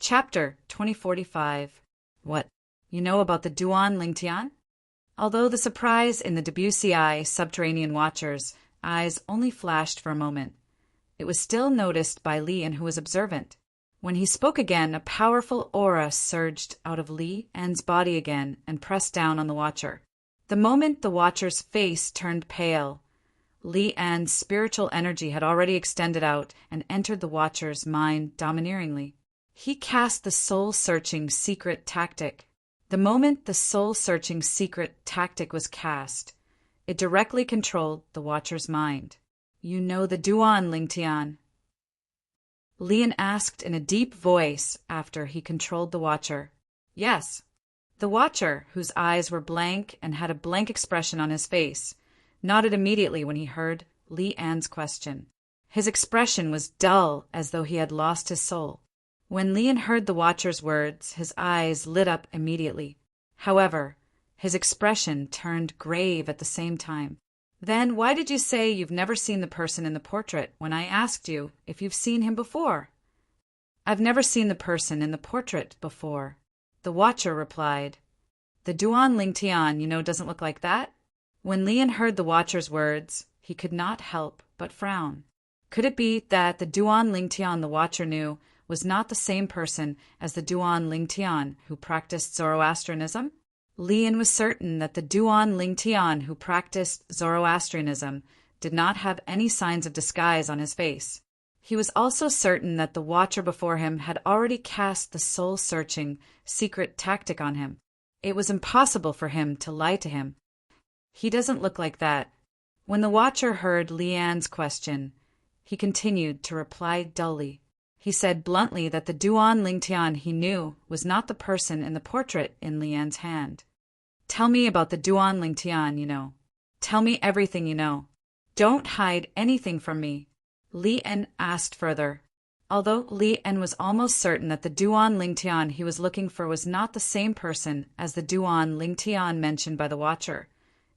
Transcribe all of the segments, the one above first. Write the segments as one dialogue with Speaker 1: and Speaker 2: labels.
Speaker 1: Chapter 2045. What you know about the Duan Lingtian? Although the surprise in the Debussy subterranean watcher's eyes only flashed for a moment, it was still noticed by Lian, who was observant. When he spoke again, a powerful aura surged out of Lian's body again and pressed down on the watcher. The moment the watcher's face turned pale, Lian's spiritual energy had already extended out and entered the watcher's mind domineeringly. He cast the soul-searching secret tactic. The moment the soul-searching secret tactic was cast, it directly controlled the watcher's mind. You know the Duan Lingtian? Lian asked in a deep voice after he controlled the watcher. Yes. The watcher, whose eyes were blank and had a blank expression on his face, nodded immediately when he heard Lian's question. His expression was dull, as though he had lost his soul. When Lian heard the watcher's words, his eyes lit up immediately. However, his expression turned grave at the same time. Then why did you say you've never seen the person in the portrait when I asked you if you've seen him before? I've never seen the person in the portrait before, the watcher replied. The Duan Lingtian, doesn't look like that. When Lian heard the watcher's words, he could not help but frown. Could it be that the Duan Lingtian the watcher knew was not the same person as the Duan Lingtian who practiced Zoroastrianism? Lian was certain that the Duan Lingtian who practiced Zoroastrianism did not have any signs of disguise on his face. He was also certain that the watcher before him had already cast the soul-searching secret tactic on him. It was impossible for him to lie to him. He doesn't look like that. When the watcher heard Lian's question, he continued to reply dully. He said bluntly that the Duan Lingtian he knew was not the person in the portrait in Lian's hand. Tell me about the Duan Lingtian you know. Tell me everything you know. Don't hide anything from me, Lian asked further. Although Lian was almost certain that the Duan Lingtian he was looking for was not the same person as the Duan Lingtian mentioned by the watcher,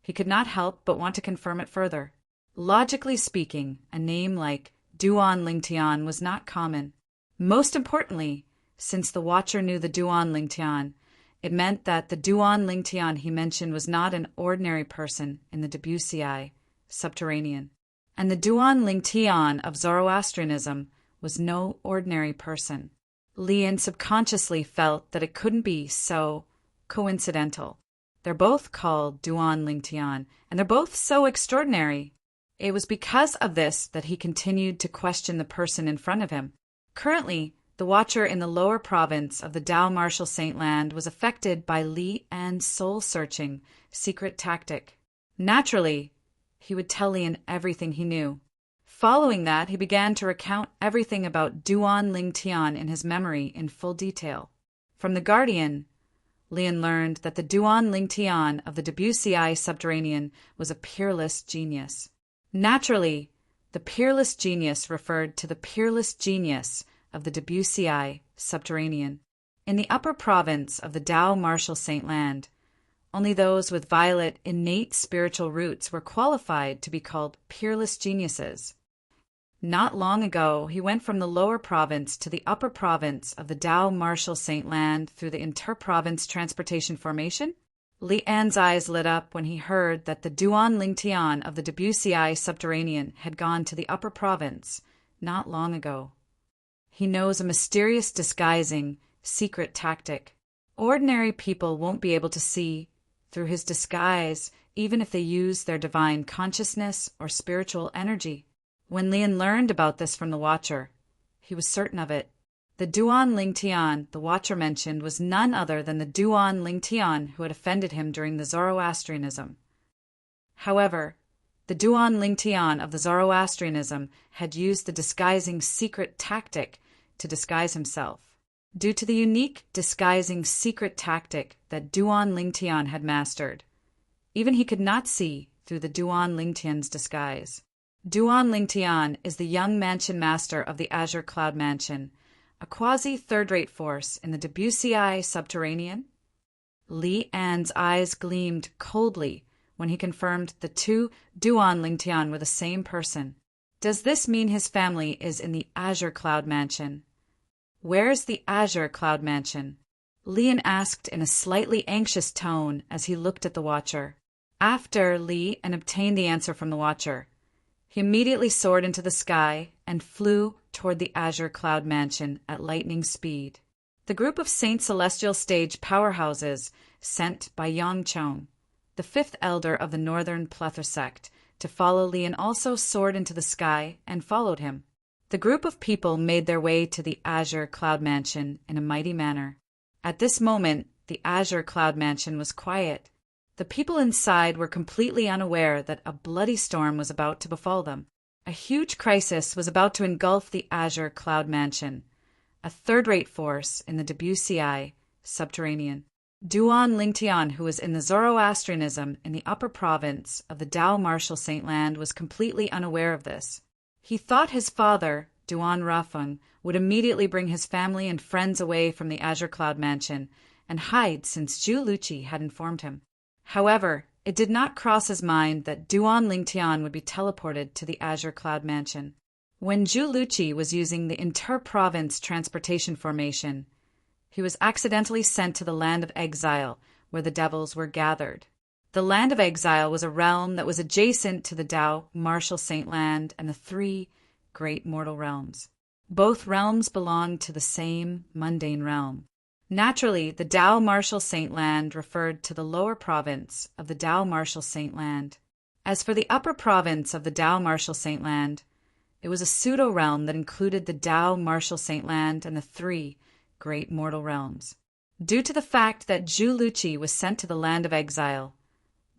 Speaker 1: he could not help but want to confirm it further. Logically speaking, a name like Duan Lingtian was not common. Most importantly, since the watcher knew the Duan Lingtian, it meant that the Duan Lingtian he mentioned was not an ordinary person in the Debussy subterranean. And the Duan Lingtian of Zoroastrianism was no ordinary person. Lian subconsciously felt that it couldn't be so coincidental. They're both called Duan Lingtian, and they're both so extraordinary. It was because of this that he continued to question the person in front of him. Currently, the watcher in the lower province of the Dao Martial Saint Land was affected by Lian's soul-searching secret tactic. Naturally, he would tell Lian everything he knew. Following that, he began to recount everything about Duan Lingtian in his memory in full detail. From the guardian, Lian learned that the Duan Lingtian of the Debussy subterranean was a peerless genius. Naturally, the peerless genius referred to the peerless genius of the Debussy subterranean. In the upper province of the Dao Martial Saint Land, only those with violet innate spiritual roots were qualified to be called peerless geniuses. Not long ago, he went from the lower province to the upper province of the Dao Martial Saint Land through the inter-province transportation formation. Lian's eyes lit up when he heard that the Duan Lingtian of the Debussy subterranean had gone to the upper province not long ago. He knows a mysterious disguising secret tactic. Ordinary people won't be able to see through his disguise even if they use their divine consciousness or spiritual energy. When Lian learned about this from the watcher, he was certain of it. The Duan Lingtian the watcher mentioned was none other than the Duan Lingtian who had offended him during the Zoroastrianism. However, the Duan Lingtian of the Zoroastrianism had used the disguising secret tactic to disguise himself. Due to the unique disguising secret tactic that Duan Lingtian had mastered, even he could not see through the Duan Lingtian's disguise. Duan Lingtian is the young mansion master of the Azure Cloud Mansion, a quasi-third-rate force in the Debussy subterranean. Lian's eyes gleamed coldly when he confirmed the two Duan Lingtian were the same person. Does this mean his family is in the Azure Cloud Mansion? "Where's the Azure Cloud Mansion?" Lian asked in a slightly anxious tone as he looked at the Watcher. After Li and obtained the answer from the Watcher, he immediately soared into the sky and flew toward the Azure Cloud Mansion at lightning speed. The group of Saint Celestial Stage powerhouses sent by Yangchong, the fifth elder of the Northern Plethora sect, to follow Lian also soared into the sky and followed him. The group of people made their way to the Azure Cloud Mansion in a mighty manner. At this moment, the Azure Cloud Mansion was quiet. The people inside were completely unaware that a bloody storm was about to befall them. A huge crisis was about to engulf the Azure Cloud Mansion, a third-rate force in the WCI subterranean. Duan Lingtian, who was in the Zoroastrianism in the upper province of the Dao Martial Saint Land, was completely unaware of this. He thought his father, Duan Rafeng, would immediately bring his family and friends away from the Azure Cloud Mansion and hide since Zhu Luqi had informed him. However, it did not cross his mind that Duan Lingtian would be teleported to the Azure Cloud Mansion. When Zhu Luqi was using the inter-province transportation formation, he was accidentally sent to the Land of Exile, where the devils were gathered. The Land of Exile was a realm that was adjacent to the Dao Martial Saint Land and the three great mortal realms. Both realms belonged to the same mundane realm. Naturally, the Dao Martial Saint Land referred to the lower province of the Dao Martial Saint Land. As for the upper province of the Dao Martial Saint Land, it was a pseudo-realm that included the Dao Martial Saint Land and the three great mortal realms. Due to the fact that Zhu Luqi was sent to the Land of Exile,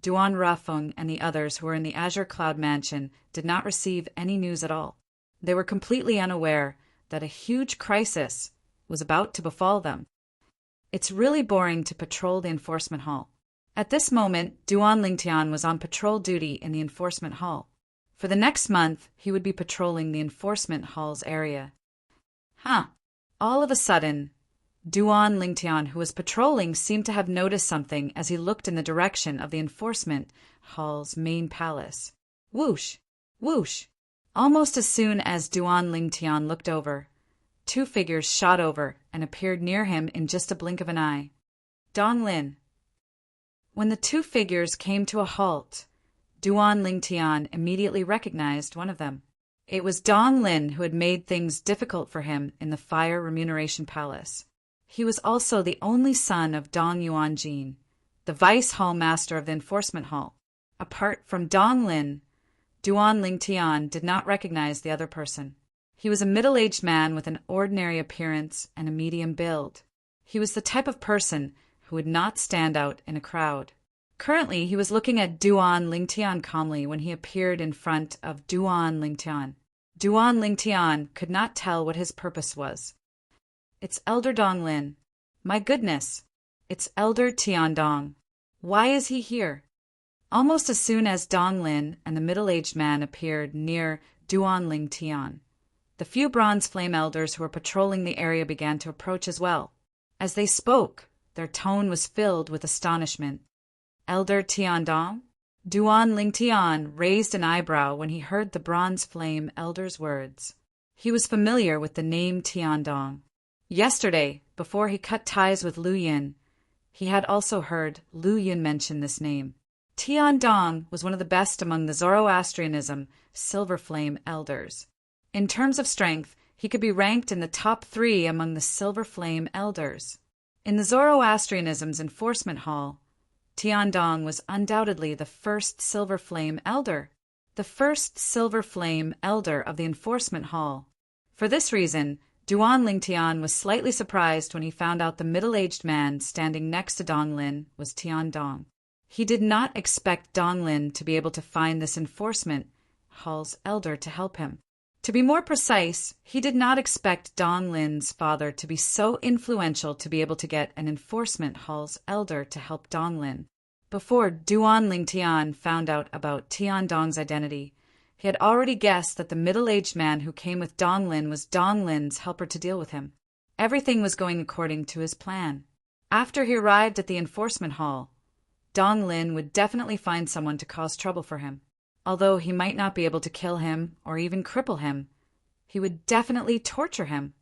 Speaker 1: Duan Rafeng and the others who were in the Azure Cloud Mansion did not receive any news at all. They were completely unaware that a huge crisis was about to befall them. It's really boring to patrol the enforcement hall. At this moment, Duan Lingtian was on patrol duty in the enforcement hall. For the next month, he would be patrolling the enforcement hall's area. All of a sudden, Duan Lingtian, who was patrolling, seemed to have noticed something as he looked in the direction of the enforcement hall's main palace. Whoosh! Whoosh! Almost as soon as Duan Lingtian looked over, two figures shot over and appeared near him in just a blink of an eye. Dong Lin. When the two figures came to a halt, Duan Lingtian immediately recognized one of them. It was Dong Lin, who had made things difficult for him in the Fire Remuneration Palace. He was also the only son of Dong Yuanjin, the vice hall master of the enforcement hall. Apart from Dong Lin, Duan Lingtian did not recognize the other person. He was a middle-aged man with an ordinary appearance and a medium build. He was the type of person who would not stand out in a crowd. Currently, he was looking at Duan Lingtian calmly when he appeared in front of Duan Lingtian. Duan Lingtian could not tell what his purpose was. It's Elder Dong Lin. My goodness, it's Elder Tiandong. Why is he here? Almost as soon as Dong Lin and the middle-aged man appeared near Duan Lingtian, the few bronze flame elders who were patrolling the area began to approach as well. As they spoke, their tone was filled with astonishment. Elder Tiandong? Duan Lingtian raised an eyebrow when he heard the bronze flame elder's words. He was familiar with the name Tiandong. Yesterday, before he cut ties with Lu Yin, he had also heard Lu Yin mention this name. Tiandong was one of the best among the Zoroastrianism Silver Flame elders. In terms of strength, he could be ranked in the top 3 among the Silver Flame elders. In the Zoroastrianism's enforcement hall, Tiandong was undoubtedly the first Silver Flame elder, the first Silver Flame elder of the enforcement hall. For this reason, Duan Lingtian was slightly surprised when he found out the middle-aged man standing next to Dong Lin was Tiandong. He did not expect Dong Lin to be able to find this enforcement hall's elder to help him. To be more precise, he did not expect Dong Lin's father to be so influential to be able to get an enforcement hall's elder to help Dong Lin. Before Duan Lingtian found out about Tiandong's identity, he had already guessed that the middle-aged man who came with Dong Lin was Dong Lin's helper to deal with him. Everything was going according to his plan. After he arrived at the enforcement hall, Dong Lin would definitely find someone to cause trouble for him. Although he might not be able to kill him or even cripple him, he would definitely torture him.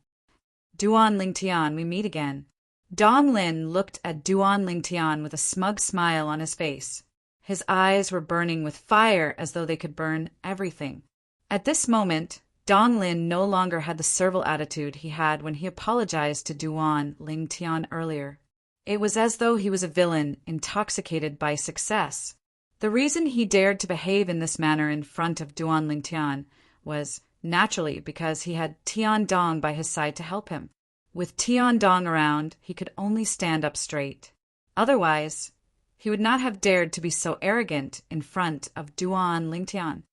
Speaker 1: Duan Lingtian, we meet again. Dong Lin looked at Duan Lingtian with a smug smile on his face. His eyes were burning with fire as though they could burn everything. At this moment, Dong Lin no longer had the servile attitude he had when he apologized to Duan Lingtian earlier. It was as though he was a villain intoxicated by success. The reason he dared to behave in this manner in front of Duan Lingtian was, naturally, because he had Tian Dong by his side to help him. With Tian Dong around, he could only stand up straight. Otherwise, he would not have dared to be so arrogant in front of Duan Lingtian.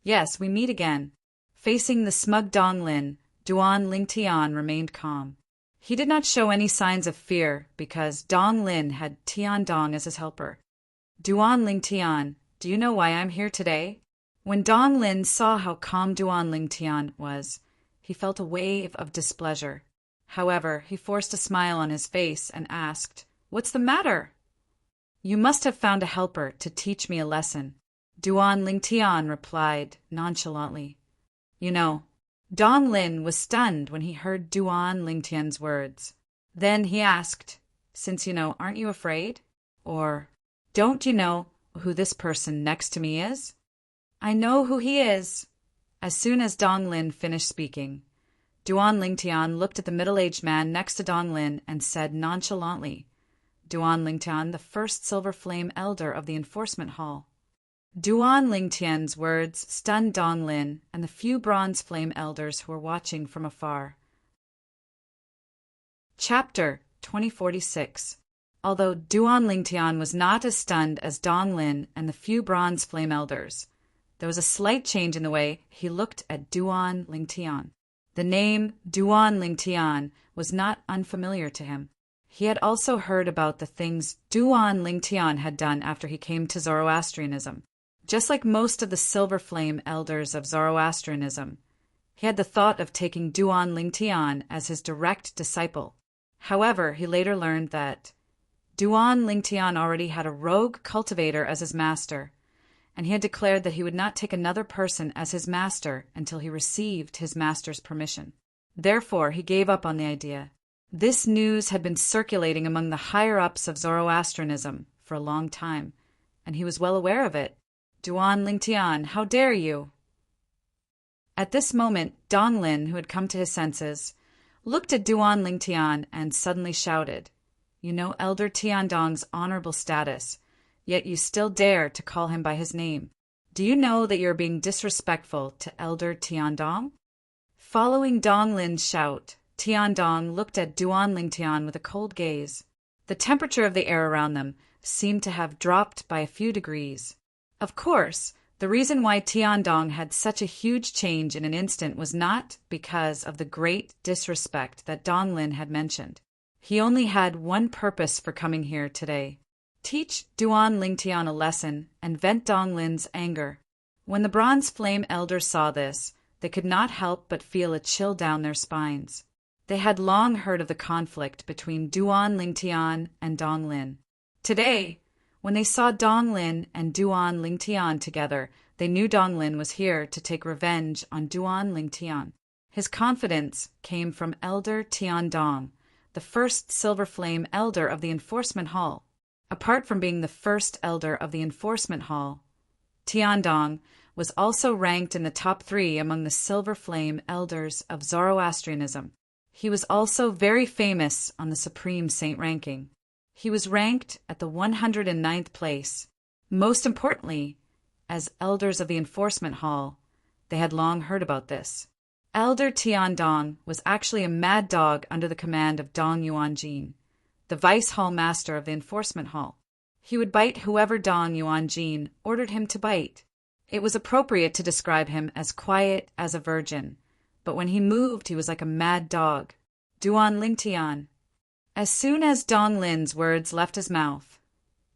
Speaker 1: Yes, we meet again. Facing the smug Dong Lin, Duan Lingtian remained calm. He did not show any signs of fear because Dong Lin had Tian Dong as his helper. Duan Lingtian, do you know why I'm here today? When Dong Lin saw how calm Duan Lingtian was, he felt a wave of displeasure. However, he forced a smile on his face and asked, "What's the matter?" "You must have found a helper to teach me a lesson," Duan Lingtian replied nonchalantly. You know, Dong Lin was stunned when he heard Duan Lingtian's words. Then he asked, "Since you know, aren't you afraid? Or, don't you know who this person next to me is?" "I know who he is." As soon as Dong Lin finished speaking, Duan Lingtian looked at the middle-aged man next to Dong Lin and said nonchalantly, "Duan Lingtian, the first Silver Flame Elder of the Enforcement Hall." Duan Lingtian's words stunned Dong Lin and the few Bronze Flame Elders who were watching from afar. Chapter 2046. Although Duan Lingtian was not as stunned as Dong Lin and the few Bronze Flame Elders, there was a slight change in the way he looked at Duan Lingtian. The name Duan Lingtian was not unfamiliar to him. He had also heard about the things Duan Lingtian had done after he came to Zoroastrianism. Just like most of the Silver Flame Elders of Zoroastrianism, he had the thought of taking Duan Lingtian as his direct disciple. However, he later learned that Duan Lingtian already had a rogue cultivator as his master, and he had declared that he would not take another person as his master until he received his master's permission. Therefore, he gave up on the idea. This news had been circulating among the higher-ups of Zoroastrianism for a long time, and he was well aware of it. "Duan Lingtian, how dare you?" At this moment, Dong Lin, who had come to his senses, looked at Duan Lingtian and suddenly shouted, "You know Elder Tian Dong's honorable status, yet you still dare to call him by his name. Do you know that you're being disrespectful to Elder Tian Dong?" Following Dong Lin's shout, Tian Dong looked at Duan Lingtian with a cold gaze. The temperature of the air around them seemed to have dropped by a few degrees. Of course, the reason why Tian Dong had such a huge change in an instant was not because of the great disrespect that Dong Lin had mentioned. He only had one purpose for coming here today: teach Duan Lingtian a lesson and vent Dong Lin's anger. When the Bronze Flame Elders saw this, they could not help but feel a chill down their spines. They had long heard of the conflict between Duan Lingtian and Dong Lin. Today, when they saw Dong Lin and Duan Lingtian together, they knew Dong Lin was here to take revenge on Duan Lingtian. His confidence came from Elder Tian Dong, the first Silver Flame Elder of the Enforcement Hall. Apart from being the first Elder of the Enforcement Hall, Tian Dong was also ranked in the top 3 among the Silver Flame Elders of Zoroastrianism. He was also very famous on the Supreme Saint ranking. He was ranked at the 109th place. Most importantly, as Elders of the Enforcement Hall, they had long heard about this. Elder Tian Dong was actually a mad dog under the command of Dong Yuanjin, the Vice Hall Master of the Enforcement Hall. He would bite whoever Dong Yuanjin ordered him to bite. It was appropriate to describe him as quiet as a virgin, but when he moved, he was like a mad dog. Duan Lingtian. As soon as Dong Lin's words left his mouth,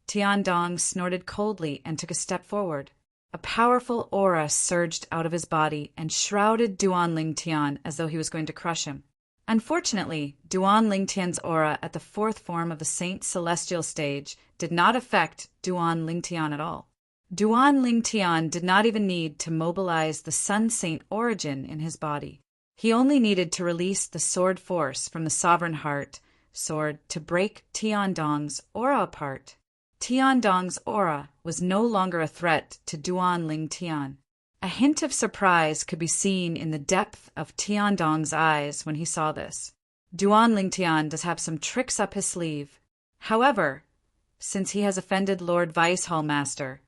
Speaker 1: Tian Dong snorted coldly and took a step forward. A powerful aura surged out of his body and shrouded Duan Lingtian as though he was going to crush him. Unfortunately, Duan Lingtian's aura at the 4th form of the Saint Celestial stage did not affect Duan Lingtian at all. Duan Lingtian did not even need to mobilize the Sun Saint origin in his body. He only needed to release the sword force from the sovereign heart sword to break Tiandong's aura apart. Tiandong's aura was no longer a threat to Duan Lingtian. A hint of surprise could be seen in the depth of Tiandong's eyes when he saw this. Duan Lingtian does have some tricks up his sleeve. However, since he has offended Lord Vice Hall Master,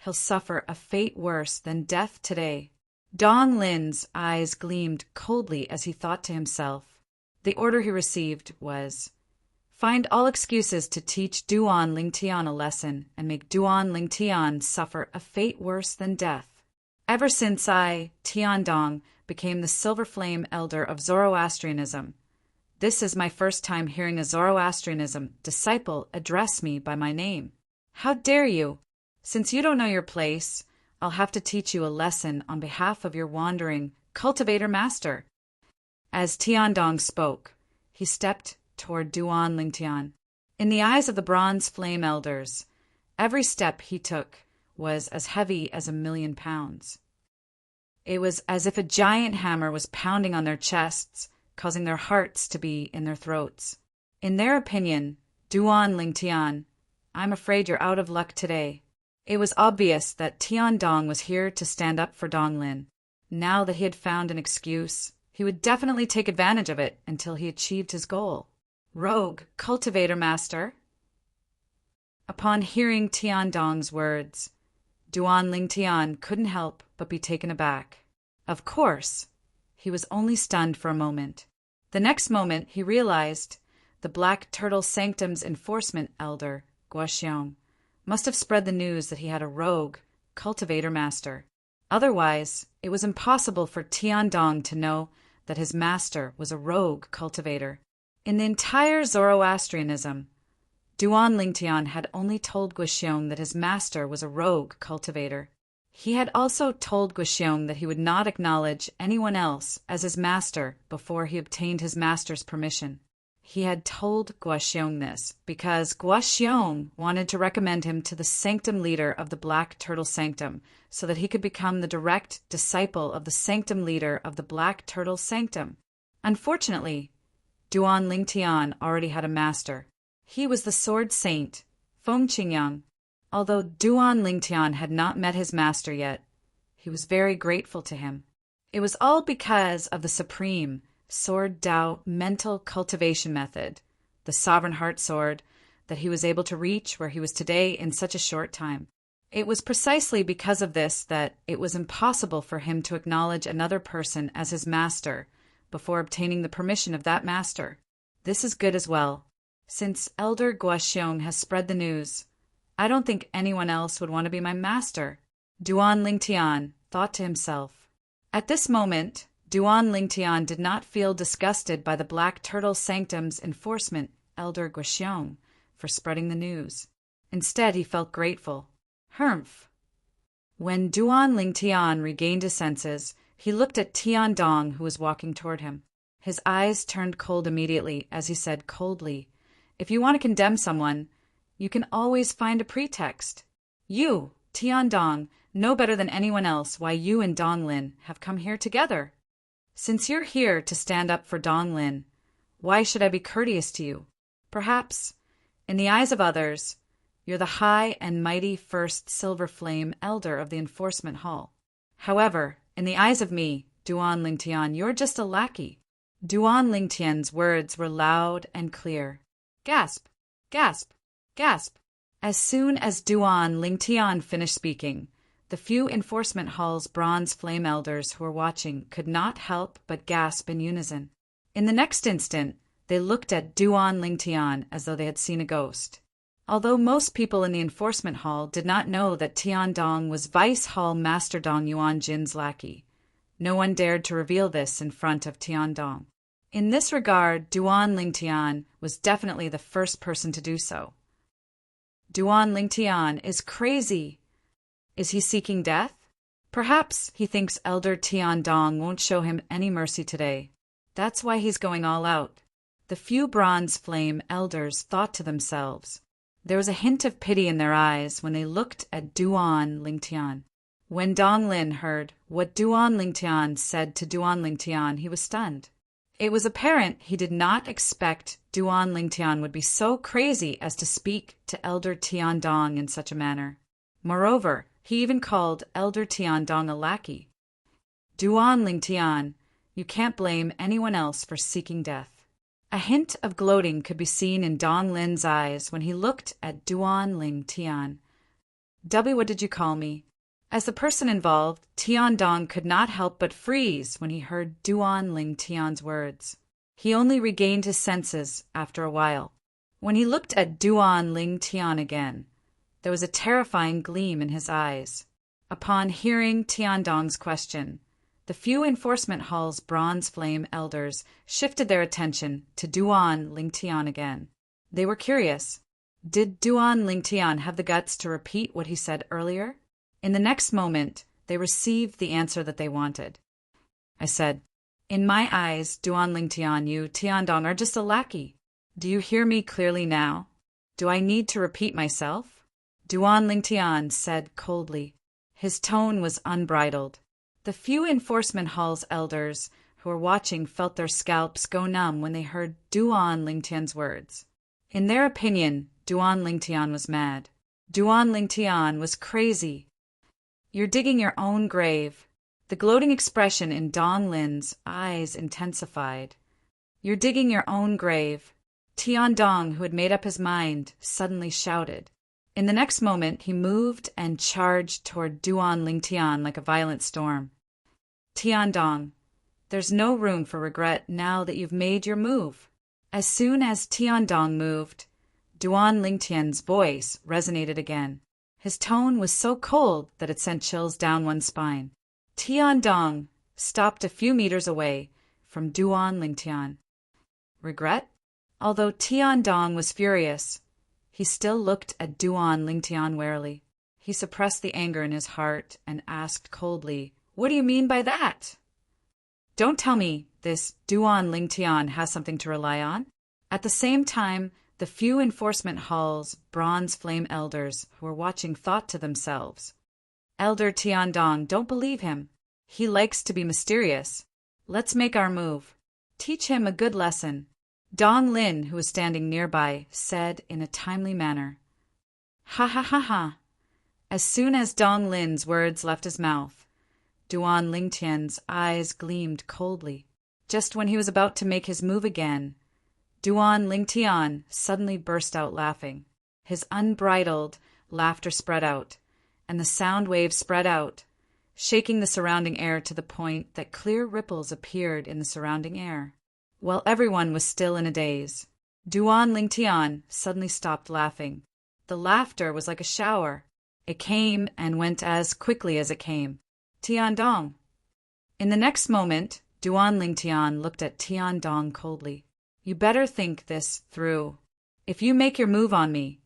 Speaker 1: he'll suffer a fate worse than death today. Dong Lin's eyes gleamed coldly as he thought to himself. The order he received was, find all excuses to teach Duan Lingtian a lesson and make Duan Lingtian suffer a fate worse than death. Ever since I, Tiandong, became the Silver Flame Elder of Zoroastrianism, this is my first time hearing a Zoroastrianism disciple address me by my name. How dare you? Since you don't know your place, I'll have to teach you a lesson on behalf of your wandering cultivator master. As Tiandong spoke, he stepped toward Duan Lingtian. In the eyes of the Bronze Flame Elders, every step he took was as heavy as 1,000,000 pounds. It was as if a giant hammer was pounding on their chests, causing their hearts to be in their throats. In their opinion, Duan Lingtian, I'm afraid you're out of luck today. It was obvious that Tiandong was here to stand up for Donglin. Now that he had found an excuse, he would definitely take advantage of it until he achieved his goal. Rogue cultivator master. Upon hearing Tiandong's words, Duan Lingtian couldn't help but be taken aback. Of course, he was only stunned for a moment. The next moment he realized the Black Turtle Sanctum's enforcement elder, Guoxiong, must have spread the news that he had a rogue cultivator master. Otherwise, it was impossible for Tiandong to know that his master was a rogue cultivator. In the entire Zoroastrianism, Duan Lingtian had only told Guoxiong that his master was a rogue cultivator. He had also told Guoxiong that he would not acknowledge anyone else as his master before he obtained his master's permission. He had told Guoxiong this because Guoxiong wanted to recommend him to the sanctum leader of the Black Turtle Sanctum so that he could become the direct disciple of the sanctum leader of the Black Turtle Sanctum. Unfortunately, Duan Lingtian already had a master. He was the Sword Saint, Feng Qingyang. Although Duan Lingtian had not met his master yet, he was very grateful to him. It was all because of the supreme Sword Dao mental cultivation method, the Sovereign Heart Sword, that he was able to reach where he was today in such a short time. It was precisely because of this that it was impossible for him to acknowledge another person as his master before obtaining the permission of that master. This is good as well. Since Elder Guoxiong has spread the news, I don't think anyone else would want to be my master, Duan Lingtian thought to himself. At this moment, Duan Lingtian did not feel disgusted by the Black Turtle Sanctum's enforcement, Elder Guoxiong, for spreading the news. Instead, he felt grateful. Humph. When Duan Lingtian regained his senses, he looked at Tiandong, who was walking toward him. His eyes turned cold immediately as he said coldly, "If you want to condemn someone, you can always find a pretext. You, Tiandong, know better than anyone else why you and Donglin have come here together. Since you're here to stand up for Donglin, why should I be courteous to you? Perhaps, in the eyes of others, you're the high and mighty first Silver Flame Elder of the Enforcement Hall. However, in the eyes of me, Duan Lingtian, you're just a lackey." Duan Lingtian's words were loud and clear. Gasp! Gasp! Gasp! As soon as Duan Lingtian finished speaking, the few Enforcement Hall's Bronze Flame Elders who were watching could not help but gasp in unison. In the next instant, they looked at Duan Lingtian as though they had seen a ghost. Although most people in the Enforcement Hall did not know that Tiandong was Vice Hall Master Dong Yuan Jin's lackey, no one dared to reveal this in front of Tiandong. In this regard, Duan Lingtian was definitely the first person to do so. Duan Lingtian is crazy. Is he seeking death? Perhaps he thinks Elder Tiandong won't show him any mercy today. That's why he's going all out. The few Bronze Flame Elders thought to themselves. There was a hint of pity in their eyes when they looked at Duan Lingtian. When Dong Lin heard what Duan Lingtian said to Duan Lingtian, he was stunned. It was apparent he did not expect Duan Lingtian would be so crazy as to speak to Elder Tiandong in such a manner. Moreover, he even called Elder Tiandong a lackey. Duan Lingtian, you can't blame anyone else for seeking death. A hint of gloating could be seen in Dong Lin's eyes when he looked at Duan Lingtian. What did you call me? As the person involved, Tiandong could not help but freeze when he heard Duan Lingtian's words. He only regained his senses after a while. When he looked at Duan Lingtian again, there was a terrifying gleam in his eyes. Upon hearing Tiandong's question, the few enforcement hall's bronze flame elders shifted their attention to Duan Lingtian again. They were curious. Did Duan Lingtian have the guts to repeat what he said earlier? In the next moment, they received the answer that they wanted. I said, "In my eyes, Duan Lingtian, you, Tiandong, are just a lackey. Do you hear me clearly now? Do I need to repeat myself?" Duan Lingtian said coldly. His tone was unbridled. The few enforcement hall's elders who were watching felt their scalps go numb when they heard Duan Lingtian's words. In their opinion, Duan Lingtian was mad. Duan Lingtian was crazy. "You're digging your own grave." The gloating expression in Dong Lin's eyes intensified. "You're digging your own grave." Tiandong, who had made up his mind, suddenly shouted. In the next moment, he moved and charged toward Duan Lingtian like a violent storm. "Tiandong, there's no room for regret now that you've made your move." As soon as Tiandong moved, Duan Lingtian's voice resonated again. His tone was so cold that it sent chills down one's spine. Tiandong stopped a few meters away from Duan Lingtian. Regret? Although Tiandong was furious, he still looked at Duan Lingtian warily. He suppressed the anger in his heart and asked coldly, "What do you mean by that?" "Don't tell me this Duan Lingtian has something to rely on." At the same time, the few enforcement hall's bronze flame elders who were watching thought to themselves, "Elder Tiandong, don't believe him. He likes to be mysterious. Let's make our move. Teach him a good lesson." Dong Lin, who was standing nearby, said in a timely manner, "Ha ha ha ha." As soon as Dong Lin's words left his mouth, Duan Lingtian's eyes gleamed coldly. Just when he was about to make his move again, Duan Lingtian suddenly burst out laughing. His unbridled laughter spread out, and the sound waves spread out, shaking the surrounding air to the point that clear ripples appeared in the surrounding air. While everyone was still in a daze, Duan Lingtian suddenly stopped laughing. The laughter was like a shower. It came and went as quickly as it came. "Tiandong." In the next moment, Duan Lingtian looked at Tiandong coldly. "You better think this through. If you make your move on me,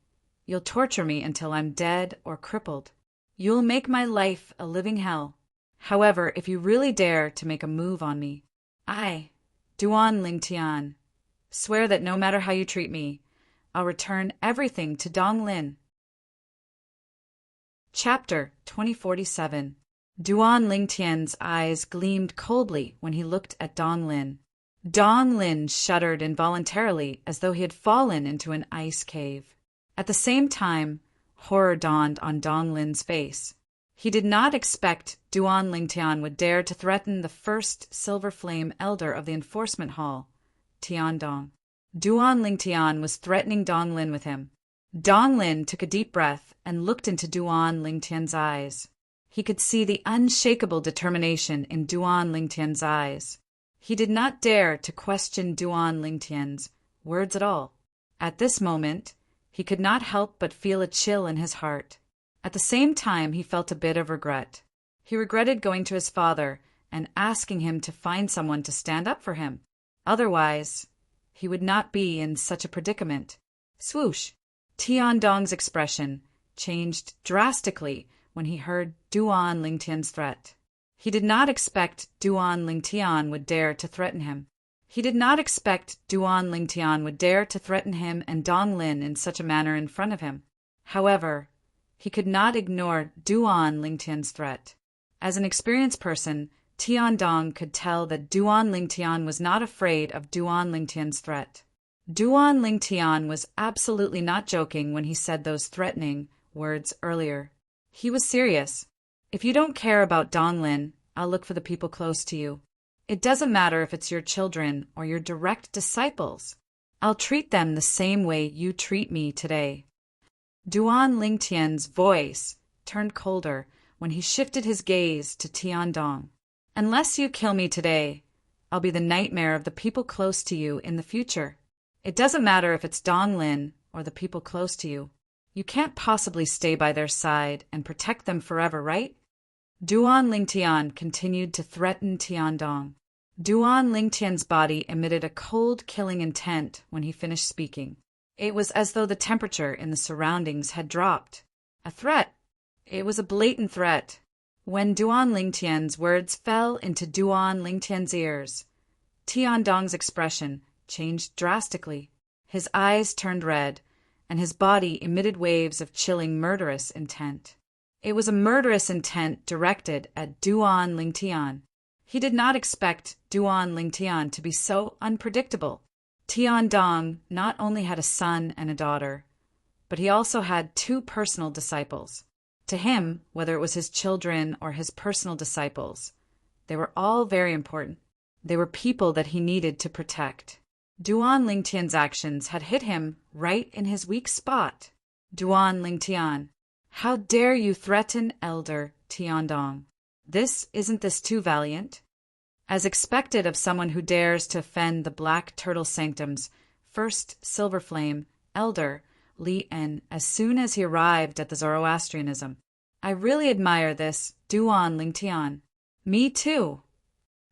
Speaker 1: you'll torture me until I'm dead or crippled. You'll make my life a living hell. However, if you really dare to make a move on me, I, Duan Lingtian, swear that no matter how you treat me, I'll return everything to Dong Lin." Chapter 2047. Duan Lingtian's eyes gleamed coldly when he looked at Dong Lin. Dong Lin shuddered involuntarily as though he had fallen into an ice cave. At the same time, horror dawned on Dong Lin's face. He did not expect Duan Lingtian would dare to threaten the first Silver Flame elder of the enforcement hall, Tiandong. Duan Lingtian was threatening Dong Lin with him. Dong Lin took a deep breath and looked into Duan Lingtian's eyes. He could see the unshakable determination in Duan Lingtian's eyes. He did not dare to question Duan Lingtian's words at all. At this moment, he could not help but feel a chill in his heart. At the same time, he felt a bit of regret. He regretted going to his father and asking him to find someone to stand up for him. Otherwise, he would not be in such a predicament. Swoosh! Tiandong's expression changed drastically when he heard Duan Lingtian's threat. He did not expect Duan Lingtian would dare to threaten him. He did not expect Duan Lingtian would dare to threaten him and Dong Lin in such a manner in front of him. However, he could not ignore Duan Lingtian's threat. As an experienced person, Tiandong could tell that Duan Lingtian was not afraid of Duan Lingtian's threat. Duan Lingtian was absolutely not joking when he said those threatening words earlier. He was serious. If you don't care about Donglin, I'll look for the people close to you. It doesn't matter if it's your children or your direct disciples. I'll treat them the same way you treat me today. Duan Lingtian's voice turned colder when he shifted his gaze to Tiandong. Unless you kill me today, I'll be the nightmare of the people close to you in the future. It doesn't matter if it's Donglin or the people close to you. You can't possibly stay by their side and protect them forever, right? Duan Lingtian continued to threaten Tiandong. Duan Lingtian's body emitted a cold, killing intent when he finished speaking. It was as though the temperature in the surroundings had dropped. A threat. It was a blatant threat. When Duan Lingtian's words fell into Duan Lingtian's ears, Tiandong's expression changed drastically. His eyes turned red, and his body emitted waves of chilling, murderous intent. It was a murderous intent directed at Duan Lingtian. He did not expect Duan Lingtian to be so unpredictable. Tiandong not only had a son and a daughter, but he also had 2 personal disciples. To him, whether it was his children or his personal disciples, they were all very important. They were people that he needed to protect. Duan Lingtian's actions had hit him right in his weak spot. Duan Lingtian, how dare you threaten Elder Tiandong? Isn't this too valiant? As expected of someone who dares to offend the Black Turtle Sanctum's first silver flame, Elder Li En, as soon as he arrived at the Zoroastrianism. I really admire this, Duan Lingtian. Me too.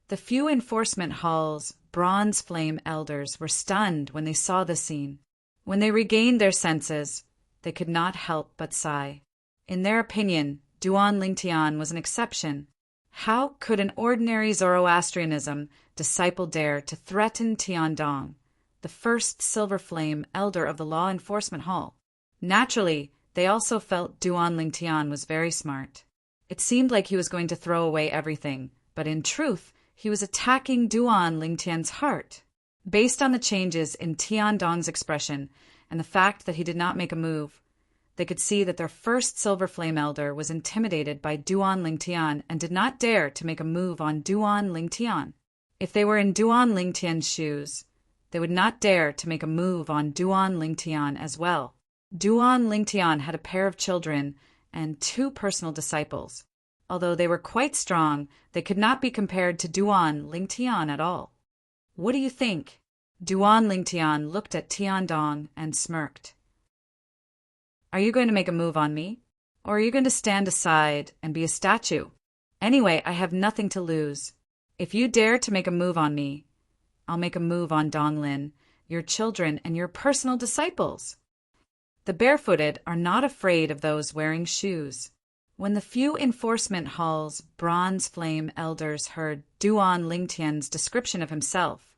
Speaker 1: The few enforcement hall's bronze flame elders were stunned when they saw the scene. When they regained their senses, they could not help but sigh. In their opinion, Duan Lingtian was an exception. How could an ordinary Zoroastrianism disciple dare to threaten Tiandong, the first silver flame elder of the law enforcement hall? Naturally, they also felt Duan Lingtian was very smart. It seemed like he was going to throw away everything, but in truth, he was attacking Duan Lingtian's heart. Based on the changes in Tiandong's expression and the fact that he did not make a move, they could see that their first silver flame elder was intimidated by Duan Lingtian and did not dare to make a move on Duan Lingtian. If they were in Duan Lingtian's shoes, they would not dare to make a move on Duan Lingtian as well. Duan Lingtian had a pair of children and 2 personal disciples. Although they were quite strong, they could not be compared to Duan Lingtian at all. What do you think? Duan Lingtian looked at Tiandong and smirked. Are you going to make a move on me? Or are you going to stand aside and be a statue? Anyway, I have nothing to lose. If you dare to make a move on me, I'll make a move on Donglin, your children, and your personal disciples. The barefooted are not afraid of those wearing shoes. When the few enforcement hall's bronze flame elders heard Duan Lingtian's description of himself,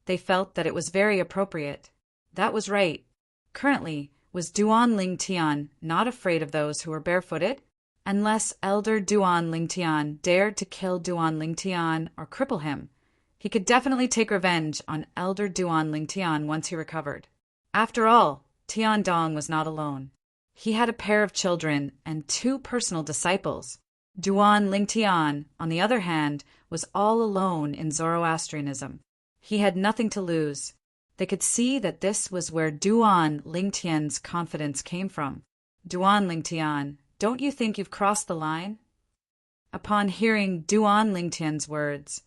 Speaker 1: they felt that it was very appropriate. That was right. Currently, was Duan Lingtian not afraid of those who were barefooted? Unless Elder Duan Lingtian dared to kill Duan Lingtian or cripple him, he could definitely take revenge on Elder Duan Lingtian once he recovered. After all, Tiandong was not alone. He had a pair of children and 2 personal disciples. Duan Lingtian, on the other hand, was all alone in Zoroastrianism. He had nothing to lose. They could see that this was where Duan Lingtian's confidence came from. Duan Lingtian, don't you think you've crossed the line? Upon hearing Duan Lingtian's words,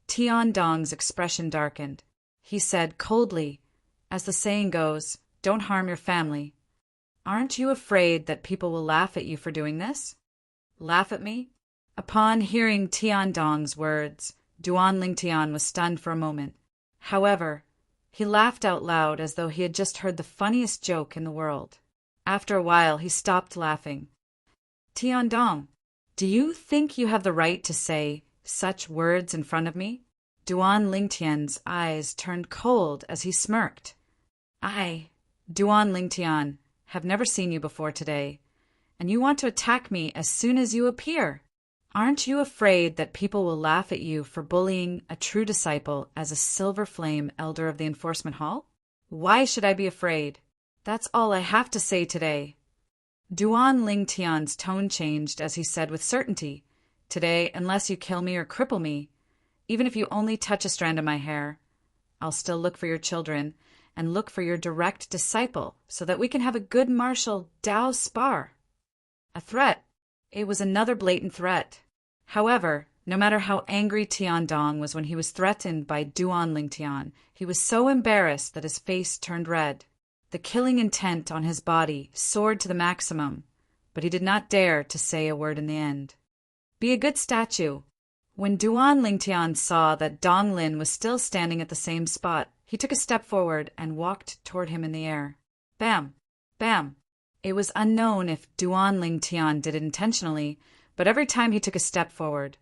Speaker 1: Tiandong's expression darkened. He said coldly, as the saying goes, don't harm your family. Aren't you afraid that people will laugh at you for doing this? Laugh at me? Upon hearing Tiandong's words, Duan Lingtian was stunned for a moment. However, he laughed out loud as though he had just heard the funniest joke in the world. After a while, he stopped laughing. Tiandong, do you think you have the right to say such words in front of me? Duan Lingtian's eyes turned cold as he smirked. I, Duan Lingtian, have never seen you before today, and you want to attack me as soon as you appear. Aren't you afraid that people will laugh at you for bullying a true disciple as a silver flame elder of the enforcement hall? Why should I be afraid? That's all I have to say today. Duan Ling Tian's tone changed as he said with certainty, "Today, unless you kill me or cripple me, even if you only touch a strand of my hair, I'll still look for your children and look for your direct disciple so that we can have a good martial Dao spar." A threat. It was another blatant threat. However, no matter how angry Tiandong was when he was threatened by Duan Ling Tian, he was so embarrassed that his face turned red. The killing intent on his body soared to the maximum, but he did not dare to say a word in the end. Be a good statue. When Duan Ling Tian saw that Dong Lin was still standing at the same spot, he took a step forward and walked toward him in the air. Bam! Bam! It was unknown if Duan Ling Tian did it intentionally, but every time he took a step forward,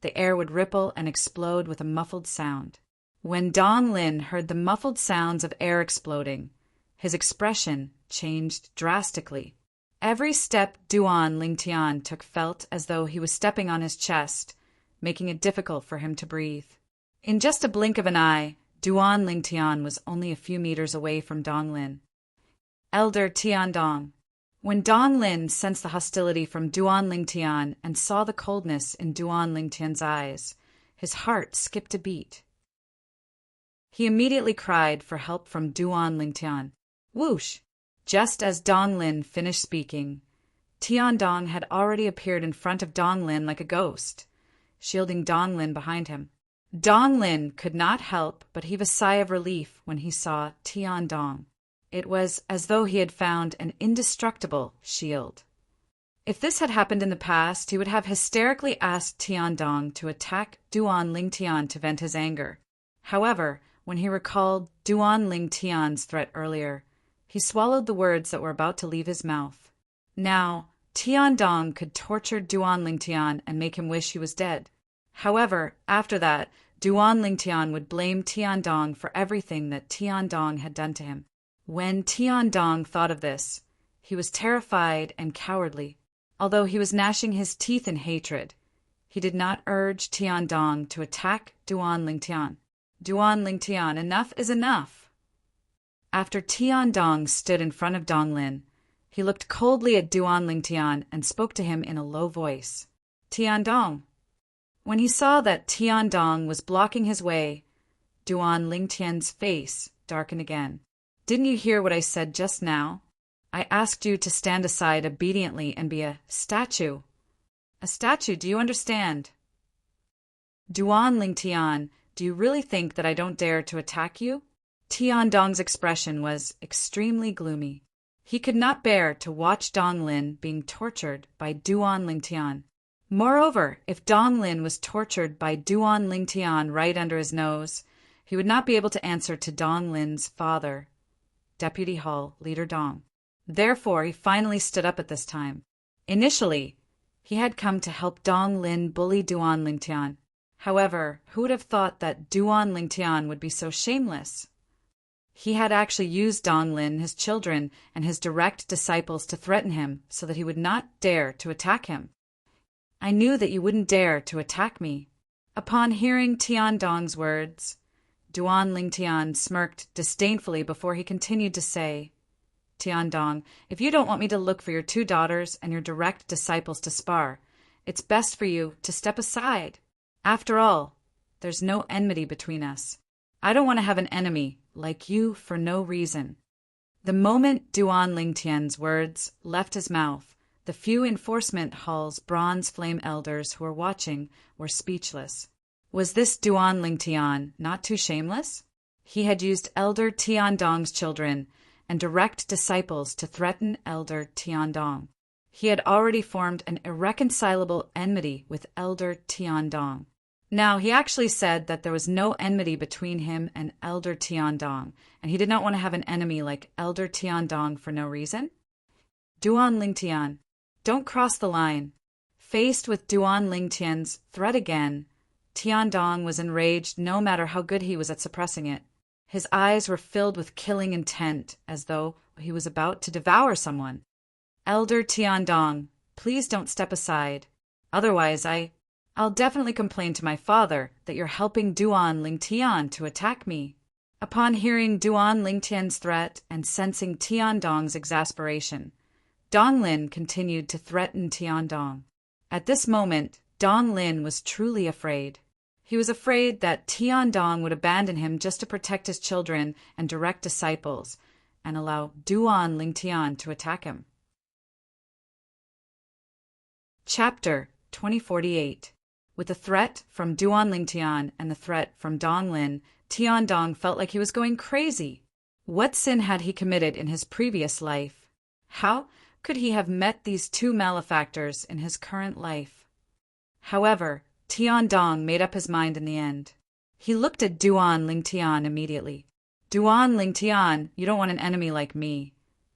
Speaker 1: the air would ripple and explode with a muffled sound. When Dong Lin heard the muffled sounds of air exploding, his expression changed drastically. Every step Duan Ling Tian took felt as though he was stepping on his chest, making it difficult for him to breathe. In just a blink of an eye, Duan Ling Tian was only a few meters away from Dong Lin. Elder Tiandong. When Dong Lin sensed the hostility from Duan Ling Tian and saw the coldness in Duan Ling Tian's eyes, his heart skipped a beat. He immediately cried for help from Duan Ling Tian. Whoosh! Just as Dong Lin finished speaking, Tiandong had already appeared in front of Dong Lin like a ghost, shielding Dong Lin behind him. Dong Lin could not help but heave a sigh of relief when he saw Tiandong. It was as though he had found an indestructible shield. If this had happened in the past, he would have hysterically asked Tiandong to attack Duan Ling Tian to vent his anger. However, when he recalled Duan Ling Tian's threat earlier, he swallowed the words that were about to leave his mouth. Now, Tiandong could torture Duan Ling Tian and make him wish he was dead. However, after that, Duan Ling Tian would blame Tiandong for everything that Tiandong had done to him. When Tiandong thought of this, he was terrified and cowardly. Although he was gnashing his teeth in hatred, he did not urge Tiandong to attack Duan Ling Tian. Duan Ling Tian, enough is enough. After Tiandong stood in front of Dong Lin, he looked coldly at Duan Ling Tian and spoke to him in a low voice. Tiandong. When he saw that Tiandong was blocking his way, Duan Ling Tian's face darkened again. Didn't you hear what I said just now? I asked you to stand aside obediently and be a statue. A statue, do you understand? Duan Ling Tian, do you really think that I don't dare to attack you? Tiandong's expression was extremely gloomy. He could not bear to watch Dong Lin being tortured by Duan Ling Tian. Moreover, if Dong Lin was tortured by Duan Ling Tian right under his nose, he would not be able to answer to Dong Lin's father, Deputy Hall Leader Dong. Therefore, he finally stood up at this time. Initially, he had come to help Dong Lin bully Duan Ling Tian. However, who would have thought that Duan Ling Tian would be so shameless? He had actually used Dong Lin, his children, and his direct disciples to threaten him so that he would not dare to attack him. I knew that you wouldn't dare to attack me. Upon hearing Tiandong's words, Duan Ling Tian smirked disdainfully before he continued to say, Tiandong, if you don't want me to look for your 2 daughters and your direct disciples to spar, it's best for you to step aside. After all, there's no enmity between us. I don't want to have an enemy like you for no reason. The moment Duan Ling Tian's words left his mouth, the few enforcement hall's bronze flame elders who were watching were speechless. Was this Duan Ling Tian not too shameless? He had used Elder Tiandong's children and direct disciples to threaten Elder Tiandong. He had already formed an irreconcilable enmity with Elder Tiandong. Now, he actually said that there was no enmity between him and Elder Tiandong, and he did not want to have an enemy like Elder Tiandong for no reason. Duan Ling Tian, don't cross the line. Faced with Duan Ling Tian's threat again, Tiandong was enraged no matter how good he was at suppressing it. His eyes were filled with killing intent, as though he was about to devour someone. Elder Tiandong, please don't step aside. Otherwise, I'll definitely complain to my father that you're helping Duan Lingtian to attack me." Upon hearing Duan Lingtian's threat and sensing Tiandong's exasperation, Dong Lin continued to threaten Tiandong. At this moment, Dong Lin was truly afraid. He was afraid that Tiandong would abandon him just to protect his children and direct disciples, and allow Duan Lingtian to attack him. Chapter 2048. With the threat from Duan Lingtian and the threat from Dong Lin, Tiandong felt like he was going crazy. What sin had he committed in his previous life? How could he have met these two malefactors in his current life? However, Tiandong made up his mind in the end. He looked at Duan Lingtian immediately. "Duan Lingtian, you don't want an enemy like me,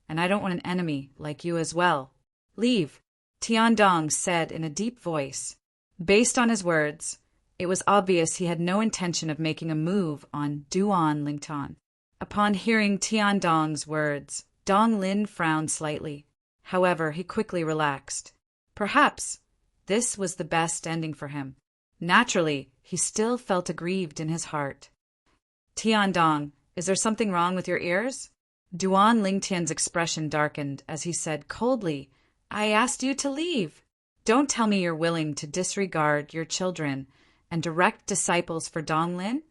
Speaker 1: and I don't want an enemy like you as well. Leave," Tiandong said in a deep voice. Based on his words, it was obvious he had no intention of making a move on Duan Lingtian. Upon hearing Tiandong's words, Dong Lin frowned slightly. However, he quickly relaxed. Perhaps this was the best ending for him. Naturally, he still felt aggrieved in his heart. "Tiandong, is there something wrong with your ears?" Duan Lingtian's expression darkened as he said coldly, "I asked you to leave. Don't tell me you're willing to disregard your children and direct disciples for Dong Lin?"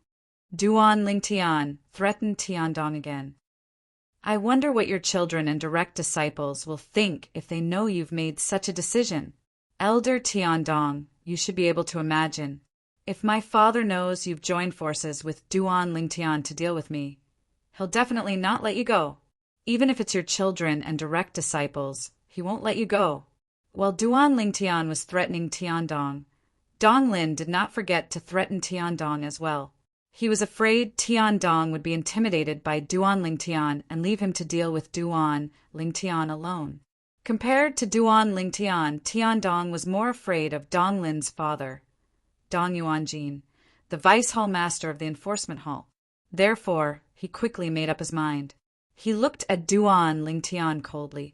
Speaker 1: Duan Lingtian threatened Tiandong again. "I wonder what your children and direct disciples will think if they know you've made such a decision. Elder Tiandong, you should be able to imagine. If my father knows you've joined forces with Duan Lingtian to deal with me, he'll definitely not let you go. Even if it's your children and direct disciples, he won't let you go." While Duan Lingtian was threatening Tiandong, Dong Lin did not forget to threaten Tiandong as well. He was afraid Tiandong would be intimidated by Duan Lingtian and leave him to deal with Duan Lingtian alone. Compared to Duan Lingtian, Tiandong was more afraid of Dong Lin's father, Dong Yuanjin, the vice hall master of the enforcement hall. Therefore, he quickly made up his mind. He looked at Duan Lingtian coldly.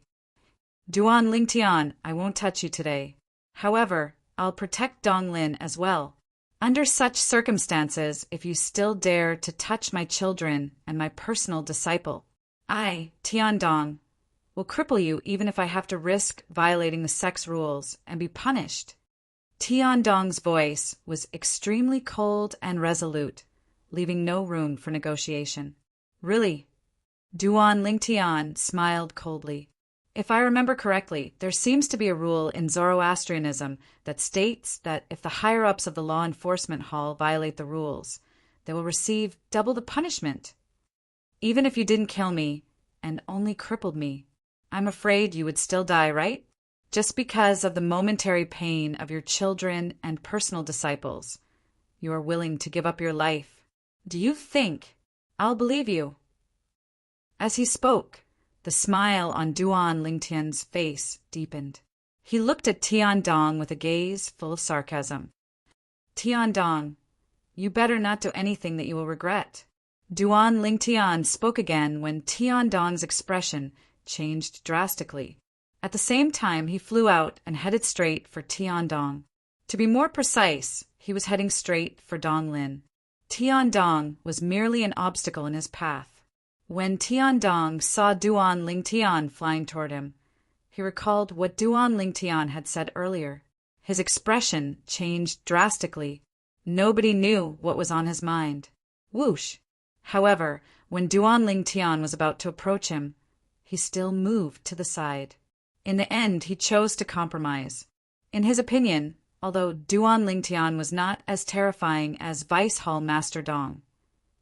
Speaker 1: "Duan Lingtian, I won't touch you today. However, I'll protect Dong Lin as well. Under such circumstances, if you still dare to touch my children and my personal disciple, I, Tiandong, will cripple you even if I have to risk violating the sex rules and be punished." Tiandong's voice was extremely cold and resolute, leaving no room for negotiation. "Really?" Duan Lingtian smiled coldly. "If I remember correctly, there seems to be a rule in Zoroastrianism that states that if the higher-ups of the law enforcement hall violate the rules, they will receive double the punishment. Even if you didn't kill me and only crippled me, I'm afraid you would still die, right? Just because of the momentary pain of your children and personal disciples, you are willing to give up your life. Do you think I'll believe you?" As he spoke, the smile on Duan Lingtian's face deepened. He looked at Tiandong with a gaze full of sarcasm. "Tiandong, you better not do anything that you will regret." Duan Lingtian spoke again when Tiandong's expression changed drastically. At the same time, he flew out and headed straight for Tiandong. To be more precise, he was heading straight for Dong Lin. Tiandong was merely an obstacle in his path. When Tiandong saw Duan Lingtian flying toward him, he recalled what Duan Lingtian had said earlier. His expression changed drastically. Nobody knew what was on his mind. Whoosh! However, when Duan Lingtian was about to approach him, he still moved to the side. In the end, he chose to compromise. In his opinion, although Duan Lingtian was not as terrifying as Vice Hall Master Dong,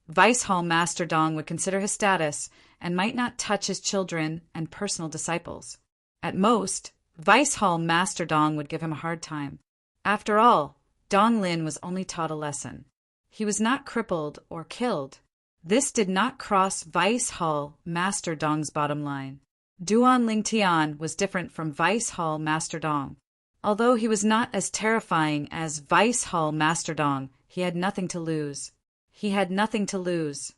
Speaker 1: Vice Hall Master Dong would consider his status and might not touch his children and personal disciples. At most, Vice Hall Master Dong would give him a hard time. After all, Dong Lin was only taught a lesson. He was not crippled or killed. This did not cross Vice Hall Master Dong's bottom line. Duan Lingtian was different from Vice Hall Master Dong. Although he was not as terrifying as Vice Hall Master Dong, he had nothing to lose. He had nothing to lose.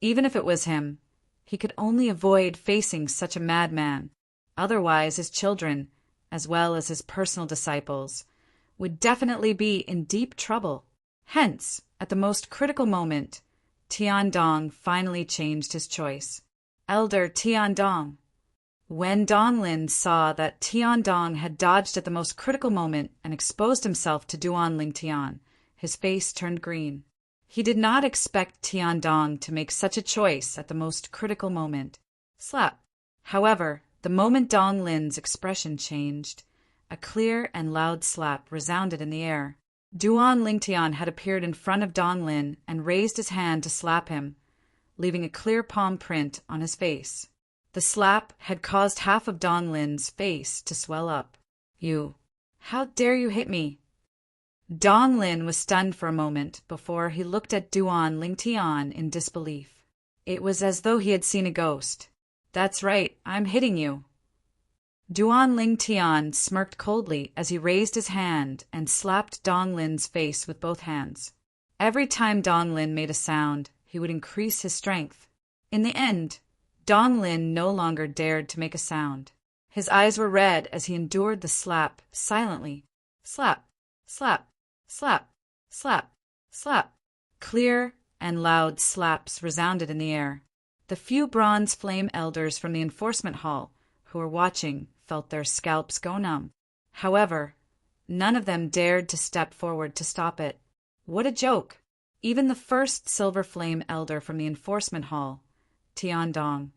Speaker 1: Even if it was him, he could only avoid facing such a madman. Otherwise, his children as well as his personal disciples, would definitely be in deep trouble. Hence, at the most critical moment, Tiandong finally changed his choice. Elder Tiandong. When Donglin saw that Tiandong had dodged at the most critical moment and exposed himself to Duan Lingtian, his face turned green. He did not expect Tiandong to make such a choice at the most critical moment. Slap. However, the moment Donglin's expression changed, a clear and loud slap resounded in the air. Duan Lingtian had appeared in front of Donglin and raised his hand to slap him, leaving a clear palm print on his face. The slap had caused half of Donglin's face to swell up. You! How dare you hit me? Donglin was stunned for a moment before he looked at Duan Lingtian in disbelief. It was as though he had seen a ghost. That's right, I'm hitting you. Duan Lingtian smirked coldly as he raised his hand and slapped Donglin's face with both hands. Every time Donglin made a sound, he would increase his strength. In the end, Donglin no longer dared to make a sound. His eyes were red as he endured the slap silently. Slap, slap, slap, slap, slap. Clear and loud slaps resounded in the air. The few bronze flame elders from the enforcement hall who were watching felt their scalps go numb. However, none of them dared to step forward to stop it. What a joke! Even the first silver flame elder from the enforcement hall, Tiandong,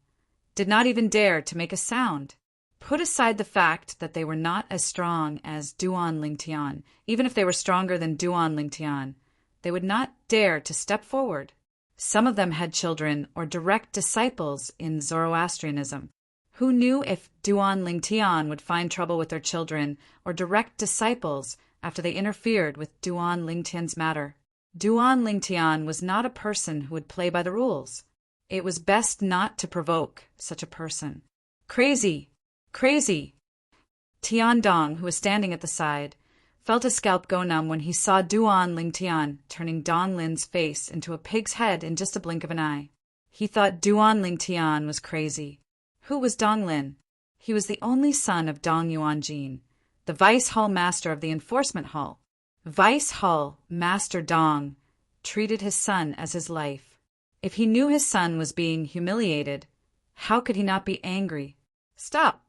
Speaker 1: did not even dare to make a sound. Put aside the fact that they were not as strong as Duan Lingtian. Even if they were stronger than Duan Lingtian, they would not dare to step forward. Some of them had children or direct disciples in Zoroastrianism. Who knew if Duan Lingtian would find trouble with their children or direct disciples after they interfered with Duan Lingtian's matter? Duan Lingtian was not a person who would play by the rules. It was best not to provoke such a person. Crazy! Crazy! Tiandong, who was standing at the side, felt his scalp go numb when he saw Duan Lingtian turning Donglin's face into a pig's head in just a blink of an eye. He thought Duan Lingtian was crazy. Who was Donglin? He was the only son of Dong Yuanjin, the Vice Hall Master of the Enforcement Hall. Vice Hall Master Dong treated his son as his life. If he knew his son was being humiliated, how could he not be angry? Stop!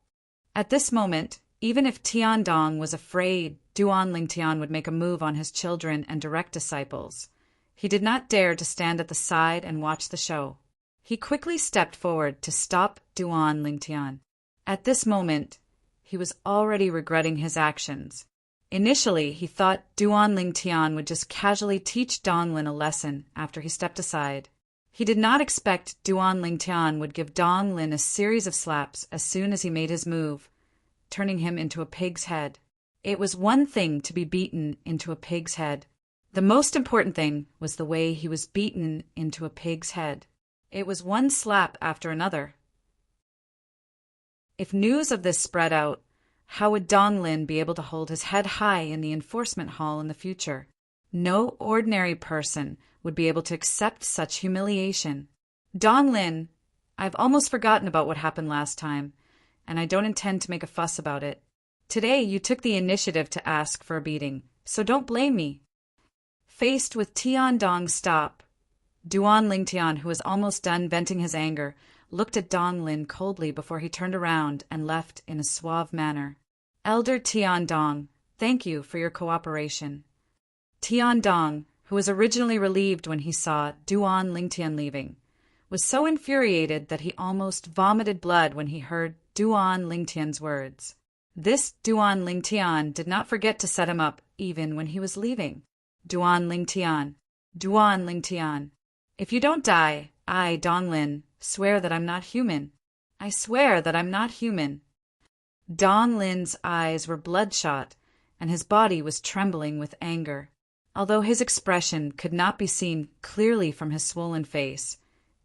Speaker 1: At this moment, even if Tiandong was afraid Duan Lingtian would make a move on his children and direct disciples, he did not dare to stand at the side and watch the show. He quickly stepped forward to stop Duan Lingtian. At this moment, he was already regretting his actions. Initially, he thought Duan Lingtian would just casually teach Donglin a lesson after he stepped aside. He did not expect Duan Lingtian would give Donglin a series of slaps as soon as he made his move, turning him into a pig's head. It was one thing to be beaten into a pig's head. The most important thing was the way he was beaten into a pig's head. It was one slap after another. If news of this spread out, how would Donglin be able to hold his head high in the enforcement hall in the future? No ordinary person would be able to accept such humiliation. Donglin, I've almost forgotten about what happened last time, and I don't intend to make a fuss about it. Today you took the initiative to ask for a beating, so don't blame me. Faced with Tiandong's stop, Duan Lingtian, who was almost done venting his anger, looked at Donglin coldly before he turned around and left in a suave manner. Elder Tiandong, thank you for your cooperation. Tiandong, who was originally relieved when he saw Duan Lingtian leaving, was so infuriated that he almost vomited blood when he heard Duan Lingtian's words. This Duan Lingtian did not forget to set him up even when he was leaving. Duan Lingtian, Duan Lingtian, if you don't die, I, Donglin, swear that I'm not human. I swear that I'm not human. Donglin's eyes were bloodshot, and his body was trembling with anger. Although his expression could not be seen clearly from his swollen face,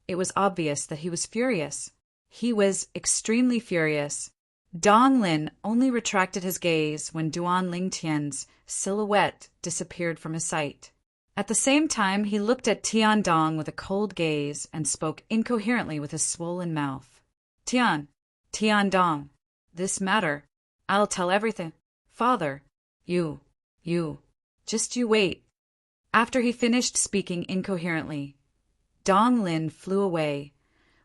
Speaker 1: it was obvious that he was furious. He was extremely furious. Donglin only retracted his gaze when Duan Lingtian's silhouette disappeared from his sight. At the same time, he looked at Tiandong with a cold gaze and spoke incoherently with his swollen mouth. Tiandong, this matter, I'll tell everything. Father, you, just you wait. After he finished speaking incoherently, Dong Lin flew away,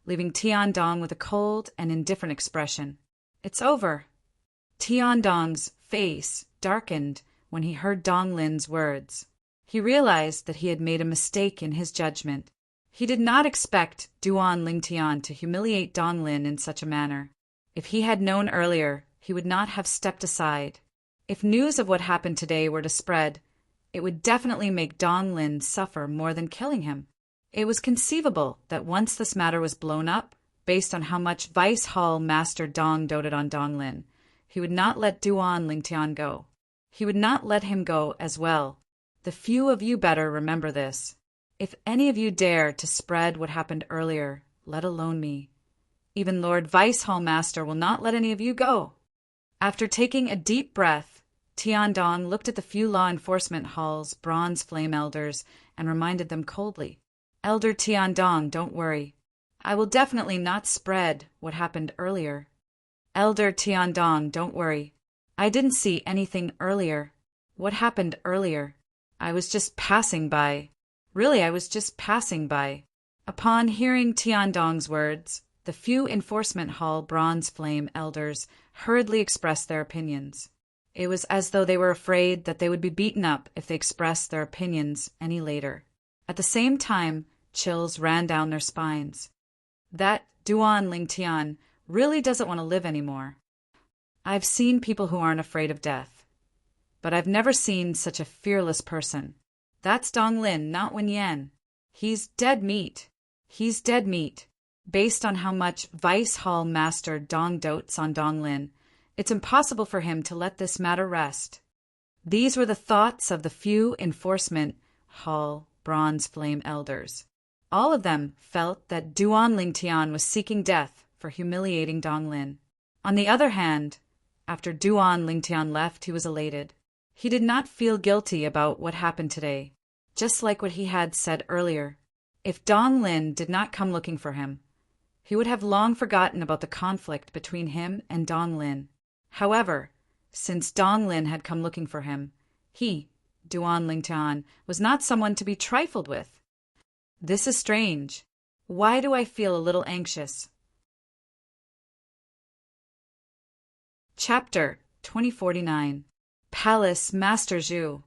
Speaker 1: leaving Tian Dong with a cold and indifferent expression. It's over. Tian Dong's face darkened when he heard Dong Lin's words. He realized that he had made a mistake in his judgment. He did not expect Duan Lingtian to humiliate Dong Lin in such a manner. If he had known earlier, he would not have stepped aside. If news of what happened today were to spread, it would definitely make Dong Lin suffer more than killing him. It was conceivable that once this matter was blown up, based on how much Vice Hall Master Dong doted on Dong Lin, he would not let Duan Lingtian go. He would not let him go as well. The few of you better remember this. If any of you dare to spread what happened earlier, let alone me, even Lord Vice Hall Master will not let any of you go. After taking a deep breath, Tian Dong looked at the few law enforcement hall's bronze flame elders and reminded them coldly, Elder Tian Dong, don't worry. I will definitely not spread what happened earlier. Elder Tian Dong, don't worry. I didn't see anything earlier. What happened earlier? I was just passing by. Really, I was just passing by. Upon hearing Tian Dong's words, the few enforcement hall bronze flame elders hurriedly expressed their opinions. It was as though they were afraid that they would be beaten up if they expressed their opinions any later. At the same time, chills ran down their spines. That Duan Lingtian really doesn't want to live anymore. I've seen people who aren't afraid of death, but I've never seen such a fearless person. That's Dong Lin, not Wen Yan. He's dead meat. He's dead meat. Based on how much Vice Hall Master Dong dotes on Dong Lin, it's impossible for him to let this matter rest. These were the thoughts of the few enforcement hall bronze flame elders. All of them felt that Duan Lingtian was seeking death for humiliating Dong Lin. On the other hand, after Duan Lingtian left, he was elated. He did not feel guilty about what happened today, just like what he had said earlier. If Dong Lin did not come looking for him, he would have long forgotten about the conflict between him and Dong Lin. However, since Dong Lin had come looking for him, he, Duan Lingtian, was not someone to be trifled with. This is strange. Why do I feel a little anxious? Chapter 2049. Palace Master Zhu.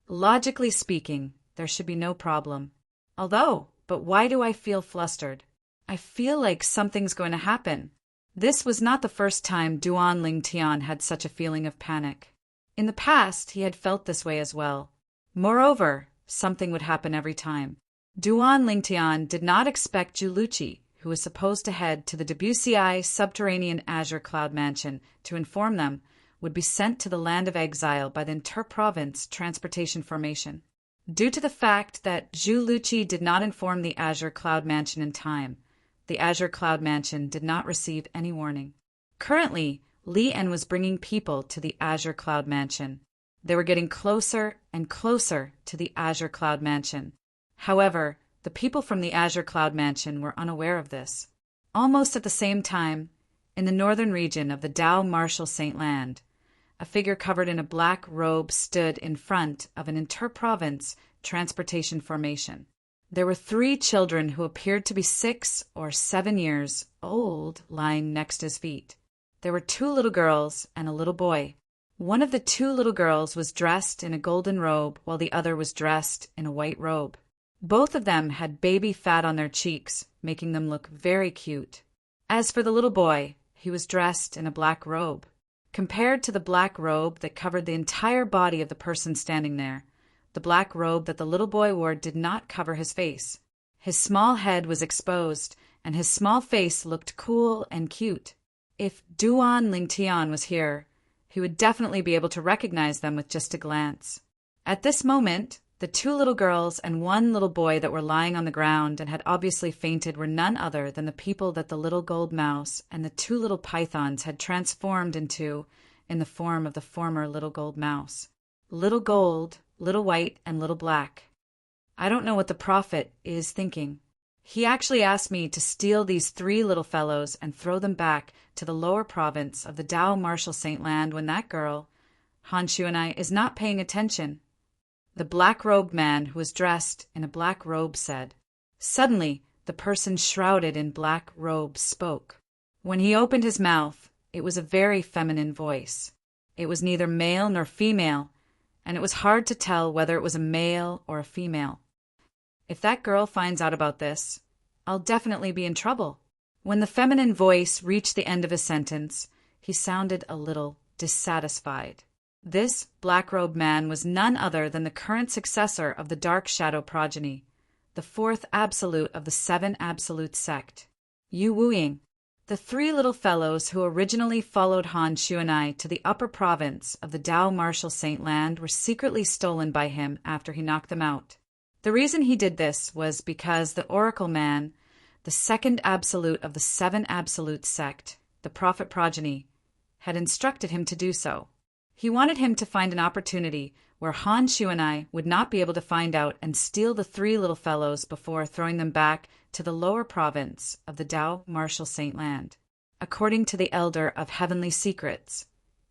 Speaker 1: Logically speaking, there should be no problem. But why do I feel flustered? I feel like something's going to happen. This was not the first time Duan Lingtian had such a feeling of panic. In the past, he had felt this way as well. Moreover, something would happen every time. Duan Lingtian did not expect Zhu Luqi, who was supposed to head to the Debussy subterranean Azure Cloud Mansion to inform them, would be sent to the land of exile by the Inter-Province Transportation Formation. Due to the fact that Zhu Luqi did not inform the Azure Cloud Mansion in time, the Azure Cloud Mansion did not receive any warning. Currently, Li En was bringing people to the Azure Cloud Mansion. They were getting closer and closer to the Azure Cloud Mansion. However, the people from the Azure Cloud Mansion were unaware of this. Almost at the same time, in the northern region of the Dao Marshal Saint Land, a figure covered in a black robe stood in front of an inter-province transportation formation. There were 3 children who appeared to be 6 or 7 years old lying next to his feet. There were 2 little girls and a little boy. One of the 2 little girls was dressed in a golden robe while the other was dressed in a white robe. Both of them had baby fat on their cheeks, making them look very cute. As for the little boy, he was dressed in a black robe. Compared to the black robe that covered the entire body of the person standing there, the black robe that the little boy wore did not cover his face. His small head was exposed, and his small face looked cool and cute. If Duan Lingtian was here, he would definitely be able to recognize them with just a glance. At this moment, the 2 little girls and 1 little boy that were lying on the ground and had obviously fainted were none other than the people that the little gold mouse and the 2 little pythons had transformed into in the form of the former little gold mouse. Little gold, little white, and little black. I don't know what the prophet is thinking. He actually asked me to steal these three little fellows and throw them back to the lower province of the Tao Marshal Saint Land when that girl, Han Shuanai, is not paying attention. The black-robed man who was dressed in a black robe said. Suddenly, the person shrouded in black robes spoke. When he opened his mouth, it was a very feminine voice. It was neither male nor female, and it was hard to tell whether it was a male or a female. If that girl finds out about this, I'll definitely be in trouble. When the feminine voice reached the end of his sentence, he sounded a little dissatisfied. This black-robed man was none other than the current successor of the Dark Shadow progeny, the fourth absolute of the seven absolute sect, Yu Wuying. The three little fellows who originally followed Han Shuanai to the upper province of the Tao Marshal Saint Land were secretly stolen by him after he knocked them out. The reason he did this was because the Oracle Man, the second absolute of the seven absolute sect, the Prophet progeny, had instructed him to do so. He wanted him to find an opportunity where Han Shuanai would not be able to find out and steal the three little fellows before throwing them back to the lower province of the Tao Marshal Saint Land. According to the Elder of Heavenly Secrets,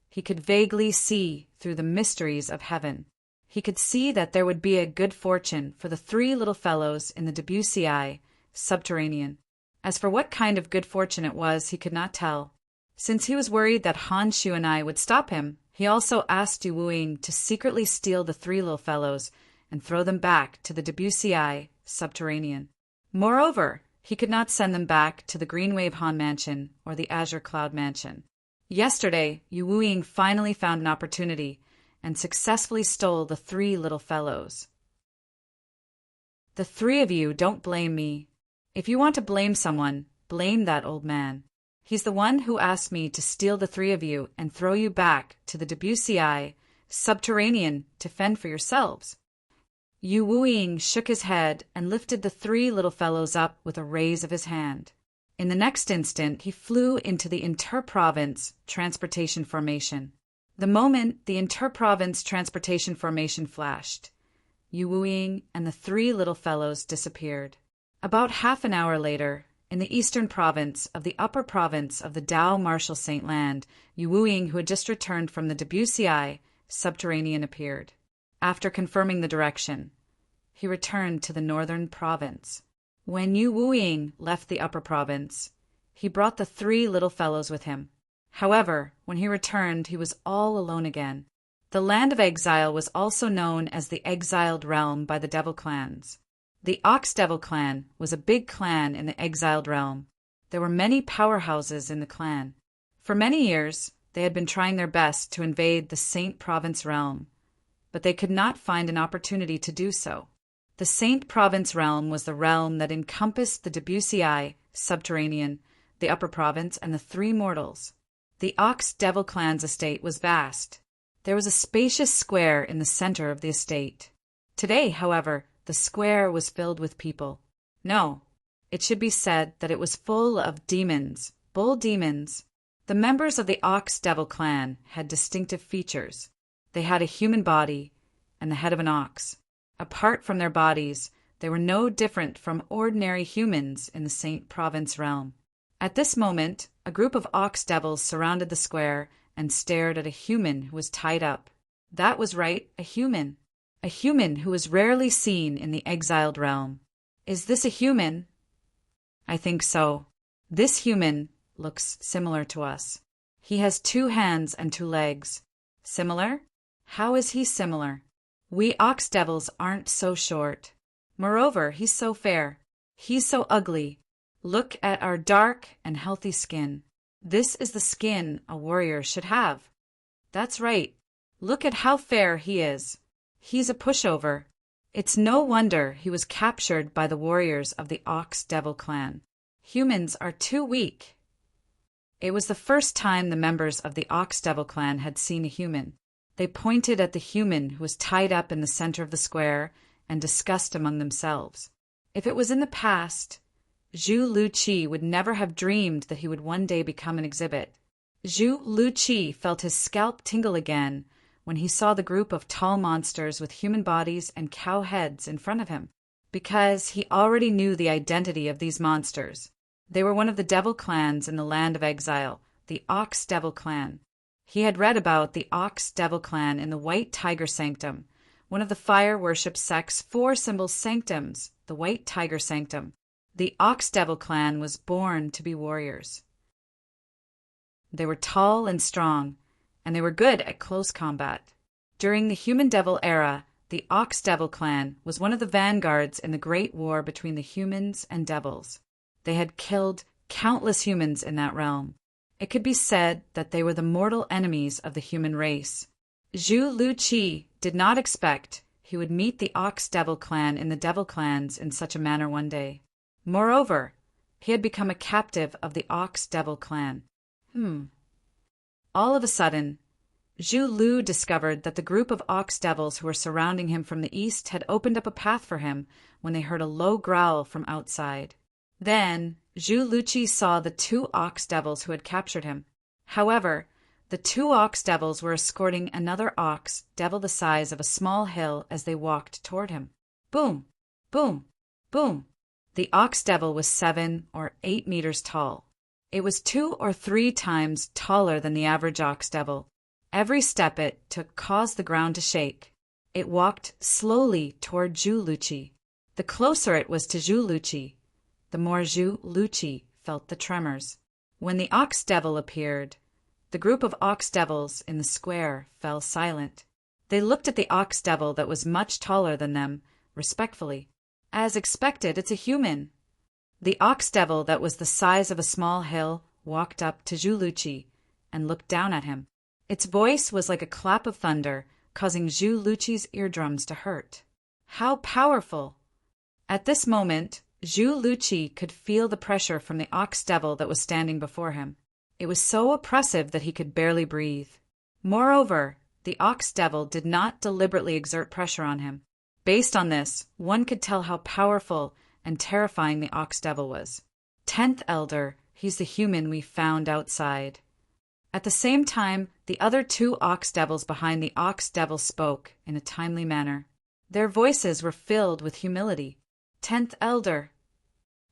Speaker 1: he could vaguely see through the mysteries of heaven. He could see that there would be a good fortune for the three little fellows in the WCI subterranean. As for what kind of good fortune it was, he could not tell. Since he was worried that Han Shuanai would stop him, he also asked Yu Wuying to secretly steal the three little fellows and throw them back to the WCI subterranean. Moreover, he could not send them back to the Green Wave Han Mansion or the Azure Cloud Mansion. Yesterday, Yu Wuying finally found an opportunity and successfully stole the three little fellows. The three of you don't blame me. If you want to blame someone, blame that old man. He's the one who asked me to steal the three of you and throw you back to the WCI subterranean to fend for yourselves. Yu Wuying shook his head and lifted the three little fellows up with a raise of his hand. In the next instant, he flew into the inter-province transportation formation. The moment the inter-province transportation formation flashed, Yu Wuying and the three little fellows disappeared. About half an hour later, in the eastern province of the upper province of the Tao Marshal Saint Land, Yu Wuying, who had just returned from the WCI subterranean, appeared. After confirming the direction, he returned to the northern province. When Yu Wuying left the upper province, he brought the three little fellows with him. However, when he returned, he was all alone again. The land of exile was also known as the Exiled Realm by the Devil clans. The Ox Devil clan was a big clan in the exiled realm. There were many powerhouses in the clan. For many years, they had been trying their best to invade the Saint Province realm, but they could not find an opportunity to do so. The Saint Province realm was the realm that encompassed the WCI subterranean, the upper province, and the three mortals. The Ox Devil clan's estate was vast. There was a spacious square in the center of the estate. Today, however, the square was filled with people. No, it should be said that it was full of demons, bull demons. The members of the Ox Devil clan had distinctive features. They had a human body and the head of an ox. Apart from their bodies, they were no different from ordinary humans in the Saint Province realm. At this moment, a group of ox devils surrounded the square and stared at a human who was tied up. That was right, a human. A human who is rarely seen in the exiled realm. Is this a human? I think so. This human looks similar to us. He has 2 hands and 2 legs. Similar? How is he similar? We ox devils aren't so short. Moreover, he's so fair. He's so ugly. Look at our dark and healthy skin. This is the skin a warrior should have. That's right. Look at how fair he is. He's a pushover. It's no wonder he was captured by the warriors of the Ox Devil clan. Humans are too weak. It was the first time the members of the Ox Devil clan had seen a human. They pointed at the human who was tied up in the center of the square and discussed among themselves. If it was in the past, Zhu Luqi would never have dreamed that he would one day become an exhibit. Zhu Luqi felt his scalp tingle again when he saw the group of tall monsters with human bodies and cow heads in front of him. because he already knew the identity of these monsters. They were one of the devil clans in the land of exile, the Ox Devil Clan. He had read about the Ox Devil Clan in the White Tiger Sanctum, one of the fire worship sect's 4 symbol sanctums, the White Tiger Sanctum. The Ox Devil Clan was born to be warriors. They were tall and strong, and they were good at close combat. During the Human Devil era, the Ox Devil Clan was one of the vanguards in the Great War between the humans and devils. They had killed countless humans in that realm. It could be said that they were the mortal enemies of the human race. Zhu Luqi did not expect he would meet the Ox Devil Clan in the Devil Clans in such a manner one day. Moreover, he had become a captive of the Ox Devil Clan. All of a sudden, Zhu Lu discovered that the group of ox devils who were surrounding him from the east had opened up a path for him when they heard a low growl from outside. Then, Zhu Luqi saw the 2 ox devils who had captured him. However, the 2 ox devils were escorting another ox devil the size of a small hill as they walked toward him. Boom! Boom! Boom! The ox devil was 7 or 8 meters tall. It was 2 or 3 times taller than the average ox devil. Every step it took caused the ground to shake. It walked slowly toward Zhu Luqi. The closer it was to Zhu Luqi, the more Zhu Luqi felt the tremors. When the ox devil appeared, the group of ox devils in the square fell silent. They looked at the ox devil that was much taller than them, respectfully. As expected, it's a human. The ox devil that was the size of a small hill walked up to Zhu Luqi and looked down at him. Its voice was like a clap of thunder, causing Zhu Luqi's eardrums to hurt. How powerful! At this moment, Zhu Luqi could feel the pressure from the ox devil that was standing before him. It was so oppressive that he could barely breathe. Moreover, the ox devil did not deliberately exert pressure on him. Based on this, one could tell how powerful and terrifying the ox devil was. 10th Elder, he's the human we found outside. At the same time, the other 2 ox devils behind the ox devil spoke in a timely manner. Their voices were filled with humility. 10th Elder.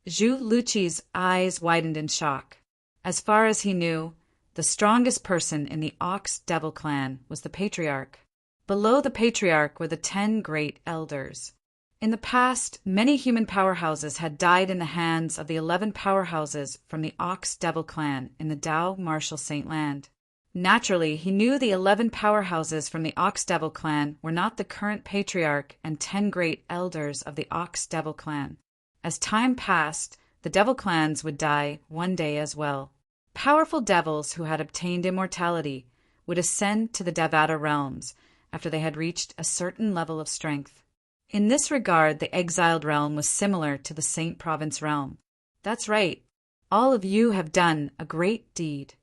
Speaker 1: Zhu Luqi's eyes widened in shock. As far as he knew, the strongest person in the Ox Devil Clan was the Patriarch. Below the Patriarch were the 10 great elders. In the past, many human powerhouses had died in the hands of the 11 powerhouses from the Ox Devil Clan in the Dao Martial Saint Land. Naturally, he knew the 11 powerhouses from the Ox Devil Clan were not the current Patriarch and 10 great elders of the Ox Devil Clan. As time passed, the Devil Clans would die one day as well. Powerful devils who had obtained immortality would ascend to the Devata realms after they had reached a certain level of strength. In this regard, the exiled realm was similar to the Saint Province realm. That's right. All of you have done a great deed.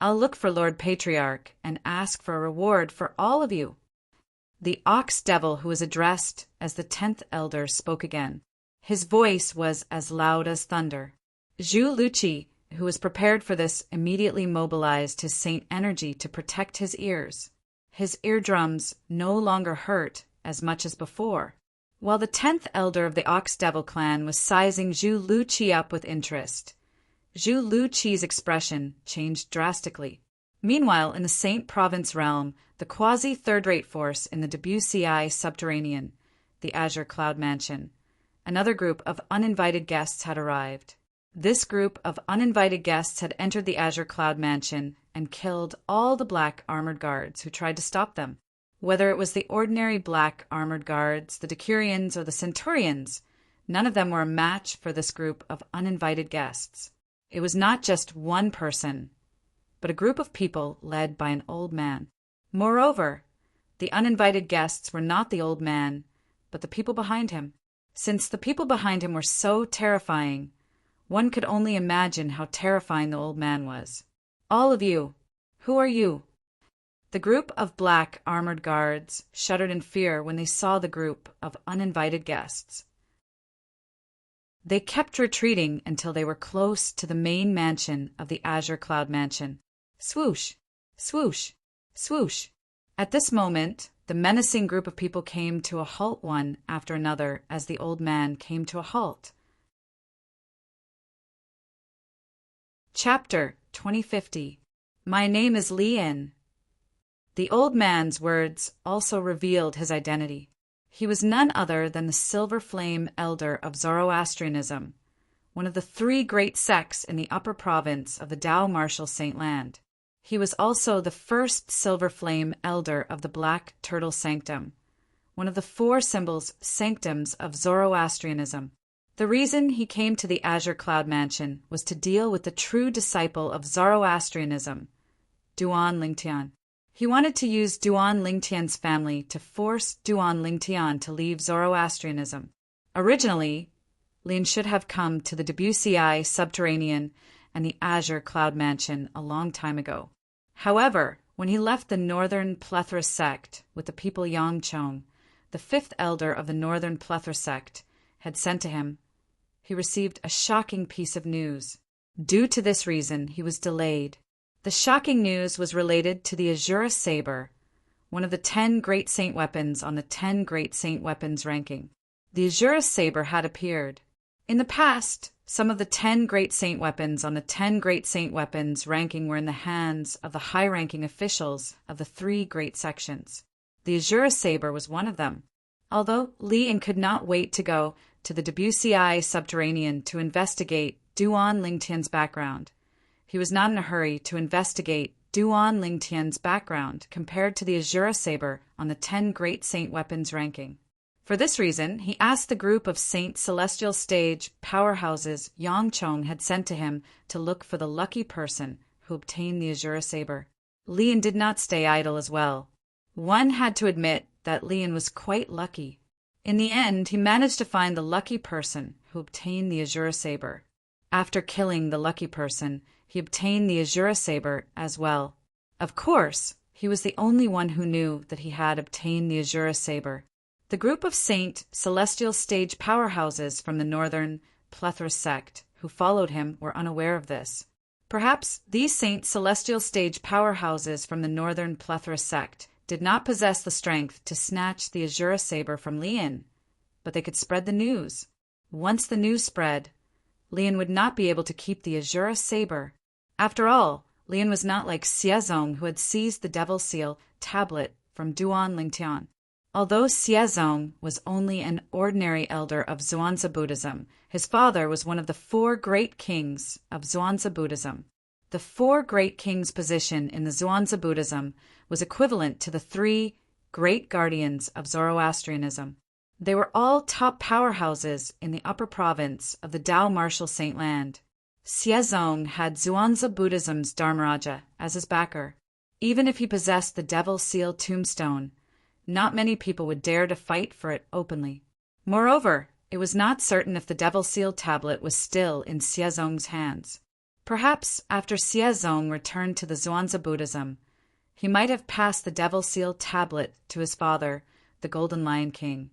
Speaker 1: I'll look for Lord Patriarch and ask for a reward for all of you. The ox devil who was addressed as the 10th elder spoke again. His voice was as loud as thunder. Zhu Luqi, who was prepared for this, immediately mobilized his saint energy to protect his ears. His eardrums no longer hurt as much as before. While the 10th elder of the Ox Devil Clan was sizing Zhu Luqi up with interest, Zhu Luqi's expression changed drastically. Meanwhile, in the Saint Province realm, the quasi-third-rate force in the WCI subterranean, the Azure Cloud Mansion, another group of uninvited guests had arrived. This group of uninvited guests had entered the Azure Cloud Mansion and killed all the black armored guards who tried to stop them. Whether it was the ordinary black armored guards, the Decurions, or the Centurions, none of them were a match for this group of uninvited guests. It was not just one person, but a group of people led by an old man. Moreover, the uninvited guests were not the old man, but the people behind him. Since the people behind him were so terrifying, one could only imagine how terrifying the old man was. All of you, who are you? The group of black armored guards shuddered in fear when they saw the group of uninvited guests. They kept retreating until they were close to the main mansion of the Azure Cloud Mansion. Swoosh, swoosh, swoosh. At this moment, The menacing group of people came to a halt one after another as the old man came to a halt. Chapter 2050. My name is Lian. The old man's words also revealed his identity. He was none other than the Silver Flame Elder of Zoroastrianism, one of the three great sects in the upper province of the Tao Martial Saint Land. He was also the first Silver Flame Elder of the Black Turtle Sanctum, one of the four sanctums of Zoroastrianism. The reason he came to the Azure Cloud Mansion was to deal with the true disciple of Zoroastrianism, Duan Lingtian. He wanted to use Duan Lingtian's family to force Duan Lingtian to leave Zoroastrianism. Originally, Lin should have come to the Debussy subterranean and the Azure Cloud Mansion a long time ago. However, when he left the Northern Plethora sect with the people Yangchong, the fifth elder of the Northern Plethora sect, had sent to him, he received a shocking piece of news. Due to this reason, he was delayed. The shocking news was related to the Azura Saber, one of the 10 Great Saint Weapons on the 10 Great Saint Weapons ranking. The Azura Saber had appeared. In the past, some of the 10 Great Saint Weapons on the 10 Great Saint Weapons ranking were in the hands of the high-ranking officials of the 3 great sections. The Azura Saber was one of them. Although Lian could not wait to go to the Debussy subterranean to investigate Duan Lingtian's background, he was not in a hurry to investigate Duan Lingtian's background compared to the Azura Saber on the 10 Great Saint Weapons ranking. For this reason, he asked the group of Saint Celestial Stage powerhouses Yangchong had sent to him to look for the lucky person who obtained the Azura Saber. Lian did not stay idle as well. One had to admit that Lian was quite lucky. In the end, he managed to find the lucky person who obtained the Azura Saber. After killing the lucky person, he obtained the Azura Saber as well. Of course, he was the only one who knew that he had obtained the Azura Saber. The group of Saint Celestial Stage powerhouses from the Northern Plethora sect who followed him were unaware of this. Perhaps these Saint Celestial Stage powerhouses from the Northern Plethora sect did not possess the strength to snatch the Azura Saber from Lian, but they could spread the news. Once the news spread, Lian would not be able to keep the Azura Saber. After all, Lian was not like Xiezong, who had seized the Devil Seal tablet from Duan Lingtian. Although Xiezong was only an ordinary elder of Zhuangzi Buddhism, his father was one of the 4 great kings of Zhuangzi Buddhism. The 4 great kings' position in the Zhuangzi Buddhism was equivalent to the 3 great guardians of Zoroastrianism. They were all top powerhouses in the upper province of the Tao Martial Saint Land. Xiezong had Zhuangzi Buddhism's Dharmaraja as his backer. Even if he possessed the Devil Seal tombstone, not many people would dare to fight for it openly. Moreover, it was not certain if the Devil Seal tablet was still in Xiezong's hands. Perhaps after Xiezong returned to the Zhuangzi Buddhism, he might have passed the Devil Seal tablet to his father, the Golden Lion King,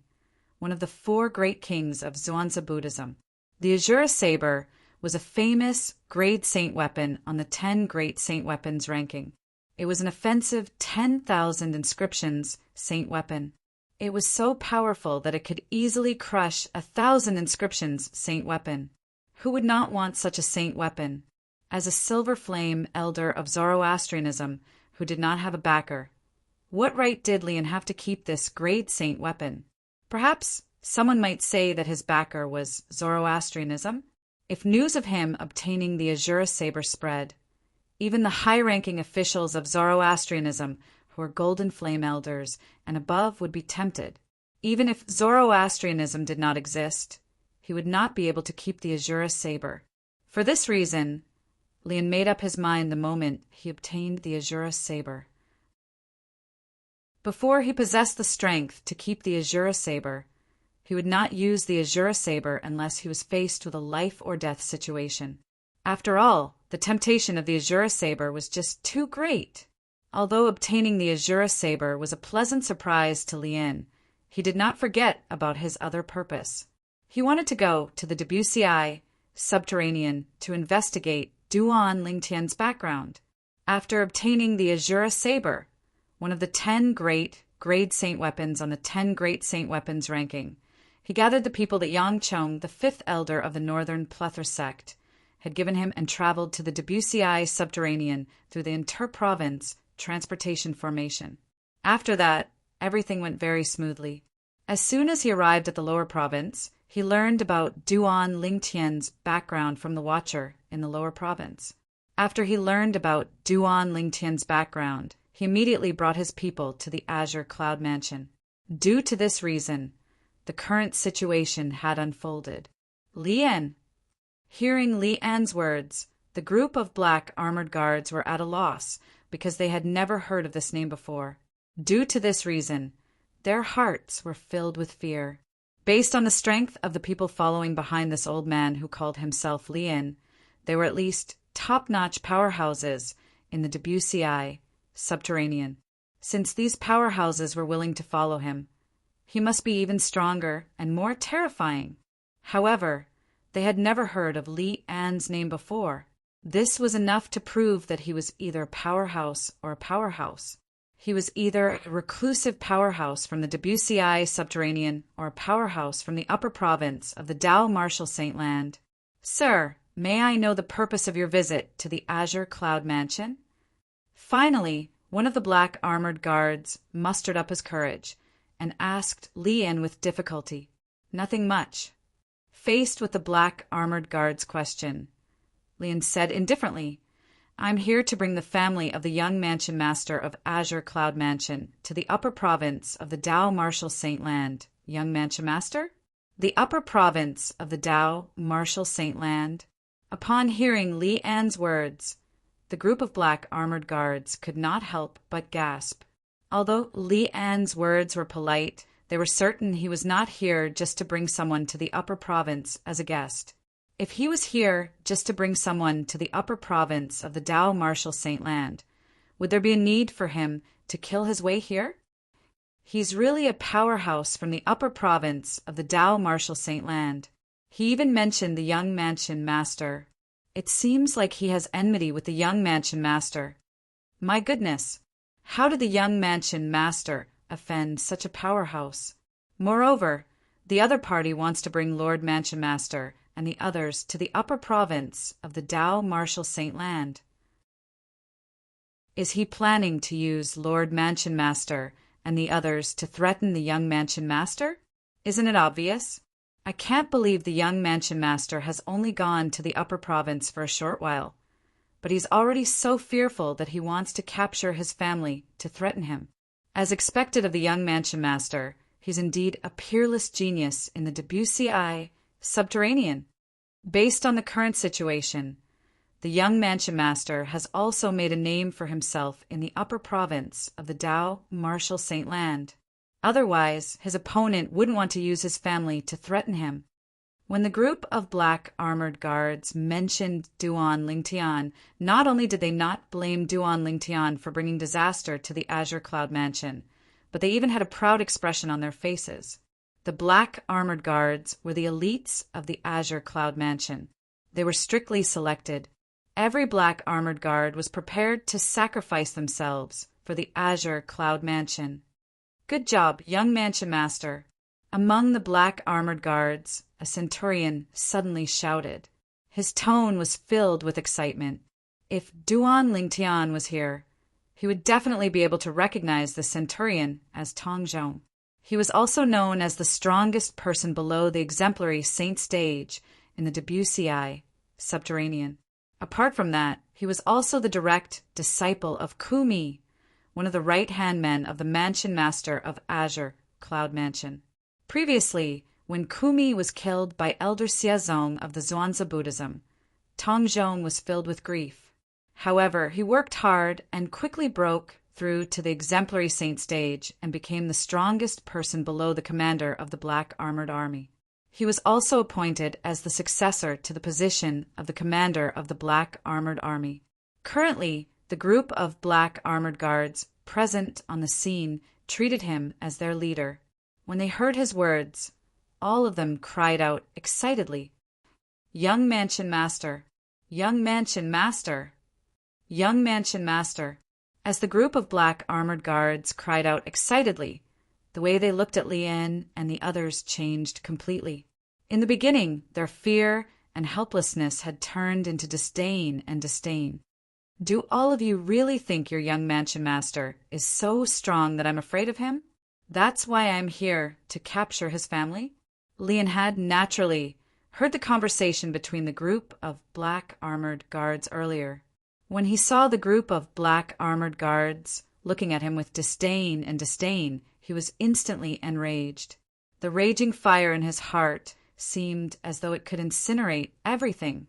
Speaker 1: one of the 4 great kings of Zhuangzi Buddhism. The Azura Saber was a famous grade saint weapon on the 10 Great Saint Weapons ranking. It was an offensive 10,000 inscriptions saint weapon. It was so powerful that it could easily crush 1,000 inscriptions saint weapon. Who would not want such a saint weapon? As a Silver Flame Elder of Zoroastrianism who did not have a backer, what right did Lian have to keep this great saint weapon? Perhaps someone might say that his backer was Zoroastrianism. If news of him obtaining the Azura Saber spread, even the high-ranking officials of Zoroastrianism, who are Golden Flame Elders and above, would be tempted. Even if Zoroastrianism did not exist, he would not be able to keep the Azura Saber. For this reason, Lian made up his mind the moment he obtained the Azura Saber. Before he possessed the strength to keep the Azura Saber, he would not use the Azura Saber unless he was faced with a life-or-death situation. After all, the temptation of the Azura Saber was just too great. Although obtaining the Azura Saber was a pleasant surprise to Lian, he did not forget about his other purpose. He wanted to go to the Debussy subterranean to investigate Duan Lingtian's background. After obtaining the Azura Saber, one of the 10 great grade saint weapons on the 10 great saint weapons ranking. He gathered the people that Yang Chong, the fifth elder of the northern plethora sect, had given him and traveled to the Debussy subterranean through the inter-province transportation formation. After that, everything went very smoothly. As soon as he arrived at the lower province, he learned about Duan Lingtian's background from the Watcher in the lower province. After he learned about Duan Lingtian's background, he immediately brought his people to the Azure Cloud Mansion. Due to this reason, the current situation had unfolded. Lian. Hearing Li An's words, the group of black armored guards were at a loss because they had never heard of this name before. Due to this reason, their hearts were filled with fear. Based on the strength of the people following behind this old man who called himself Lian, they were at least top-notch powerhouses in the Debussy subterranean. Since these powerhouses were willing to follow him, he must be even stronger and more terrifying. However, they had never heard of Li An's name before. This was enough to prove that he was either a powerhouse or a powerhouse. He was either a reclusive powerhouse from the Debussy subterranean or a powerhouse from the upper province of the Dao Marshal Saint Land. Sir, may I know the purpose of your visit to the Azure Cloud Mansion? Finally, one of the black armored guards mustered up his courage and asked Lian with difficulty. Nothing much. Faced with the black armored guard's question, Lian said indifferently, I'm here to bring the family of the young mansion master of Azure Cloud Mansion to the upper province of the Dao Marshal Saint Land. Young mansion master? The upper province of the Dao Marshal Saint Land? Upon hearing Li An's words, the group of black armored guards could not help but gasp. Although Li An's words were polite, they were certain he was not here just to bring someone to the upper province as a guest. If he was here just to bring someone to the upper province of the Dao Marshal Saint Land, would there be a need for him to kill his way here? He's really a powerhouse from the upper province of the Dao Marshal Saint Land. He even mentioned the young mansion master. It seems like he has enmity with the young mansion master. My goodness, how did the young mansion master offend such a powerhouse? Moreover, the other party wants to bring Lord Mansion Master and the others to the upper province of the Dao Marshal Saint Land. Is he planning to use Lord Mansion Master and the others to threaten the young Mansion Master? Isn't it obvious? I can't believe the young Mansion Master has only gone to the upper province for a short while, but he's already so fearful that he wants to capture his family to threaten him. As expected of the young Mansion Master, he's indeed a peerless genius in the Debussy subterranean. Based on the current situation, the young Mansion Master has also made a name for himself in the upper province of the Dao Marshal Saint Land. Otherwise, his opponent wouldn't want to use his family to threaten him. When the group of black armored guards mentioned Duan Lingtian, not only did they not blame Duan Lingtian for bringing disaster to the Azure Cloud Mansion, but they even had a proud expression on their faces. The black armored guards were the elites of the Azure Cloud Mansion. They were strictly selected. Every black armored guard was prepared to sacrifice themselves for the Azure Cloud Mansion. Good job, young Mansion Master. Among the black armored guards, a centurion suddenly shouted. His tone was filled with excitement. If Duan Lingtian was here, he would definitely be able to recognize the centurion as Tong Zhong. He was also known as the strongest person below the exemplary saint stage in the Debussy subterranean. Apart from that, he was also the direct disciple of Kumi, one of the right-hand men of the Mansion Master of Azure Cloud Mansion. Previously, when Kumi was killed by Elder Xiazong of the Zhuangzi Buddhism, Tong Zhong was filled with grief. However, he worked hard and quickly broke through to the exemplary saint stage and became the strongest person below the commander of the Black Armored Army. He was also appointed as the successor to the position of the commander of the Black Armored Army. Currently, the group of black armored guards present on the scene treated him as their leader. When they heard his words, all of them cried out excitedly, "Young Mansion Master! Young Mansion Master! Young Mansion Master!" As the group of black armored guards cried out excitedly, the way they looked at Lien and the others changed completely. In the beginning, their fear and helplessness had turned into disdain and disdain. "Do all of you really think your young mansion master is so strong that I'm afraid of him? That's why I'm here, to capture his family?" Lien had naturally heard the conversation between the group of black armored guards earlier. When he saw the group of black armored guards looking at him with disdain and disdain, he was instantly enraged. The raging fire in his heart seemed as though it could incinerate everything.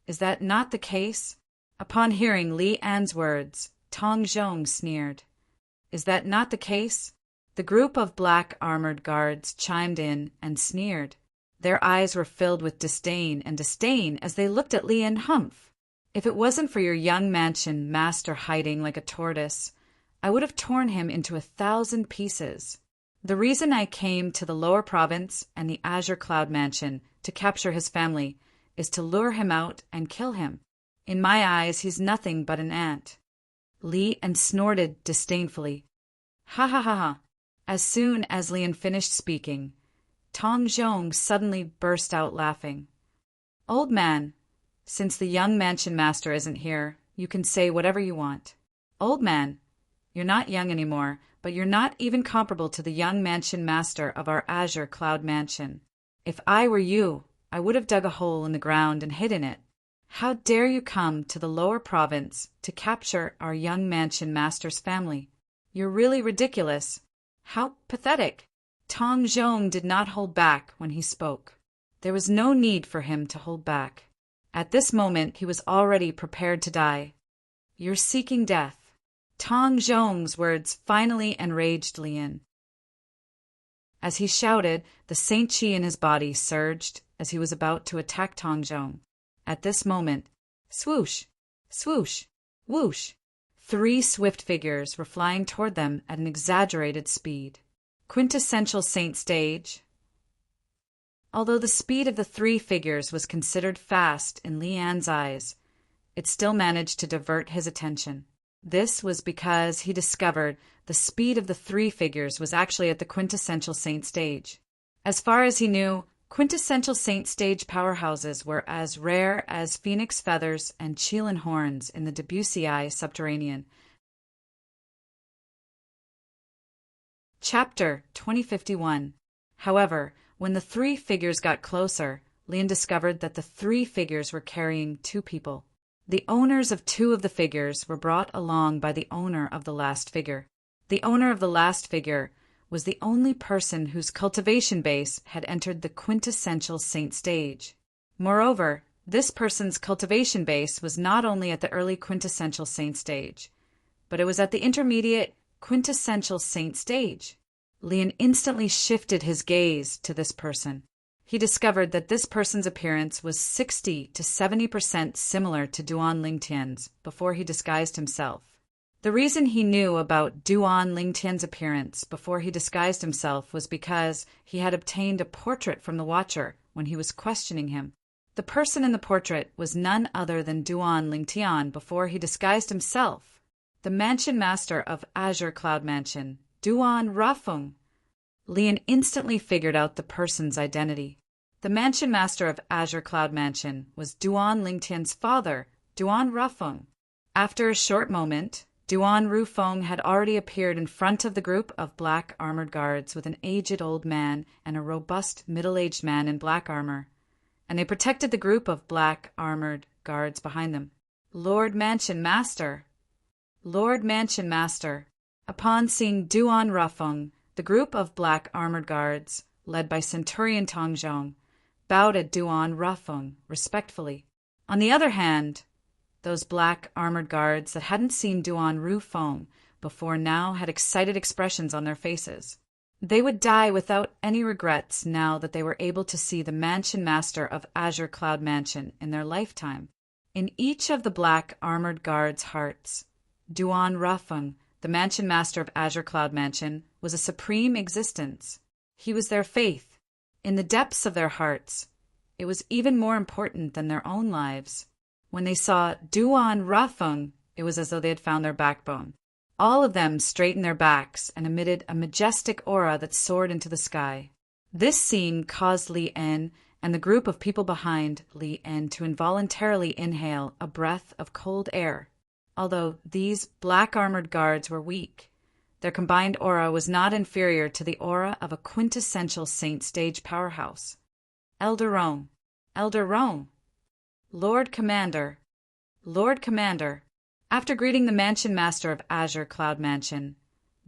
Speaker 1: "Is that not the case?" Upon hearing Li An's words, Tong Zhong sneered. "Is that not the case?" The group of black armored guards chimed in and sneered. Their eyes were filled with disdain and disdain as they looked at Lien Humph. "If it wasn't for your young mansion master hiding like a tortoise, I would have torn him into 1,000 pieces. The reason I came to the lower province and the Azure Cloud Mansion to capture his family is to lure him out and kill him. In my eyes, he's nothing but an ant." Li An snorted disdainfully. "Ha ha ha ha." As soon as Lien finished speaking, Tong Zhong suddenly burst out laughing. "Old man, since the young mansion master isn't here, you can say whatever you want. Old man, you're not young anymore, but you're not even comparable to the young mansion master of our Azure Cloud Mansion. If I were you, I would have dug a hole in the ground and hidden it. How dare you come to the lower province to capture our young mansion master's family? You're really ridiculous. How pathetic." Tong Zhong did not hold back when he spoke. There was no need for him to hold back. At this moment, he was already prepared to die. "You're seeking death." Tong Zhong's words finally enraged Lien. As he shouted, the Saint Chi in his body surged as he was about to attack Tong Zhong. At this moment, swoosh, swoosh, whoosh, 3 swift figures were flying toward them at an exaggerated speed. Quintessential Saint stage. Although the speed of the 3 figures was considered fast in Li An's eyes, it still managed to divert his attention. This was because he discovered the speed of the 3 figures was actually at the quintessential Saint stage. As far as he knew, quintessential Saint stage powerhouses were as rare as phoenix feathers and Qilin horns in the Debussy subterranean. Chapter 2051. However, when the 3 figures got closer, Lien discovered that the 3 figures were carrying 2 people. The owners of 2 of the figures were brought along by the owner of the last figure. The owner of the last figure was the only person whose cultivation base had entered the quintessential Saint stage. Moreover, this person's cultivation base was not only at the early quintessential Saint stage, but it was at the intermediate quintessential Saint stage. Lien instantly shifted his gaze to this person. He discovered that this person's appearance was 60 to 70% similar to Duan Lingtian's before he disguised himself. The reason he knew about Duan Lingtian's appearance before he disguised himself was because he had obtained a portrait from the Watcher when he was questioning him. The person in the portrait was none other than Duan Lingtian before he disguised himself, the mansion master of Azure Cloud Mansion, Duan Rafeng. Lien instantly figured out the person's identity. The mansion master of Azure Cloud Mansion was Duan Lingtian's father, Duan Rafeng. After a short moment, Duan Rufeng had already appeared in front of the group of black armored guards with an aged old man and a robust middle-aged man in black armor, and they protected the group of black armored guards behind them. "Lord Mansion Master! Lord Mansion Master!" Upon seeing Duan Rufeng, the group of black armored guards, led by Centurion Tong Zhong, bowed at Duan Rufeng respectfully. On the other hand, those black armored guards that hadn't seen Duan Rufeng before now had excited expressions on their faces. They would die without any regrets now that they were able to see the mansion master of Azure Cloud Mansion in their lifetime. In each of the black armored guards' hearts, Duan Rufeng, the mansion master of Azure Cloud Mansion, was a supreme existence. He was their faith. In the depths of their hearts, it was even more important than their own lives. When they saw Duan Rafeng, it was as though they had found their backbone. All of them straightened their backs and emitted a majestic aura that soared into the sky. This scene caused Li En and the group of people behind Li En to involuntarily inhale a breath of cold air. Although these black-armored guards were weak, their combined aura was not inferior to the aura of a quintessential Saint Stage powerhouse. Elder Rome, Elder Rome, Lord Commander, Lord Commander. After greeting the Mansion Master of Azure Cloud Mansion,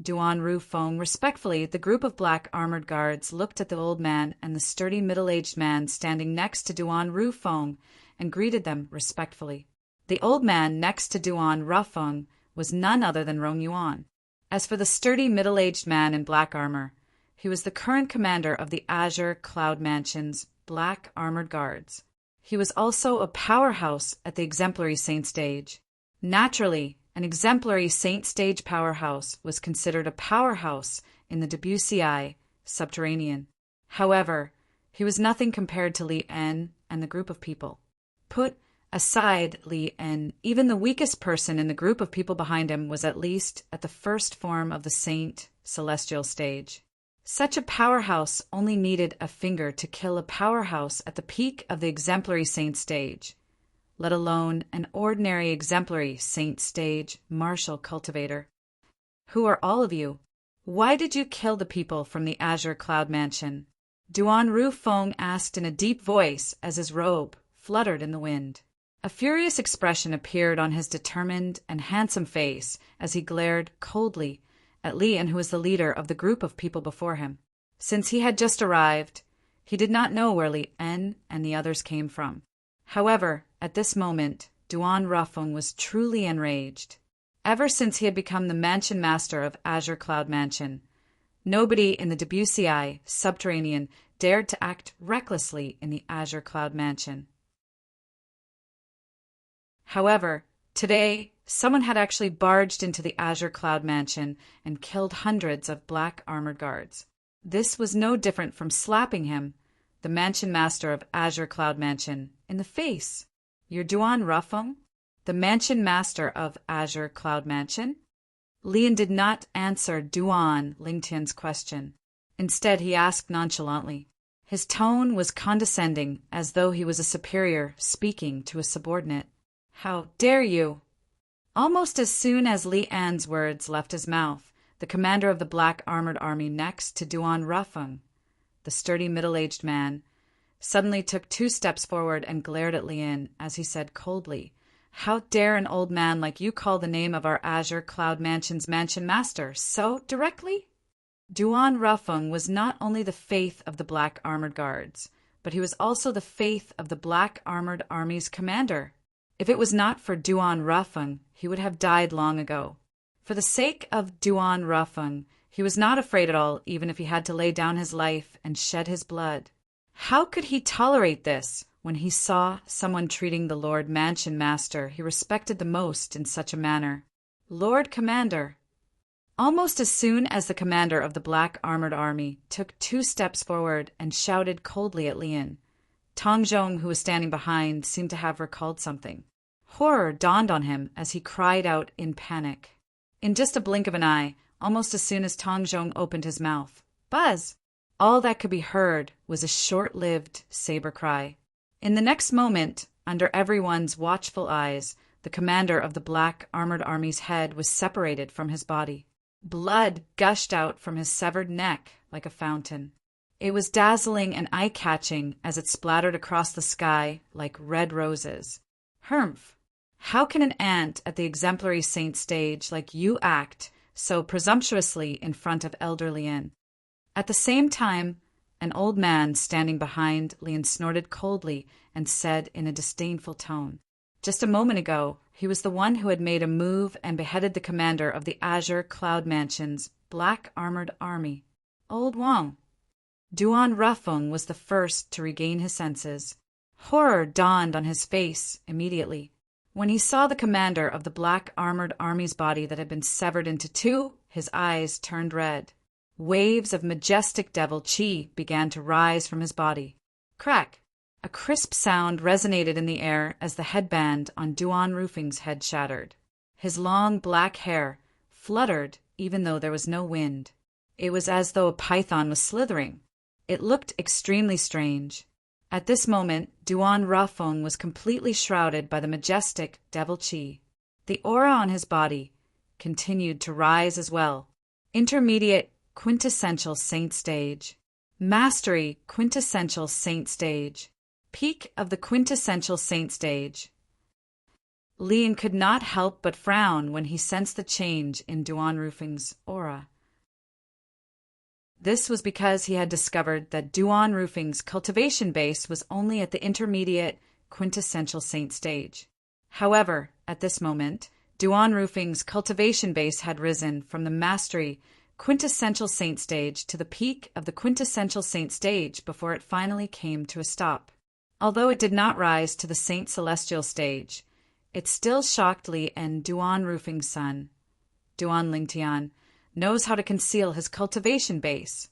Speaker 1: Duan Ru Feng, respectfully, the group of black-armored guards looked at the old man and the sturdy middle-aged man standing next to Duan Ru Feng and greeted them respectfully. The old man next to Duan Ru Feng was none other than Rong Yuan. As for the sturdy middle-aged man in black armor, he was the current commander of the Azure Cloud Mansion's black-armored guards. He was also a powerhouse at the exemplary Saint Stage. Naturally, an exemplary Saint Stage powerhouse was considered a powerhouse in the WCI subterranean. However, he was nothing compared to Li En and the group of people. Put aside Li En, even the weakest person in the group of people behind him was at least at the first form of the Saint Celestial Stage. Such a powerhouse only needed a finger to kill a powerhouse at the peak of the exemplary Saint Stage, let alone an ordinary exemplary Saint Stage martial cultivator. Who are all of you? Why did you kill the people from the Azure Cloud Mansion? Duan Ru Feng asked in a deep voice as his robe fluttered in the wind. A furious expression appeared on his determined and handsome face as he glared coldly at Li En, who was the leader of the group of people before him. Since he had just arrived, he did not know where Li En and the others came from. However, at this moment, Duan Ru Feng was truly enraged. Ever since he had become the Mansion Master of Azure Cloud Mansion, nobody in the WCI subterranean dared to act recklessly in the Azure Cloud Mansion. However, today, someone had actually barged into the Azure Cloud Mansion and killed hundreds of black-armored guards. This was no different from slapping him, the Mansion Master of Azure Cloud Mansion, in the face. You're Duan Ru Feng, the Mansion Master of Azure Cloud Mansion? Li En did not answer Duan Lingtian's question. Instead, he asked nonchalantly. His tone was condescending, as though he was a superior speaking to a subordinate. How dare you? Almost as soon as Li En's words left his mouth, the commander of the black-armored army next to Duan Ru Feng, the sturdy middle-aged man, suddenly took 2 steps forward and glared at Li En as he said coldly, "How dare an old man like you call the name of our Azure Cloud Mansion's Mansion Master so directly?" Duan Ru Feng was not only the faith of the black-armored guards, but he was also the faith of the black-armored army's commander. If it was not for Duan Ru Feng, he would have died long ago. For the sake of Duan Ru Feng, he was not afraid at all, even if he had to lay down his life and shed his blood. How could he tolerate this when he saw someone treating the Lord Mansion Master he respected the most in such a manner? Lord Commander. Almost as soon as the commander of the black-armored army took 2 steps forward and shouted coldly at Li En, Tong Zhong, who was standing behind, seemed to have recalled something. Horror dawned on him as he cried out in panic. In just a blink of an eye, almost as soon as Tong Zhong opened his mouth, "Buzz!" all that could be heard was a short-lived saber cry. In the next moment, under everyone's watchful eyes, the commander of the black-armored army's head was separated from his body. Blood gushed out from his severed neck like a fountain. It was dazzling and eye-catching as it splattered across the sky like red roses. Humph! How can an ant at the exemplary Saint Stage like you act so presumptuously in front of elder Li En? At the same time, an old man standing behind Li En snorted coldly and said in a disdainful tone, "Just a moment ago, he was the one who had made a move and beheaded the commander of the Azure Cloud Mansion's black-armored army, Old Wang." Duan Ru Feng was the first to regain his senses. Horror dawned on his face immediately. When he saw the commander of the black-armored army's body that had been severed into 2, his eyes turned red. Waves of majestic devil chi began to rise from his body. Crack! A crisp sound resonated in the air as the headband on Duan Ru Feng's head shattered. His long black hair, fluttered even though there was no wind. It was as though a python was slithering. It looked extremely strange. At this moment, Duan Rafeng was completely shrouded by the majestic Devil Chi. The aura on his body continued to rise as well. Intermediate quintessential saint stage. Mastery quintessential saint stage. Peak of the quintessential saint stage. Lian could not help but frown when he sensed the change in Duan Rufeng's aura. This was because he had discovered that Duan Rufeng's cultivation base was only at the intermediate quintessential saint stage. However, at this moment, Duan Rufeng's cultivation base had risen from the mastery quintessential saint stage to the peak of the quintessential saint stage before it finally came to a stop. Although it did not rise to the saint celestial stage, it still shocked Li, and Duan Rufeng's son, Duan Lingtian, knows how to conceal his cultivation base.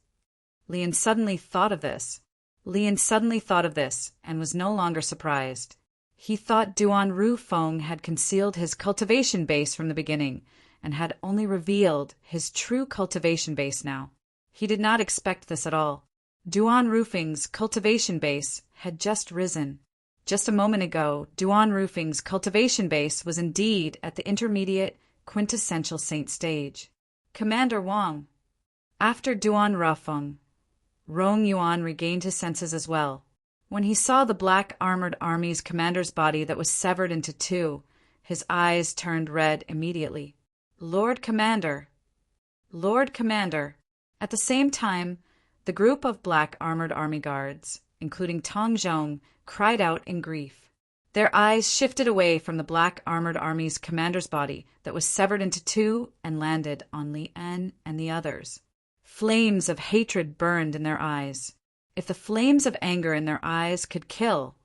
Speaker 1: Lian suddenly thought of this. And was no longer surprised. He thought Duan Rufeng had concealed his cultivation base from the beginning and had only revealed his true cultivation base now. He did not expect this at all. Duan Rufeng's cultivation base had just risen. Just a moment ago, Duan Rufeng's cultivation base was indeed at the intermediate quintessential saint stage. Commander Wang. After Duan Rafeng, Rong Yuan regained his senses as well. When he saw the black armored army's commander's body that was severed into two, his eyes turned red immediately. Lord Commander! Lord Commander! At the same time, the group of black armored army guards, including Tong Zhong, cried out in grief. Their eyes shifted away from the black armored army's commander's body that was severed into two and landed on Li En and the others. Flames of hatred burned in their eyes. If the flames of anger in their eyes could kill,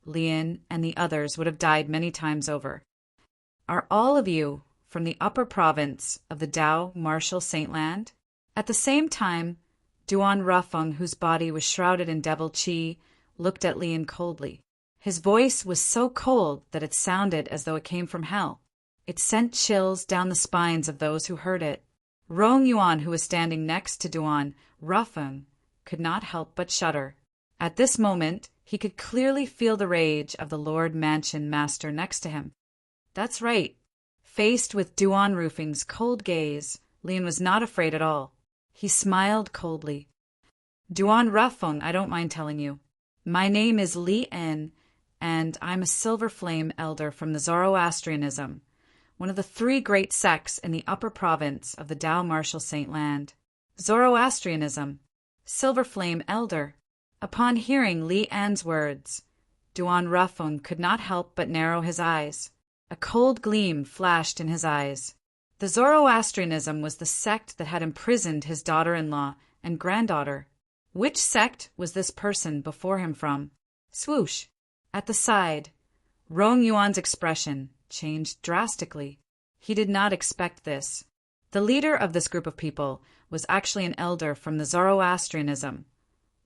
Speaker 1: Lian and the others would have died many times over. Are all of you from the upper province of the Dao Martial Saint Land? At the same time, Duan Rafeng, whose body was shrouded in devil chi, looked at Lian coldly. His voice was so cold that it sounded as though it came from hell. It sent chills down the spines of those who heard it. Rong Yuan, who was standing next to Duan Rafeng, could not help but shudder. At this moment, he could clearly feel the rage of the Lord Mansion Master next to him. That's right. Faced with Duan Rufeng's cold gaze, Lian was not afraid at all. He smiled coldly. Duan Rafeng, I don't mind telling you. My name is Li En, and I'm a Silver Flame Elder from the Zoroastrianism, one of the three great sects in the upper province of the Dao Martial Saint Land. Zoroastrianism, Silver Flame Elder. Upon hearing Li En's words, Duan Rafeng could not help but narrow his eyes. A cold gleam flashed in his eyes. The Zoroastrianism was the sect that had imprisoned his daughter-in-law and granddaughter. Which sect was this person before him from? Swoosh! At the side, Rong Yuan's expression changed drastically. He did not expect this. The leader of this group of people was actually an elder from the Zoroastrianism,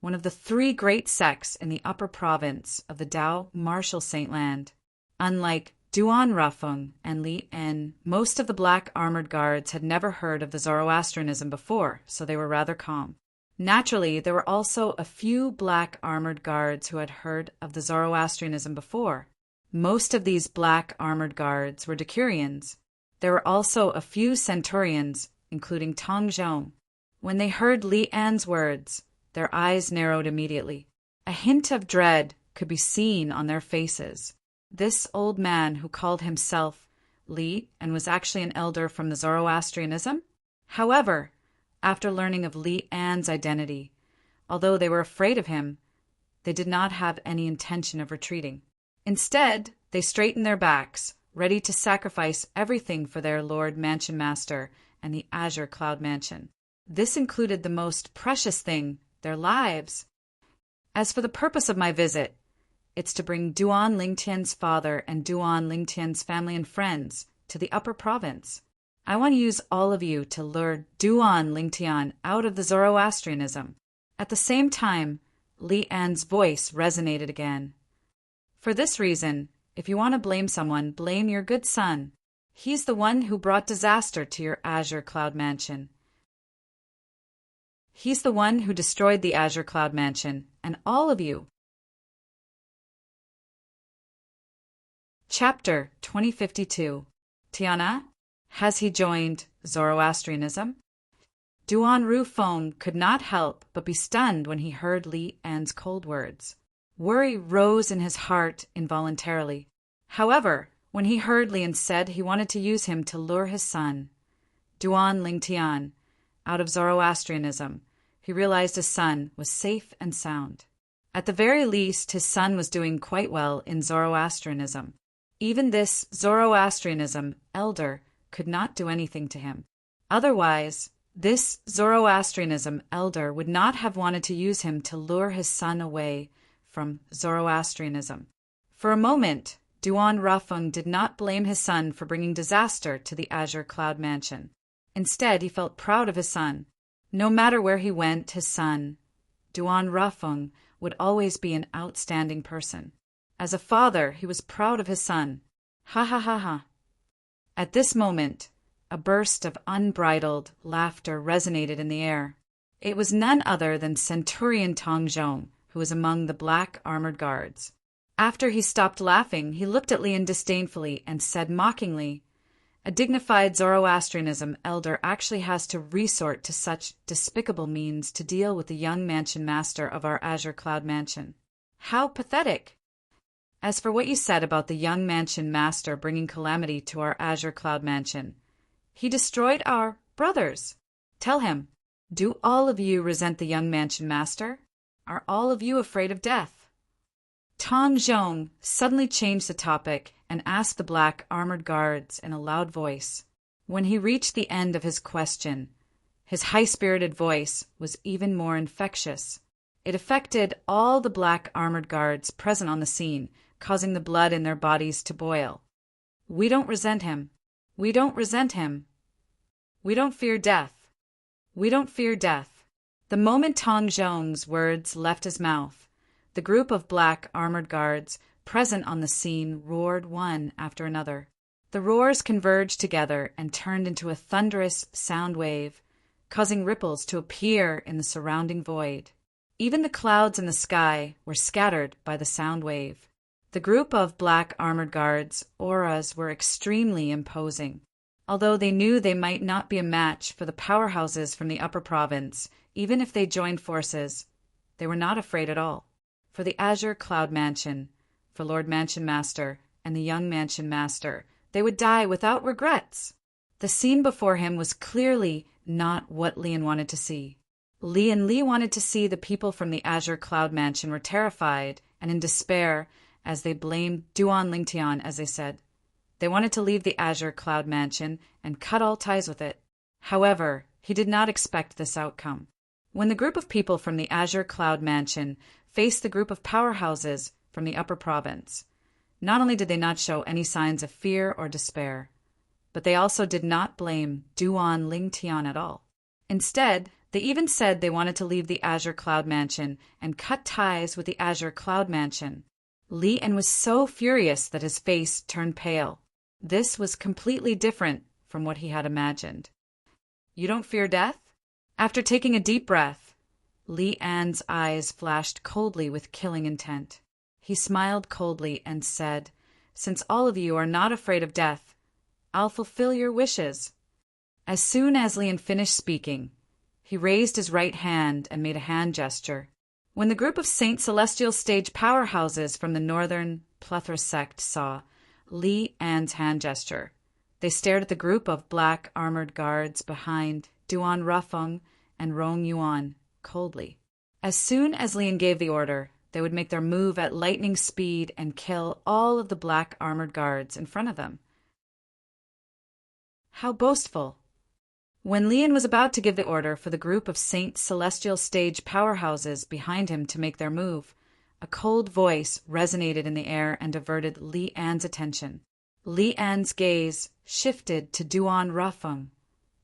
Speaker 1: one of the three great sects in the upper province of the Dao Martial Saint Land. Unlike Duan Rafeng and Li En, most of the black armored guards had never heard of the Zoroastrianism before, so they were rather calm. Naturally, there were also a few black armored guards who had heard of the Zoroastrianism before. Most of these black armored guards were Decurions. There were also a few centurions, including Tong Zhong. When they heard Li En's words, their eyes narrowed immediately. A hint of dread could be seen on their faces. This old man who called himself Li and was actually an elder from the Zoroastrianism? However, after learning of Li En's identity, although they were afraid of him, they did not have any intention of retreating. Instead, they straightened their backs, ready to sacrifice everything for their Lord Mansion Master and the Azure Cloud Mansion. This included the most precious thing, their lives. As for the purpose of my visit, it's to bring Duan Lingtian's father and Duan Lingtian's family and friends to the upper province. I want to use all of you to lure Duan Lingtian out of the Zoroastrianism. At the same time, Li En's voice resonated again. For this reason, if you want to blame someone, blame your good son. He's the one who brought disaster to your Azure Cloud Mansion. He's the one who destroyed the Azure Cloud Mansion, and all of you. Chapter 2052. Tiana? Has he joined Zoroastrianism? Duan Rufeng could not help but be stunned when he heard Li An's cold words. Worry rose in his heart involuntarily. However, when he heard Lian said he wanted to use him to lure his son, Duan Lingtian, out of Zoroastrianism, he realized his son was safe and sound. At the very least, his son was doing quite well in Zoroastrianism. Even this Zoroastrianism elder could not do anything to him. Otherwise, this Zoroastrianism elder would not have wanted to use him to lure his son away from Zoroastrianism. For a moment, Duan Rufeng did not blame his son for bringing disaster to the Azure Cloud Mansion. Instead, he felt proud of his son. No matter where he went, his son, Duan Rufeng, would always be an outstanding person. As a father, he was proud of his son. Ha ha ha ha. At this moment, a burst of unbridled laughter resonated in the air. It was none other than Centurion Tong Zhong, who was among the black armored guards. After he stopped laughing, he looked at Lian disdainfully and said mockingly, "A dignified Zoroastrianism elder actually has to resort to such despicable means to deal with the young mansion master of our Azure Cloud Mansion. How pathetic! As for what you said about the young mansion master bringing calamity to our Azure Cloud Mansion, he destroyed our brothers. Tell him, do all of you resent the young mansion master? Are all of you afraid of death?" Tong Zhong suddenly changed the topic and asked the black armored guards in a loud voice. When he reached the end of his question, his high-spirited voice was even more infectious. It affected all the black armored guards present on the scene, causing the blood in their bodies to boil. "We don't resent him. We don't resent him. We don't fear death. We don't fear death." The moment Tong Zhong's words left his mouth, the group of black armored guards present on the scene roared one after another. The roars converged together and turned into a thunderous sound wave, causing ripples to appear in the surrounding void. Even the clouds in the sky were scattered by the sound wave. The group of black armored guards' auras were extremely imposing. Although they knew they might not be a match for the powerhouses from the upper province, even if they joined forces, they were not afraid at all. For the Azure Cloud Mansion, for Lord Mansion Master, and the young Mansion Master, they would die without regrets. The scene before him was clearly not what Lian wanted to see. Li wanted to see the people from the Azure Cloud Mansion were terrified and in despair as they blamed Duan Lingtian, as they said. They wanted to leave the Azure Cloud Mansion and cut all ties with it. However, he did not expect this outcome. When the group of people from the Azure Cloud Mansion faced the group of powerhouses from the upper province, not only did they not show any signs of fear or despair, but they also did not blame Duan Lingtian at all. Instead, they even said they wanted to leave the Azure Cloud Mansion and cut ties with the Azure Cloud Mansion. Li An was so furious that his face turned pale. This was completely different from what he had imagined. "You don't fear death?" After taking a deep breath, Li An's eyes flashed coldly with killing intent. He smiled coldly and said, "Since all of you are not afraid of death, I'll fulfill your wishes." As soon as Lian finished speaking, he raised his right hand and made a hand gesture. When the group of Saint Celestial Stage powerhouses from the Northern Plethora sect saw Li An's hand gesture, they stared at the group of black armored guards behind Duan Rufeng and Rong Yuan coldly. As soon as Lian gave the order, they would make their move at lightning speed and kill all of the black armored guards in front of them. How boastful! When Lian was about to give the order for the group of Saint Celestial Stage powerhouses behind him to make their move, a cold voice resonated in the air and diverted Li An's attention. Li An's gaze shifted to Duan Rufeng,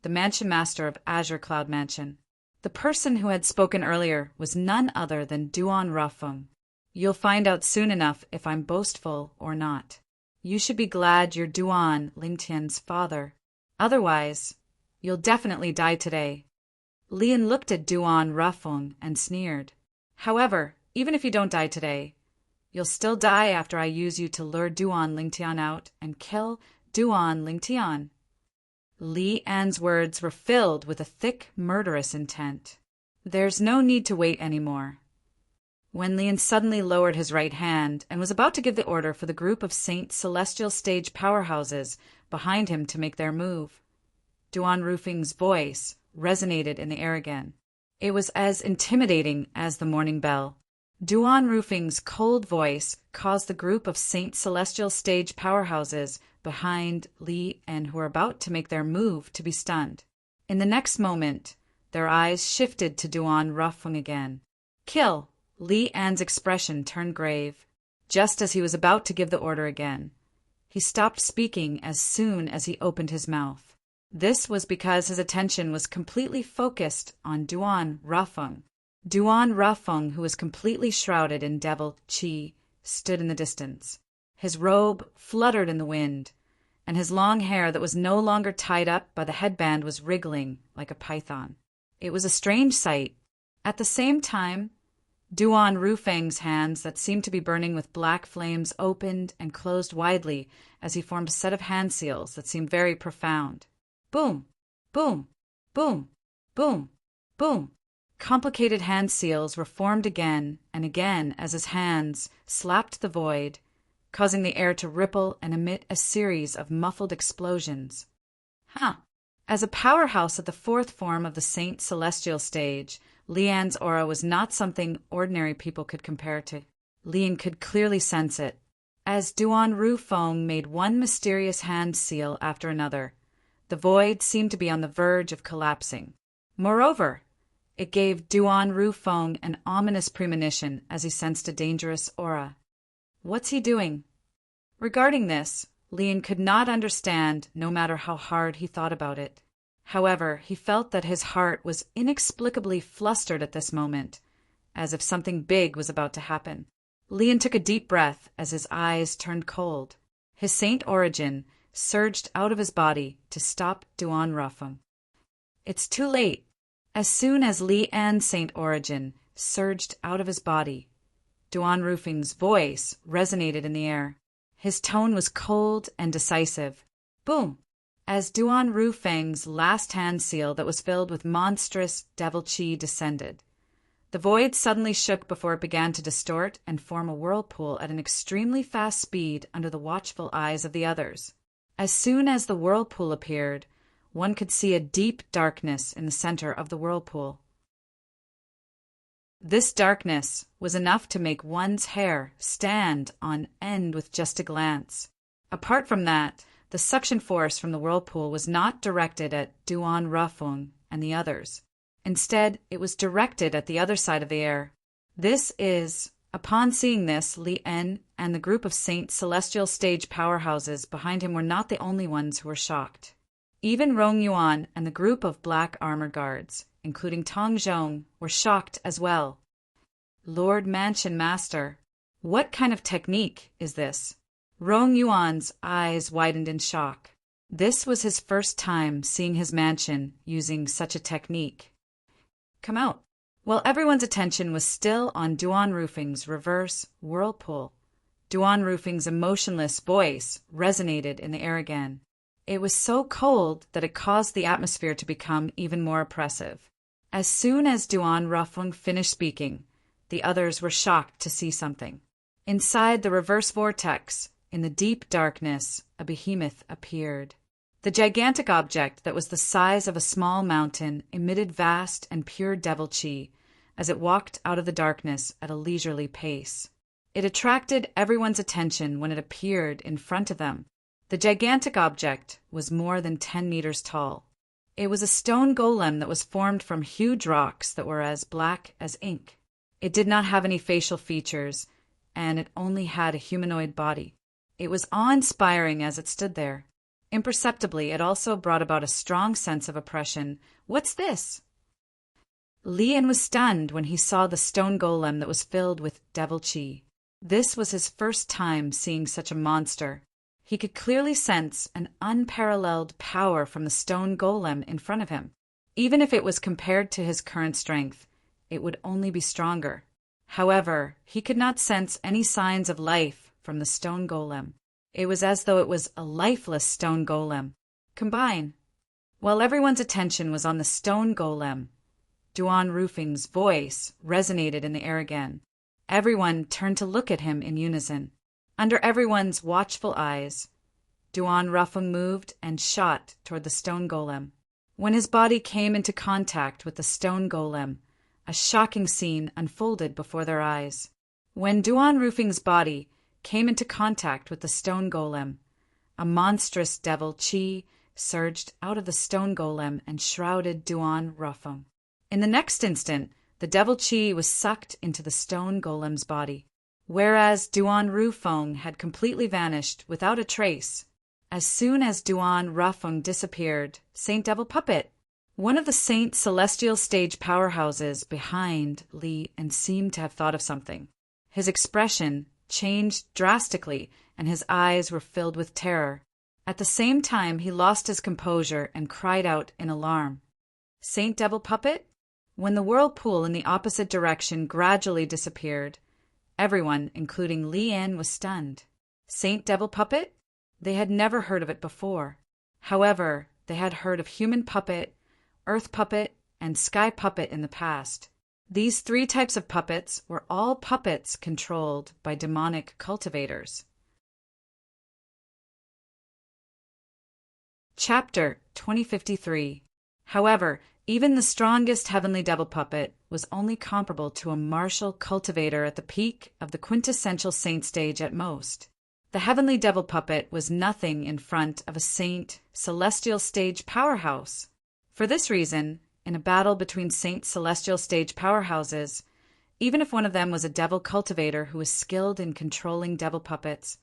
Speaker 1: the Mansion Master of Azure Cloud Mansion. The person who had spoken earlier was none other than Duan Rufeng. "You'll find out soon enough if I'm boastful or not." You should be glad you're Duan Lingtian's father. Otherwise, you'll definitely die today. Lian looked at Duan Rafeng and sneered. However, even if you don't die today, you'll still die after I use you to lure Duan Lingtian out and kill Duan Lingtian. Li An's words were filled with a thick, murderous intent. There's no need to wait anymore. When Lian suddenly lowered his right hand and was about to give the order for the group of Saint Celestial Stage powerhouses behind him to make their move, Duan Rufing's voice resonated in the air again. It was as intimidating as the morning bell. Duan Rufing's cold voice caused the group of Saint Celestial Stage powerhouses behind Li and who were about to make their move to be stunned. In the next moment, their eyes shifted to Duan Rufeng again. Kill! Li An's expression turned grave. Just as he was about to give the order again, he stopped speaking as soon as he opened his mouth. This was because his attention was completely focused on Duan Rafeng. Duan Rafeng, who was completely shrouded in devil qi, stood in the distance. His robe fluttered in the wind, and his long hair that was no longer tied up by the headband was wriggling like a python. It was a strange sight. At the same time, Duan Rufeng's hands that seemed to be burning with black flames opened and closed widely as he formed a set of hand seals that seemed very profound. Boom! Boom! Boom! Boom! Boom! Complicated hand seals were formed again and again as his hands slapped the void, causing the air to ripple and emit a series of muffled explosions. As a powerhouse at the fourth form of the Saint Celestial Stage, Lian's aura was not something ordinary people could compare to. Lian could clearly sense it. As Duan Rufeng made one mysterious hand seal after another, the void seemed to be on the verge of collapsing. Moreover, it gave Duan Rufeng an ominous premonition as he sensed a dangerous aura. What's he doing? Regarding this, Lian could not understand no matter how hard he thought about it. However, he felt that his heart was inexplicably flustered at this moment, as if something big was about to happen. Lian took a deep breath as his eyes turned cold. His saint origin surged out of his body to stop Duan Rafeng. It's too late. As soon as Li An's saint origin surged out of his body, Duan Rufing's voice resonated in the air. His tone was cold and decisive. Boom! As Duan Rufeng's last hand seal that was filled with monstrous devil qi descended, the void suddenly shook before it began to distort and form a whirlpool at an extremely fast speed under the watchful eyes of the others. As soon as the whirlpool appeared, one could see a deep darkness in the center of the whirlpool. This darkness was enough to make one's hair stand on end with just a glance. Apart from that, the suction force from the whirlpool was not directed at Duan Rafeng and the others. Instead, it was directed at the other side of the air. Upon seeing this, Li En and the group of Saint Celestial Stage powerhouses behind him were not the only ones who were shocked. Even Rong Yuan and the group of black armor guards, including Tong Zhong, were shocked as well. Lord Mansion Master, what kind of technique is this? Rong Yuan's eyes widened in shock. This was his first time seeing his mansion using such a technique. Come out. While everyone's attention was still on Duan Rufing's reverse whirlpool, Duan Rufing's emotionless voice resonated in the air again. It was so cold that it caused the atmosphere to become even more oppressive. As soon as Duan Rafeng finished speaking, the others were shocked to see something. Inside the reverse vortex, in the deep darkness, a behemoth appeared. The gigantic object that was the size of a small mountain emitted vast and pure devil qi as it walked out of the darkness at a leisurely pace. It attracted everyone's attention when it appeared in front of them. The gigantic object was more than 10 meters tall. It was a stone golem that was formed from huge rocks that were as black as ink. It did not have any facial features, and it only had a humanoid body. It was awe-inspiring as it stood there. Imperceptibly, it also brought about a strong sense of oppression. What's this? Lian was stunned when he saw the stone golem that was filled with devil qi. This was his first time seeing such a monster. He could clearly sense an unparalleled power from the stone golem in front of him. Even if it was compared to his current strength, it would only be stronger. However, he could not sense any signs of life from the stone golem. It was as though it was a lifeless stone golem. Combine. While everyone's attention was on the stone golem, Duan Rufing's voice resonated in the air again. Everyone turned to look at him in unison. Under everyone's watchful eyes, Duan Rufing moved and shot toward the stone golem. When his body came into contact with the stone golem, a shocking scene unfolded before their eyes. When Duan Rufing's body came into contact with the stone golem, a monstrous devil chi surged out of the stone golem and shrouded Duan Rufing. In the next instant, the devil chi was sucked into the stone golem's body, whereas Duan Rufing had completely vanished without a trace. As soon as Duan Rufing disappeared, Saint Devil Puppet, one of the Saint Celestial stage powerhouses behind Li, and seemed to have thought of something. His expression changed drastically, and his eyes were filled with terror. At the same time, he lost his composure and cried out in alarm. Saint Devil Puppet? When the whirlpool in the opposite direction gradually disappeared, everyone, including Li Yan, was stunned. Saint Devil Puppet? They had never heard of it before. However, they had heard of Human Puppet, Earth Puppet, and Sky Puppet in the past. These three types of puppets were all puppets controlled by demonic cultivators. Chapter 2053. However, even the strongest heavenly devil puppet was only comparable to a martial cultivator at the peak of the quintessential saint stage at most. The heavenly devil puppet was nothing in front of a saint celestial stage powerhouse. For this reason, in a battle between saint celestial stage powerhouses, even if one of them was a devil cultivator who was skilled in controlling devil puppets,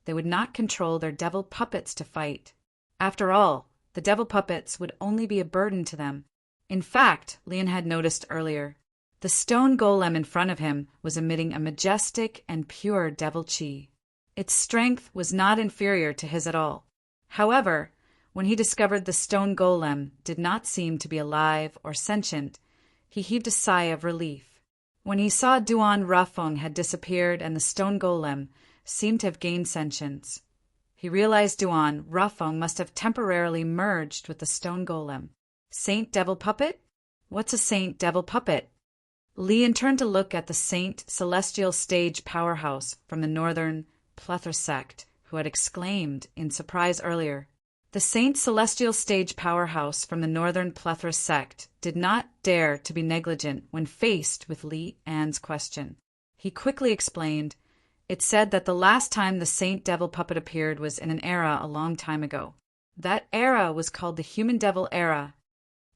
Speaker 1: they would not control their devil puppets to fight. After all, the devil puppets would only be a burden to them. In fact, Lian had noticed earlier, the stone golem in front of him was emitting a majestic and pure devil chi. Its strength was not inferior to his at all. However, when he discovered the stone golem did not seem to be alive or sentient, he heaved a sigh of relief. When he saw Duan Rufing had disappeared and the stone golem seemed to have gained sentience, he realized Duan Rufing must have temporarily merged with the stone golem. Saint Devil Puppet? What's a Saint Devil Puppet? Lian turned to look at the Saint Celestial Stage powerhouse from the Northern Plethora sect, who had exclaimed in surprise earlier. The Saint Celestial Stage powerhouse from the Northern Plethora sect did not dare to be negligent when faced with Li An's question. He quickly explained, "It said that the last time the Saint Devil Puppet appeared was in an era a long time ago. That era was called the Human Devil Era."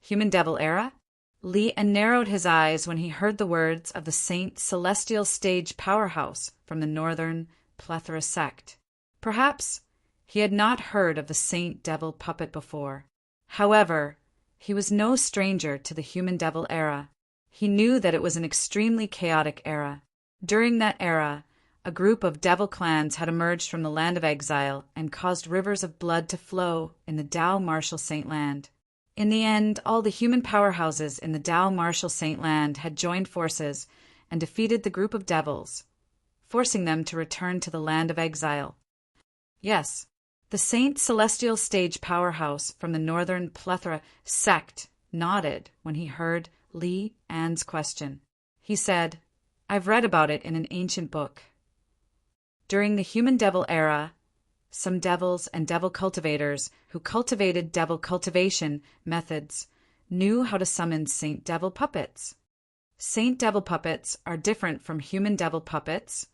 Speaker 1: Human Devil Era? Li An narrowed his eyes when he heard the words of the Saint Celestial Stage powerhouse from the Northern Plethora sect. Perhaps he had not heard of the Saint Devil Puppet before. However, he was no stranger to the Human Devil Era. He knew that it was an extremely chaotic era. During that era, a group of devil clans had emerged from the land of exile and caused rivers of blood to flow in the Dao Martial Saint Land. In the end, all the human powerhouses in the Dao Martial Saint Land had joined forces and defeated the group of devils, forcing them to return to the land of exile. Yes, the Saint Celestial Stage powerhouse from the Northern Plethora sect nodded when he heard Li An's question. He said, "I've read about it in an ancient book. During the Human Devil Era, some devils and devil cultivators who cultivated devil cultivation methods knew how to summon Saint Devil Puppets. Saint Devil Puppets are different from Human Devil Puppets,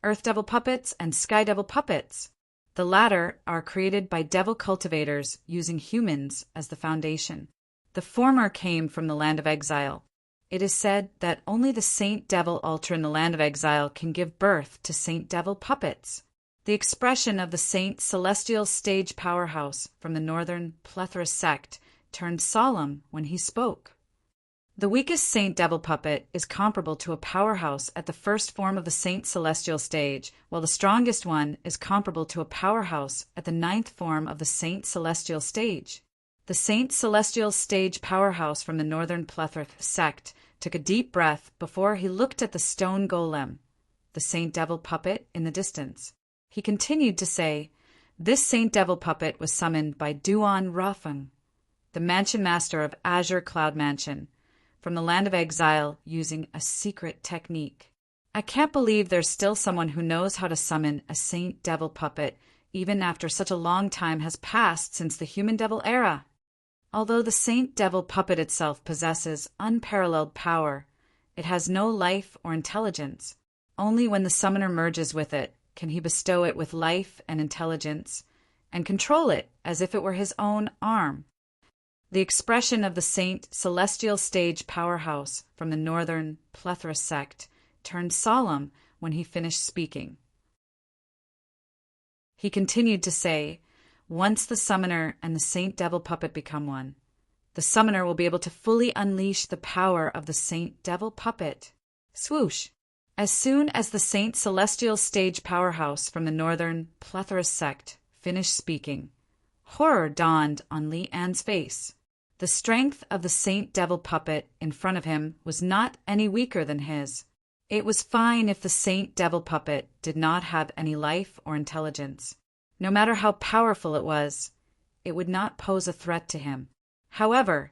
Speaker 1: Earth Devil Puppets, and Sky Devil Puppets. The latter are created by devil cultivators using humans as the foundation. The former came from the land of exile. It is said that only the Saint Devil altar in the land of exile can give birth to Saint Devil Puppets." The expression of the Saint Celestial Stage powerhouse from the Northern Plethora sect turned solemn when he spoke. The weakest Saint Devil puppet is comparable to a powerhouse at the first form of the Saint Celestial stage, while the strongest one is comparable to a powerhouse at the ninth form of the Saint Celestial stage. The Saint Celestial stage powerhouse from the Northern Plethora sect took a deep breath before he looked at the stone golem, the Saint Devil puppet, in the distance. He continued to say, "This Saint Devil puppet was summoned by Duan Rafeng, the mansion master of Azure Cloud Mansion, from the land of exile using a secret technique. I can't believe there's still someone who knows how to summon a Saint Devil puppet, even after such a long time has passed since the human devil era." Although the Saint Devil puppet itself possesses unparalleled power, it has no life or intelligence. Only when the summoner merges with it can he bestow it with life and intelligence, and control it as if it were his own arm. The expression of the Saint Celestial stage powerhouse from the Northern Plethora sect turned solemn when he finished speaking. He continued to say, "Once the summoner and the Saint Devil puppet become one, the summoner will be able to fully unleash the power of the Saint Devil puppet." Swoosh! As soon as the Saint Celestial stage powerhouse from the Northern Plethora sect finished speaking, horror dawned on Li An's face. The strength of the Saint Devil puppet in front of him was not any weaker than his. It was fine if the Saint Devil puppet did not have any life or intelligence. No matter how powerful it was, it would not pose a threat to him. However,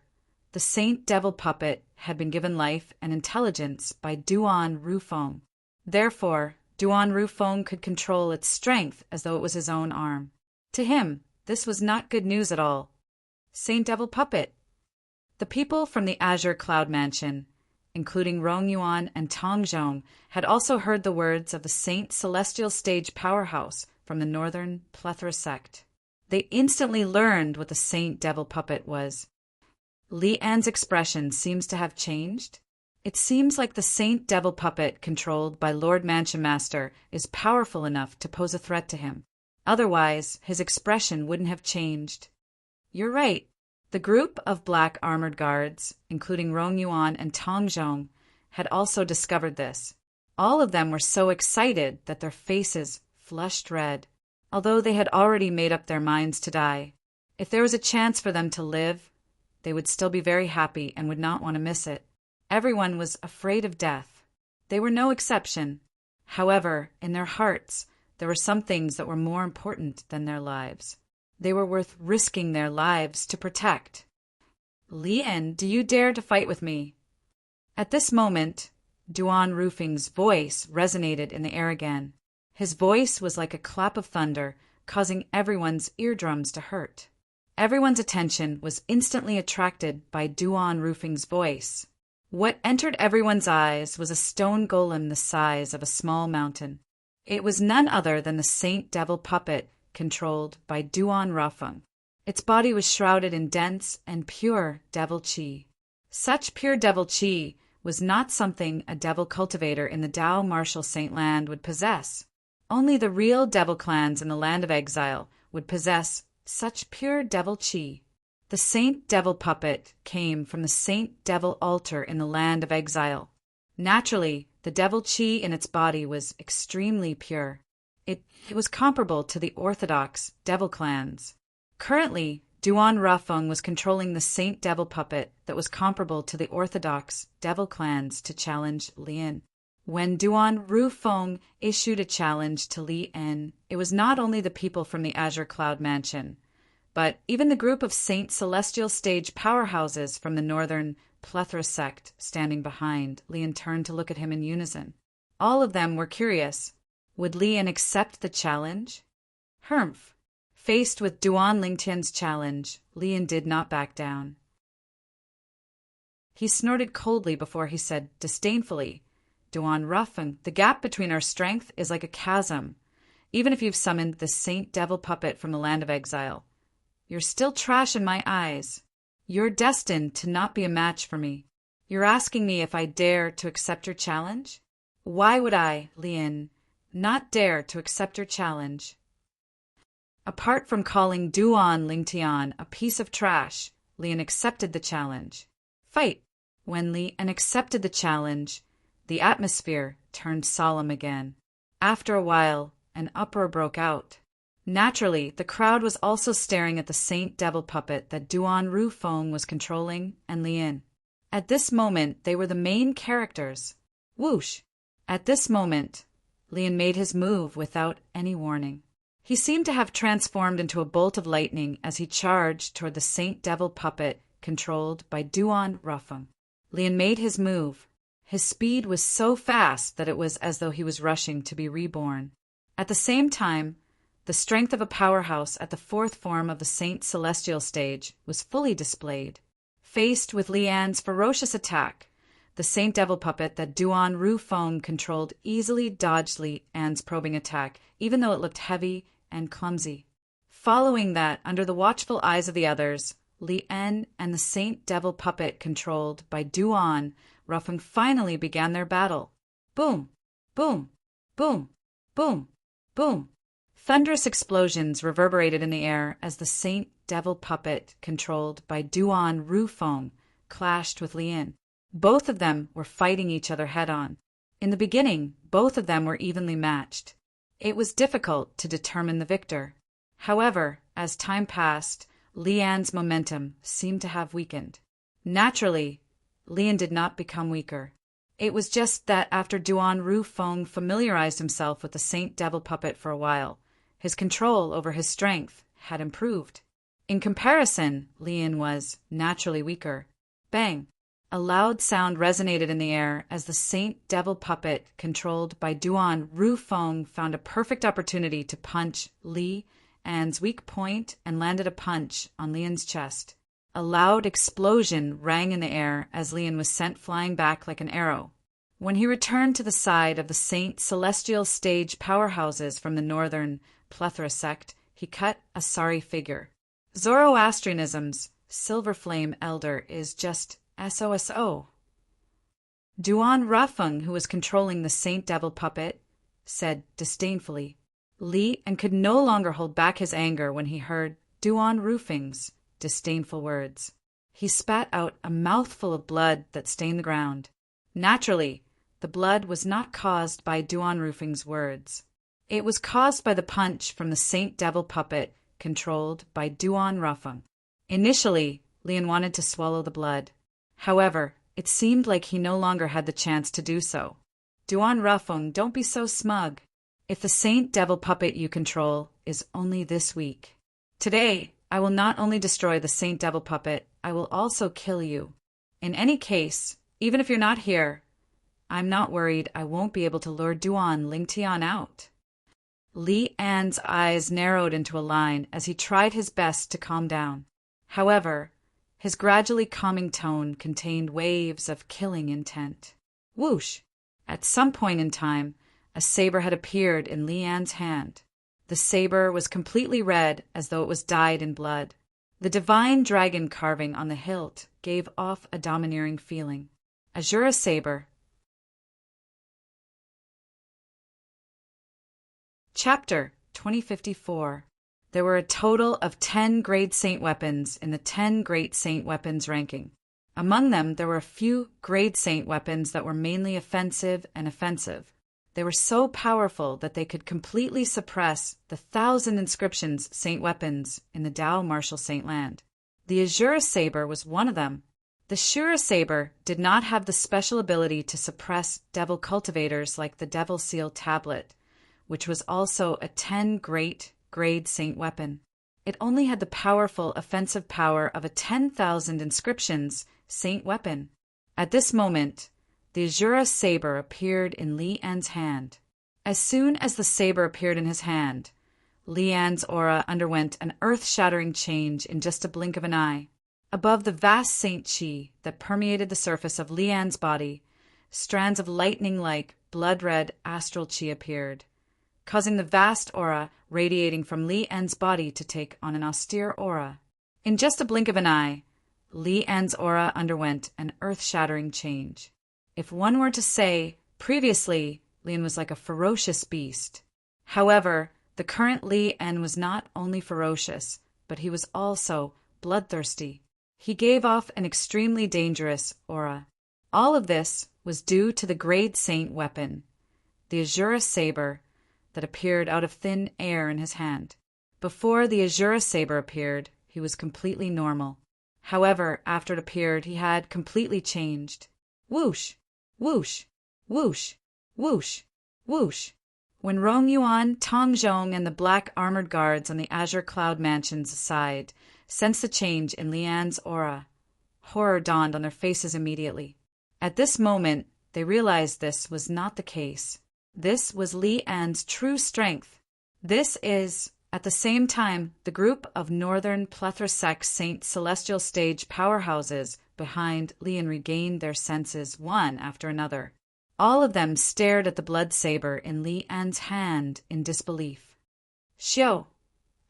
Speaker 1: the Saint Devil puppet had been given life and intelligence by Duan Rufeng. Therefore, Duan Rufeng could control its strength as though it was his own arm. To him, this was not good news at all. Saint Devil puppet. The people from the Azure Cloud Mansion, including Rong Yuan and Tong Zhong, had also heard the words of the Saint Celestial stage powerhouse from the Northern Plethora sect. They instantly learned what the Saint Devil puppet was. Li An's expression seems to have changed. It seems like the Saint Devil puppet controlled by Lord Mansion Master is powerful enough to pose a threat to him. Otherwise, his expression wouldn't have changed. You're right. The group of black armored guards, including Rong Yuan and Tong Zhong, had also discovered this. All of them were so excited that their faces flushed red, although they had already made up their minds to die. If there was a chance for them to live, they would still be very happy and would not want to miss it. Everyone was afraid of death. They were no exception. However, in their hearts, there were some things that were more important than their lives. They were worth risking their lives to protect. "Li En, do you dare to fight with me?" At this moment, Duan Rufeng's voice resonated in the air again. His voice was like a clap of thunder, causing everyone's eardrums to hurt. Everyone's attention was instantly attracted by Duan Rufeng's voice. What entered everyone's eyes was a stone golem the size of a small mountain. It was none other than the Saint Devil puppet controlled by Duan Rafeng. Its body was shrouded in dense and pure devil chi. Such pure devil chi was not something a devil cultivator in the Dao Martial Saint Land would possess. Only the real devil clans in the land of exile would possess such pure devil chi. The Saint Devil puppet came from the Saint Devil altar in the land of exile. Naturally, the devil chi in its body was extremely pure. It was comparable to the orthodox devil clans. Currently, Duan Rafeng was controlling the Saint Devil puppet that was comparable to the orthodox devil clans to challenge Lien. When Duan Rufeng issued a challenge to Li En, it was not only the people from the Azure Cloud Mansion, but even the group of Saint Celestial stage powerhouses from the Northern Plethora sect standing behind. Lien turned to look at him in unison. All of them were curious. Would Lien accept the challenge? Humph. Faced with Duan Lingtian's challenge, Lien did not back down. He snorted coldly before he said disdainfully, "Duan Rafeng, the gap between our strength is like a chasm. Even if you've summoned the Saint Devil puppet from the land of exile, you're still trash in my eyes. You're destined to not be a match for me. You're asking me if I dare to accept your challenge? Why would I, Lien, not dare to accept your challenge?" Apart from calling Duan Lingtian a piece of trash, Lien accepted the challenge. "Fight. When Li En accepted the challenge, the atmosphere turned solemn again. After a while, an uproar broke out. Naturally, the crowd was also staring at the Saint Devil puppet that Duan Ru Feng was controlling and Li En. At this moment, they were the main characters. Whoosh! At this moment, Li En made his move without any warning. He seemed to have transformed into a bolt of lightning as he charged toward the Saint Devil puppet controlled by Duan Rufeng. Li En made his move. His speed was so fast that it was as though he was rushing to be reborn. At the same time, the strength of a powerhouse at the fourth form of the Saint Celestial stage was fully displayed. Faced with Li En's ferocious attack, the Saint Devil puppet that Duan Ru Feng controlled easily dodged Li En's probing attack, even though it looked heavy and clumsy. Following that, under the watchful eyes of the others, Li En and the Saint Devil puppet controlled by Duan Rufeng finally began their battle. Boom! Boom! Boom! Boom! Boom! Thunderous explosions reverberated in the air as the Saint Devil puppet controlled by Duan Ru Feng clashed with Li En. Both of them were fighting each other head-on. In the beginning, both of them were evenly matched. It was difficult to determine the victor. However, as time passed, Li En's momentum seemed to have weakened. Naturally, Li En did not become weaker. It was just that after Duan Ru Feng familiarized himself with the Saint Devil puppet for a while, his control over his strength had improved. In comparison, Li En was naturally weaker. Bang! A loud sound resonated in the air as the Saint Devil puppet controlled by Duan Ru Feng found a perfect opportunity to punch Li En's weak point and landed a punch on Li En's chest. A loud explosion rang in the air as Li En was sent flying back like an arrow. When he returned to the side of the Saint Celestial stage powerhouses from the northern Plethora sect, he cut a sorry figure. Zoroastrianism's Silver Flame Elder is just SOSO. Duan Rufeng, who was controlling the Saint Devil puppet, said disdainfully. Li En could no longer hold back his anger when he heard Duan Rufeng's disdainful words. He spat out a mouthful of blood that stained the ground. Naturally, the blood was not caused by Duan Rufeng's words. It was caused by the punch from the Saint Devil puppet controlled by Duan Rufeng. Initially, Li En wanted to swallow the blood. However, it seemed like he no longer had the chance to do so. Duan Rufeng, don't be so smug. If the Saint Devil puppet you control is only this weak. Today, I will not only destroy the Saint Devil puppet, I will also kill you. In any case, even if you're not here, I'm not worried I won't be able to lure Duan Lingtian out. Li En's eyes narrowed into a line as he tried his best to calm down. However, his gradually calming tone contained waves of killing intent. Whoosh! At some point in time, a saber had appeared in Li En's hand. The saber was completely red as though it was dyed in blood. The divine dragon carving on the hilt gave off a domineering feeling. Azura saber. Chapter 2054. There were a total of 10 Grade Saint weapons in the 10 Great Saint weapons ranking. Among them, there were a few Grade Saint weapons that were mainly offensive and offensive. They were so powerful that they could completely suppress the 1,000 inscriptions Saint weapons in the Dao Martial Saint Land. The Azura saber was one of them. The Shura saber did not have the special ability to suppress devil cultivators like the Devil Seal tablet, which was also a 10 Great Grade Saint weapon. It only had the powerful offensive power of a 10,000 inscriptions Saint weapon. At this moment, the Azura saber appeared in Li En's hand. As soon as the saber appeared in his hand, Li En's aura underwent an earth-shattering change in just a blink of an eye. Above the vast Saint Chi that permeated the surface of Li En's body, strands of lightning-like, blood-red astral chi appeared, causing the vast aura radiating from Li En's body to take on an austere aura. In just a blink of an eye, Li En's aura underwent an earth-shattering change. If one were to say, previously, Li En was like a ferocious beast. However, the current Li En was not only ferocious, but he was also bloodthirsty. He gave off an extremely dangerous aura. All of this was due to the Great Saint weapon, the Azura saber that appeared out of thin air in his hand. Before the Azura saber appeared, he was completely normal. However, after it appeared, he had completely changed. Whoosh! Whoosh! Whoosh! Whoosh! Whoosh! When Rong Yuan, Tong Zhong, and the black armored guards on the Azure Cloud Mansion's side sensed the change in Lian's aura, horror dawned on their faces immediately. At this moment, they realized this was not the case. This was Lian's true strength. This is, at the same time, the group of Northern Plethysek Saint Celestial Stage powerhouses behind Lian regained their senses one after another. All of them stared at the blood saber in Lian's hand in disbelief. Xiao.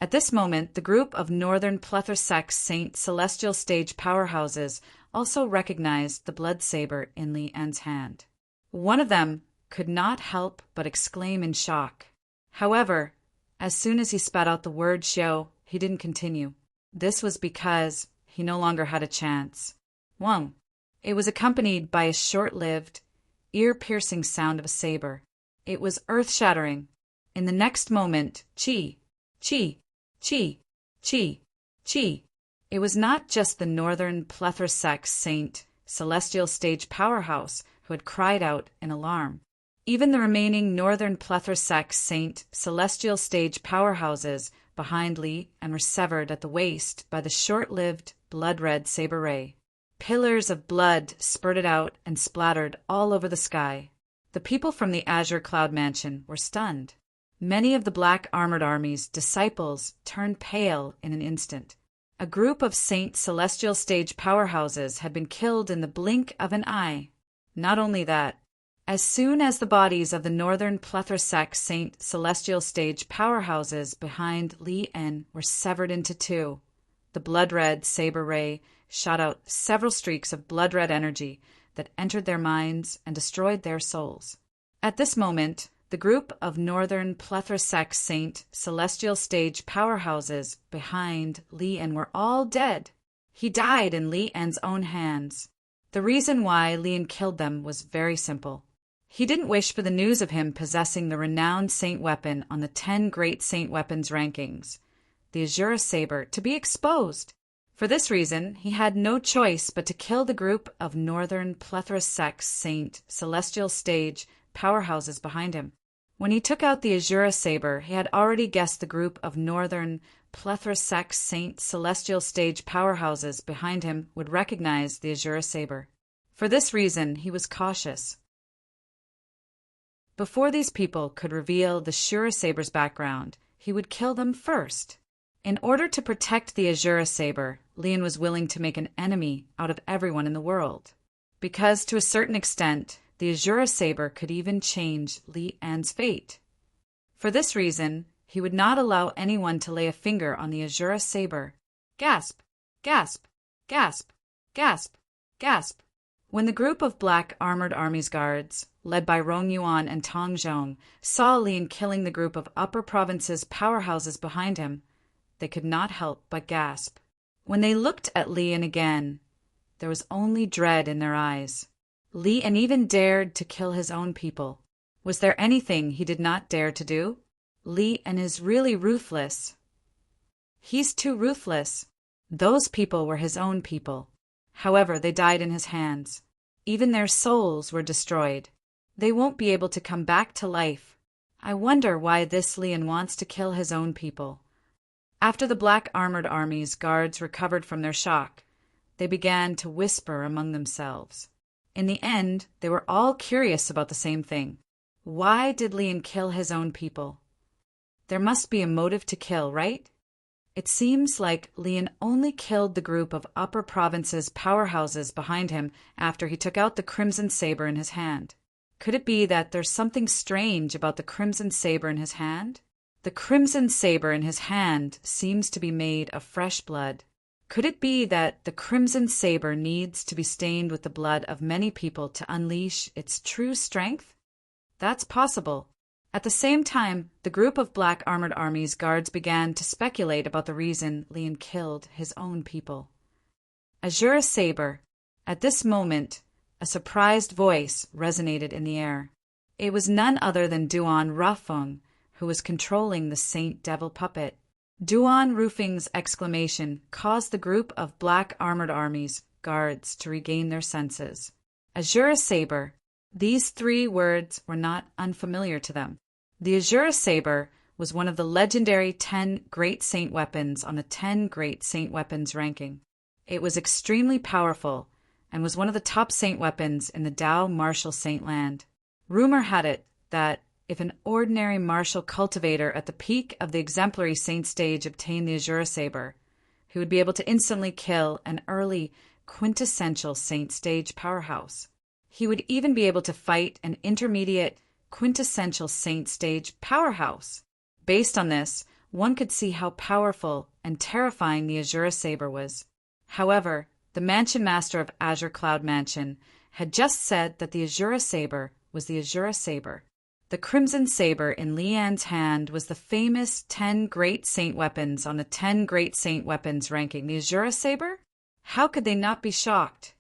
Speaker 1: At this moment, the group of Northern Plethysek Saint Celestial Stage powerhouses also recognized the blood saber in Lian's hand. One of them could not help but exclaim in shock. However, as soon as he spat out the word Xiao, he didn't continue. This was because he no longer had a chance. Wang. It was accompanied by a short-lived, ear-piercing sound of a saber. It was earth-shattering. In the next moment, Qi, Qi, Qi, Qi, Qi. It was not just the Northern Plethysek Saint Celestial Stage powerhouse who had cried out in alarm. Even the remaining Northern Plethysek Saint Celestial Stage powerhouses behind Li and were severed at the waist by the short-lived blood-red saber ray. Pillars of blood spurted out and splattered all over the sky. The people from the Azure Cloud Mansion were stunned. Many of the Black Armored Army's disciples turned pale in an instant. A group of Saint Celestial Stage powerhouses had been killed in the blink of an eye. Not only that, as soon as the bodies of the Northern Plethysek Saint Celestial Stage powerhouses behind Li En were severed into two, the blood-red saber ray shot out several streaks of blood-red energy that entered their minds and destroyed their souls. At this moment, the group of Northern Plethysek Saint Celestial Stage powerhouses behind Li En were all dead. He died in Li En's own hands. The reason why Li En killed them was very simple. He didn't wish for the news of him possessing the renowned saint weapon on the 10 great saint weapons rankings, the Azura saber, to be exposed. For this reason, he had no choice but to kill the group of Northern Plethysek Saint Celestial Stage powerhouses behind him. When he took out the Azura saber, he had already guessed the group of Northern Plethysek Saint Celestial Stage powerhouses behind him would recognize the Azura saber. For this reason, he was cautious. Before these people could reveal the Shura saber's background, he would kill them first. In order to protect the Azura saber, Lian was willing to make an enemy out of everyone in the world. Because, to a certain extent, the Azura saber could even change Li An's fate. For this reason, he would not allow anyone to lay a finger on the Azura saber. Gasp! Gasp! Gasp! Gasp! Gasp! When the group of Black Armored Army's guards, led by Rong Yuan and Tong Zhong, saw Lian killing the group of Upper Province's powerhouses behind him, they could not help but gasp. When they looked at Lian again, there was only dread in their eyes. Lian even dared to kill his own people. Was there anything he did not dare to do? Lian is really ruthless. He's too ruthless. Those people were his own people. However, they died in his hands. Even their souls were destroyed. They won't be able to come back to life. I wonder why this Lian wants to kill his own people. After the Black Armored Army's guards recovered from their shock, they began to whisper among themselves. In the end, they were all curious about the same thing. Why did Lian kill his own people? There must be a motive to kill, right? It seems like Lian only killed the group of Upper Province's powerhouses behind him after he took out the Crimson Saber in his hand. Could it be that there's something strange about the Crimson Saber in his hand? The Crimson Saber in his hand seems to be made of fresh blood. Could it be that the Crimson Saber needs to be stained with the blood of many people to unleash its true strength? That's possible. At the same time, the group of Black Armored Army's guards began to speculate about the reason Lian killed his own people. Azura Saber. At this moment, a surprised voice resonated in the air. It was none other than Duan Rafeng, who was controlling the Saint Devil puppet. Duan Rufeng's exclamation caused the group of black armored armies guards to regain their senses. Azura Saber. These three words were not unfamiliar to them. The Azura Saber was one of the legendary 10 Great Saint weapons on the 10 Great Saint weapons ranking. It was extremely powerful and was one of the top saint weapons in the Dao martial saint land. Rumor had it that if an ordinary martial cultivator at the peak of the exemplary saint stage obtained the Azura Saber, he would be able to instantly kill an early quintessential saint stage powerhouse. He would even be able to fight an intermediate quintessential saint stage powerhouse. Based on this, one could see how powerful and terrifying the Azura Saber was. However, the Mansion Master of Azure Cloud Mansion had just said that the Azura Saber was the Azura Saber. The Crimson Saber in Lian's hand was the famous 10 Great Saint weapons on the 10 Great Saint weapons ranking. The Azura Saber? How could they not be shocked?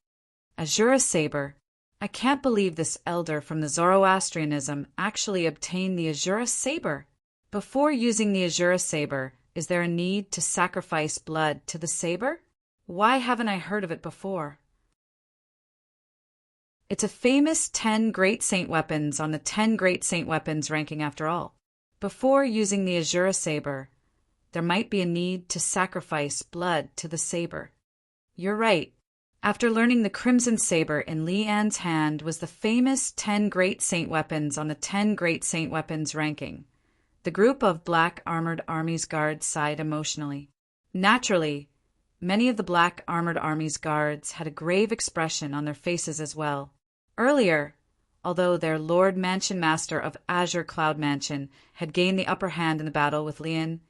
Speaker 1: Azura Saber. I can't believe this elder from the Zoroastrianism actually obtained the Azura Saber. Before using the Azura Saber, is there a need to sacrifice blood to the saber? Why haven't I heard of it before? It's a famous 10 Great Saint weapons on the 10 Great Saint weapons ranking after all. Before using the Azura Saber, there might be a need to sacrifice blood to the saber. You're right. After learning the Crimson Saber in Lian's hand was the famous 10 Great Saint weapons on the 10 Great Saint weapons ranking, the group of black armored armies guards sighed emotionally. Naturally, many of the black armored armies guards had a grave expression on their faces as well. Earlier, although their Lord Mansion Master of Azure Cloud Mansion had gained the upper hand in the battle with Lian,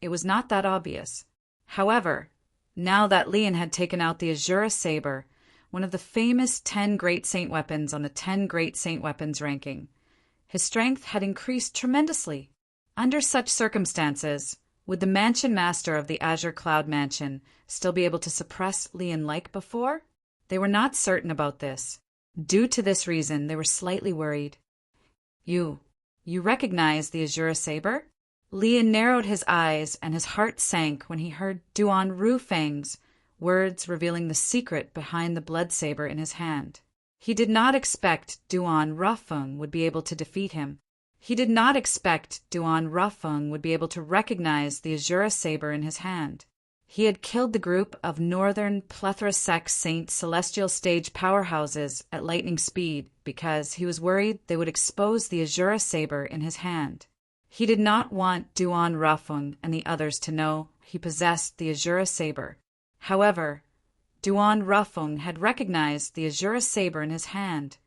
Speaker 1: it was not that obvious. However, now that Lian had taken out the Azura Saber, one of the famous 10 Great Saint weapons on the 10 Great Saint weapons ranking, his strength had increased tremendously. Under such circumstances, would the Mansion Master of the Azure Cloud Mansion still be able to suppress Lian like before? They were not certain about this. Due to this reason, they were slightly worried. You recognize the Azura Saber? Lian narrowed his eyes and his heart sank when he heard Duan Rufeng's words revealing the secret behind the blood saber in his hand. He did not expect Duan Rafeng would be able to defeat him. He did not expect Duan Rafeng would be able to recognize the Azura Saber in his hand. He had killed the group of northern plethora sect saint celestial stage powerhouses at lightning speed because he was worried they would expose the Azura Saber in his hand. He did not want Duan Rafeng and the others to know he possessed the Azura Saber. However, Duan Rafeng had recognized the Azura Saber in his hand.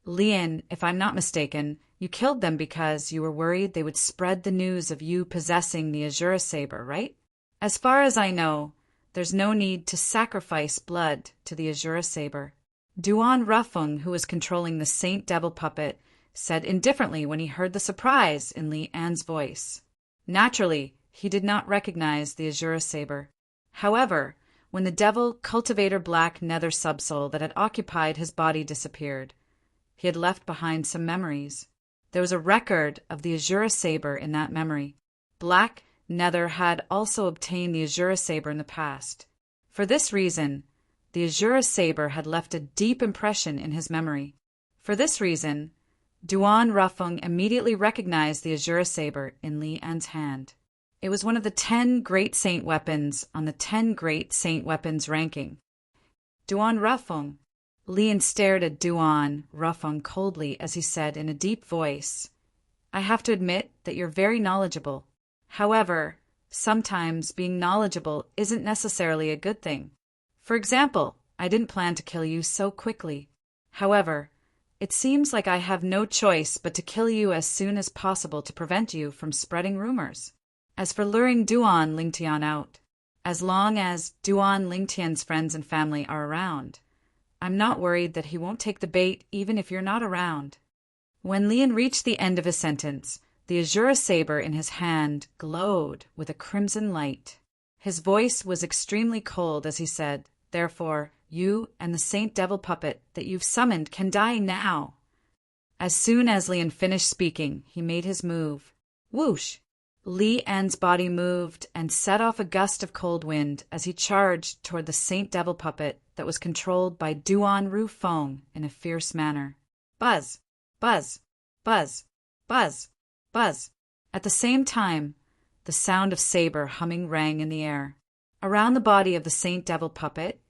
Speaker 1: Lian, if I'm not mistaken, you killed them because you were worried they would spread the news of you possessing the Azura Saber, right? As far as I know, there's no need to sacrifice blood to the Azura Saber. Duan Rafeng, who was controlling the Saint Devil puppet, said indifferently when he heard the surprise in Li An's voice. Naturally, he did not recognize the Azura Saber. However, when the Devil Cultivator Black Nether Subsoul that had occupied his body disappeared, he had left behind some memories. There was a record of the Azura Saber in that memory. Black Nether had also obtained the Azura Saber in the past. For this reason, the Azura Saber had left a deep impression in his memory. For this reason, Duan Rafeng immediately recognized the Azura Saber in Li An's hand. It was one of the 10 Great Saint weapons on the 10 Great Saint weapons ranking. Duan Rafeng. Lian stared at Duan Rafeng coldly as he said in a deep voice, I have to admit that you're very knowledgeable. However, sometimes being knowledgeable isn't necessarily a good thing. For example, I didn't plan to kill you so quickly. However, it seems like I have no choice but to kill you as soon as possible to prevent you from spreading rumors. As for luring Duan Lingtian out, as long as Duan Lingtian's friends and family are around, I'm not worried that he won't take the bait even if you're not around. When Lian reached the end of his sentence, the Azura Saber in his hand glowed with a crimson light. His voice was extremely cold as he said, Therefore, You and the Saint Devil puppet that you've summoned can die now." As soon as Lian finished speaking, he made his move. Whoosh! Li An's body moved and set off a gust of cold wind as he charged toward the Saint Devil puppet that was controlled by Duan Ru Feng in a fierce manner. Buzz! Buzz! Buzz! Buzz! Buzz! At the same time, the sound of saber humming rang in the air. Around the body of the Saint Devil puppet,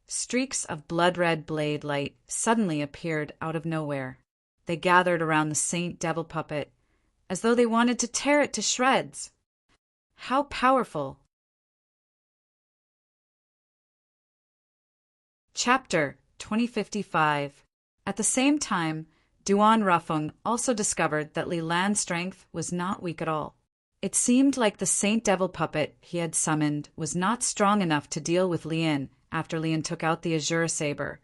Speaker 1: streaks of blood-red blade light suddenly appeared out of nowhere. They gathered around the Saint Devil puppet, as though they wanted to tear it to shreds. How powerful! Chapter 2055. At the same time, Duan Rafeng also discovered that Li Lan's strength was not weak at all. It seemed like the Saint Devil puppet he had summoned was not strong enough to deal with Lian after Lian took out the Azure Saber.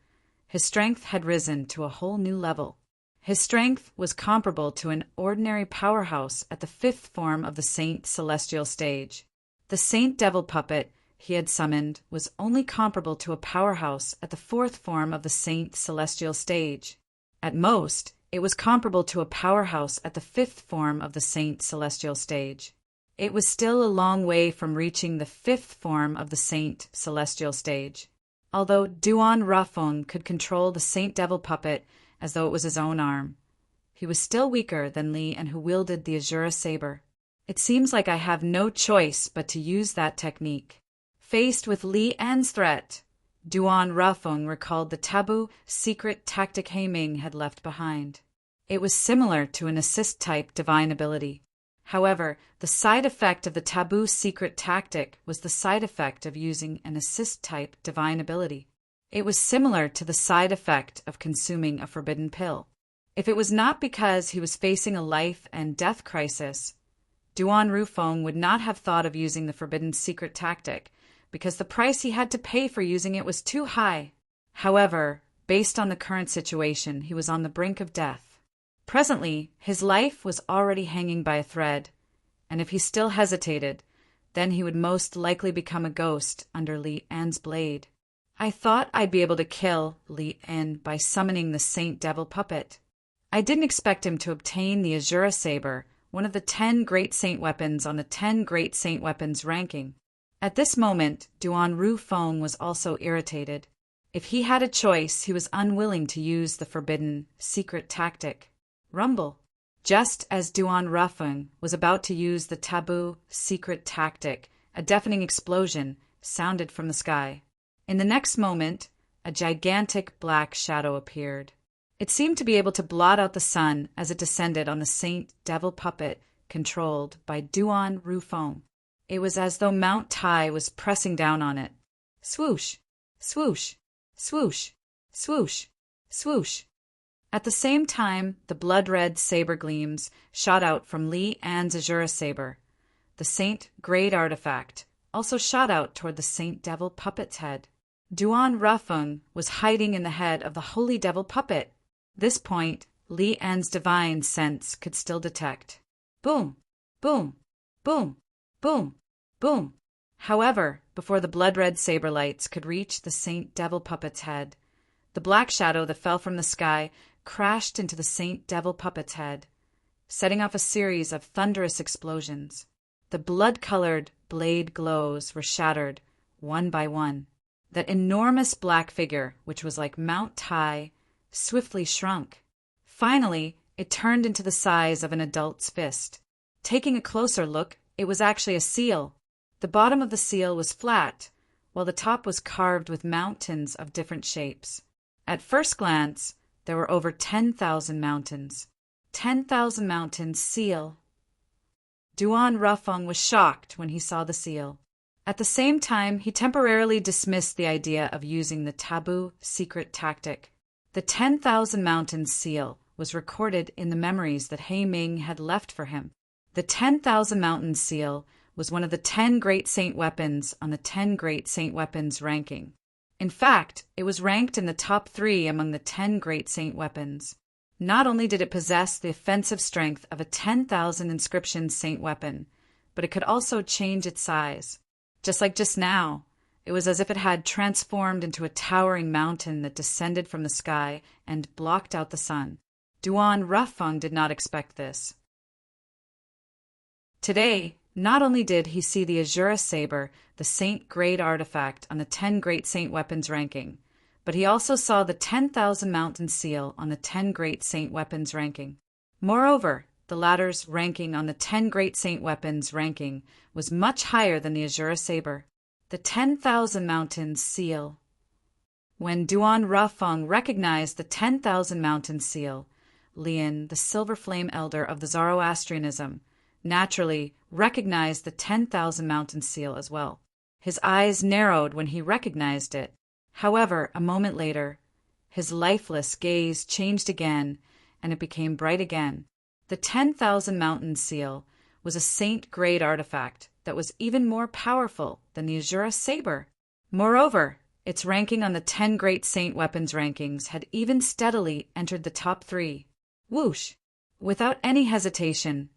Speaker 1: His strength had risen to a whole new level. His strength was comparable to an ordinary powerhouse at the fifth form of the Saint Celestial stage. The Saint Devil puppet he had summoned was only comparable to a powerhouse at the fourth form of the Saint Celestial stage. At most, it was comparable to a powerhouse at the fifth form of the Saint Celestial stage. It was still a long way from reaching the fifth form of the Saint Celestial stage. Although Duan Rafeng could control the Saint Devil puppet as though it was his own arm, he was still weaker than Li and who wielded the Azure Saber. It seems like I have no choice but to use that technique. Faced with Li An's threat, Duan Rafeng recalled the taboo, secret tactic Heiming had left behind. It was similar to an assist-type divine ability. However, the side effect of the taboo secret tactic was the side effect of using an assist-type divine ability. It was similar to the side effect of consuming a forbidden pill. If it was not because he was facing a life and death crisis, Duan Rufeng would not have thought of using the forbidden secret tactic, because the price he had to pay for using it was too high. However, based on the current situation, he was on the brink of death. Presently, his life was already hanging by a thread, and if he still hesitated, then he would most likely become a ghost under Li An's blade. I thought I'd be able to kill Li An by summoning the Saint Devil puppet. I didn't expect him to obtain the Azure Saber, one of the 10 Great Saint Weapons on the 10 Great Saint Weapons ranking. At this moment, Duan Rufeng was also irritated. If he had a choice, he was unwilling to use the forbidden secret tactic. Rumble. Just as Duan Rufeng was about to use the taboo secret tactic, a deafening explosion sounded from the sky. In the next moment, a gigantic black shadow appeared. It seemed to be able to blot out the sun as it descended on the Saint Devil puppet controlled by Duan Rufeng. It was as though Mount Tai was pressing down on it. Swoosh, swoosh, swoosh, swoosh, swoosh. At the same time, the blood-red saber gleams shot out from Li An's Azure Saber. The Saint Great Artifact also shot out toward the Saint Devil puppet's head. Duan Rufeng was hiding in the head of the Holy Devil puppet. This point, Li An's divine sense could still detect. Boom, boom, boom, boom, boom. However, before the blood-red saber lights could reach the Saint Devil puppet's head, the black shadow that fell from the sky crashed into the Saint Devil puppet's head, setting off a series of thunderous explosions. The blood-colored blade glows were shattered, one by one. That enormous black figure, which was like Mount Tai, swiftly shrunk. Finally, it turned into the size of an adult's fist. Taking a closer look, it was actually a seal. The bottom of the seal was flat, while the top was carved with mountains of different shapes. At first glance, there were over 10,000 mountains. 10,000 mountains seal. Duan Rufeng was shocked when he saw the seal. At the same time, he temporarily dismissed the idea of using the taboo secret tactic. The 10,000 mountains seal was recorded in the memories that Heiming had left for him. The 10,000 mountains seal was one of the 10 Great Saint Weapons on the 10 Great Saint Weapons ranking. In fact, it was ranked in the top 3 among the 10 Great Saint Weapons. Not only did it possess the offensive strength of a 10,000 inscription saint weapon, but it could also change its size. Just like just now, It was as if it had transformed into a towering mountain that descended from the sky and blocked out the sun. Duan Rafeng did not expect this. Today, not only did he see the Azura Saber, the Saint-grade artifact on the 10 Great Saint Weapons ranking, but he also saw the 10,000 Mountain Seal on the 10 Great Saint Weapons ranking. Moreover, the latter's ranking on the 10 Great Saint Weapons ranking was much higher than the Azura Saber, the 10,000 Mountain Seal. When Duan Rafeng recognized the 10,000 Mountain Seal, Lian, the Silver Flame Elder of the Zoroastrianism, naturally recognized the 10,000 Mountain Seal as well. His eyes narrowed when he recognized it. However, a moment later, his lifeless gaze changed again, and it became bright again. The 10,000 Mountain Seal was a saint-grade artifact that was even more powerful than the Azura Saber. Moreover, its ranking on the 10 Great Saint Weapons rankings had even steadily entered the top 3. Whoosh! Without any hesitation,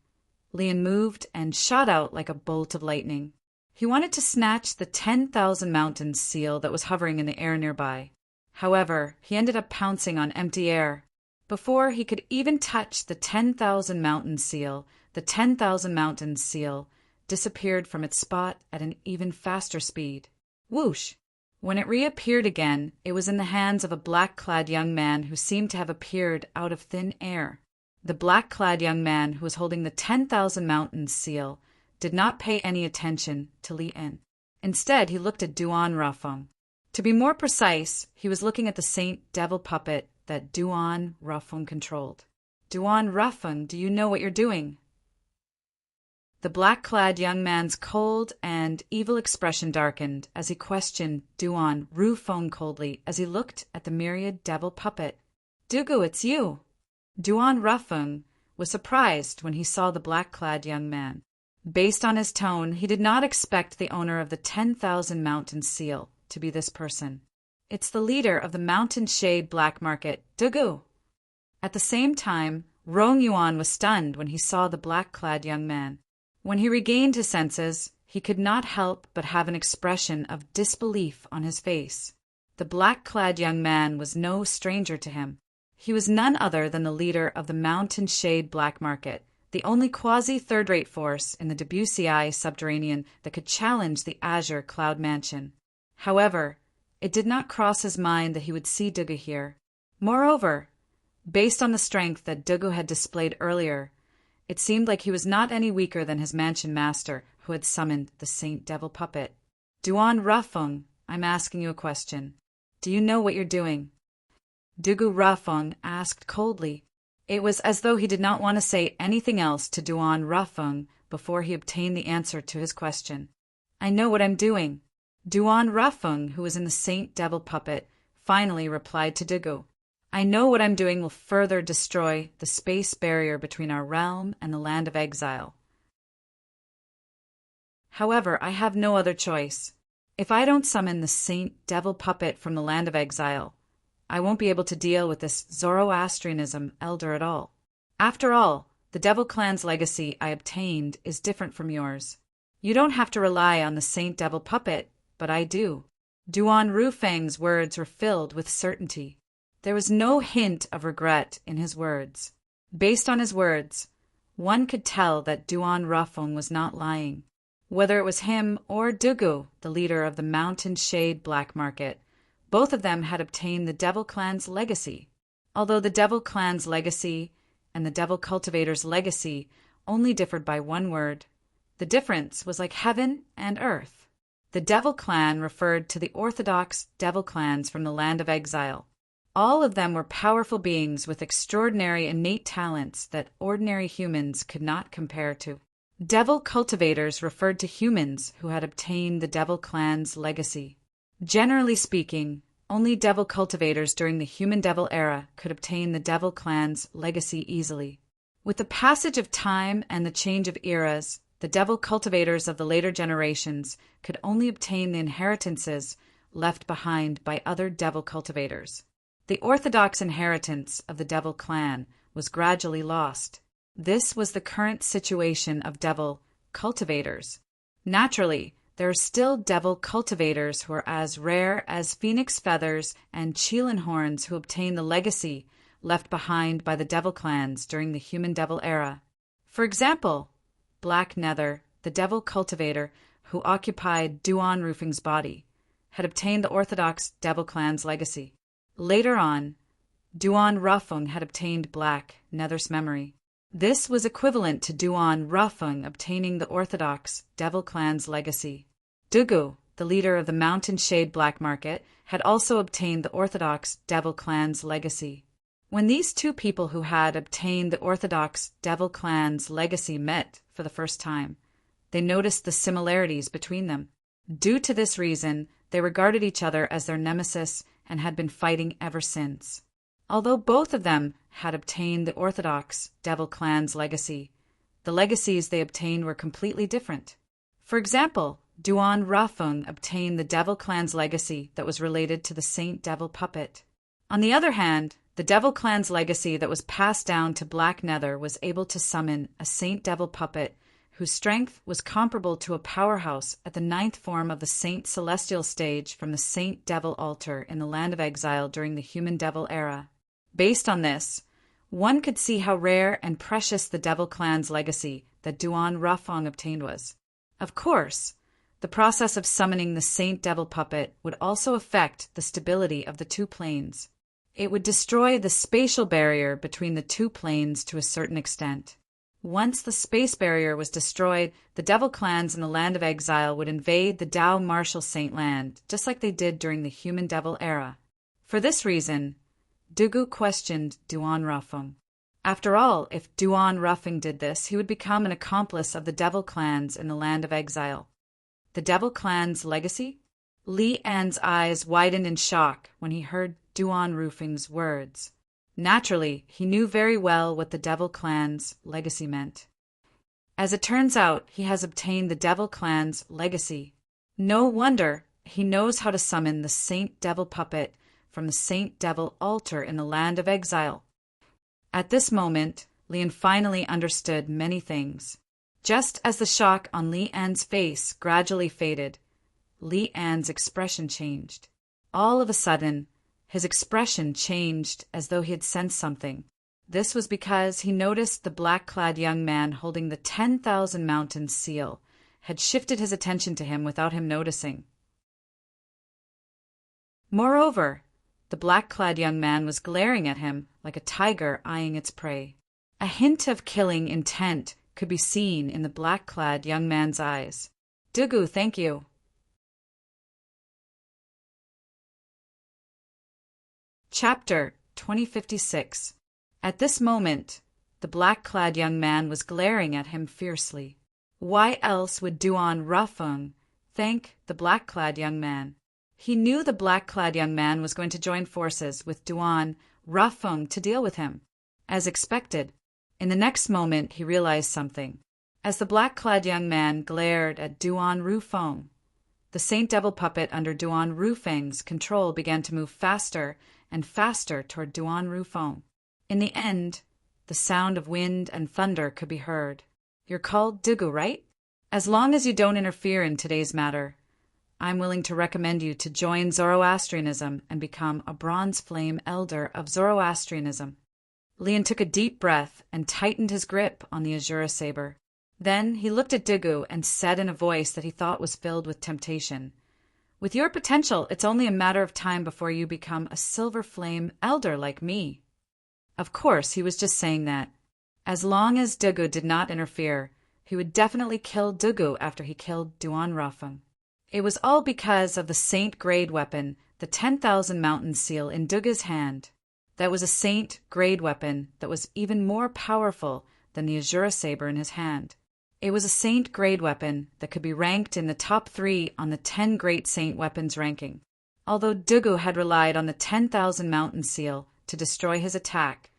Speaker 1: Lian moved and shot out like a bolt of lightning. He wanted to snatch the 10,000 Mountain Seal that was hovering in the air nearby. However, he ended up pouncing on empty air. Before he could even touch the 10,000 Mountain Seal, the 10,000 Mountain Seal disappeared from its spot at an even faster speed. Whoosh! When it reappeared again, it was in the hands of a black-clad young man who seemed to have appeared out of thin air. The black-clad young man who was holding the 10,000 Mountain Seal did not pay any attention to Lian. Instead, he looked at Duan Rafeng. To be more precise, he was looking at the Saint Devil puppet that Duan Rafeng controlled. Duan Rafeng, do you know what you're doing? The black-clad young man's cold and evil expression darkened as he questioned Duan Rafeng coldly as he looked at the myriad devil puppet. Dugu, it's you! Duan Rafeng was surprised when he saw the black-clad young man. Based on his tone, he did not expect the owner of the 10,000 Mountain Seal to be this person. It's the leader of the Mountain Shade Black Market, Dugu! At the same time, Rong Yuan was stunned when he saw the black-clad young man. When he regained his senses, he could not help but have an expression of disbelief on his face. The black-clad young man was no stranger to him. He was none other than the leader of the Mountain Shade Black Market, the only quasi-third-rate force in the Debussy subterranean that could challenge the Azure Cloud Mansion. However, it did not cross his mind that he would see Dugu here. Moreover, based on the strength that Dugu had displayed earlier, it seemed like he was not any weaker than his mansion master who had summoned the Saint Devil puppet. Duan Rafeng, I'm asking you a question. Do you know what you're doing? Dugu Rafeng asked coldly. It was as though he did not want to say anything else to Duan Rafeng before he obtained the answer to his question. I know what I'm doing. Duan Rafeng, who was in the Saint Devil puppet, finally replied to Dugu. I know what I'm doing will further destroy the space barrier between our realm and the land of exile. However, I have no other choice. If I don't summon the Saint Devil puppet from the land of exile, I won't be able to deal with this Zoroastrianism elder at all. After all, the Devil clan's legacy I obtained is different from yours. You don't have to rely on the Saint Devil puppet, but I do. Duan Rafeng's words were filled with certainty. There was no hint of regret in his words. Based on his words, one could tell that Duan Rafeng was not lying. Whether it was him or Dugu, the leader of the Mountain Shade Black Market, both of them had obtained the Devil clan's legacy. Although the Devil clan's legacy and the Devil cultivator's legacy only differed by one word, the difference was like heaven and earth. The Devil clan referred to the orthodox Devil clans from the land of exile. All of them were powerful beings with extraordinary innate talents that ordinary humans could not compare to. Devil cultivators referred to humans who had obtained the Devil clan's legacy. Generally speaking, only Devil cultivators during the human-devil era could obtain the Devil clan's legacy easily. With the passage of time and the change of eras, the Devil cultivators of the later generations could only obtain the inheritances left behind by other Devil cultivators. The orthodox inheritance of the Devil clan was gradually lost. This was the current situation of Devil cultivators. Naturally, there are still devil cultivators who are as rare as phoenix feathers and chelan horns who obtain the legacy left behind by the devil clans during the human devil era. For example, Black Nether, the devil cultivator who occupied Duan Roofing's body, had obtained the orthodox devil clan's legacy. Later on, Duan Rafung had obtained Black Nether's memory. This was equivalent to Duan Rafung obtaining the orthodox devil clan's legacy. Dugu, the leader of the Mountain Shade Black Market, had also obtained the orthodox devil clan's legacy. When these two people who had obtained the orthodox devil clan's legacy met for the first time, they noticed the similarities between them. Due to this reason, they regarded each other as their nemesis and had been fighting ever since. Although both of them had obtained the orthodox devil clan's legacy, the legacies they obtained were completely different. For example, Duan Rafung obtained the devil clan's legacy that was related to the Saint Devil puppet. On the other hand, the devil clan's legacy that was passed down to Black Nether was able to summon a Saint Devil puppet whose strength was comparable to a powerhouse at the 9th form of the Saint Celestial stage from the Saint Devil altar in the Land of Exile during the Human Devil era. Based on this, one could see how rare and precious the devil clan's legacy that Duan Rafung obtained was. Of course, the process of summoning the Saint Devil puppet would also affect the stability of the two planes. It would destroy the spatial barrier between the two planes to a certain extent. Once the space barrier was destroyed, the devil clans in the Land of Exile would invade the Dao Martial Saint Land, just like they did during the Human Devil era. For this reason, Dugu questioned Duan Rafung. After all, if Duan Rafung did this, he would become an accomplice of the devil clans in the Land of Exile. The devil clan's legacy? Li An's eyes widened in shock when he heard Duan Rafung's words. Naturally, he knew very well what the devil clan's legacy meant. As it turns out, he has obtained the devil clan's legacy. No wonder he knows how to summon the Saint Devil puppet from the Saint Devil altar in the Land of Exile. At this moment, Lian finally understood many things. Just as the shock on Li An's face gradually faded, Li An's expression changed. All of a sudden, his expression changed as though he had sensed something. This was because he noticed the black-clad young man holding the 10,000 Mountains seal had shifted his attention to him without him noticing. Moreover, the black-clad young man was glaring at him like a tiger eyeing its prey. A hint of killing intent could be seen in the black-clad young man's eyes. Dugu, thank you. Chapter 2056. At this moment, the black-clad young man was glaring at him fiercely. Why else would Duan Rafung thank the black-clad young man? He knew the black-clad young man was going to join forces with Duan Rafung to deal with him. As expected, in the next moment he realized something. As the black-clad young man glared at Duan Rafung, the Saint Devil puppet under Duan Rafung's control began to move faster and faster toward Duan Rafung. In the end, the sound of wind and thunder could be heard. You're called Dugu, right? As long as you don't interfere in today's matter, I'm willing to recommend you to join Zoroastrianism and become a bronze flame elder of Zoroastrianism. Lian took a deep breath and tightened his grip on the Azura saber. Then he looked at Dugu and said in a voice that he thought was filled with temptation, "With your potential, it's only a matter of time before you become a silver flame elder like me." Of course, he was just saying that. As long as Dugu did not interfere, he would definitely kill Dugu after he killed Duan Rafung. It was all because of the Saint-grade weapon, the 10,000 Mountain seal in Dugu's hand. That was a Saint-grade weapon that was even more powerful than the Azura saber in his hand. It was a Saint-grade weapon that could be ranked in the top 3 on the 10 Great Saint Weapons ranking. Although Dugu had relied on the 10,000 Mountain seal to destroy his attack,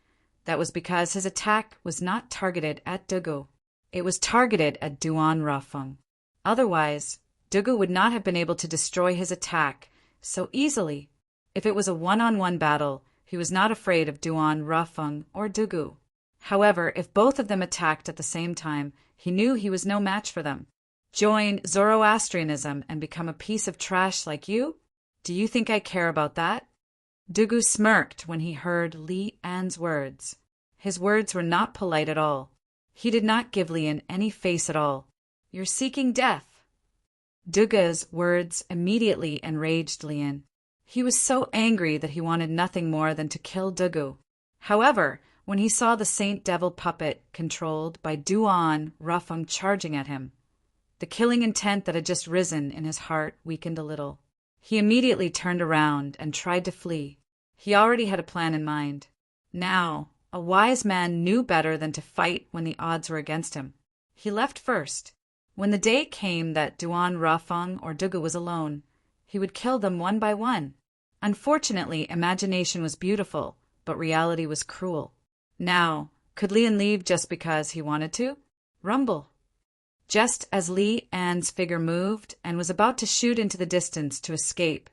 Speaker 1: that was because his attack was not targeted at Dugu. It was targeted at Duan Rafung. Otherwise, Dugu would not have been able to destroy his attack so easily. If it was a one-on-one battle, he was not afraid of Duan Rafung or Dugu. However, if both of them attacked at the same time, he knew he was no match for them. Join Zoroastrianism and become a piece of trash like you? Do you think I care about that? Dugu smirked when he heard Li An's words. His words were not polite at all. He did not give Lian any face at all. You're seeking death. Dugu's words immediately enraged Lian. He was so angry that he wanted nothing more than to kill Dugu. However, when he saw the Saint Devil puppet controlled by Duan Rufeng charging at him, the killing intent that had just risen in his heart weakened a little. He immediately turned around and tried to flee. He already had a plan in mind. Now, a wise man knew better than to fight when the odds were against him. He left first. When the day came that Duan Rufeng or Dugu was alone, he would kill them one by one. Unfortunately, imagination was beautiful, but reality was cruel. Now, could Lian leave just because he wanted to? Rumble. Just as Li An's figure moved and was about to shoot into the distance to escape,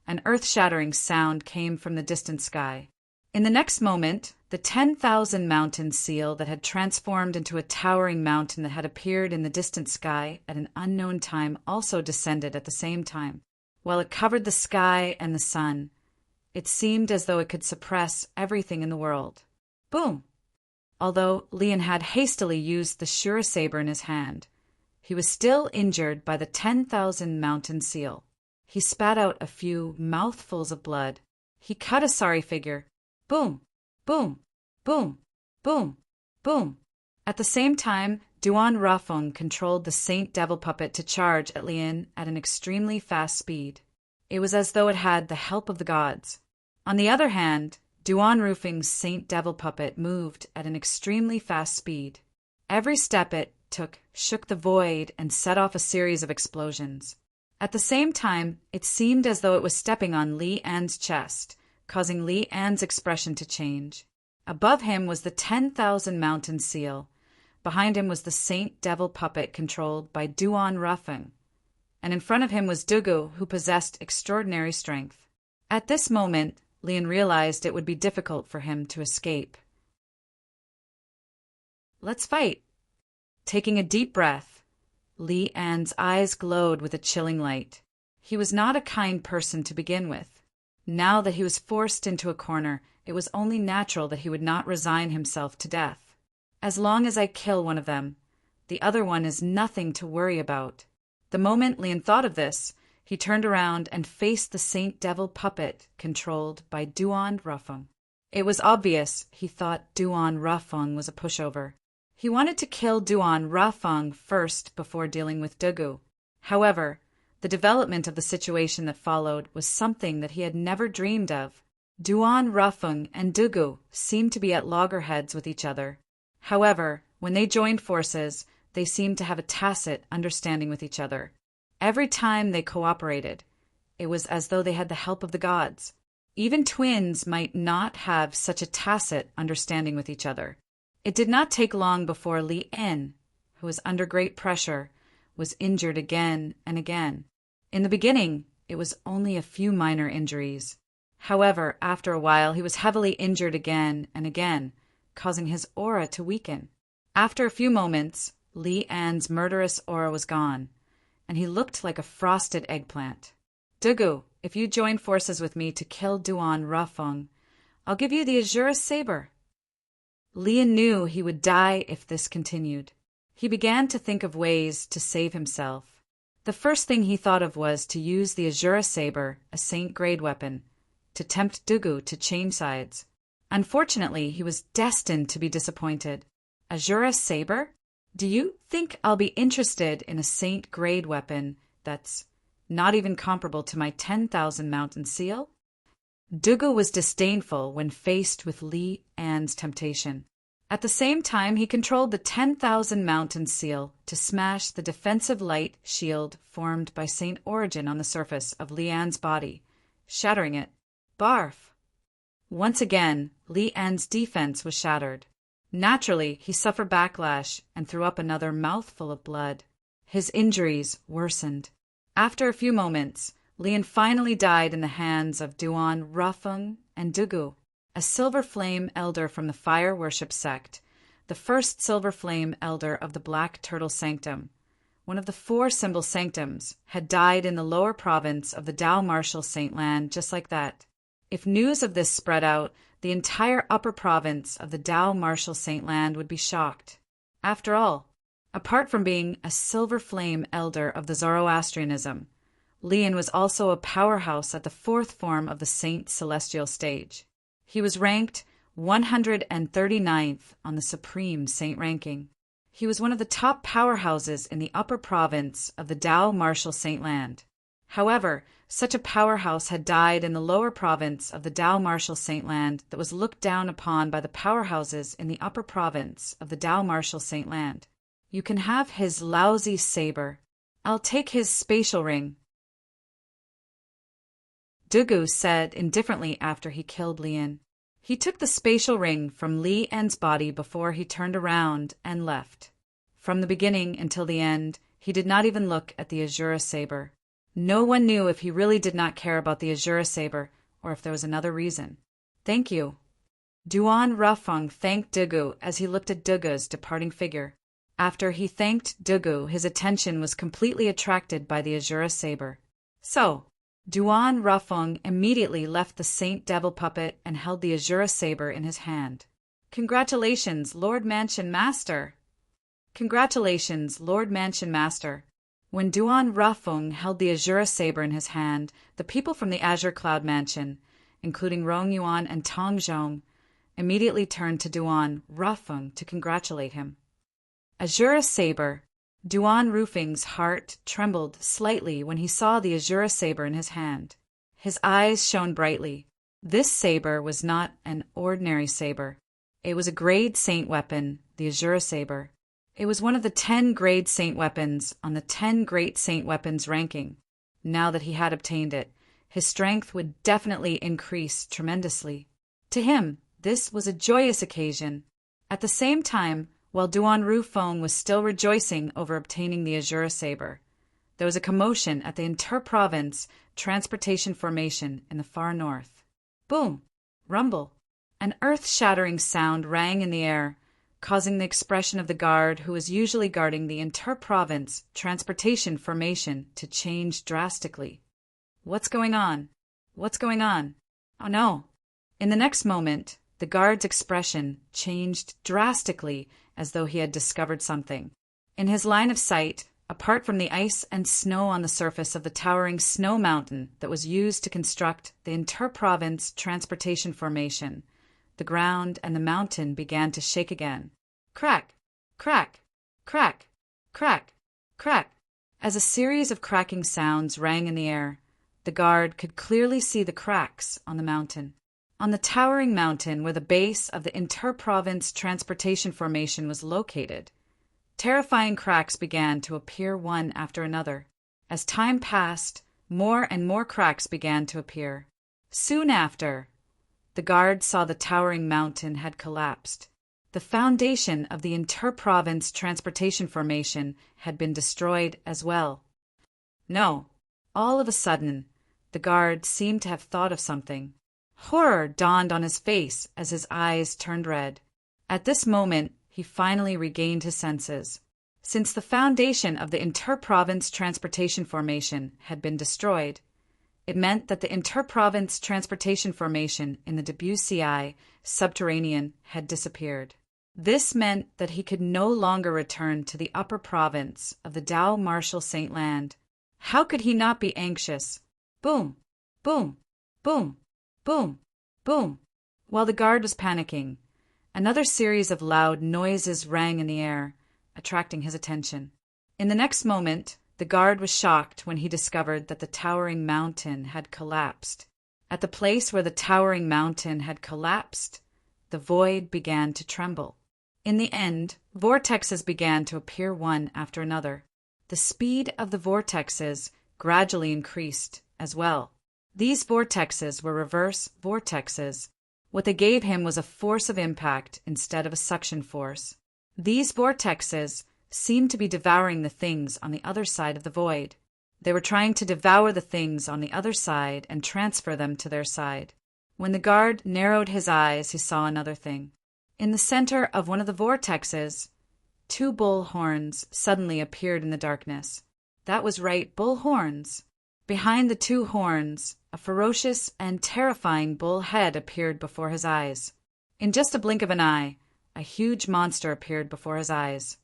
Speaker 1: an earth-shattering sound came from the distant sky. In the next moment, the 10,000 mountain seal that had transformed into a towering mountain that had appeared in the distant sky at an unknown time also descended at the same time. While it covered the sky and the sun, it seemed as though it could suppress everything in the world. Boom! Although Lian had hastily used the Shura saber in his hand, he was still injured by the 10,000 mountain seal. He spat out a few mouthfuls of blood. He cut a sorry figure. Boom! Boom! Boom! Boom! Boom! At the same time, Duan Rufeng controlled the Saint Devil puppet to charge at Lian at an extremely fast speed. It was as though it had the help of the gods. On the other hand, Duan Rufeng's Saint Devil puppet moved at an extremely fast speed. Every step it took shook the void and set off a series of explosions. At the same time, it seemed as though it was stepping on Li An's chest, causing Li An's expression to change. Above him was the 10,000 mountain seal. Behind him was the Saint Devil puppet controlled by Duan Rufeng. And in front of him was Dugu, who possessed extraordinary strength. At this moment, Lian realized it would be difficult for him to escape. Let's fight. Taking a deep breath, Li An's eyes glowed with a chilling light. He was not a kind person to begin with. Now that he was forced into a corner, it was only natural that he would not resign himself to death. As long as I kill one of them, the other one is nothing to worry about. The moment Lian thought of this, he turned around and faced the Saint Devil puppet controlled by Duan Rufeng. It was obvious he thought Duan Rufeng was a pushover. He wanted to kill Duan Rufeng first before dealing with Dugu. However, the development of the situation that followed was something that he had never dreamed of. Duan Rufeng and Dugu seemed to be at loggerheads with each other. However, when they joined forces, they seemed to have a tacit understanding with each other. Every time they cooperated, it was as though they had the help of the gods. Even twins might not have such a tacit understanding with each other. It did not take long before Li En, who was under great pressure, was injured again and again. In the beginning, it was only a few minor injuries. However, after a while, he was heavily injured again and again, causing his aura to weaken. After a few moments, Li An's murderous aura was gone, and he looked like a frosted eggplant. Dugu, if you join forces with me to kill Duan Rufeng, I'll give you the Azura saber. Lian knew he would die if this continued. He began to think of ways to save himself. The first thing he thought of was to use the Azura saber, a saint-grade weapon, to tempt Dugu to change sides. Unfortunately, he was destined to be disappointed. Azura saber? Do you think I'll be interested in a saint-grade weapon that's not even comparable to my 10,000 mountain seal? Dugu was disdainful when faced with Li An's temptation. At the same time, he controlled the 10,000 mountain seal to smash the defensive light shield formed by Saint Origin on the surface of Li An's body, shattering it. Barf! Once again, Li An's defense was shattered. Naturally, he suffered backlash and threw up another mouthful of blood. His injuries worsened. After a few moments, Lian finally died in the hands of Duan Rufeng and Dugu, a Silver Flame elder from the Fire Worship sect, the first Silver Flame elder of the Black Turtle Sanctum, one of the 4 symbol sanctums, had died in the lower province of the Dao Martial Saint Land just like that. If news of this spread out, the entire upper province of the Dao Martial Saint Land would be shocked. After all, apart from being a silver flame elder of the Zoroastrianism, Lian was also a powerhouse at the 4th form of the Saint Celestial stage. He was ranked 139th on the Supreme Saint ranking. He was one of the top powerhouses in the upper province of the Dao Martial Saint Land. However, such a powerhouse had died in the lower province of the Dao Martial Saint Land that was looked down upon by the powerhouses in the upper province of the Dao Martial Saint Land. You can have his lousy saber. I'll take his spatial ring, Dugu said indifferently after he killed Lian. He took the spatial ring from Li En's body before he turned around and left. From the beginning until the end, he did not even look at the Azura saber. No one knew if he really did not care about the Azura saber or if there was another reason. Thank you. Duan Rafeng thanked Dugu as he looked at Dugu's departing figure. After he thanked Dugu, his attention was completely attracted by the Azura saber. So, Duan Rafeng immediately left the Saint Devil puppet and held the Azura saber in his hand. Congratulations, Lord Mansion Master! Congratulations, Lord Mansion Master! When Duan Rafeng held the Azura saber in his hand, the people from the Azure Cloud Mansion, including Rong Yuan and Tong Zhong, immediately turned to Duan Rafeng to congratulate him. Azura saber. Duan Rafeng's heart trembled slightly when he saw the Azura saber in his hand. His eyes shone brightly. This saber was not an ordinary saber. It was a grade saint weapon, the Azura saber. It was one of the 10 grade saint weapons on the 10 great saint weapons ranking. Now that he had obtained it, his strength would definitely increase tremendously. To him, this was a joyous occasion. At the same time, while Duan Rafeng was still rejoicing over obtaining the Azura saber, there was a commotion at the inter-province transportation formation in the far north. Boom! Rumble! An earth-shattering sound rang in the air, causing the expression of the guard who was usually guarding the inter-province transportation formation to change drastically. What's going on? What's going on? Oh no! In the next moment, the guard's expression changed drastically as though he had discovered something. In his line of sight, apart from the ice and snow on the surface of the towering snow mountain that was used to construct the inter-province transportation formation, the ground and the mountain began to shake again. Crack! Crack! Crack! Crack! Crack! As a series of cracking sounds rang in the air, the guard could clearly see the cracks on the mountain. On the towering mountain where the base of the inter-province transportation formation was located, terrifying cracks began to appear one after another. As time passed, more and more cracks began to appear. Soon after, the guard saw the towering mountain had collapsed. The foundation of the inter-province transportation formation had been destroyed as well. No, all of a sudden, the guard seemed to have thought of something. Horror dawned on his face as his eyes turned red. At this moment, he finally regained his senses. Since the foundation of the inter-province transportation formation had been destroyed, it meant that the inter-province transportation formation in the Debussy subterranean had disappeared. This meant that he could no longer return to the upper province of the Dao Martial Saint Land. How could he not be anxious? Boom! Boom! Boom! Boom! Boom! While the guard was panicking, another series of loud noises rang in the air, attracting his attention. In the next moment, the guard was shocked when he discovered that the towering mountain had collapsed. At the place where the towering mountain had collapsed, the void began to tremble. In the end, vortexes began to appear one after another. The speed of the vortexes gradually increased as well. These vortexes were reverse vortexes. What they gave him was a force of impact instead of a suction force. These vortexes seemed to be devouring the things on the other side of the void. They were trying to devour the things on the other side and transfer them to their side. When the guard narrowed his eyes, he saw another thing. In the center of one of the vortexes, 2 bull horns suddenly appeared in the darkness. That was right, bull horns. Behind the 2 horns, a ferocious and terrifying bull head appeared before his eyes. In just a blink of an eye, a huge monster appeared before his eyes.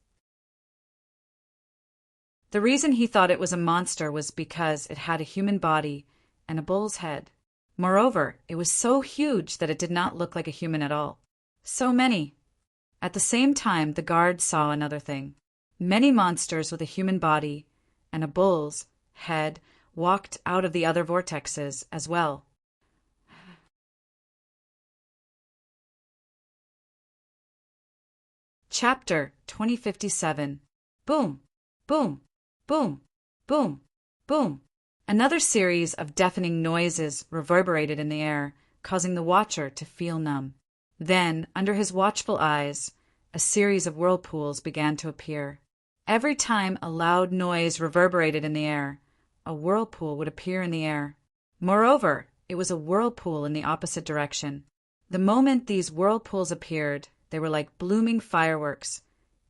Speaker 1: The reason he thought it was a monster was because it had a human body and a bull's head. Moreover, it was so huge that it did not look like a human at all. So many. At the same time, the guards saw another thing. Many monsters with a human body and a bull's head walked out of the other vortexes as well. Chapter 2057. Boom, boom, boom, boom, boom. Another series of deafening noises reverberated in the air, causing the watcher to feel numb. Then, under his watchful eyes, a series of whirlpools began to appear. Every time a loud noise reverberated in the air, a whirlpool would appear in the air. Moreover, it was a whirlpool in the opposite direction. The moment these whirlpools appeared, they were like blooming fireworks,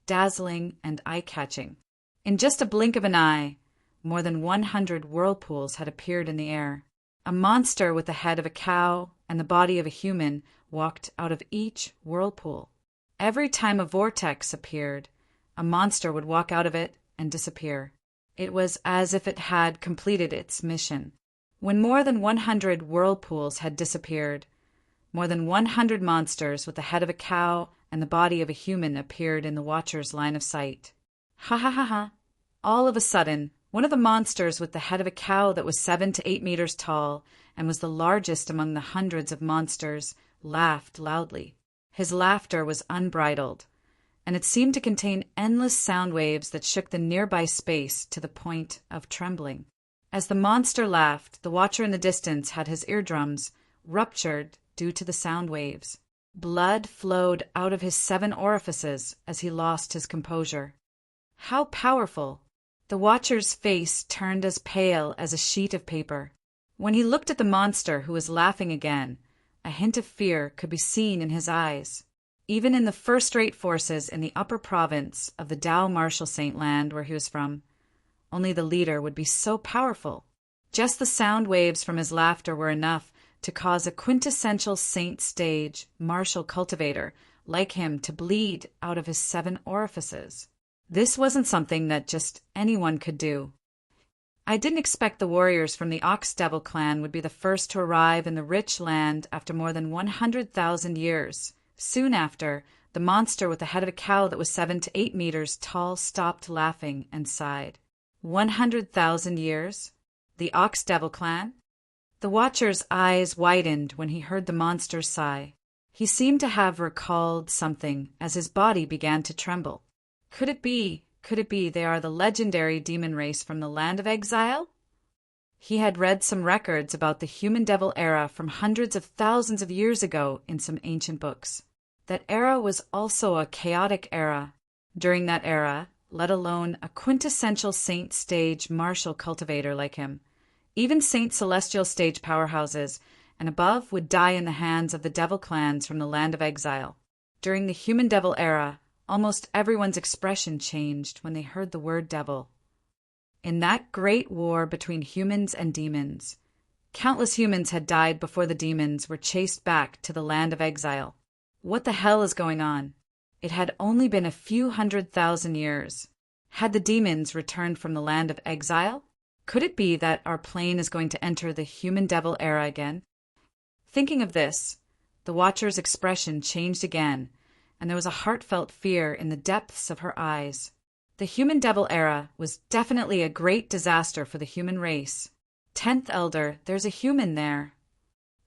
Speaker 1: dazzling and eye-catching. In just a blink of an eye, more than 100 whirlpools had appeared in the air. A monster with the head of a cow and the body of a human walked out of each whirlpool. Every time a vortex appeared, a monster would walk out of it and disappear. It was as if it had completed its mission. When more than 100 whirlpools had disappeared, more than 100 monsters with the head of a cow and the body of a human appeared in the watcher's line of sight. Ha ha ha ha! All of a sudden, one of the monsters with the head of a cow that was 7 to 8 meters tall and was the largest among the hundreds of monsters laughed loudly. His laughter was unbridled, and it seemed to contain endless sound waves that shook the nearby space to the point of trembling. As the monster laughed, the watcher in the distance had his eardrums ruptured due to the sound waves. Blood flowed out of his 7 orifices as he lost his composure. How powerful! The watcher's face turned as pale as a sheet of paper. When he looked at the monster who was laughing again, a hint of fear could be seen in his eyes. Even in the first-rate forces in the upper province of the Tao Marshal Saint land where he was from, only the leader would be so powerful. Just the sound waves from his laughter were enough to cause a quintessential saint stage martial cultivator like him to bleed out of his 7 orifices. This wasn't something that just anyone could do. I didn't expect the warriors from the Ox Devil clan would be the first to arrive in the rich land after more than 100,000 years. Soon after, the monster with the head of a cow that was 7 to 8 meters tall stopped laughing and sighed. 100,000 years? The Ox Devil clan? The watcher's eyes widened when he heard the monster's sigh. He seemed to have recalled something as his body began to tremble. Could it be they are the legendary demon race from the land of exile? He had read some records about the human devil era from hundreds of thousands of years ago in some ancient books. That era was also a chaotic era. During that era, let alone a quintessential saint stage martial cultivator like him, even saint celestial stage powerhouses and above would die in the hands of the devil clans from the land of exile. During the human devil era, almost everyone's expression changed when they heard the word devil. In that great war between humans and demons, countless humans had died before the demons were chased back to the land of exile. What the hell is going on? It had only been a few 100,000 years. Had the demons returned from the land of exile? Could it be that our plane is going to enter the human devil era again? Thinking of this, the watcher's expression changed again, and there was a heartfelt fear in the depths of her eyes. The human devil era was definitely a great disaster for the human race. 10th Elder, there's a human there.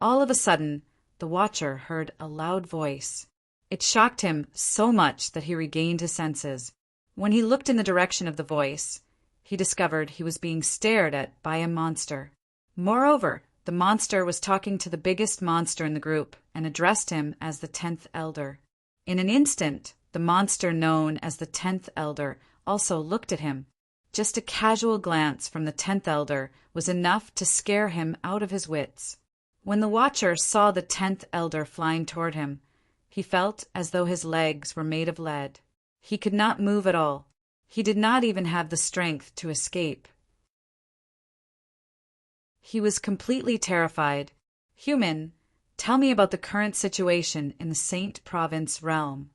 Speaker 1: All of a sudden, the watcher heard a loud voice. It shocked him so much that he regained his senses. When he looked in the direction of the voice, he discovered he was being stared at by a monster. Moreover, the monster was talking to the biggest monster in the group and addressed him as the 10th Elder. In an instant, the monster known as the 10th Elder also looked at him. Just a casual glance from the 10th Elder was enough to scare him out of his wits. When the watcher saw the 10th Elder flying toward him, he felt as though his legs were made of lead. He could not move at all. He did not even have the strength to escape. He was completely terrified. Human, tell me about the current situation in the Saint Province realm.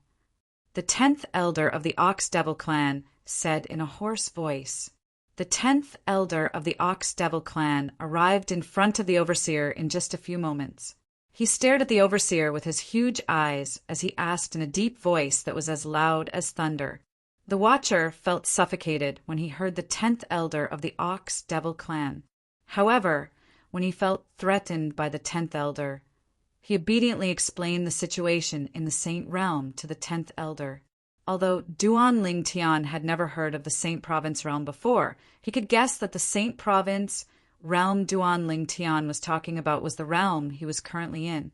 Speaker 1: The 10th elder of the Ox Devil clan said in a hoarse voice. The 10th elder of the Ox Devil clan arrived in front of the overseer in just a few moments. He stared at the overseer with his huge eyes as he asked in a deep voice that was as loud as thunder. The watcher felt suffocated when he heard the 10th elder of the Ox Devil clan. However, when he felt threatened by the 10th elder, he obediently explained the situation in the Saint realm to the 10th elder. Although Duan Ling Tian had never heard of the Saint Province realm before, he could guess that the Saint Province realm Duan Ling Tian was talking about was the realm he was currently in.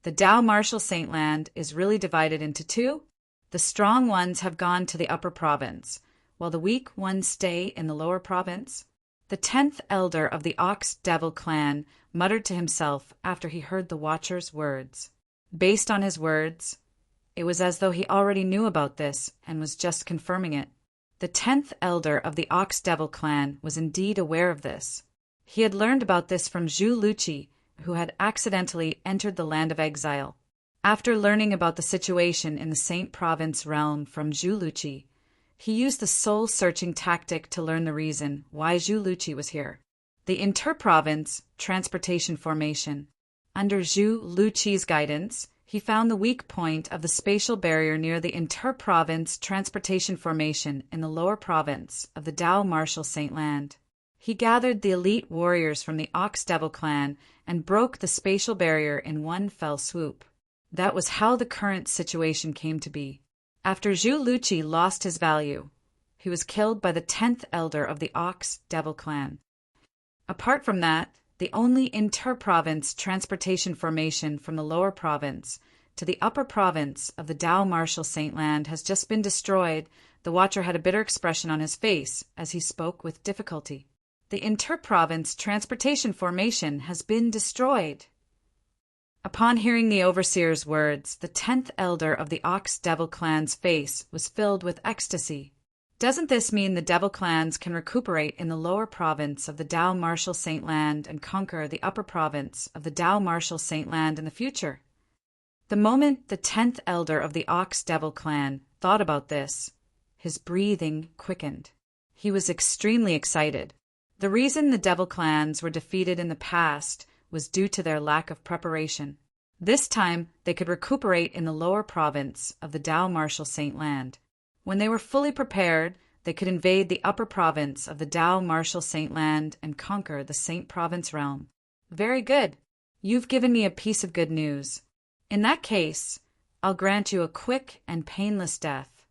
Speaker 1: The Dao Martial Saint Land is really divided into two. The strong ones have gone to the upper province, while the weak ones stay in the lower province. The 10th elder of the Ox Devil clan muttered to himself after he heard the watcher's words. Based on his words, it was as though he already knew about this and was just confirming it. The 10th elder of the Ox Devil clan was indeed aware of this. He had learned about this from Zhu Luqi, who had accidentally entered the land of exile. After learning about the situation in the Saint Province realm from Zhu Luqi, he used the soul-searching tactic to learn the reason why Zhu Luqi was here. The Interprovince Transportation Formation. Under Zhu Luqi's guidance, he found the weak point of the spatial barrier near the Interprovince Transportation Formation in the lower province of the Dao Martial Saint Land. He gathered the elite warriors from the Ox Devil clan and broke the spatial barrier in one fell swoop. That was how the current situation came to be. After Zhu Luqi lost his value, he was killed by the 10th elder of the Ox Devil clan. Apart from that, the only inter-province transportation formation from the lower province to the upper province of the Dao Martial Saint Land has just been destroyed. The watcher had a bitter expression on his face as he spoke with difficulty. The inter-province transportation formation has been destroyed. Upon hearing the overseer's words, the 10th elder of the Ox Devil clan's face was filled with ecstasy. Doesn't this mean the Devil clans can recuperate in the lower province of the Dao Martial Saint Land and conquer the upper province of the Dao Martial Saint Land in the future? The moment the 10th elder of the Ox Devil clan thought about this, his breathing quickened. He was extremely excited. The reason the Devil clans were defeated in the past was due to their lack of preparation. This time, they could recuperate in the lower province of the Dao Martial Saint Land. When they were fully prepared, they could invade the upper province of the Dao Martial Saint Land and conquer the Saint Province realm. Very good. You've given me a piece of good news. In that case, I'll grant you a quick and painless death.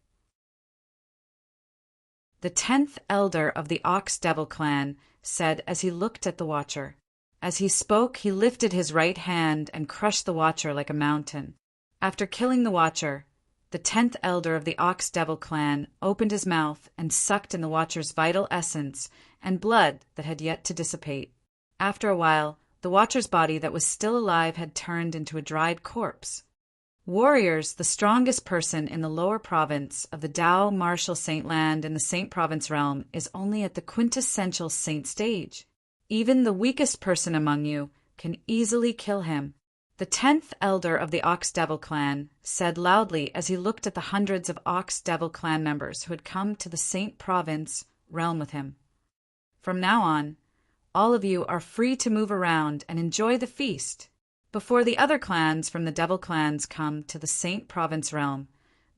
Speaker 1: The 10th elder of the Ox Devil clan said as he looked at the watcher. As he spoke, he lifted his right hand and crushed the watcher like a mountain. After killing the watcher, the 10th elder of the Ox Devil clan opened his mouth and sucked in the watcher's vital essence and blood that had yet to dissipate. After a while, the watcher's body that was still alive had turned into a dried corpse. Warriors, the strongest person in the lower province of the Dao Martial Saint Land in the Saint Province realm is only at the quintessential saint stage. Even the weakest person among you can easily kill him. The 10th elder of the Ox Devil clan said loudly as he looked at the hundreds of Ox Devil clan members who had come to the Saint Province realm with him. From now on, all of you are free to move around and enjoy the feast. Before the other clans from the Devil clans come to the Saint Province realm,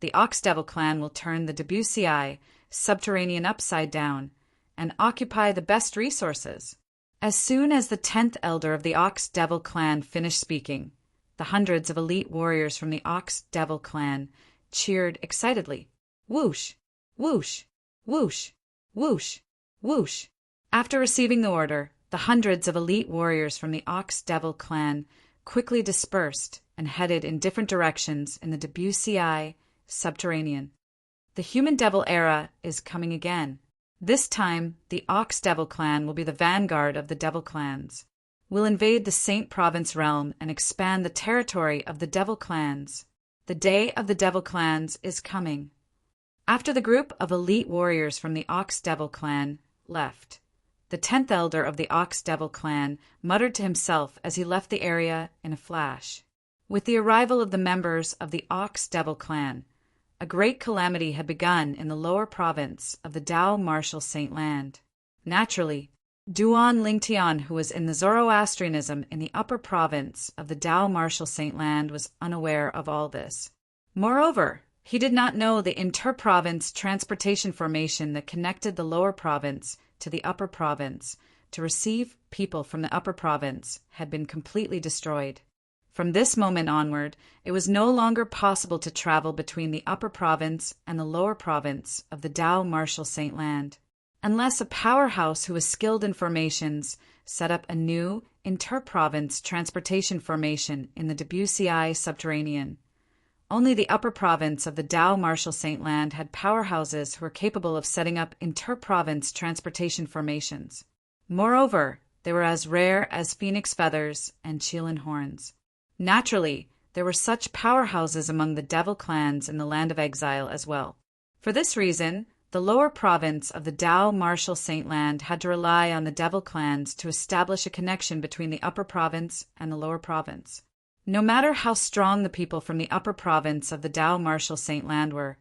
Speaker 1: the Ox Devil clan will turn the Debussy subterranean upside down and occupy the best resources. As soon as the 10th elder of the Ox Devil clan finished speaking, the hundreds of elite warriors from the Ox Devil clan cheered excitedly. Whoosh, whoosh, whoosh, whoosh, whoosh. After receiving the order, the hundreds of elite warriors from the Ox Devil clan quickly dispersed and headed in different directions in the Debussy subterranean. The human devil era is coming again. This time, the Ox Devil clan will be the vanguard of the Devil clans. We'll invade the Saint Province realm and expand the territory of the Devil clans. The day of the Devil clans is coming. After the group of elite warriors from the Ox Devil clan left, the 10th elder of the Ox Devil clan muttered to himself as he left the area in a flash. With the arrival of the members of the Ox Devil clan, a great calamity had begun in the lower province of the Dao Martial Saint Land. Naturally, Duan Lingtian, who was in the Zoroastrianism in the upper province of the Dao Martial Saint Land, was unaware of all this. Moreover, he did not know the inter-province transportation formation that connected the lower province to the upper province to receive people from the upper province had been completely destroyed. From this moment onward, it was no longer possible to travel between the upper province and the lower province of the Dao Martial Saint Land, unless a powerhouse who was skilled in formations set up a new inter-province transportation formation in the Debussy subterranean. Only the upper province of the Dao Martial Saint Land had powerhouses who were capable of setting up inter-province transportation formations. Moreover, they were as rare as phoenix feathers and Qilin horns. Naturally, there were such powerhouses among the devil clans in the land of exile as well. For this reason, the lower province of the Dao Martial Saint Land had to rely on the devil clans to establish a connection between the upper province and the lower province. No matter how strong the people from the upper province of the Dao Martial Saint Land were,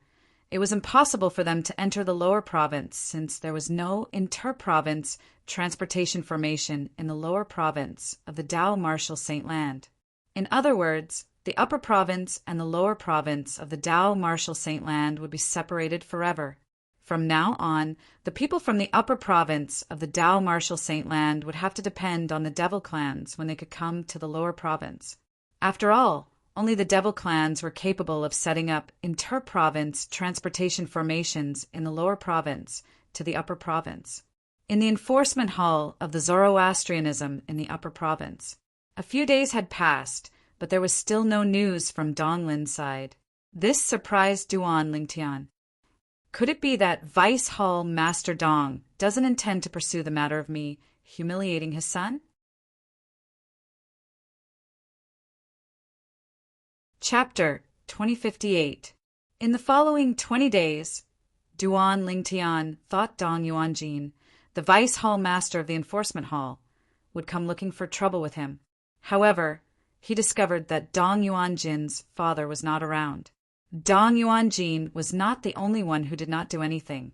Speaker 1: it was impossible for them to enter the lower province since there was no inter-province transportation formation in the lower province of the Dao Martial Saint Land. In other words, the upper province and the lower province of the Dao Martial Saint Land would be separated forever. From now on, the people from the upper province of the Dao Martial Saint Land would have to depend on the devil clans when they could come to the lower province. After all, only the devil clans were capable of setting up inter-province transportation formations in the lower province to the upper province. In the enforcement hall of the Zoroastrianism in the upper province, a few days had passed, but there was still no news from Donglin's side. This surprised Duan Lingtian. Could it be that Vice Hall Master Dong doesn't intend to pursue the matter of me humiliating his son? Chapter 2058. In the following 20 days, Duan Lingtian thought Dong Yuanjin, the Vice Hall Master of the Enforcement Hall, would come looking for trouble with him. However, he discovered that Dong Yuanjin's father was not around. Dong Yuanjin was not the only one who did not do anything.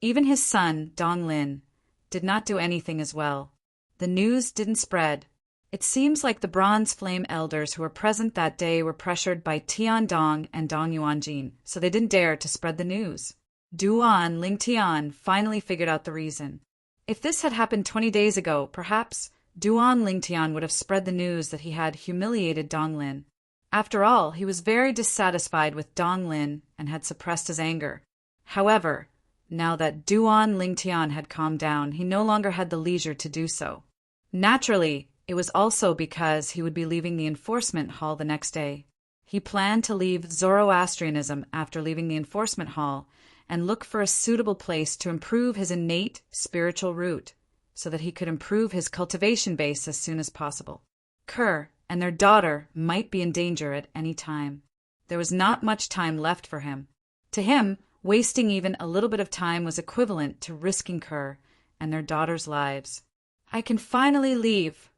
Speaker 1: Even his son, Dong Lin, did not do anything as well. The news didn't spread. It seems like the Bronze Flame elders who were present that day were pressured by Tian Dong and Dong Yuanjin, so they didn't dare to spread the news. Duan Lingtian finally figured out the reason. If this had happened 20 days ago, perhaps Duan Lingtian would have spread the news that he had humiliated Dong Lin. After all, he was very dissatisfied with Dong Lin and had suppressed his anger. However, now that Duan Lingtian had calmed down, he no longer had the leisure to do so. Naturally, it was also because he would be leaving the enforcement hall the next day. He planned to leave Zoroastrianism after leaving the enforcement hall and look for a suitable place to improve his innate spiritual root, so that he could improve his cultivation base as soon as possible. Kerr and their daughter might be in danger at any time. There was not much time left for him. To him, wasting even a little bit of time was equivalent to risking Kerr and their daughter's lives. I can finally leave.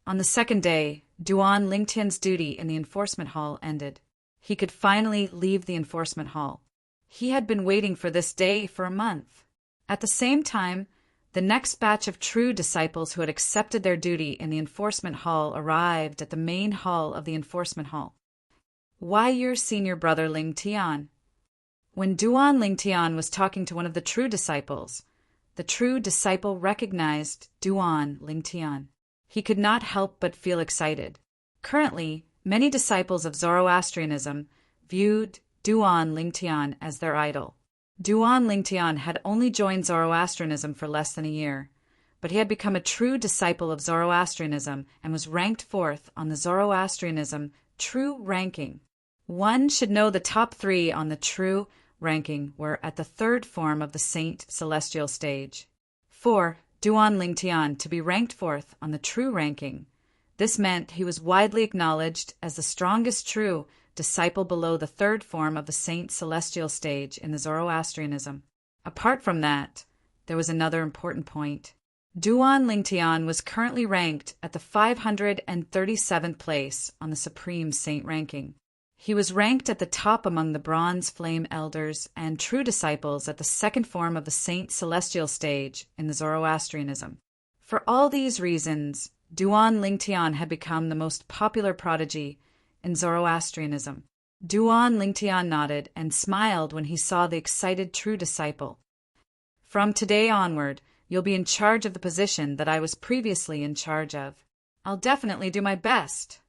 Speaker 1: On the second day, Duan Lingtian's duty in the enforcement hall ended. He could finally leave the enforcement hall. He had been waiting for this day for a month. At the same time, the next batch of true disciples who had accepted their duty in the enforcement hall arrived at the main hall of the enforcement hall. Why, your senior brother Ling Tian. When Duan Ling Tian was talking to one of the true disciples, the true disciple recognized Duan Ling Tian. He could not help but feel excited. Currently, many disciples of Zoroastrianism viewed Duan Ling Tian as their idol. Duan Ling Tian had only joined Zoroastrianism for less than a year, but he had become a true disciple of Zoroastrianism and was ranked fourth on the Zoroastrianism True Ranking. One should know the top 3 on the True Ranking were at the third form of the Saint Celestial stage. For Duan Ling Tian to be ranked fourth on the True Ranking, this meant he was widely acknowledged as the strongest true disciple below the third form of the saint celestial stage in the Zoroastrianism. Apart from that, there was another important point. Duan Lingtian was currently ranked at the 537th place on the Supreme Saint ranking. He was ranked at the top among the Bronze Flame Elders and true disciples at the second form of the Saint Celestial stage in the Zoroastrianism. For all these reasons, Duan Lingtian had become the most popular prodigy in Zoroastrianism. Duan Lingtian nodded and smiled when he saw the excited true disciple. From today onward, you'll be in charge of the position that I was previously in charge of. I'll definitely do my best.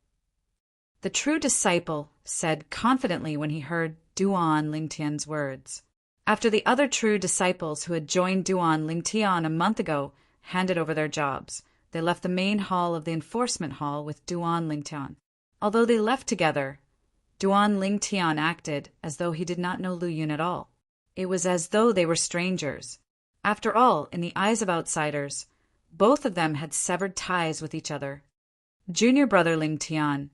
Speaker 1: The true disciple said confidently when he heard Duan Lingtian's words. After the other true disciples who had joined Duan Lingtian a month ago handed over their jobs, they left the main hall of the enforcement hall with Duan Lingtian. Although they left together, Duan Lingtian acted as though he did not know Lu Yun at all. It was as though they were strangers. After all, in the eyes of outsiders, both of them had severed ties with each other. Junior brother Lingtian,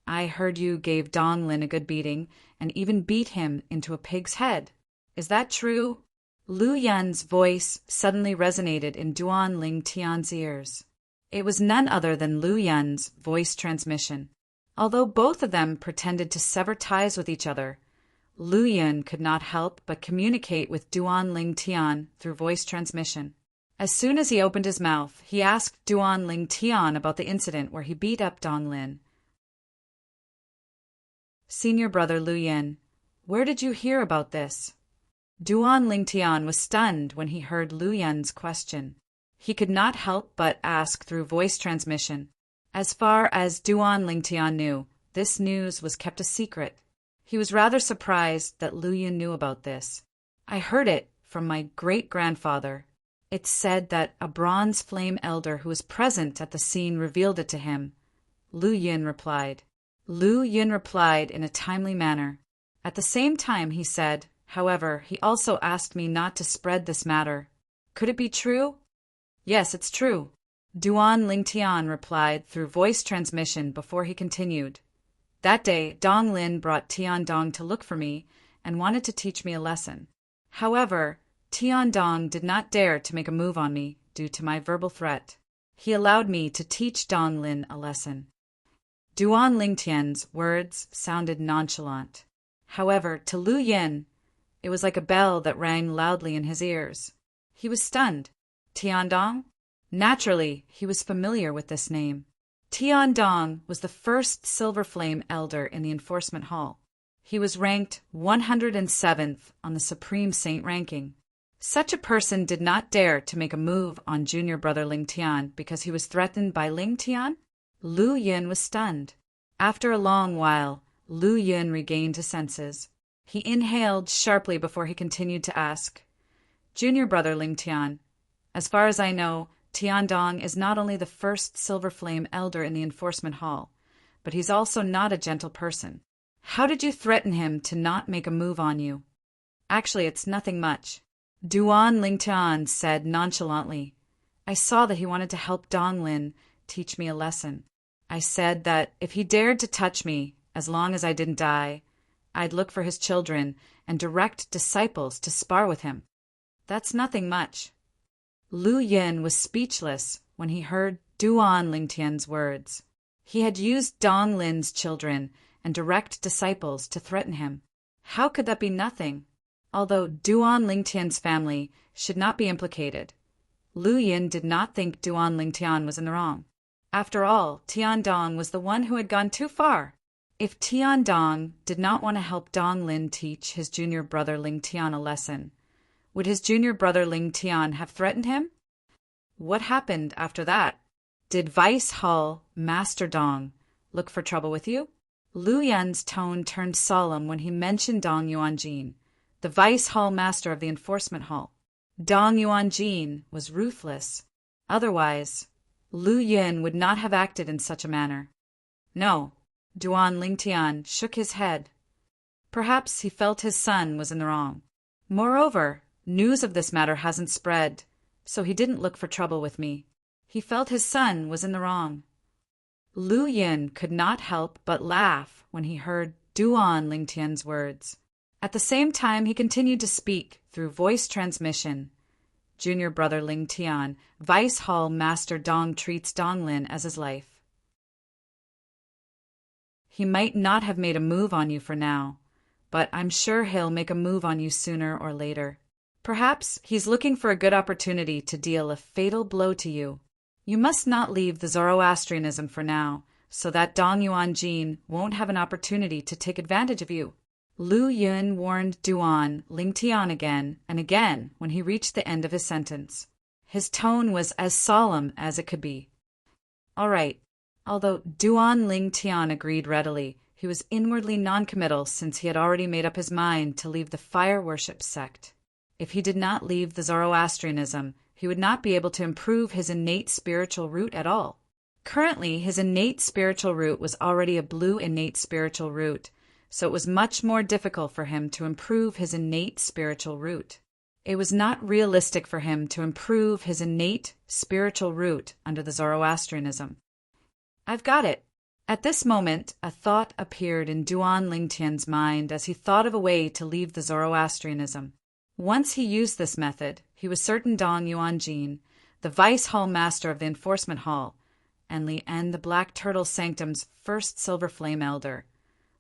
Speaker 1: I heard you gave Dong Lin a good beating and even beat him into a pig's head. Is that true? Lu Yun's voice suddenly resonated in Duan Lingtian's ears. It was none other than Lu Yun's voice transmission. Although both of them pretended to sever ties with each other, Lu Yun could not help but communicate with Duan Lingtian through voice transmission. As soon as he opened his mouth, he asked Duan Lingtian about the incident where he beat up Dong Lin. Senior brother Lu Yun, where did you hear about this? Duan Lingtian was stunned when he heard Lu Yun's question. He could not help but ask through voice transmission. As far as Duan Lingtian knew, this news was kept a secret. He was rather surprised that Lu Yun knew about this. I heard it from my great-grandfather. It said that a bronze flame elder who was present at the scene revealed it to him. Lu Yun replied. Lu Yun replied in a timely manner. At the same time, he said, however, he also asked me not to spread this matter. Could it be true? Yes, it's true. Duan Lingtian replied through voice transmission before he continued. That day, Dong Lin brought Tian Dong to look for me and wanted to teach me a lesson. However, Tian Dong did not dare to make a move on me due to my verbal threat. He allowed me to teach Dong Lin a lesson. Duan Lingtian's words sounded nonchalant. However, to Lu Yun, it was like a bell that rang loudly in his ears. He was stunned. Tian Dong? Naturally, he was familiar with this name. Tian Dong was the first Silver Flame Elder in the Enforcement Hall. He was ranked 107th on the Supreme Saint ranking. Such a person did not dare to make a move on junior brother Lingtian because he was threatened by Lingtian? Lu Yun was stunned. After a long while, Lu Yun regained his senses. He inhaled sharply before he continued to ask, Junior brother Lingtian, as far as I know, Tian Dong is not only the first Silver Flame Elder in the Enforcement Hall, but he's also not a gentle person. How did you threaten him to not make a move on you? Actually, it's nothing much. Duan Lingtian said nonchalantly. I saw that he wanted to help Dong Lin teach me a lesson. I said that if he dared to touch me, as long as I didn't die, I'd look for his children and direct disciples to spar with him. That's nothing much. Lu Yun was speechless when he heard Duan Lingtian's words. He had used Dong Lin's children and direct disciples to threaten him. How could that be nothing? Although Duan Lingtian's family should not be implicated, Lu Yun did not think Duan Lingtian was in the wrong. After all, Tian Dong was the one who had gone too far. If Tian Dong did not want to help Dong Lin teach his junior brother Lingtian a lesson, would his junior brother Lingtian have threatened him? What happened after that? Did Vice Hall Master Dong look for trouble with you? Lu Yun's tone turned solemn when he mentioned Dong Yuanjin, the Vice Hall Master of the Enforcement Hall. Dong Yuanjin was ruthless. Otherwise, Lu Yun would not have acted in such a manner. No, Duan Lingtian shook his head. Perhaps he felt his son was in the wrong. Moreover, news of this matter hasn't spread, so he didn't look for trouble with me. He felt his son was in the wrong. Lu Yun could not help but laugh when he heard Duan Lingtian's words. At the same time, he continued to speak through voice transmission. Junior brother Ling Tian, Vice Hall Master Dong treats Dong Lin as his life. He might not have made a move on you for now, but I'm sure he'll make a move on you sooner or later. Perhaps he's looking for a good opportunity to deal a fatal blow to you. You must not leave the Zoroastrianism for now, so that Dong Yuan Jin won't have an opportunity to take advantage of you. Lu Yun warned Duan Lingtian again and again when he reached the end of his sentence. His tone was as solemn as it could be. All right. Although Duan Lingtian agreed readily, he was inwardly noncommittal since he had already made up his mind to leave the fire worship sect. If he did not leave the Zoroastrianism, he would not be able to improve his innate spiritual root at all. Currently, his innate spiritual root was already a blue innate spiritual root, so it was much more difficult for him to improve his innate spiritual root. It was not realistic for him to improve his innate spiritual root under the Zoroastrianism. I've got it. At this moment, a thought appeared in Duan Lingtian's mind as he thought of a way to leave the Zoroastrianism. Once he used this method, he was certain Dong Yuan Jin, the Vice Hall Master of the Enforcement Hall, and Li En, the Black Turtle Sanctum's first Silver Flame Elder,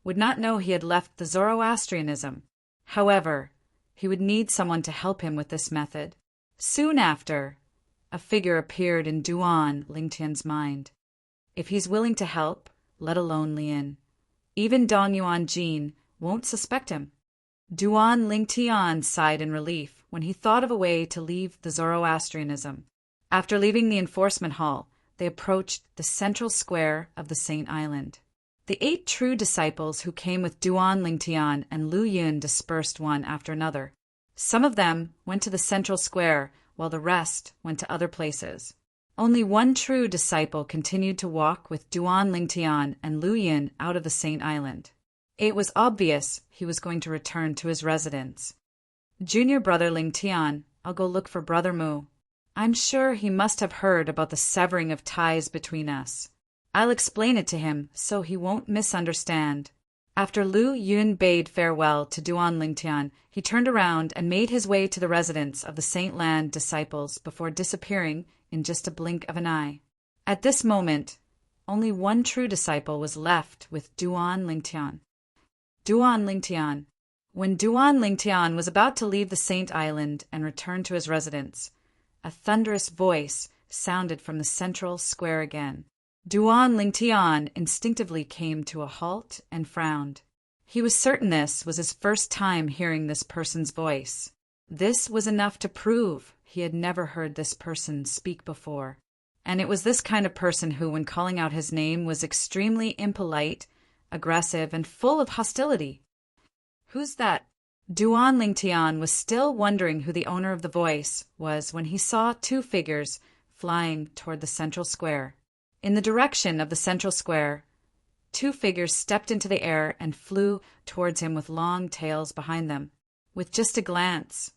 Speaker 1: would not know he had left the Zoroastrianism. However, he would need someone to help him with this method. Soon after, a figure appeared in Duan Lingtian's mind. If he's willing to help, let alone Lien, even Dong Yuan Jin won't suspect him. Duan Lingtian sighed in relief when he thought of a way to leave the Zoroastrianism. After leaving the enforcement hall, they approached the central square of the Saint Island. The 8 true disciples who came with Duan Lingtian and Lu Yun dispersed one after another. Some of them went to the central square, while the rest went to other places. Only one true disciple continued to walk with Duan Lingtian and Lu Yun out of the Saint Island. It was obvious he was going to return to his residence. Junior brother Lingtian, I'll go look for Brother Mu. I'm sure he must have heard about the severing of ties between us. I'll explain it to him so he won't misunderstand. After Lu Yun bade farewell to Duan Lingtian, he turned around and made his way to the residence of the Saint Land disciples before disappearing in just a blink of an eye. At this moment, only one true disciple was left with Duan Lingtian. Duan Lingtian. When Duan Lingtian was about to leave the Saint Island and return to his residence, a thunderous voice sounded from the central square again. Duan Lingtian instinctively came to a halt and frowned. He was certain this was his first time hearing this person's voice. This was enough to prove he had never heard this person speak before. And it was this kind of person who, when calling out his name, was extremely impolite, aggressive, and full of hostility. Who's that? Duan Lingtian was still wondering who the owner of the voice was when he saw 2 figures flying toward the central square. In the direction of the central square, 2 figures stepped into the air and flew towards him with long tails behind them. With just a glance,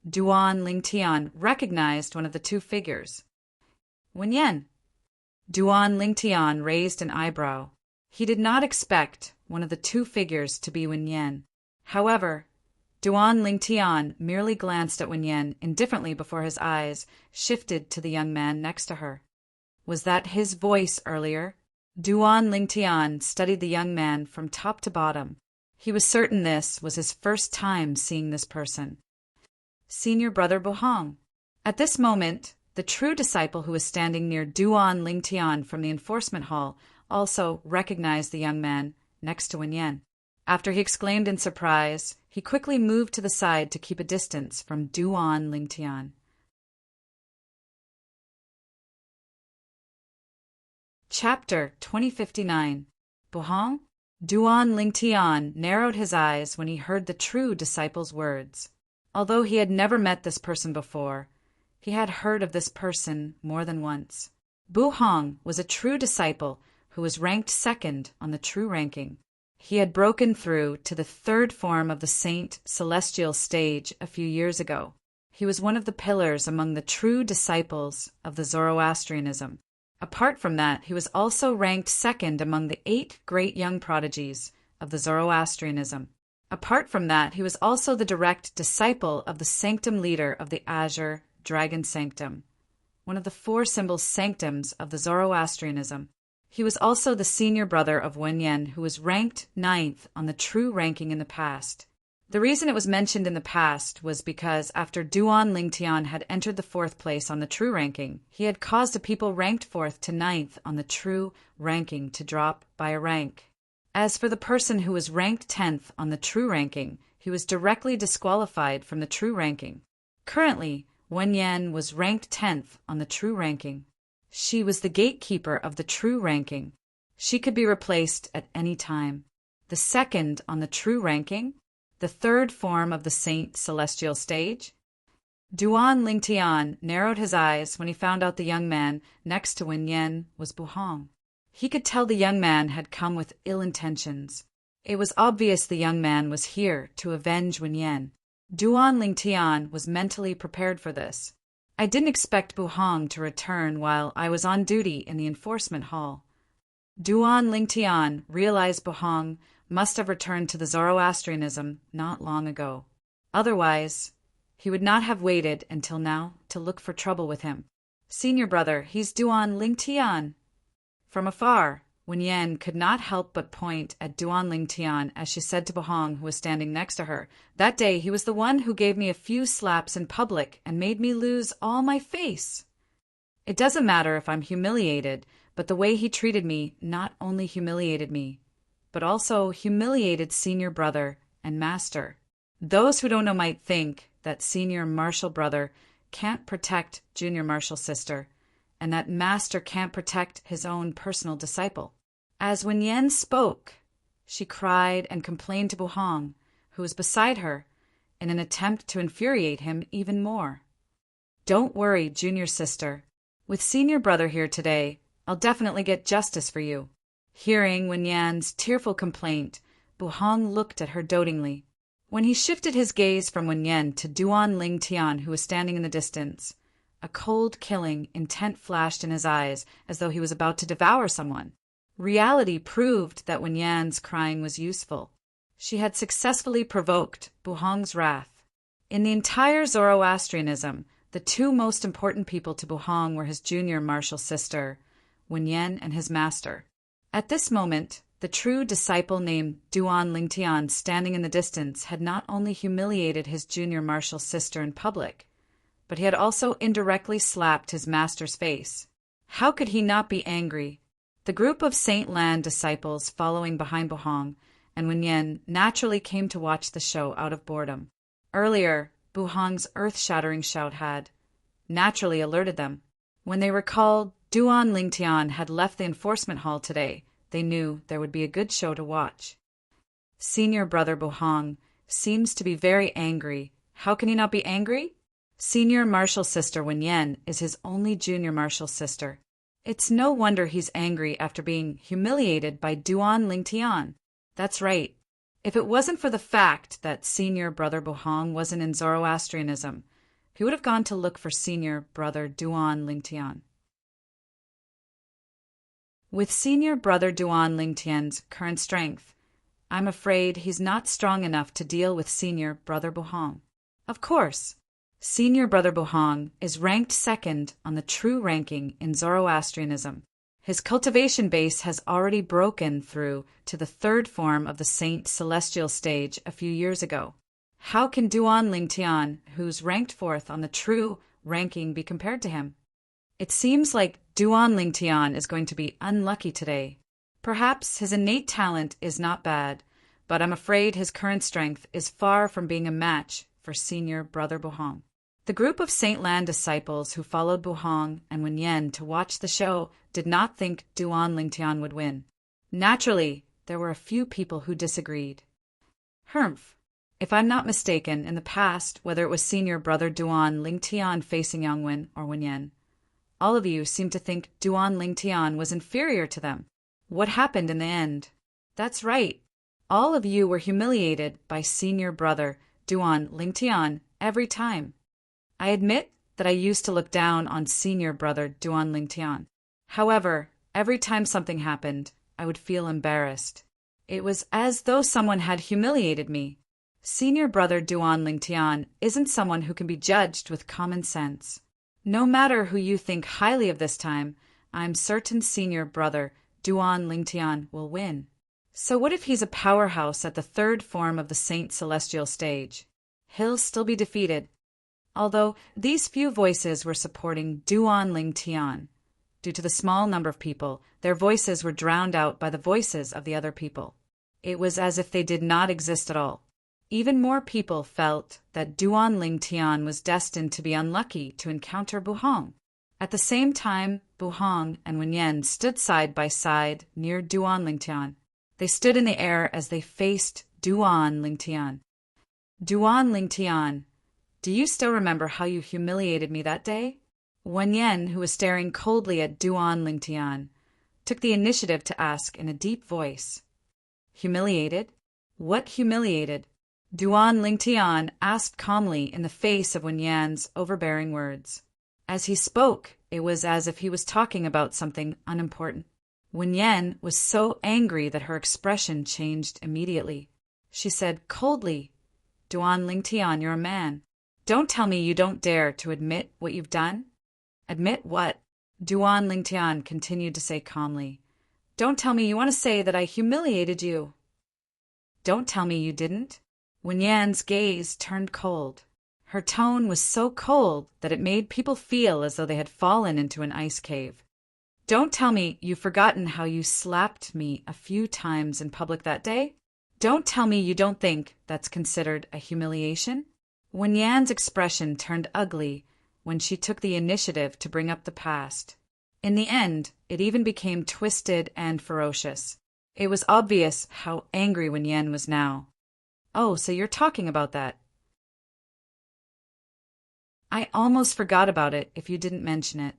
Speaker 1: Duan Lingtian recognized one of the 2 figures. Wenyan. Duan Lingtian raised an eyebrow. He did not expect one of the 2 figures to be Wenyan. However, Duan Lingtian merely glanced at Wenyan indifferently before his eyes shifted to the young man next to her. Was that his voice earlier? Duan Lingtian studied the young man from top to bottom. He was certain this was his first time seeing this person. Senior brother Bohong. At this moment, the true disciple who was standing near Duan Lingtian from the enforcement hall also recognized the young man next to Wenyan. After he exclaimed in surprise, he quickly moved to the side to keep a distance from Duan Lingtian. Chapter 2059. Bohong? Duan Lingtian narrowed his eyes when he heard the true disciple's words. Although he had never met this person before, he had heard of this person more than once. Bohong was a true disciple who was ranked 2nd on the true ranking. He had broken through to the 3rd form of the Saint Celestial stage a few years ago. He was one of the pillars among the true disciples of the Zoroastrianism. Apart from that, he was also ranked 2nd among the 8 great young prodigies of the Zoroastrianism. Apart from that, he was also the direct disciple of the sanctum leader of the Azure Dragon Sanctum, one of the four symbol sanctums of the Zoroastrianism. He was also the senior brother of Wenyan, who was ranked 9th on the true ranking in the past. The reason it was mentioned in the past was because after Duan Lingtian had entered the 4th place on the true ranking, he had caused a people ranked 4th to 9th on the true ranking to drop by a rank. As for the person who was ranked 10th on the true ranking, he was directly disqualified from the true ranking. Currently, Wenyan was ranked 10th on the true ranking. She was the gatekeeper of the true ranking. She could be replaced at any time. The 2nd on the true ranking, the 3rd form of the Saint Celestial Stage. Duan Lingtian narrowed his eyes when he found out the young man next to Wenyan was Buhong. He could tell the young man had come with ill intentions. It was obvious the young man was here to avenge Wenyan. Duan Lingtian was mentally prepared for this. I didn't expect Buhong to return while I was on duty in the enforcement hall. Duan Lingtian realized Buhong must have returned to the Zoroastrianism not long ago. Otherwise, he would not have waited until now to look for trouble with him. Senior brother, he's Duan Lingtian. From afar, Wenyan could not help but point at Duan Lingtian as she said to Buhong, who was standing next to her, "That day he was the one who gave me a few slaps in public and made me lose all my face. It doesn't matter if I'm humiliated, but the way he treated me not only humiliated me, but also humiliated senior brother and master." Those who don't know might think that senior martial brother can't protect junior martial sister, and that master can't protect his own personal disciple. As Wenyan spoke, she cried and complained to Buhong, who was beside her, in an attempt to infuriate him even more. "Don't worry, junior sister. With senior brother here today, I'll definitely get justice for you." Hearing Wenyan's tearful complaint, Buhong looked at her dotingly. When he shifted his gaze from Wenyan to Duan Lingtian, who was standing in the distance, a cold, killing intent flashed in his eyes as though he was about to devour someone. Reality proved that Wenyan's crying was useful. She had successfully provoked Buhong's wrath. In the entire Zoroastrianism, the two most important people to Buhong were his junior martial sister, Wenyan, and his master. At this moment, the true disciple named Duan Lingtian standing in the distance had not only humiliated his junior martial sister in public, but he had also indirectly slapped his master's face. How could he not be angry? The group of Saint Lan disciples following behind Buhong and Wenyan naturally came to watch the show out of boredom. Earlier, Buhong's earth-shattering shout had naturally alerted them. When they recalled Duan Lingtian had left the enforcement hall today, they knew there would be a good show to watch. Senior brother Buhong seems to be very angry. How can he not be angry? Senior martial sister Wenyan is his only junior martial sister. It's no wonder he's angry after being humiliated by Duan Lingtian. That's right. If it wasn't for the fact that senior brother Buhong wasn't in Zoroastrianism, he would have gone to look for senior brother Duan Lingtian. With senior brother Duan Lingtian's current strength, I'm afraid he's not strong enough to deal with senior brother Buhong. Of course, senior brother Buhong is ranked 2nd on the true ranking in Zoroastrianism. His cultivation base has already broken through to the 3rd form of the Saint Celestial Stage a few years ago. How can Duan Lingtian, who's ranked 4th on the true ranking, be compared to him? It seems like Duan Lingtian is going to be unlucky today. Perhaps his innate talent is not bad, but I'm afraid his current strength is far from being a match for senior brother Buhong. The group of Saint Lan disciples who followed Buhong and Wenyan to watch the show did not think Duan Lingtian would win. Naturally, there were a few people who disagreed. Humph. If I'm not mistaken, in the past, whether it was senior brother Duan Lingtian facing Yangwen or Wenyan, all of you seem to think Duan Lingtian was inferior to them. What happened in the end? That's right. All of you were humiliated by senior brother Duan Lingtian every time. I admit that I used to look down on senior brother Duan Lingtian. However, every time something happened, I would feel embarrassed. It was as though someone had humiliated me. Senior brother Duan Lingtian isn't someone who can be judged with common sense. No matter who you think highly of this time, I'm certain senior brother Duan Lingtian will win. So what if he's a powerhouse at the third form of the Saint Celestial stage? He'll still be defeated. Although these few voices were supporting Duan Lingtian. Due to the small number of people, their voices were drowned out by the voices of the other people. It was as if they did not exist at all. Even more people felt that Duan Lingtian was destined to be unlucky to encounter Buhong. At the same time, Buhong and Wenyan stood side by side near Duan Lingtian. They stood in the air as they faced Duan Lingtian. Duan Lingtian, do you still remember how you humiliated me that day? Wenyan, who was staring coldly at Duan Lingtian, took the initiative to ask in a deep voice. Humiliated? What humiliated? Duan Lingtian asked calmly in the face of Wenyan's overbearing words. As he spoke, it was as if he was talking about something unimportant. Wenyan was so angry that her expression changed immediately. She said coldly, Duan Lingtian, you're a man. Don't tell me you don't dare to admit what you've done. Admit what? Duan Lingtian continued to say calmly. Don't tell me you want to say that I humiliated you. Don't tell me you didn't. Wenyan's gaze turned cold. Her tone was so cold that it made people feel as though they had fallen into an ice cave. Don't tell me you've forgotten how you slapped me a few times in public that day. Don't tell me you don't think that's considered a humiliation. Wenyan's expression turned ugly when she took the initiative to bring up the past. In the end, it even became twisted and ferocious. It was obvious how angry Wenyan was now. Oh, so you're talking about that. I almost forgot about it if you didn't mention it.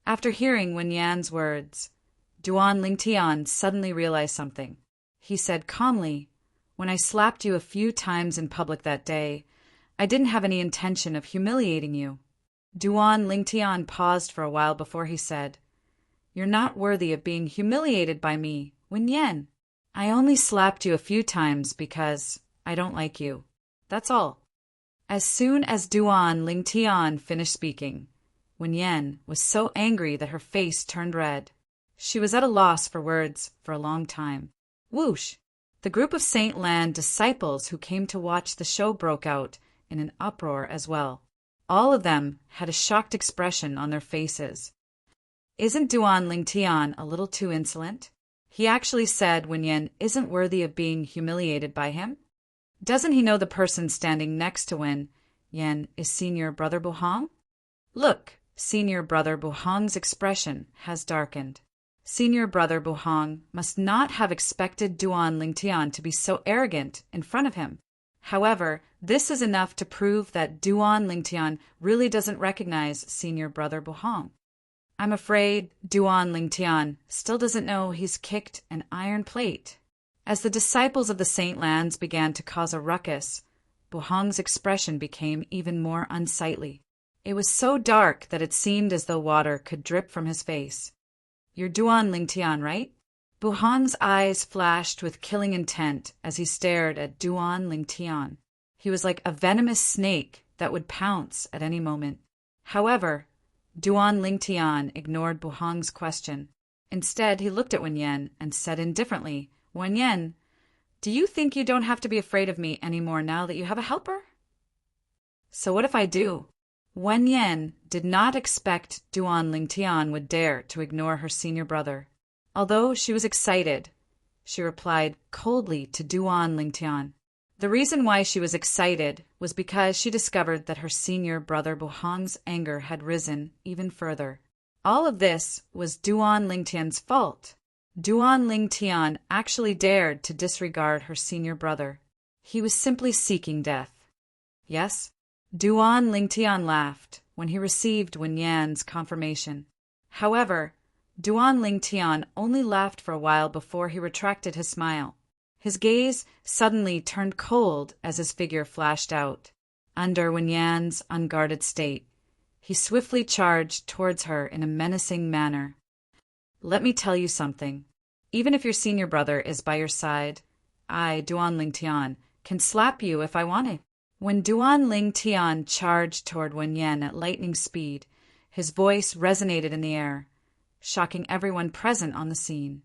Speaker 1: After hearing Wenyan's words, Duan Lingtian suddenly realized something. He said calmly, when I slapped you a few times in public that day, I didn't have any intention of humiliating you. Duan Lingtian paused for a while before he said, You're not worthy of being humiliated by me, Wenyan. I only slapped you a few times because I don't like you. That's all. As soon as Duan Lingtian finished speaking, Wenyan was so angry that her face turned red. She was at a loss for words for a long time. Whoosh! The group of Saint Lan disciples who came to watch the show broke out in an uproar as well. All of them had a shocked expression on their faces. Isn't Duan Lingtian a little too insolent? He actually said Wenyan isn't worthy of being humiliated by him? Doesn't he know the person standing next to Wenyan is Senior Brother Buhong? Look, Senior Brother Buhong's expression has darkened. Senior Brother Buhong must not have expected Duan Lingtian to be so arrogant in front of him. However, this is enough to prove that Duan Lingtian really doesn't recognize Senior Brother Buhong. I'm afraid Duan Lingtian still doesn't know he's kicked an iron plate. As the disciples of the Saint Lands began to cause a ruckus, Buhong's expression became even more unsightly. It was so dark that it seemed as though water could drip from his face. You're Duan Lingtian, right? Buhong's eyes flashed with killing intent as he stared at Duan Lingtian. He was like a venomous snake that would pounce at any moment. However, Duan Lingtian ignored Buhong's question. Instead, he looked at Wenyan and said indifferently, Wenyan, do you think you don't have to be afraid of me anymore now that you have a helper? So what if I do? Wenyan did not expect Duan Lingtian would dare to ignore her senior brother. Although she was excited, she replied coldly to Duan Lingtian. The reason why she was excited was because she discovered that her senior brother Buhong's anger had risen even further. All of this was Duan Lingtian's fault. Duan Lingtian actually dared to disregard her senior brother. He was simply seeking death. Yes, Duan Lingtian laughed when he received Wenyan's confirmation. However, Duan Lingtian only laughed for a while before he retracted his smile. His gaze suddenly turned cold as his figure flashed out. Under Wenyan's unguarded state, he swiftly charged towards her in a menacing manner. Let me tell you something. Even if your senior brother is by your side, I, Duan Ling Tian, can slap you if I want to." When Duan Ling Tian charged toward Wen Yen at lightning speed, his voice resonated in the air, shocking everyone present on the scene.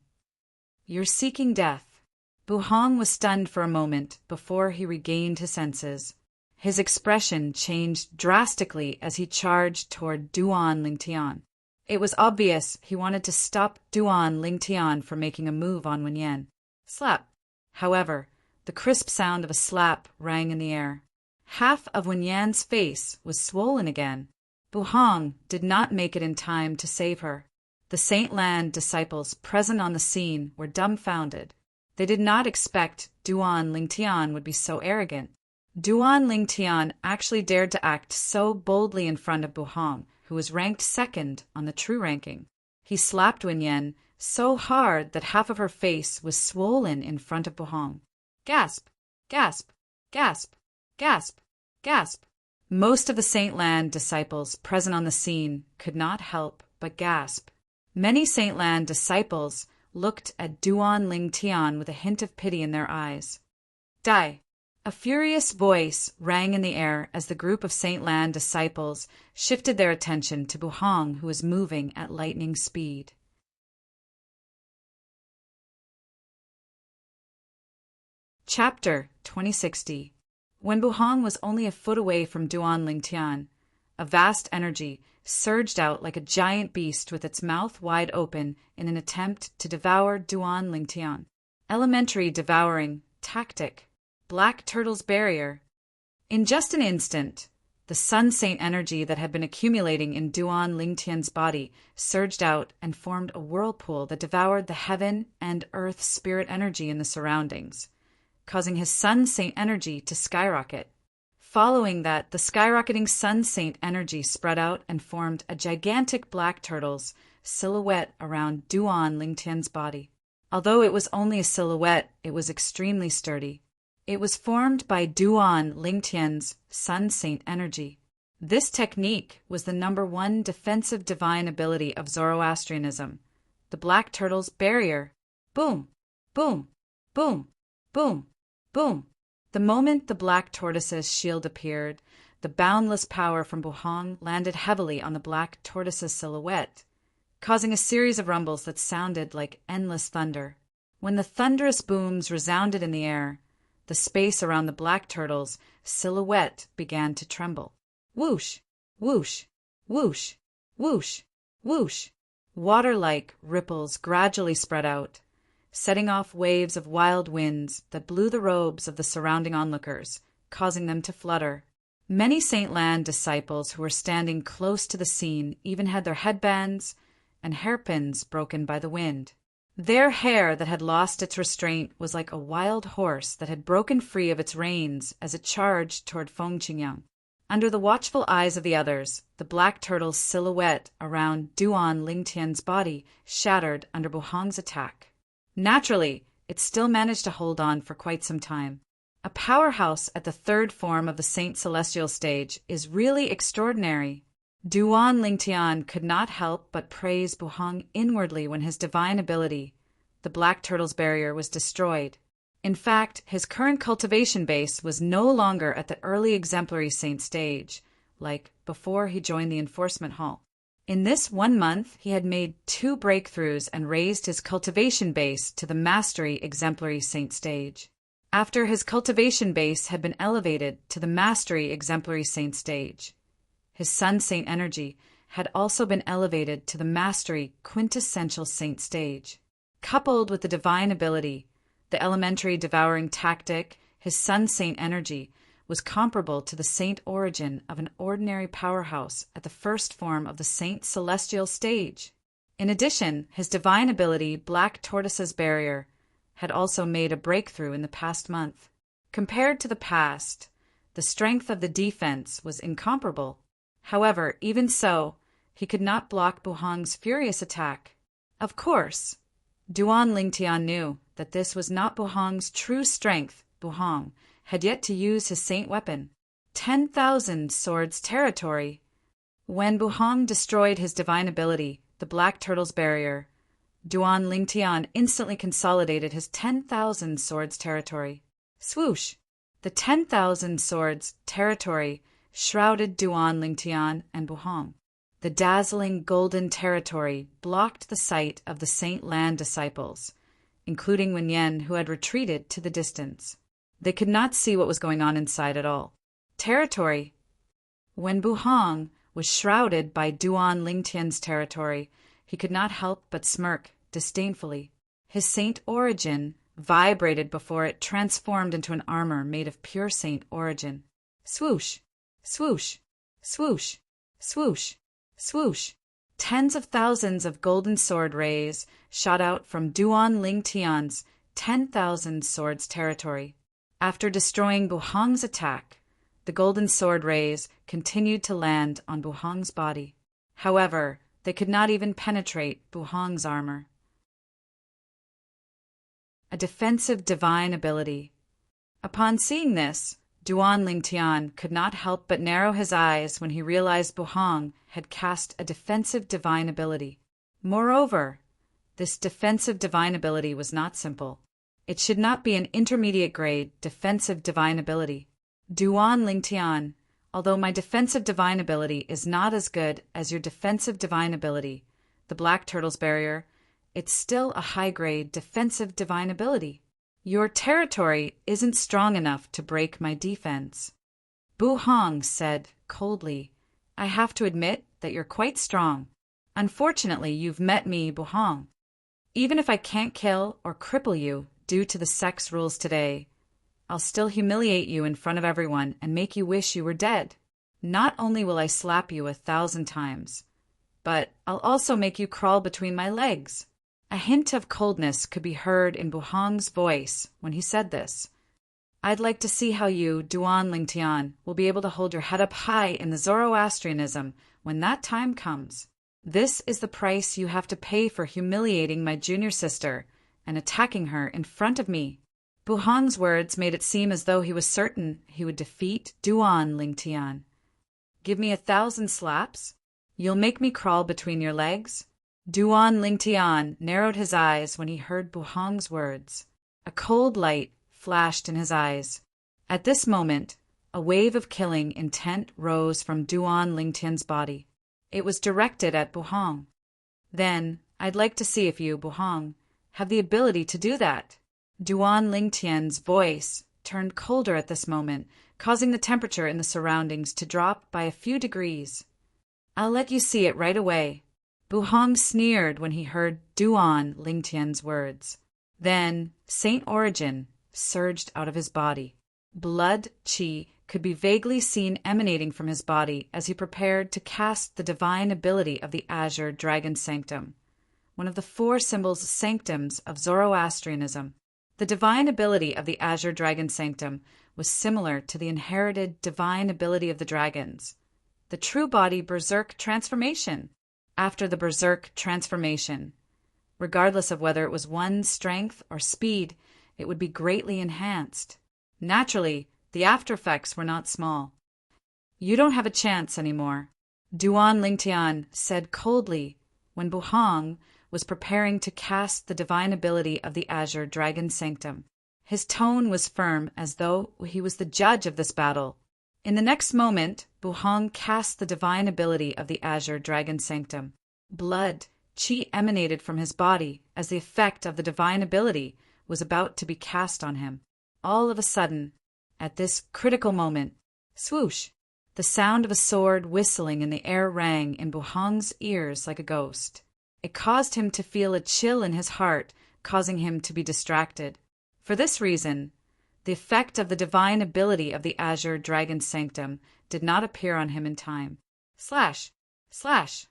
Speaker 1: "You're seeking death." Bu Hong was stunned for a moment before he regained his senses. His expression changed drastically as he charged toward Duan Ling Tian. It was obvious he wanted to stop Duan Ling Tian from making a move on Wen Yen. Slap. However, the crisp sound of a slap rang in the air. Half of Wen Yan's face was swollen again. Bu Hong did not make it in time to save her. The Saint Lan disciples present on the scene were dumbfounded. They did not expect Duan Ling Tian would be so arrogant. Duan Ling Tian actually dared to act so boldly in front of Bu Hong, who was ranked second on the true ranking. He slapped Wen Yan so hard that half of her face was swollen in front of Bu Hong. Gasp! Gasp! Gasp! Gasp! Gasp! Most of the Saint Lan disciples present on the scene could not help but gasp. Many Saint Lan disciples looked at Duan Ling Tian with a hint of pity in their eyes. Die! A furious voice rang in the air as the group of Saint Lan disciples shifted their attention to Bu Hong, who was moving at lightning speed. Chapter 2060. When Bu Hong was only a foot away from Duan Ling Tian, a vast energy surged out like a giant beast with its mouth wide open in an attempt to devour Duan Ling Tian. Elementary devouring tactic. Black Turtle's barrier. In just an instant, the Sun Saint energy that had been accumulating in Duan Ling Tian's body surged out and formed a whirlpool that devoured the heaven and earth spirit energy in the surroundings, causing his Sun Saint energy to skyrocket. Following that, the skyrocketing Sun Saint energy spread out and formed a gigantic black turtle's silhouette around Duan Ling Tian's body. Although it was only a silhouette, it was extremely sturdy. It was formed by Duan Ling Tian's Sun Saint energy. This technique was the #1 defensive divine ability of Zoroastrianism, the Black Turtle's barrier. Boom! Boom! Boom! Boom! Boom! The moment the Black Tortoise's shield appeared, the boundless power from Bu Hong landed heavily on the Black Tortoise's silhouette, causing a series of rumbles that sounded like endless thunder. When the thunderous booms resounded in the air, the space around the Black Turtle's silhouette began to tremble. Whoosh! Whoosh! Whoosh! Whoosh! Whoosh! Water-like ripples gradually spread out, setting off waves of wild winds that blew the robes of the surrounding onlookers, causing them to flutter. Many Saint Lan disciples who were standing close to the scene even had their headbands and hairpins broken by the wind. Their hair that had lost its restraint was like a wild horse that had broken free of its reins as it charged toward Feng Qingyang. Under the watchful eyes of the others, the Black Turtle's silhouette around Duan Ling Tian's body shattered under Bu Hong's attack. Naturally, it still managed to hold on for quite some time. A powerhouse at the third form of the Saint Celestial stage is really extraordinary. Duan Ling Tian could not help but praise Bu Hong inwardly when his divine ability, the Black Turtle's barrier, was destroyed. In fact, his current cultivation base was no longer at the early exemplary saint stage, like before he joined the enforcement hall. In this 1 month, he had made 2 breakthroughs and raised his cultivation base to the mastery exemplary saint stage. After his cultivation base had been elevated to the mastery exemplary saint stage, his Sun Saint energy had also been elevated to the mastery quintessential saint stage. Coupled with the divine ability, the elementary devouring tactic, his Sun Saint energy was comparable to the saint origin of an ordinary powerhouse at the first form of the Saint Celestial stage. In addition, his divine ability, Black Tortoise's barrier, had also made a breakthrough in the past month. Compared to the past, the strength of the defense was incomparable. However, even so, he could not block Bu Hong's furious attack. Of course, Duan Ling Tian knew that this was not Bu Hong's true strength. Bu Hong had yet to use his saint weapon, 10,000 swords territory. When Bu Hong destroyed his divine ability, the Black Turtle's barrier, Duan Lingtian instantly consolidated his 10,000 swords territory. Swoosh! The 10,000 swords territory shrouded Duan Lingtian and Buhong. The dazzling golden territory blocked the sight of the Saint Lan disciples, including Wen Yen, who had retreated to the distance. They could not see what was going on inside at all. Territory. When Buhong was shrouded by Duan Lingtian's territory, he could not help but smirk disdainfully. His saint origin vibrated before it transformed into an armor made of pure saint origin. Swoosh! Swoosh! Swoosh! Swoosh! Swoosh! Tens of thousands of golden sword rays shot out from Duan Lingtian's 10,000 swords territory. After destroying Buhong's attack, the golden sword rays continued to land on Buhong's body. However, they could not even penetrate Buhong's armor. A defensive divine ability. Upon seeing this, Duan Lingtian could not help but narrow his eyes when he realized Buhong had cast a defensive divine ability. Moreover, this defensive divine ability was not simple. It should not be an intermediate grade defensive divine ability. Duan Lingtian, although my defensive divine ability is not as good as your defensive divine ability, the Black Turtle's Barrier, it's still a high-grade defensive divine ability. Your territory isn't strong enough to break my defense. Buhong said coldly, I have to admit that you're quite strong. Unfortunately, you've met me, Buhong. Even if I can't kill or cripple you due to the sex rules today, I'll still humiliate you in front of everyone and make you wish you were dead. Not only will I slap you 1,000 times, but I'll also make you crawl between my legs. A hint of coldness could be heard in Buhong's voice when he said this. I'd like to see how you, Duan Lingtian, will be able to hold your head up high in the Zoroastrianism when that time comes. This is the price you have to pay for humiliating my junior sister and attacking her in front of me. Buhong's words made it seem as though he was certain he would defeat Duan Lingtian. Give me 1,000 slaps? You'll make me crawl between your legs? Duan Lingtian narrowed his eyes when he heard Buhong's words. A cold light flashed in his eyes. At this moment, a wave of killing intent rose from Duan Lingtian's body. It was directed at Buhong. Then, I'd like to see if you, Buhong, have the ability to do that. Duan Lingtian's voice turned colder at this moment, causing the temperature in the surroundings to drop by a few degrees. I'll let you see it right away. Buhong sneered when he heard Duan Lingtian's words. Then, Saint Origin surged out of his body. Blood qi could be vaguely seen emanating from his body as he prepared to cast the divine ability of the Azure Dragon Sanctum, one of the 4 symbols sanctums of Zoroastrianism. The divine ability of the Azure Dragon Sanctum was similar to the inherited divine ability of the dragons, the true body berserk transformation. After the berserk transformation, regardless of whether it was one's strength or speed, it would be greatly enhanced. Naturally, the after effects were not small. You don't have a chance anymore, Duan Lingtian said coldly when Buhong was preparing to cast the divine ability of the Azure Dragon Sanctum. His tone was firm as though he was the judge of this battle. In the next moment, Buhong cast the divine ability of the Azure Dragon Sanctum. Blood, qi emanated from his body as the effect of the divine ability was about to be cast on him. All of a sudden, at this critical moment, swoosh, the sound of a sword whistling in the air rang in Buhong's ears like a ghost. It caused him to feel a chill in his heart, causing him to be distracted. For this reason, the effect of the divine ability of the Azure Dragon Sanctum did not appear on him in time. Slash! Slash!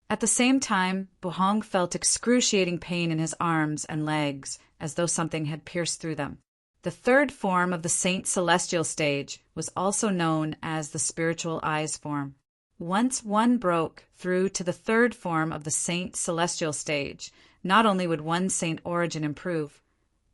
Speaker 1: At the same time, Buhong felt excruciating pain in his arms and legs, as though something had pierced through them. The 3rd form of the Saint Celestial stage was also known as the Spiritual Eyes form. Once one broke through to the 3rd form of the Saint Celestial stage, not only would one's saint origin improve,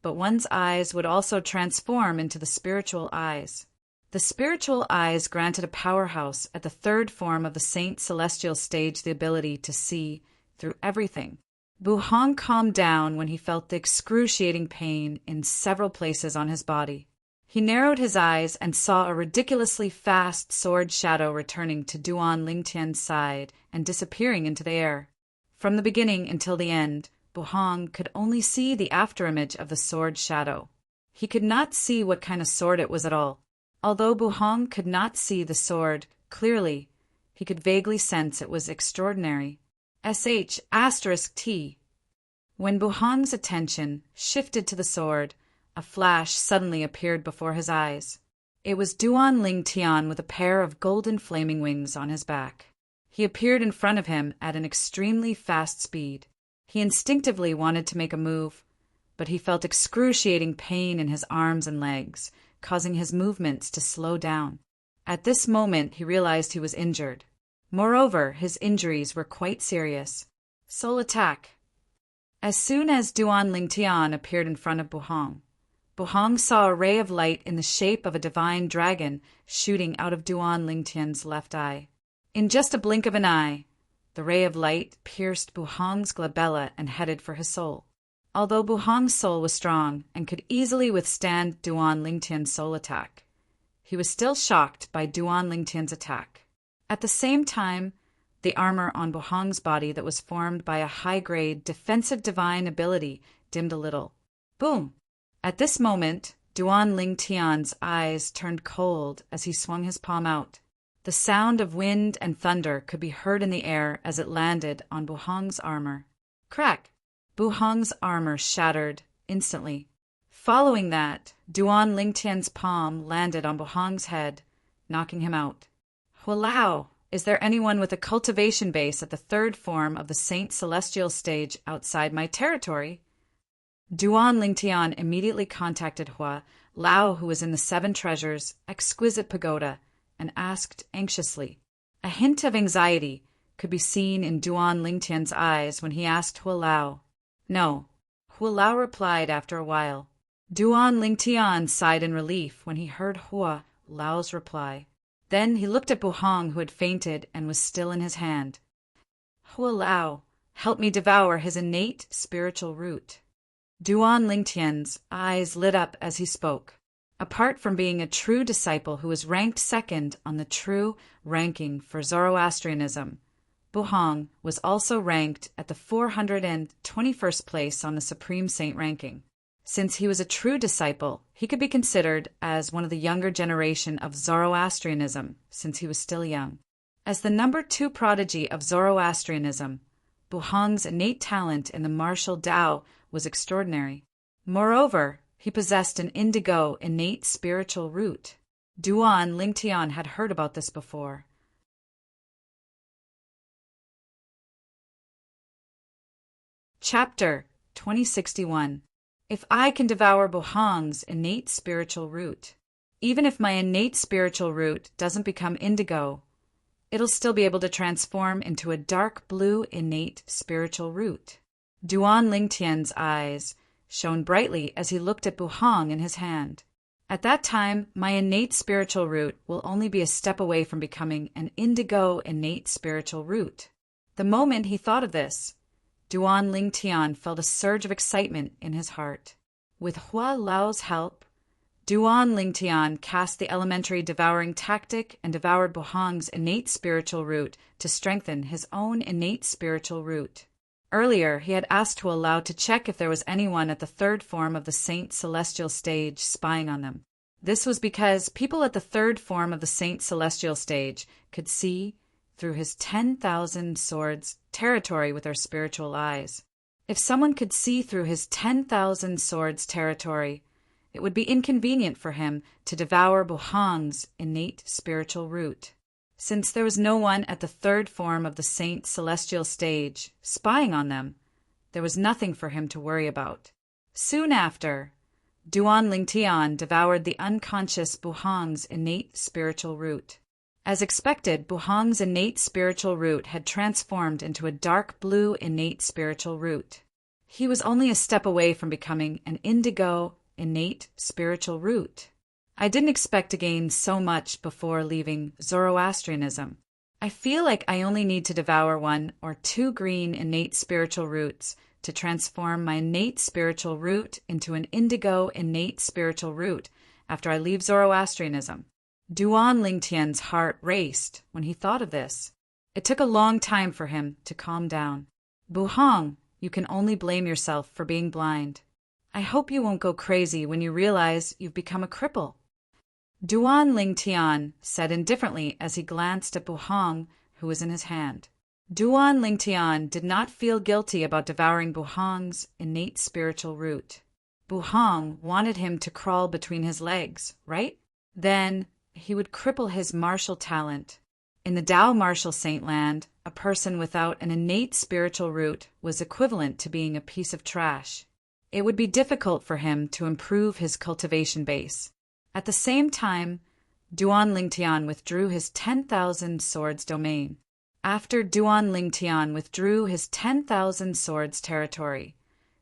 Speaker 1: but one's eyes would also transform into the spiritual eyes. The spiritual eyes granted a powerhouse at the 3rd form of the Saint Celestial stage the ability to see, through everything. Buhong calmed down when he felt the excruciating pain in several places on his body. He narrowed his eyes and saw a ridiculously fast sword shadow returning to Duan Lingtian's side and disappearing into the air. From the beginning until the end, Buhong could only see the afterimage of the sword shadow. He could not see what kind of sword it was at all. Although Buhong could not see the sword clearly, he could vaguely sense it was extraordinary. **T. When Buhong's attention shifted to the sword, a flash suddenly appeared before his eyes. It was Duan Lingtian with a pair of golden flaming wings on his back. He appeared in front of him at an extremely fast speed. He instinctively wanted to make a move, but he felt excruciating pain in his arms and legs, causing his movements to slow down. At this moment he realized he was injured. Moreover, his injuries were quite serious. Soul attack. As soon as Duan Lingtian appeared in front of Buhong, Buhong saw a ray of light in the shape of a divine dragon shooting out of Duan Lingtian's left eye. In just a blink of an eye, the ray of light pierced Buhong's glabella and headed for his soul. Although Buhong's soul was strong and could easily withstand Duan Lingtian's soul attack, he was still shocked by Duan Lingtian's attack. At the same time, the armor on Buhong's body that was formed by a high-grade defensive divine ability dimmed a little. Boom! At this moment, Duan Lingtian's eyes turned cold as he swung his palm out. The sound of wind and thunder could be heard in the air as it landed on Buhong's armor. Crack! Buhong's armor shattered instantly. Following that, Duan Lingtian's palm landed on Buhong's head, knocking him out. Walao! Is there anyone with a cultivation base at the third form of the Saint Celestial stage outside my territory? Duan Lingtian immediately contacted Hua Lao, who was in the Seven Treasures Exquisite Pagoda, and asked anxiously. A hint of anxiety could be seen in Duan Lingtian's eyes when he asked Hua Lao. No, Hua Lao replied after a while. Duan Lingtian sighed in relief when he heard Hua Lao's reply. Then he looked at Buhong, who had fainted and was still in his hand. Hua Lao, help me devour his innate spiritual root. Duan Lingtian's eyes lit up as he spoke. Apart from being a true disciple who was ranked second on the true ranking for Zoroastrianism, Buhong was also ranked at the 421st place on the Supreme Saint ranking. Since he was a true disciple, he could be considered as one of the younger generation of Zoroastrianism, since he was still young. As the number 2 prodigy of Zoroastrianism, Buhong's innate talent in the martial Tao was extraordinary. Moreover, he possessed an indigo innate spiritual root. Duan Lingtian had heard about this before. Chapter 2061. If I can devour Buhong's innate spiritual root, even if my innate spiritual root doesn't become indigo, it'll still be able to transform into a dark blue innate spiritual root. Duan Lingtian's eyes shone brightly as he looked at Buhong in his hand. At that time, my innate spiritual root will only be a step away from becoming an indigo innate spiritual root. The moment he thought of this, Duan Lingtian felt a surge of excitement in his heart. With Hua Lao's help, Duan Lingtian cast the elementary devouring tactic and devoured Buhong's innate spiritual root to strengthen his own innate spiritual root. Earlier, he had asked Hua Lao to check if there was anyone at the third form of the Saint Celestial stage spying on them. This was because people at the third form of the Saint Celestial stage could see through his 10,000 swords territory with their spiritual eyes. If someone could see through his 10,000 swords territory, it would be inconvenient for him to devour Buhong's innate spiritual root. Since there was no one at the third form of the Saint Celestial stage spying on them, there was nothing for him to worry about. Soon after, Duan Lingtian devoured the unconscious Buhong's innate spiritual root. As expected, Buhong's innate spiritual root had transformed into a dark blue innate spiritual root. He was only a step away from becoming an indigo innate spiritual root. I didn't expect to gain so much before leaving Zoroastrianism. I feel like I only need to devour 1 or 2 green innate spiritual roots to transform my innate spiritual root into an indigo innate spiritual root after I leave Zoroastrianism. Duan Lingtian's heart raced when he thought of this. It took a long time for him to calm down. Buhong, you can only blame yourself for being blind. I hope you won't go crazy when you realize you've become a cripple. Duan Lingtian said indifferently as he glanced at Buhong, who was in his hand. Duan Lingtian did not feel guilty about devouring Buhong's innate spiritual root. Buhong wanted him to crawl between his legs, right? Then he would cripple his martial talent. In the Tao martial saint land, a person without an innate spiritual root was equivalent to being a piece of trash. It would be difficult for him to improve his cultivation base. At the same time, Duan Lingtian withdrew his 10,000 swords domain. After Duan Lingtian withdrew his 10,000 swords territory,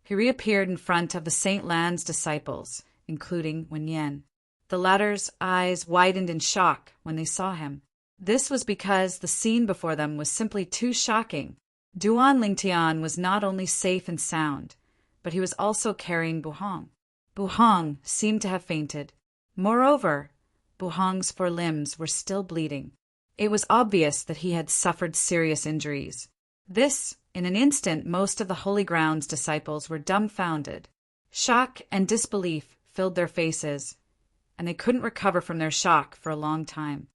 Speaker 1: he reappeared in front of the Saint Lan's disciples, including Wen Yan. The latter's eyes widened in shock when they saw him. This was because the scene before them was simply too shocking. Duan Lingtian was not only safe and sound, but he was also carrying Buhong. Buhong seemed to have fainted. Moreover, Buhong's 4 limbs were still bleeding. It was obvious that he had suffered serious injuries. This, in an instant, most of the Holy Ground's disciples were dumbfounded. Shock and disbelief filled their faces, and they couldn't recover from their shock for a long time.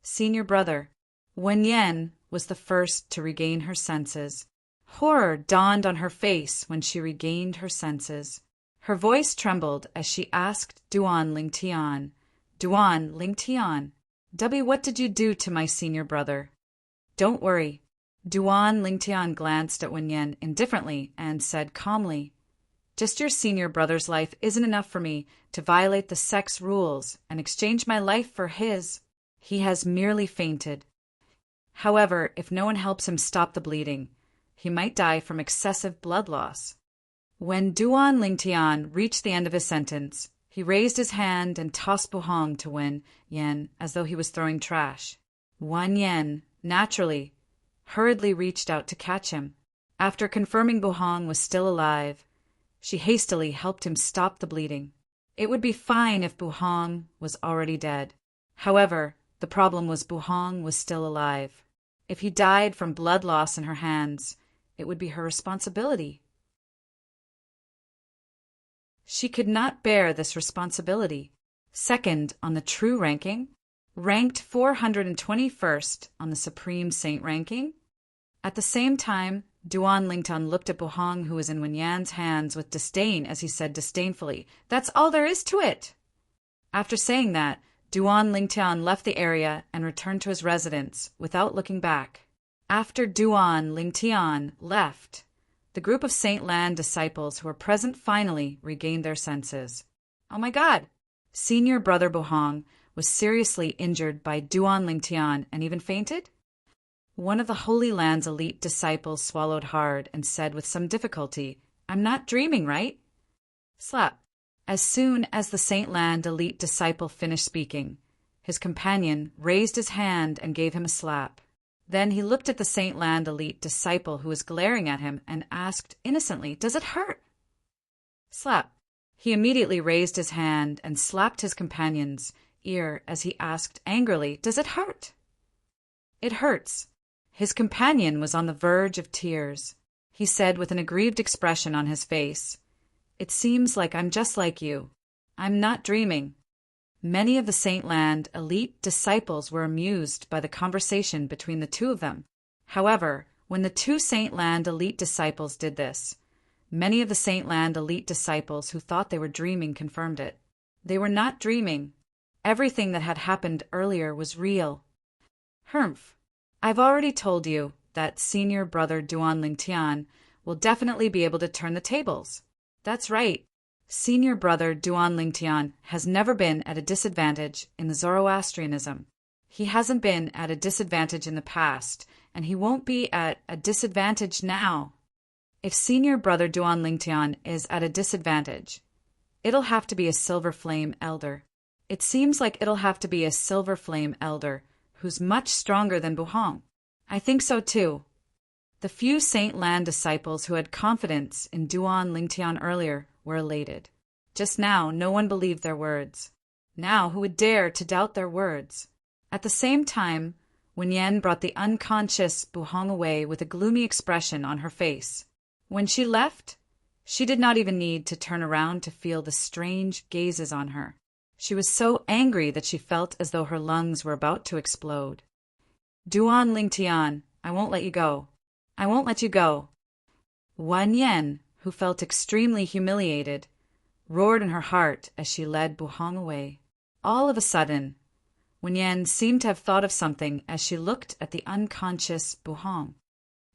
Speaker 1: Senior brother, Wen Yan was the first to regain her senses. Horror dawned on her face when she regained her senses. Her voice trembled as she asked Duan Lingtian, "Duan Lingtian, what did you do to my senior brother?" "Don't worry." Duan Lingtian glanced at Wen Yan indifferently and said calmly, "Just your senior brother's life isn't enough for me to violate the sex rules and exchange my life for his. He has merely fainted. However, if no one helps him stop the bleeding, he might die from excessive blood loss." When Duan Lingtian reached the end of his sentence, he raised his hand and tossed Buhong to Wen Yan as though he was throwing trash. Wen Yan, naturally, hurriedly reached out to catch him. After confirming Buhong was still alive, she hastily helped him stop the bleeding. It would be fine if Buhong was already dead. However, the problem was Buhong was still alive. If he died from blood loss in her hands, it would be her responsibility. She could not bear this responsibility. Second on the true ranking, ranked 421st on the Supreme Saint ranking. At the same time, Duan Lingtian looked at Buhong, who was in Wen Yan's hands, with disdain as he said disdainfully, "That's all there is to it." After saying that, Duan Lingtian left the area and returned to his residence without looking back. After Duan Lingtian left, the group of Saint Lan disciples who were present finally regained their senses. Oh my God! Senior brother Buhong was seriously injured by Duan Lingtian and even fainted? One of the Holy Land's elite disciples swallowed hard and said with some difficulty, "I'm not dreaming, right?" Slap. As soon as the Saint Land elite disciple finished speaking, his companion raised his hand and gave him a slap. Then he looked at the Saint Land elite disciple who was glaring at him and asked innocently, "Does it hurt?" Slap. He immediately raised his hand and slapped his companion's ear as he asked angrily, "Does it hurt?" "It hurts." His companion was on the verge of tears. He said with an aggrieved expression on his face, "It seems like I'm just like you. I'm not dreaming." Many of the Saint Land elite disciples were amused by the conversation between the two of them. However, when the 2 Saint Land elite disciples did this, many of the Saint Land elite disciples who thought they were dreaming confirmed it. They were not dreaming. Everything that had happened earlier was real. Humph. I've already told you that senior brother Duan Lingtian will definitely be able to turn the tables. That's right. Senior brother Duan Lingtian has never been at a disadvantage in the Zoroastrianism. He hasn't been at a disadvantage in the past, and he won't be at a disadvantage now. If senior brother Duan Lingtian is at a disadvantage, it'll have to be a Silver Flame Elder. It seems like it'll have to be a Silver Flame Elder who's much stronger than Buhong. I think so too. The few Saint Lan disciples who had confidence in Duan Lingtian earlier were elated. Just now, no one believed their words. Now, who would dare to doubt their words? At the same time, Wen Yan brought the unconscious Buhong away with a gloomy expression on her face. When she left, she did not even need to turn around to feel the strange gazes on her. She was so angry that she felt as though her lungs were about to explode. Duan Lingtian, I won't let you go. I won't let you go. Wan Yan, who felt extremely humiliated, roared in her heart as she led Buhong away. All of a sudden, Wan Yan seemed to have thought of something as she looked at the unconscious Buhong.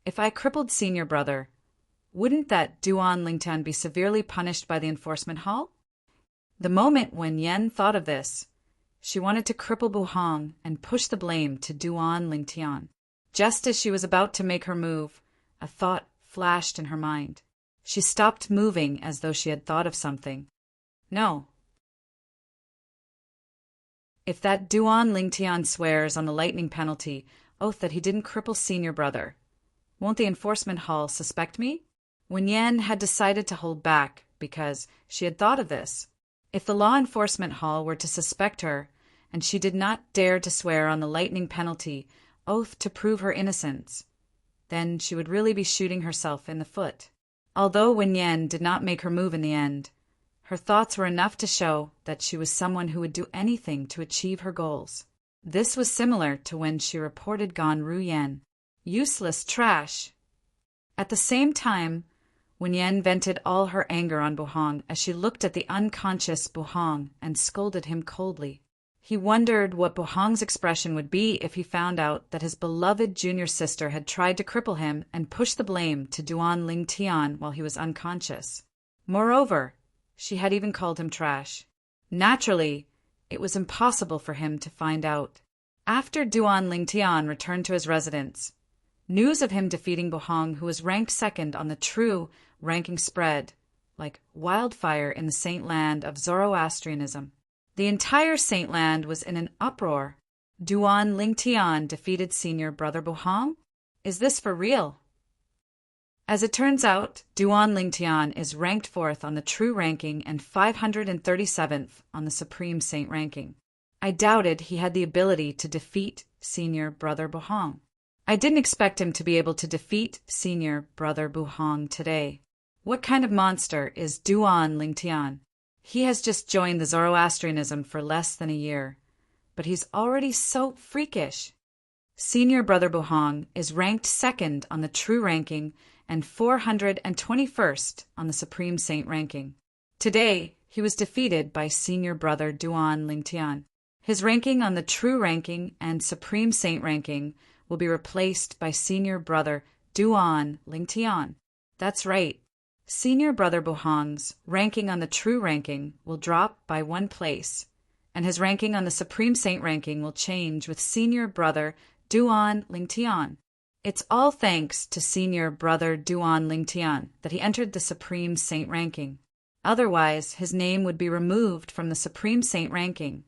Speaker 1: If I crippled senior brother, wouldn't that Duan Lingtian be severely punished by the enforcement hall? The moment Wan Yan thought of this, she wanted to cripple Buhong and push the blame to Duan Lingtian. Just as she was about to make her move, a thought flashed in her mind. She stopped moving as though she had thought of something. No. If that Duan Lingtian swears on the lightning penalty, oath that he didn't cripple senior brother, won't the enforcement hall suspect me? Wen Yan had decided to hold back because she had thought of this. If the law enforcement hall were to suspect her, and she did not dare to swear on the lightning penalty, oath to prove her innocence, then she would really be shooting herself in the foot. Although Wen Yan did not make her move in the end, her thoughts were enough to show that she was someone who would do anything to achieve her goals. This was similar to when she reported Gan Ruyan. Useless trash. At the same time, Wen Yan vented all her anger on Buhong as she looked at the unconscious Buhong and scolded him coldly. He wondered what Buhong's expression would be if he found out that his beloved junior sister had tried to cripple him and push the blame to Duan Lingtian while he was unconscious. Moreover, she had even called him trash. Naturally, it was impossible for him to find out. After Duan Lingtian returned to his residence, news of him defeating Buhong, who was ranked second on the true ranking, spread like wildfire in the Saint Land of Zoroastrianism. The entire Saint Land was in an uproar. Duan Lingtian defeated senior brother Buhong? Is this for real? As it turns out, Duan Lingtian is ranked 4th on the true ranking and 537th on the supreme saint ranking. I doubted he had the ability to defeat senior brother Buhong. I didn't expect him to be able to defeat senior brother Buhong today. What kind of monster is Duan Lingtian? He has just joined the Zoroastrianism for less than a year, but he's already so freakish. Senior brother Buhong is ranked 2nd on the true ranking and 421st on the supreme saint ranking. Today, he was defeated by senior brother Duan Lingtian. His ranking on the true ranking and supreme saint ranking will be replaced by senior brother Duan Lingtian. That's right. Senior brother Buhong's ranking on the true ranking will drop by 1 place, and his ranking on the supreme saint ranking will change with senior brother Duan Lingtian. It's all thanks to senior brother Duan Lingtian that he entered the supreme saint ranking. Otherwise, his name would be removed from the supreme saint ranking.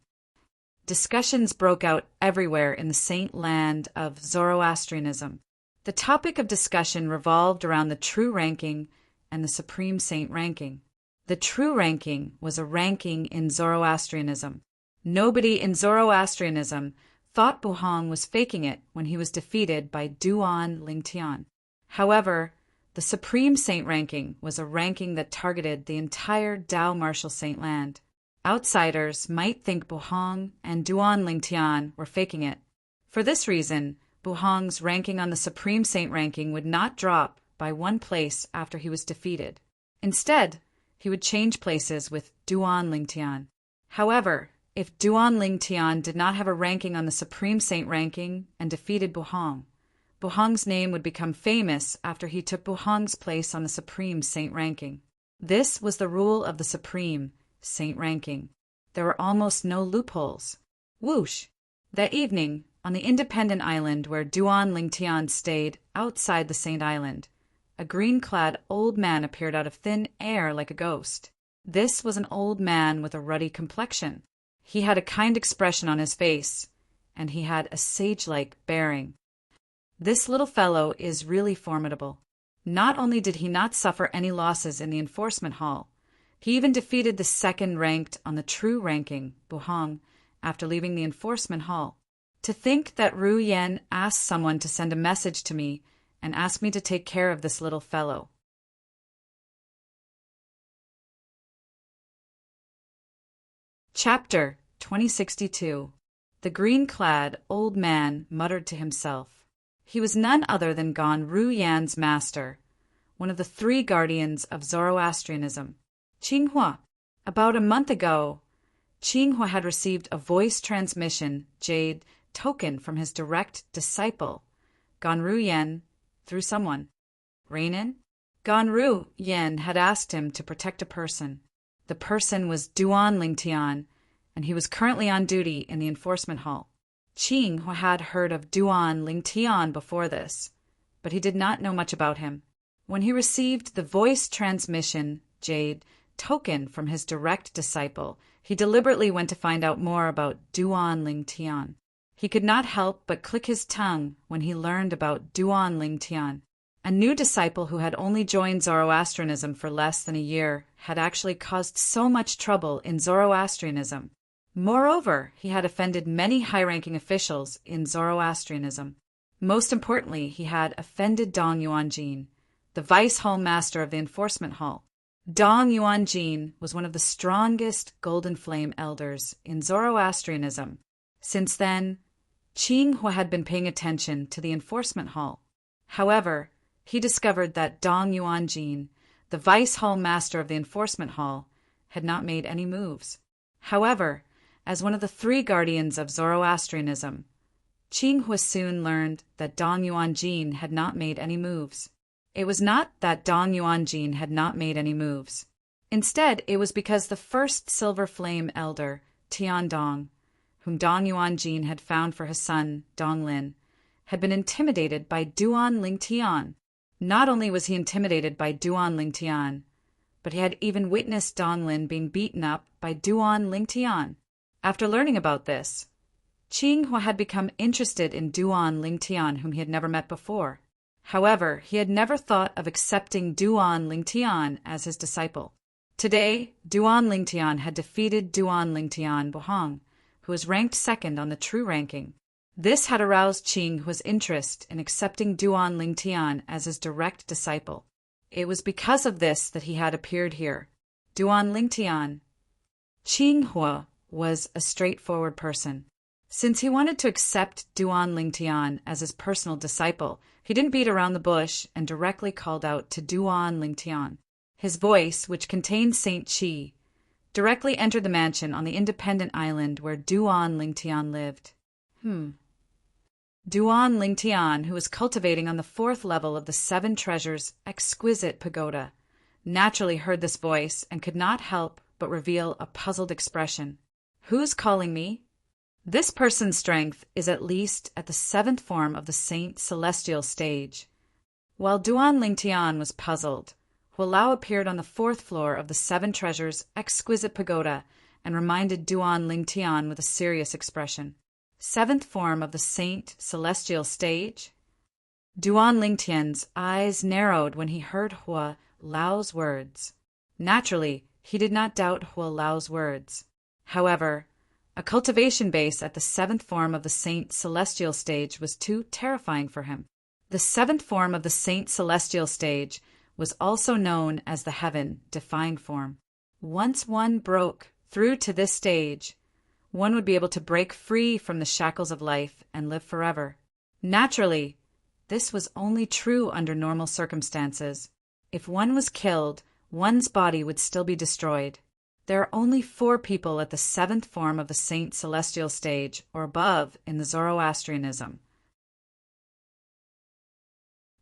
Speaker 1: Discussions broke out everywhere in the Saint Land of Zoroastrianism. The topic of discussion revolved around the true ranking and the supreme saint ranking. The true ranking was a ranking in Zoroastrianism. Nobody in Zoroastrianism thought Buhong was faking it when he was defeated by Duan Lingtian. However, the supreme saint ranking was a ranking that targeted the entire Dao martial saint land. Outsiders might think Buhong and Duan Lingtian were faking it. For this reason, Buhong's ranking on the supreme saint ranking would not drop by 1 place after he was defeated. Instead, he would change places with Duan Lingtian. However, if Duan Lingtian did not have a ranking on the supreme saint ranking and defeated Buhong, Buhong's name would become famous after he took Buhong's place on the supreme saint ranking. This was the rule of the supreme saint ranking. There were almost no loopholes. Whoosh! That evening, on the independent island where Duan Lingtian stayed outside the Saint Island, a green-clad old man appeared out of thin air like a ghost. This was an old man with a ruddy complexion. He had a kind expression on his face, and he had a sage-like bearing. This little fellow is really formidable. Not only did he not suffer any losses in the enforcement hall, he even defeated the second ranked on the true ranking, Buhong, after leaving the enforcement hall. To think that Ru Yan asked someone to send a message to me and ask me to take care of this little fellow. Chapter 2062. The green-clad old man muttered to himself. He was none other than Gon Ru Yan's master, one of the three guardians of Zoroastrianism, Qinghua. About a month ago, Qinghua had received a voice transmission jade token from his direct disciple, Gon Ru Yan, through someone. Reinin? Gon Ru Yan had asked him to protect a person. The person was Duan Lingtian, and he was currently on duty in the enforcement hall. Qinghua had heard of Duan Lingtian before this, but he did not know much about him. When he received the voice transmission jade token from his direct disciple, he deliberately went to find out more about Duan Lingtian. He could not help but click his tongue when he learned about Duan Lingtian. A new disciple who had only joined Zoroastrianism for less than a year had actually caused so much trouble in Zoroastrianism. Moreover, he had offended many high-ranking officials in Zoroastrianism. Most importantly, he had offended Dong Yuanjin, the vice hall master of the enforcement hall. Dong Yuanjin was one of the strongest Golden Flame elders in Zoroastrianism. Since then, Qinghua had been paying attention to the enforcement hall. However, he discovered that Dong Yuanjin, the vice hall master of the enforcement hall, had not made any moves. However, as one of the three guardians of Zoroastrianism, Qinghua soon learned that Dong Yuanjin had not made any moves. It was not that Dong Yuanjin had not made any moves. Instead, it was because the first Silver Flame elder, Tian Dong, whom Dong Yuanjin had found for his son, Dong Lin, had been intimidated by Duan Lingtian. Not only was he intimidated by Duan Lingtian, but he had even witnessed Dong Lin being beaten up by Duan Lingtian. After learning about this, Qinghua had become interested in Duan Lingtian, whom he had never met before. However, he had never thought of accepting Duan Lingtian as his disciple. Today, Duan Lingtian had defeated Duan Lingtian Buhong, who was ranked second on the true ranking. This had aroused Qinghua's interest in accepting Duan Lingtian as his direct disciple. It was because of this that he had appeared here. Duan Lingtian. Qinghua was a straightforward person. Since he wanted to accept Duan Lingtian as his personal disciple, he didn't beat around the bush and directly called out to Duan Lingtian. His voice, which contained Saint Qi, directly entered the mansion on the independent island where Duan Lingtian lived. Duan Lingtian, who was cultivating on the 4th level of the Seven Treasures' exquisite pagoda, naturally heard this voice and could not help but reveal a puzzled expression. Who's calling me? This person's strength is at least at the 7th form of the Saint Celestial stage. While Duan Lingtian was puzzled, Hualao appeared on the 4th floor of the Seven Treasures' exquisite pagoda and reminded Duan Lingtian with a serious expression. 7th form of the Saint Celestial stage? Duan Lingtian's eyes narrowed when he heard Hua Lao's words. Naturally, he did not doubt Hua Lao's words. However, a cultivation base at the 7th form of the Saint Celestial stage was too terrifying for him. The 7th form of the Saint Celestial stage was also known as the Heaven Defined form. Once one broke through to this stage, one would be able to break free from the shackles of life and live forever. Naturally, this was only true under normal circumstances. If one was killed, one's body would still be destroyed. There are only 4 people at the 7th form of the Saint Celestial stage or above in the Zoroastrianism.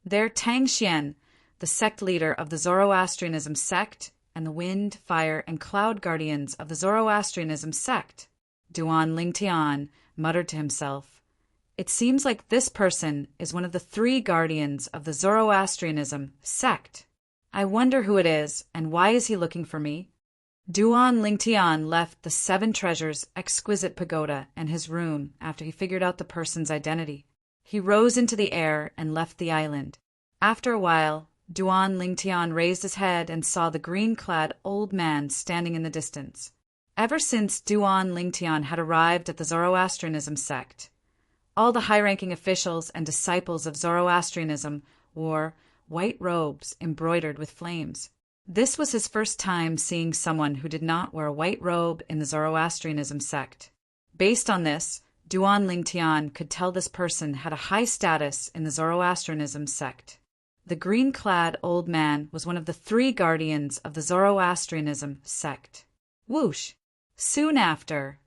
Speaker 1: They're Tang Xian, the sect leader of the Zoroastrianism sect, and the Wind, Fire, and Cloud Guardians of the Zoroastrianism sect. Duan Lingtian muttered to himself. It seems like this person is one of the 3 guardians of the Zoroastrianism sect. I wonder who it is, and why is he looking for me? Duan Lingtian left the Seven Treasures exquisite pagoda and his rune after he figured out the person's identity. He rose into the air and left the island. After a while, Duan Lingtian raised his head and saw the green-clad old man standing in the distance. Ever since Duan Lingtian had arrived at the Zoroastrianism sect, all the high-ranking officials and disciples of Zoroastrianism wore white robes embroidered with flames. This was his first time seeing someone who did not wear a white robe in the Zoroastrianism sect. Based on this, Duan Lingtian could tell this person had a high status in the Zoroastrianism sect. The green-clad old man was one of the 3 guardians of the Zoroastrianism sect. Whoosh! Soon after,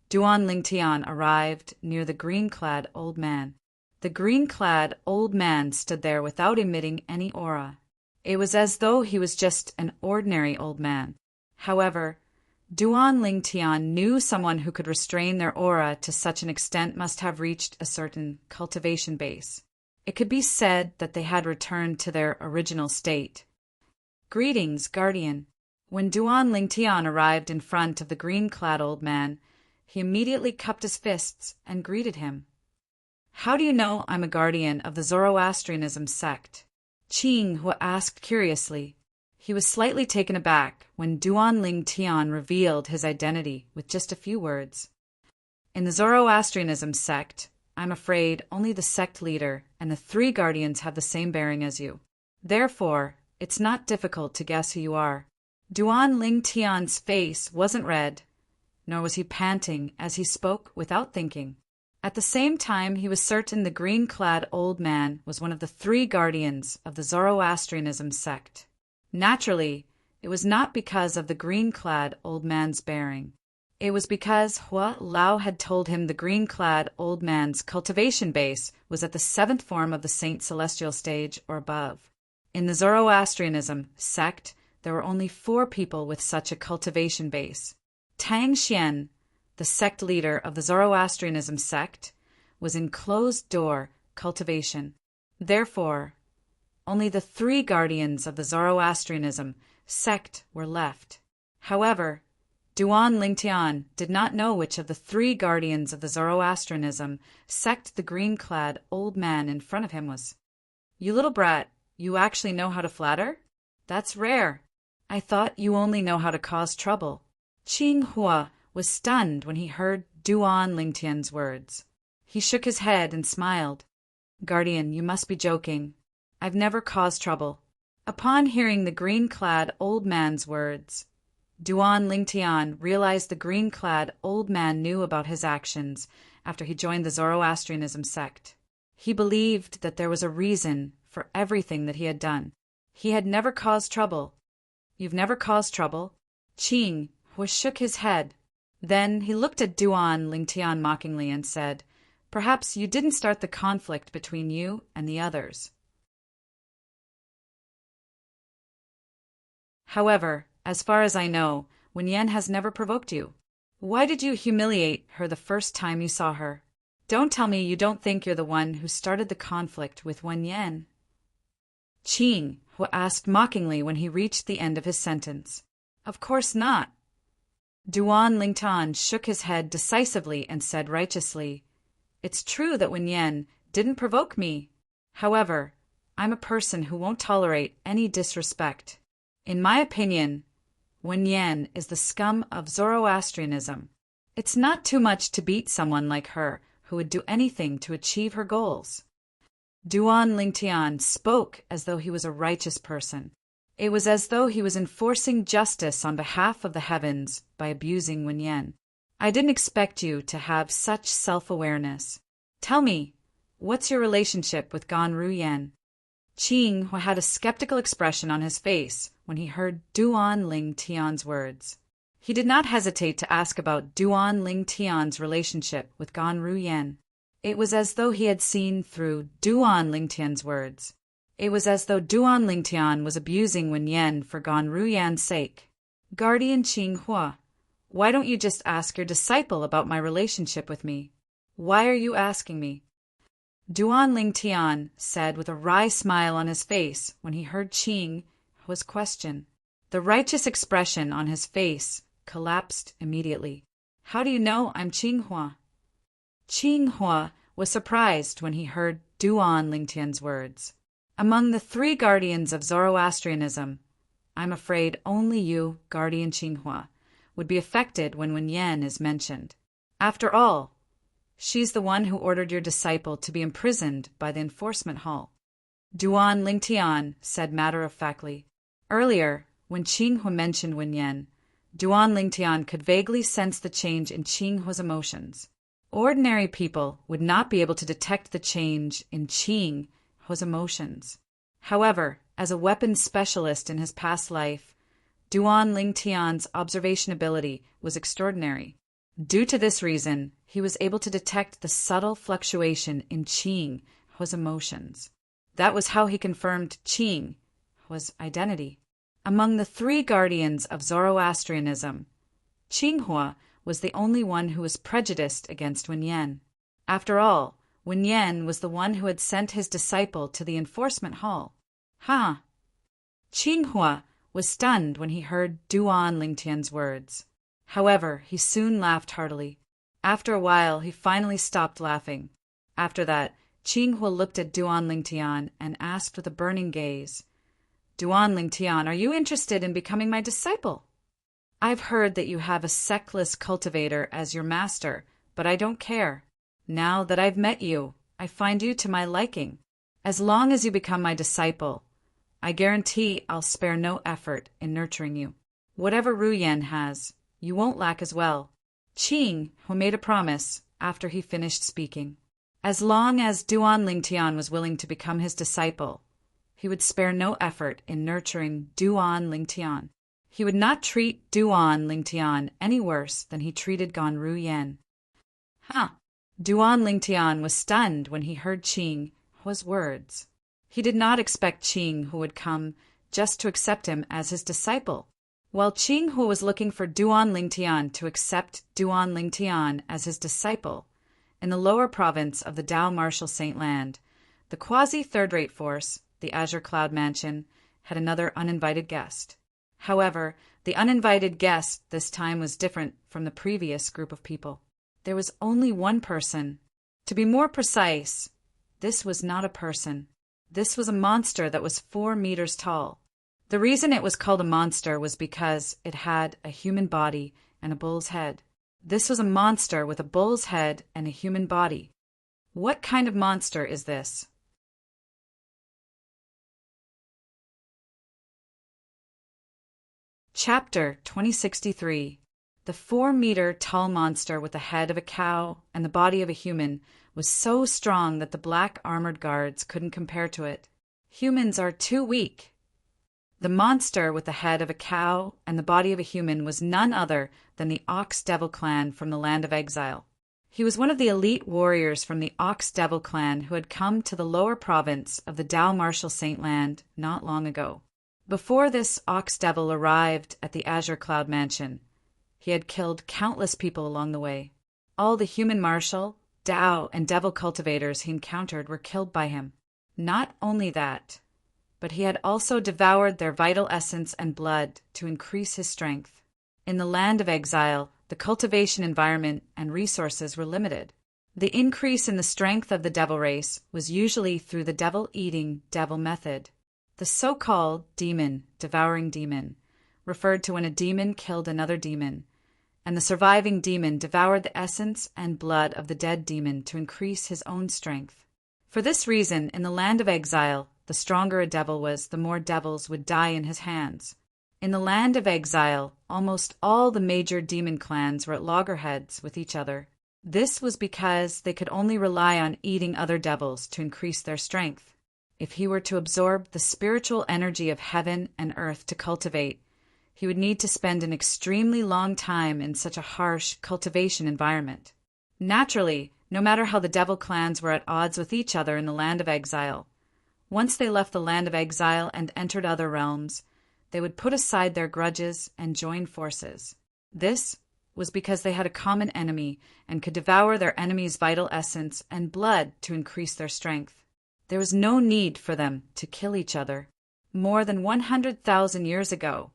Speaker 1: Duan Lingtian arrived near the green-clad old man. The green-clad old man stood there without emitting any aura. It was as though he was just an ordinary old man. However, Duan Lingtian knew someone who could restrain their aura to such an extent must have reached a certain cultivation base. It could be said that they had returned to their original state. Greetings, guardian. When Duan Lingtian arrived in front of the green-clad old man, he immediately cupped his fists and greeted him. How do you know I'm a guardian of the Zoroastrianism sect? Qing Hua asked curiously. He was slightly taken aback when Duan Lingtian revealed his identity with just a few words. In the Zoroastrianism sect, I'm afraid only the sect leader and the 3 guardians have the same bearing as you. Therefore, it's not difficult to guess who you are. Duan Lingtian's face wasn't red, nor was he panting as he spoke without thinking. At the same time, he was certain the green-clad old man was one of the 3 guardians of the Zoroastrianism sect. Naturally, it was not because of the green-clad old man's bearing. It was because Hua Lao had told him the green-clad old man's cultivation base was at the 7th form of the Saint Celestial stage or above. In the Zoroastrianism sect, there were only 4 people with such a cultivation base. Tang Xian, the sect leader of the Zoroastrianism sect, was in closed-door cultivation. Therefore, only the 3 guardians of the Zoroastrianism sect were left. However, Duan Lingtian did not know which of the 3 guardians of the Zoroastrianism sect the green-clad old man in front of him was. You little brat, you actually know how to flatter? That's rare. I thought you only know how to cause trouble. Qing Hua was stunned when he heard Duan Lingtian's words. He shook his head and smiled. Guardian, you must be joking. I've never caused trouble. Upon hearing the green-clad old man's words, Duan Lingtian realized the green-clad old man knew about his actions after he joined the Zoroastrianism sect. He believed that there was a reason for everything that he had done. He had never caused trouble. You've never caused trouble? Qing Hua shook his head. Then he looked at Duan Lingtian mockingly and said, Perhaps you didn't start the conflict between you and the others. However, as far as I know, Wen Yan has never provoked you. Why did you humiliate her the first time you saw her? Don't tell me you don't think you're the one who started the conflict with Wen Yan. Qing Hua asked mockingly when he reached the end of his sentence. Of course not. Duan Lingtian shook his head decisively and said righteously, It's true that Wen Yan didn't provoke me. However, I'm a person who won't tolerate any disrespect. In my opinion, Wen Yan is the scum of Zoroastrianism. It's not too much to beat someone like her who would do anything to achieve her goals. Duan Lingtian spoke as though he was a righteous person. It was as though he was enforcing justice on behalf of the heavens by abusing Wen Yan. I didn't expect you to have such self-awareness. Tell me, what's your relationship with Ganru Yan? Qing Hua had a skeptical expression on his face when he heard Duan Lingtian's words. He did not hesitate to ask about Duan Lingtian's relationship with Ganru Yan. It was as though he had seen through Duan Lingtian's words. It was as though Duan Lingtian was abusing Wen Yan for Ganru Yan's sake. Guardian Qing Hua, why don't you just ask your disciple about my relationship with me? Why are you asking me? Duan Lingtian said with a wry smile on his face when he heard Qing Hua's question. The righteous expression on his face collapsed immediately. How do you know I'm Qinghua? Qinghua was surprised when he heard Duan Lingtian's words. Among the three guardians of Zoroastrianism, I'm afraid only you, guardian Qinghua, would be affected when Wen Yan is mentioned. After all, she's the one who ordered your disciple to be imprisoned by the enforcement hall. Duan Lingtian said matter-of-factly. Earlier, when Qinghua mentioned Wen Yan, Duan Lingtian could vaguely sense the change in Qinghua's emotions. Ordinary people would not be able to detect the change in Qinghua's emotions. However, as a weapons specialist in his past life, Duan Lingtian's observation ability was extraordinary. Due to this reason, he was able to detect the subtle fluctuation in Qinghua's emotions. That was how he confirmed Qinghua's identity. Among the three guardians of Zoroastrianism, Qinghua was the only one who was prejudiced against Wen Yan. After all, Wen Yan was the one who had sent his disciple to the enforcement hall. Qinghua was stunned when he heard Duan Lingtian's words. However, he soon laughed heartily. After a while, he finally stopped laughing. After that, Qinghua looked at Duan Lingtian and asked with a burning gaze, Duan Lingtian, are you interested in becoming my disciple? I've heard that you have a sexless cultivator as your master, but I don't care. Now that I've met you, I find you to my liking. As long as you become my disciple, I guarantee I'll spare no effort in nurturing you. Whatever Ru Yan has, you won't lack as well. Qinghua made a promise after he finished speaking. As long as Duan Lingtian was willing to become his disciple, he would spare no effort in nurturing Duan Lingtian. He would not treat Duan Lingtian any worse than he treated Gan Ru Yan. Duan Lingtian was stunned when he heard Qinghua's words. He did not expect Qinghua would come just to accept him as his disciple. While Qinghua was looking for Duan Lingtian to accept Duan Lingtian as his disciple, in the lower province of the Dao Martial Saint Land, the quasi-third-rate force, the Azure Cloud Mansion, had another uninvited guest. However, the uninvited guest this time was different from the previous group of people. There was only one person. To be more precise, this was not a person. This was a monster that was 4 meters tall. The reason it was called a monster was because it had a human body and a bull's head. This was a monster with a bull's head and a human body. What kind of monster is this? Chapter 2063. The 4-meter-tall monster with the head of a cow and the body of a human was so strong that the black armored guards couldn't compare to it. Humans are too weak. The monster with the head of a cow and the body of a human was none other than the Ox Devil clan from the Land of Exile. He was one of the elite warriors from the Ox Devil clan who had come to the lower province of the Dao Martial Saint Land not long ago. Before this Ox Devil arrived at the Azure Cloud Mansion, he had killed countless people along the way. All the human martial, Dao, and devil cultivators he encountered were killed by him. Not only that, but he had also devoured their vital essence and blood to increase his strength. In the Land of Exile, the cultivation environment and resources were limited. The increase in the strength of the devil race was usually through the devil-eating devil method. The so-called devouring demon referred to when a demon killed another demon, and the surviving demon devoured the essence and blood of the dead demon to increase his own strength. For this reason, in the Land of Exile, the stronger a devil was, the more devils would die in his hands. In the Land of Exile, almost all the major demon clans were at loggerheads with each other. This was because they could only rely on eating other devils to increase their strength. If he were to absorb the spiritual energy of heaven and earth to cultivate, he would need to spend an extremely long time in such a harsh cultivation environment. Naturally, no matter how the devil clans were at odds with each other in the Land of Exile, once they left the Land of Exile and entered other realms, they would put aside their grudges and join forces. This was because they had a common enemy and could devour their enemy's vital essence and blood to increase their strength. There was no need for them to kill each other. More than 100,000 years ago,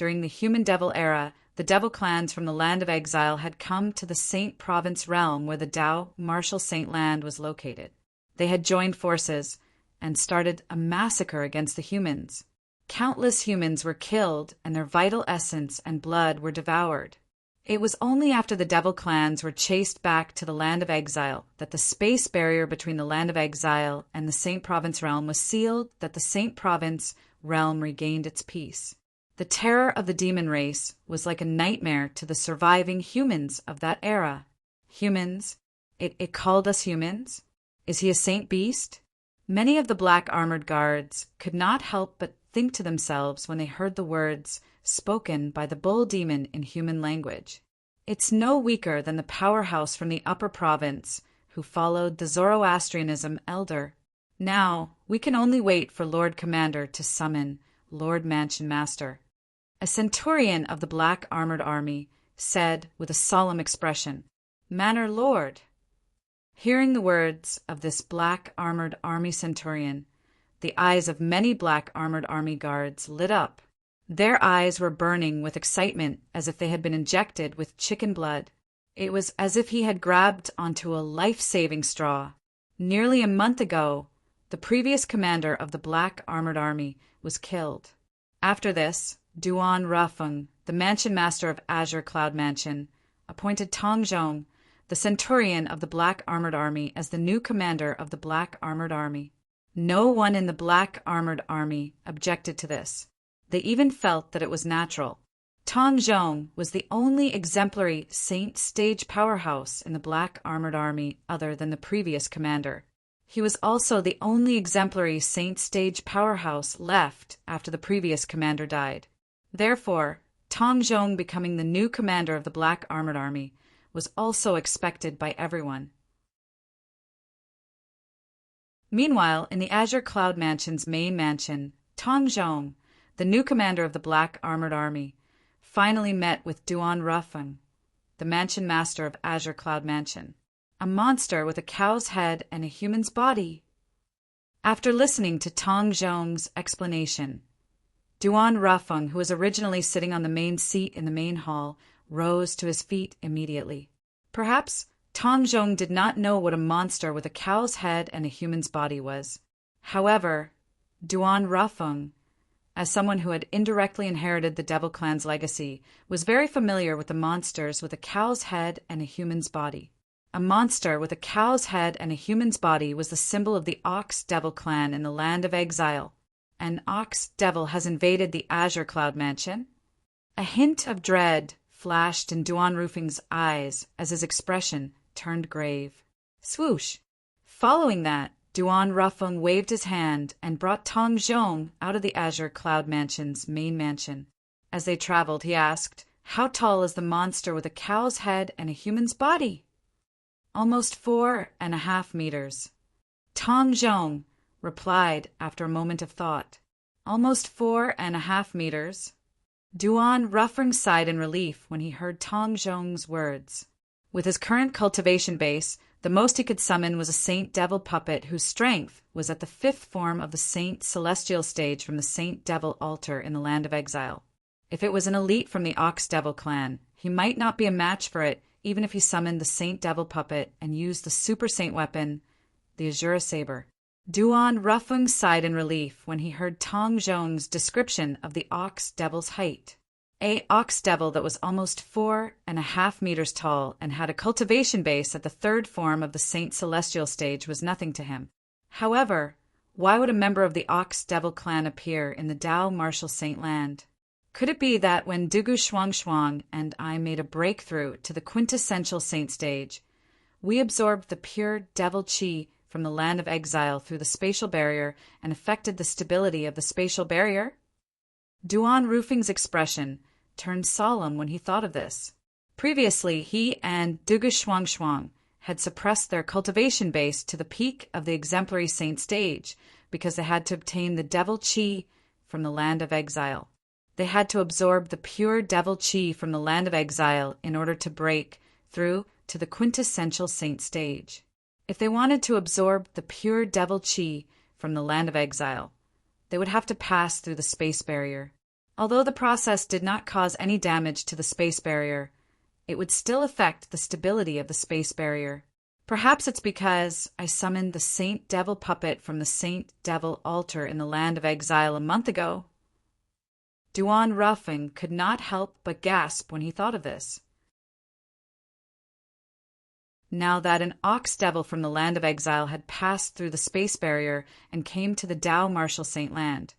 Speaker 1: during the human devil era, the devil clans from the land of exile had come to the Saint Province realm where the Tao Martial Saint Land was located. They had joined forces and started a massacre against the humans. Countless humans were killed and their vital essence and blood were devoured. It was only after the devil clans were chased back to the land of exile that the space barrier between the land of exile and the Saint Province realm was sealed, that the Saint Province realm regained its peace. The terror of the demon race was like a nightmare to the surviving humans of that era. Humans? It called us humans? Is he a saint beast? Many of the black armored guards could not help but think to themselves when they heard the words spoken by the bull demon in human language. It's no weaker than the powerhouse from the upper province who followed the Zoroastrianism elder. Now, we can only wait for Lord Commander to summon Lord Mansion Master. A centurion of the black armored army said with a solemn expression, "Manor Lord." Hearing the words of this black armored army centurion, the eyes of many black armored army guards lit up. Their eyes were burning with excitement as if they had been injected with chicken blood. It was as if he had grabbed onto a life-saving straw. Nearly a month ago, the previous commander of the black armored army was killed. After this, Duan Rafeng, the mansion master of Azure Cloud Mansion, appointed Tong Zhong, the centurion of the black armored army, as the new commander of the black armored army. No one in the black armored army objected to this. They even felt that it was natural. Tong Zhong was the only exemplary saint stage powerhouse in the black armored army other than the previous commander. He was also the only exemplary saint stage powerhouse left after the previous commander died. Therefore, Tong Zhong becoming the new commander of the black armored army was also expected by everyone. Meanwhile, in the Azure Cloud Mansion's main mansion, Tong Zhong, the new commander of the black armored army, finally met with Duan Rafeng, the mansion master of Azure Cloud Mansion, a monster with a cow's head and a human's body. After listening to Tong Zhong's explanation, Duan Rafeng, who was originally sitting on the main seat in the main hall, rose to his feet immediately. Perhaps Tong Zhong did not know what a monster with a cow's head and a human's body was. However, Duan Rafeng, as someone who had indirectly inherited the Devil Clan's legacy, was very familiar with the monsters with a cow's head and a human's body. A monster with a cow's head and a human's body was the symbol of the Ox Devil Clan in the land of exile. An Ox Devil has invaded the Azure Cloud Mansion? A hint of dread flashed in Duan Rafeng's eyes as his expression turned grave. Swoosh! Following that, Duan Rafeng waved his hand and brought Tong Zhong out of the Azure Cloud Mansion's main mansion. As they traveled, he asked, "How tall is the monster with a cow's head and a human's body?" "Almost 4.5 meters. Tong Zhong replied after a moment of thought. "Almost 4.5 meters. Duan Rafeng sighed in relief when he heard Tong Zhong's words. With his current cultivation base, the most he could summon was a Saint Devil puppet whose strength was at the 5th form of the Saint Celestial stage from the Saint Devil altar in the land of exile. If it was an elite from the Ox Devil clan, he might not be a match for it even if he summoned the Saint Devil puppet and used the Super Saint weapon, the Azura Saber. Duan Rafeng sighed in relief when he heard Tong Zhong's description of the Ox Devil's height. A Ox Devil that was almost 4.5 meters tall and had a cultivation base at the 3rd form of the Saint Celestial stage was nothing to him. However, why would a member of the Ox Devil clan appear in the Tao Martial Saint Land? Could it be that when Dugu Shuang and I made a breakthrough to the quintessential saint stage, we absorbed the pure devil chi from the land of exile through the spatial barrier and affected the stability of the spatial barrier? Duan Rafeng's expression turned solemn when he thought of this. Previously, he and Dugu Shuang had suppressed their cultivation base to the peak of the exemplary saint stage because they had to obtain the devil chi from the land of exile. They had to absorb the pure devil chi from the land of exile in order to break through to the quintessential saint stage. If they wanted to absorb the pure devil chi from the land of exile, they would have to pass through the space barrier. Although the process did not cause any damage to the space barrier, it would still affect the stability of the space barrier. Perhaps it's because I summoned the Saint Devil puppet from the Saint Devil altar in the land of exile a month ago. Duan Ruffing could not help but gasp when he thought of this. Now that an ox devil from the land of exile had passed through the space barrier and came to the Tao Martial Saint Land,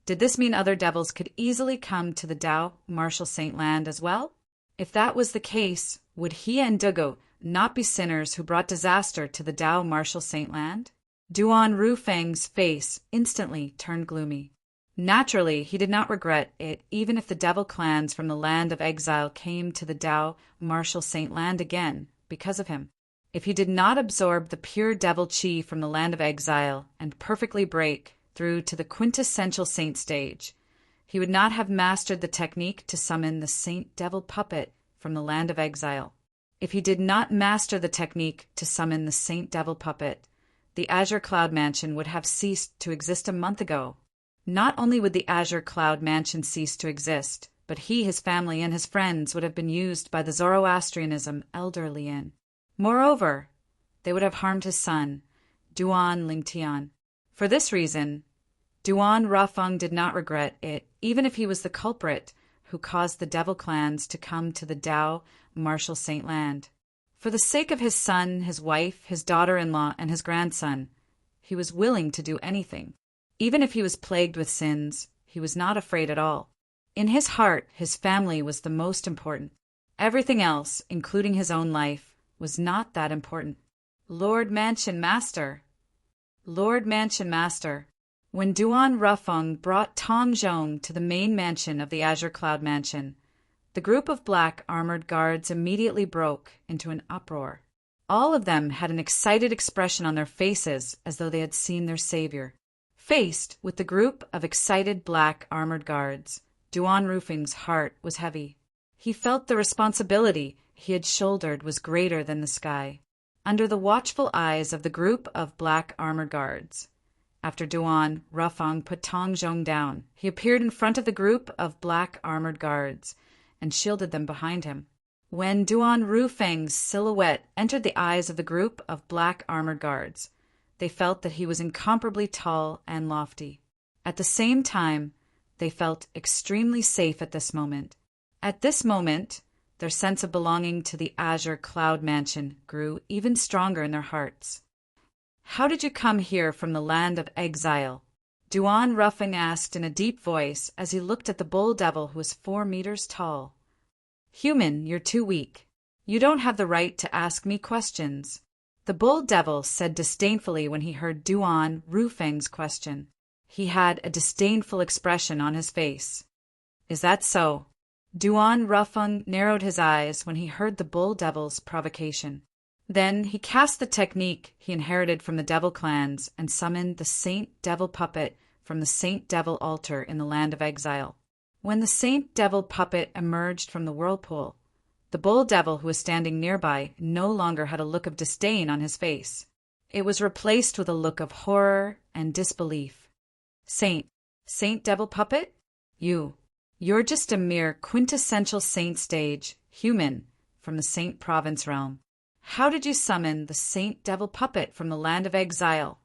Speaker 1: did this mean other devils could easily come to the Tao Martial Saint Land as well? If that was the case, would he and Dugo not be sinners who brought disaster to the Tao Martial Saint Land? Duan Rufang's face instantly turned gloomy. Naturally, he did not regret it even if the devil clans from the land of exile came to the Tao Martial Saint Land again because of him. If he did not absorb the pure devil chi from the land of exile and perfectly break through to the quintessential saint stage, he would not have mastered the technique to summon the Saint Devil puppet from the land of exile. If he did not master the technique to summon the Saint Devil puppet, the Azure Cloud Mansion would have ceased to exist a month ago. Not only would the Azure Cloud Mansion cease to exist, but he, his family, and his friends would have been used by the Zoroastrianism elderly in. Moreover, they would have harmed his son, Duan Lingtian. For this reason, Duan Rafeng did not regret it, even if he was the culprit who caused the devil clans to come to the Tao Martial Saint Land. For the sake of his son, his wife, his daughter-in-law, and his grandson, he was willing to do anything. Even if he was plagued with sins, he was not afraid at all. In his heart, his family was the most important. Everything else, including his own life, was not that important. Lord Mansion Master. Lord Mansion Master. When Duan Rufeng brought Tong Zhong to the main mansion of the Azure Cloud Mansion, the group of black armored guards immediately broke into an uproar. All of them had an excited expression on their faces as though they had seen their savior. Faced with the group of excited black armored guards, Duan Rufeng's heart was heavy. He felt the responsibility he had shouldered was greater than the sky. Under the watchful eyes of the group of black armored guards, after Duan Rufeng put Tong Zhong down, he appeared in front of the group of black armored guards and shielded them behind him. When Duan Rufeng's silhouette entered the eyes of the group of black armored guards, they felt that he was incomparably tall and lofty. At the same time, they felt extremely safe at this moment. At this moment, their sense of belonging to the Azure Cloud Mansion grew even stronger in their hearts. "How did you come here from the land of exile?" Duan Rufeng asked in a deep voice as he looked at the bull devil who was 4 meters tall. "Human, you're too weak. You don't have the right to ask me questions," the bull devil said disdainfully when he heard Duan Rufeng's question. He had a disdainful expression on his face. "Is that so?" Duan Rufeng narrowed his eyes when he heard the bull devil's provocation. Then he cast the technique he inherited from the devil clans and summoned the Saint Devil puppet from the Saint Devil altar in the land of exile. When the Saint Devil puppet emerged from the whirlpool, the bull devil who was standing nearby no longer had a look of disdain on his face. It was replaced with a look of horror and disbelief. Saint Devil puppet? You're just a mere quintessential saint stage, human, from the Saint Province realm. How did you summon the Saint Devil puppet from the land of exile?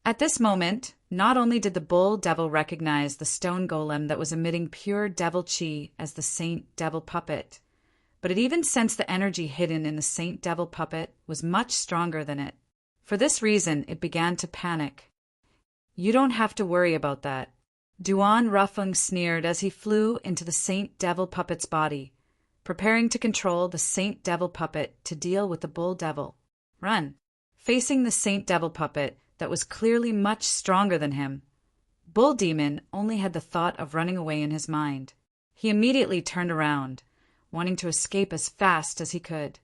Speaker 1: At this moment, not only did the bull devil recognize the stone golem that was emitting pure devil chi as the Saint Devil puppet, but it even sensed the energy hidden in the Saint Devil puppet was much stronger than it. For this reason, it began to panic. "You don't have to worry about that." Duan Rufeng sneered as he flew into the Saint Devil puppet's body, preparing to control the Saint Devil puppet to deal with the bull devil. Run. Facing the Saint Devil puppet that was clearly much stronger than him, Bull Demon only had the thought of running away in his mind. He immediately turned around, wanting to escape as fast as he could.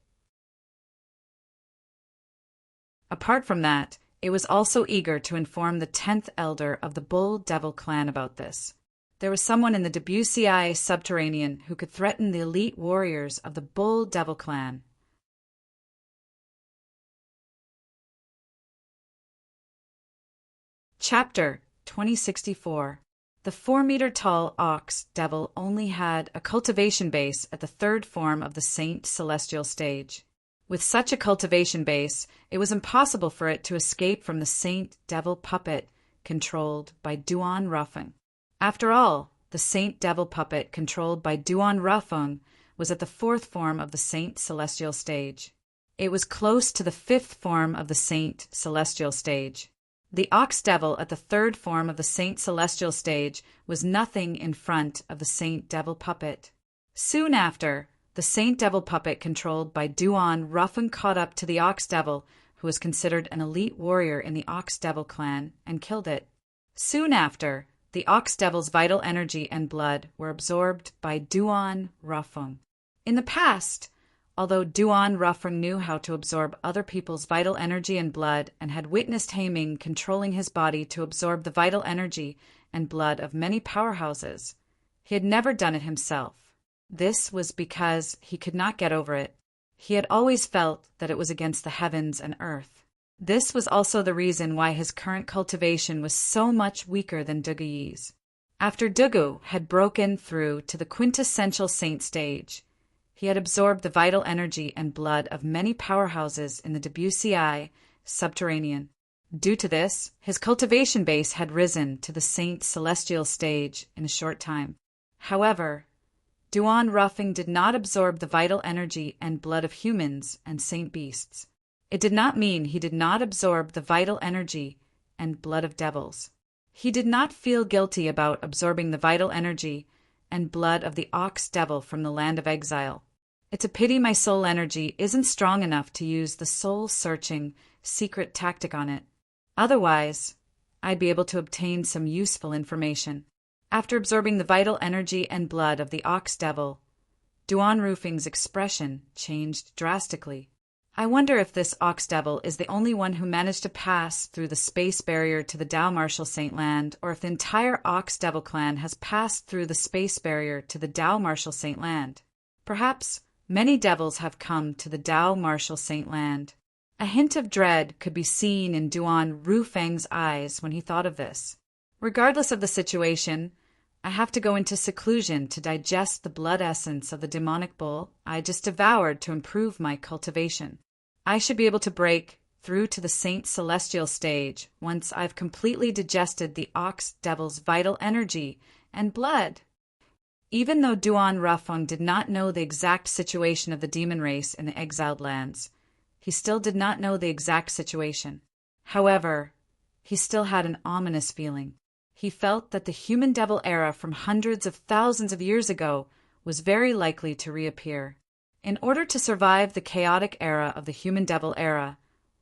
Speaker 1: Apart from that, it was also eager to inform the 10th elder of the Bull Devil clan about this. There was someone in the Debussy subterranean who could threaten the elite warriors of the Bull Devil clan. Chapter 2064. The 4-meter-tall ox devil only had a cultivation base at the third form of the Saint Celestial stage. With such a cultivation base, it was impossible for it to escape from the Saint Devil puppet controlled by Duan Rufeng. After all, the Saint Devil puppet controlled by Duan Rufeng was at the fourth form of the Saint Celestial stage. It was close to the fifth form of the Saint Celestial stage. The ox devil at the third form of the Saint Celestial stage was nothing in front of the Saint Devil puppet. Soon after, the Saint Devil puppet controlled by Duan Rufeng caught up to the ox devil, who was considered an elite warrior in the ox devil clan, and killed it. Soon after, the ox devil's vital energy and blood were absorbed by Duan Rufeng. In the past, although Duan Rufeng knew how to absorb other people's vital energy and blood and had witnessed Haiming controlling his body to absorb the vital energy and blood of many powerhouses, he had never done it himself. This was because he could not get over it. He had always felt that it was against the heavens and earth. This was also the reason why his current cultivation was so much weaker than Duguyi's. After Dugu had broken through to the quintessential saint stage, he had absorbed the vital energy and blood of many powerhouses in the WCI subterranean. Due to this, his cultivation base had risen to the Saint Celestial stage in a short time. However, Duan Rufeng did not absorb the vital energy and blood of humans and saint beasts. It did not mean he did not absorb the vital energy and blood of devils. He did not feel guilty about absorbing the vital energy and blood of the ox devil from the land of exile. It's a pity my soul energy isn't strong enough to use the soul-searching secret tactic on it. Otherwise, I'd be able to obtain some useful information. After absorbing the vital energy and blood of the ox devil, Duan Rufeng's expression changed drastically. I wonder if this ox devil is the only one who managed to pass through the space barrier to the Dao Martial Saint Land, or if the entire ox devil clan has passed through the space barrier to the Dao Martial Saint Land. Perhaps many devils have come to the Dao Martial Saint Land. A hint of dread could be seen in Duan Rufeng's eyes when he thought of this. Regardless of the situation, I have to go into seclusion to digest the blood essence of the demonic bull I just devoured to improve my cultivation. I should be able to break through to the Saint Celestial stage once I've completely digested the ox devil's vital energy and blood. Even though Duan Rufeng did not know the exact situation of the demon race in the exiled lands, he still did not know the exact situation. However, he still had an ominous feeling. He felt that the human devil era from hundreds of thousands of years ago was very likely to reappear. In order to survive the chaotic era of the human devil era,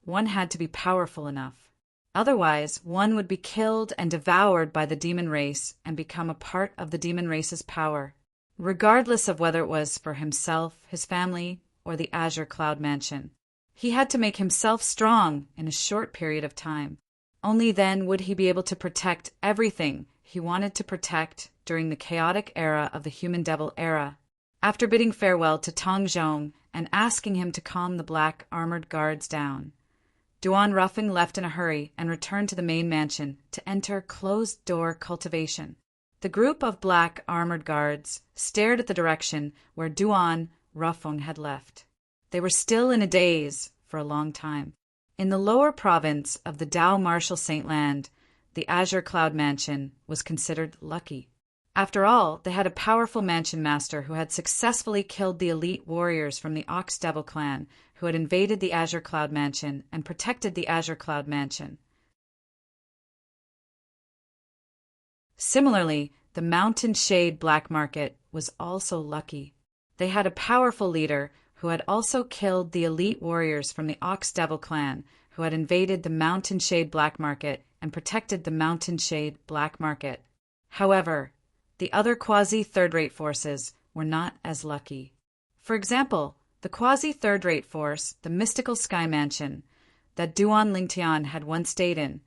Speaker 1: one had to be powerful enough. Otherwise, one would be killed and devoured by the demon race and become a part of the demon race's power, regardless of whether it was for himself, his family, or the Azure Cloud Mansion. He had to make himself strong in a short period of time. Only then would he be able to protect everything he wanted to protect during the chaotic era of the human devil era. After bidding farewell to Tong Zhong and asking him to calm the black armored guards down, Duan Rufeng left in a hurry and returned to the main mansion to enter closed-door cultivation. The group of black armored guards stared at the direction where Duan Rufeng had left. They were still in a daze for a long time. In the lower province of the Dao Martial Saint Land, the Azure Cloud Mansion was considered lucky. After all, they had a powerful mansion master who had successfully killed the elite warriors from the Ox Devil clan who had invaded the Azure Cloud Mansion and protected the Azure Cloud Mansion. Similarly, the Mountain Shade Black Market was also lucky. They had a powerful leader who had also killed the elite warriors from the Ox Devil clan who had invaded the Mountain Shade Black Market and protected the Mountain Shade Black Market. However, the other quasi-third-rate forces were not as lucky. For example, the quasi-third-rate force, the Mystical Sky Mansion, that Duan Lingtian had once stayed in,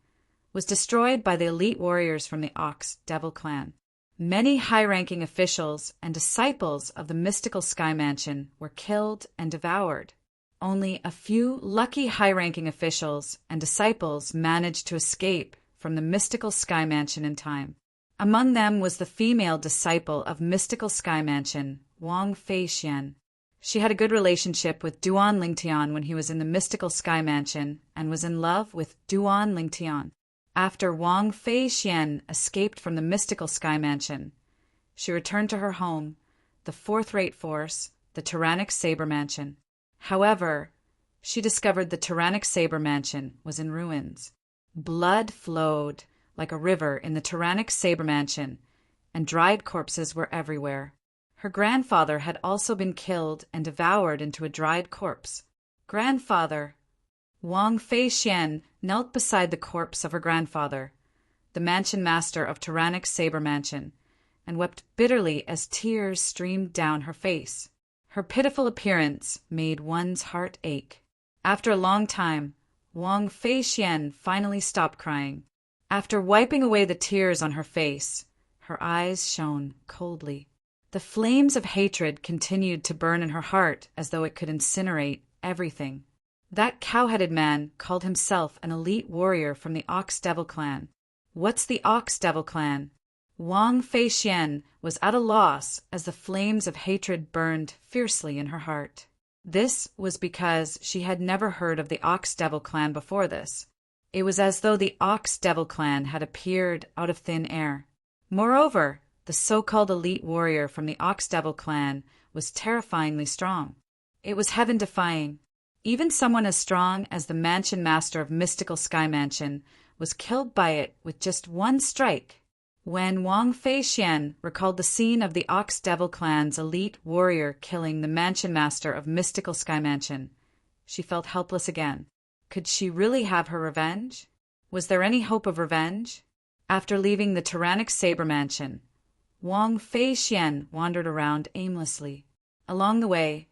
Speaker 1: was destroyed by the elite warriors from the Ox Devil clan. Many high-ranking officials and disciples of the Mystical Sky Mansion were killed and devoured. Only a few lucky high-ranking officials and disciples managed to escape from the Mystical Sky Mansion in time. Among them was the female disciple of mystical sky mansion, Wang Feixian. She had a good relationship with Duan Lingtian when he was in the mystical sky mansion and was in love with Duan Lingtian. After Wang Feixian escaped from the mystical sky mansion, she returned to her home, the fourth-rate force, the tyrannic saber mansion. However, she discovered the tyrannic saber mansion was in ruins. Blood flowed like a river in the tyrannic saber mansion, and dried corpses were everywhere. Her grandfather had also been killed and devoured into a dried corpse. Grandfather! Wang Feixian knelt beside the corpse of her grandfather, the mansion master of tyrannic saber mansion, and wept bitterly as tears streamed down her face. Her pitiful appearance made one's heart ache. After a long time, Wang Feixian finally stopped crying. After wiping away the tears on her face, her eyes shone coldly. The flames of hatred continued to burn in her heart as though it could incinerate everything. That cow-headed man called himself an elite warrior from the Ox Devil clan. What's the Ox Devil clan? Wang Feixian was at a loss as the flames of hatred burned fiercely in her heart. This was because she had never heard of the Ox Devil clan before this. It was as though the Ox Devil clan had appeared out of thin air. Moreover, the so-called elite warrior from the Ox Devil clan was terrifyingly strong. It was heaven-defying. Even someone as strong as the mansion master of mystical sky mansion was killed by it with just one strike. When Wang Feixian recalled the scene of the Ox Devil clan's elite warrior killing the mansion master of mystical sky mansion, she felt helpless again. Could she really have her revenge? Was there any hope of revenge? After leaving the tyrannic saber mansion, Wang Feixian wandered around aimlessly. Along the way,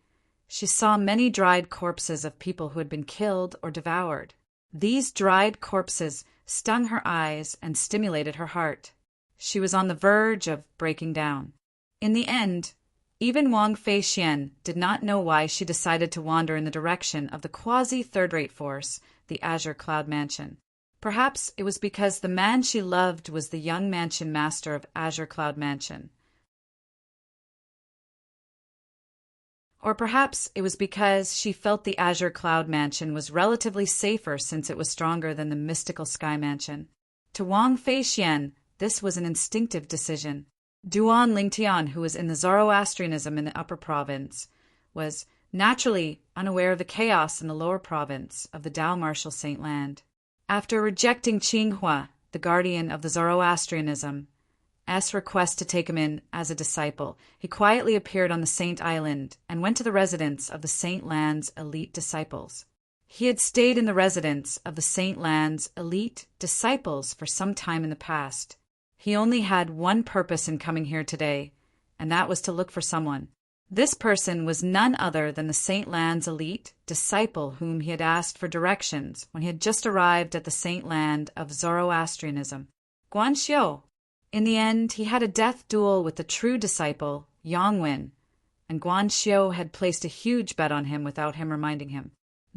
Speaker 1: she saw many dried corpses of people who had been killed or devoured. These dried corpses stung her eyes and stimulated her heart. She was on the verge of breaking down. In the end, even Wang Feixian did not know why she decided to wander in the direction of the quasi-third-rate force, the Azure Cloud Mansion. Perhaps it was because the man she loved was the young mansion master of Azure Cloud Mansion. Or perhaps it was because she felt the Azure Cloud Mansion was relatively safer since it was stronger than the mystical Sky Mansion. To Wang Feixian, this was an instinctive decision. Duan Lingtian, who was in the Zoroastrianism in the upper province, was naturally unaware of the chaos in the lower province of the Tao Martial Saint Land. After rejecting Qinghua, the guardian of the Zoroastrianism, request to take him in as a disciple, he quietly appeared on the Saint Island and went to the residence of the Saint Land's elite disciples. He had stayed in the residence of the Saint Land's elite disciples for some time in the past. He only had one purpose in coming here today, and that was to look for someone. This person was none other than the Saint Land's elite disciple whom he had asked for directions when he had just arrived at the Saint Land of Zoroastrianism, Guanxiu. In the end, he had a death duel with the true disciple, Yongwen, and Guanxiu had placed a huge bet on him without him reminding him.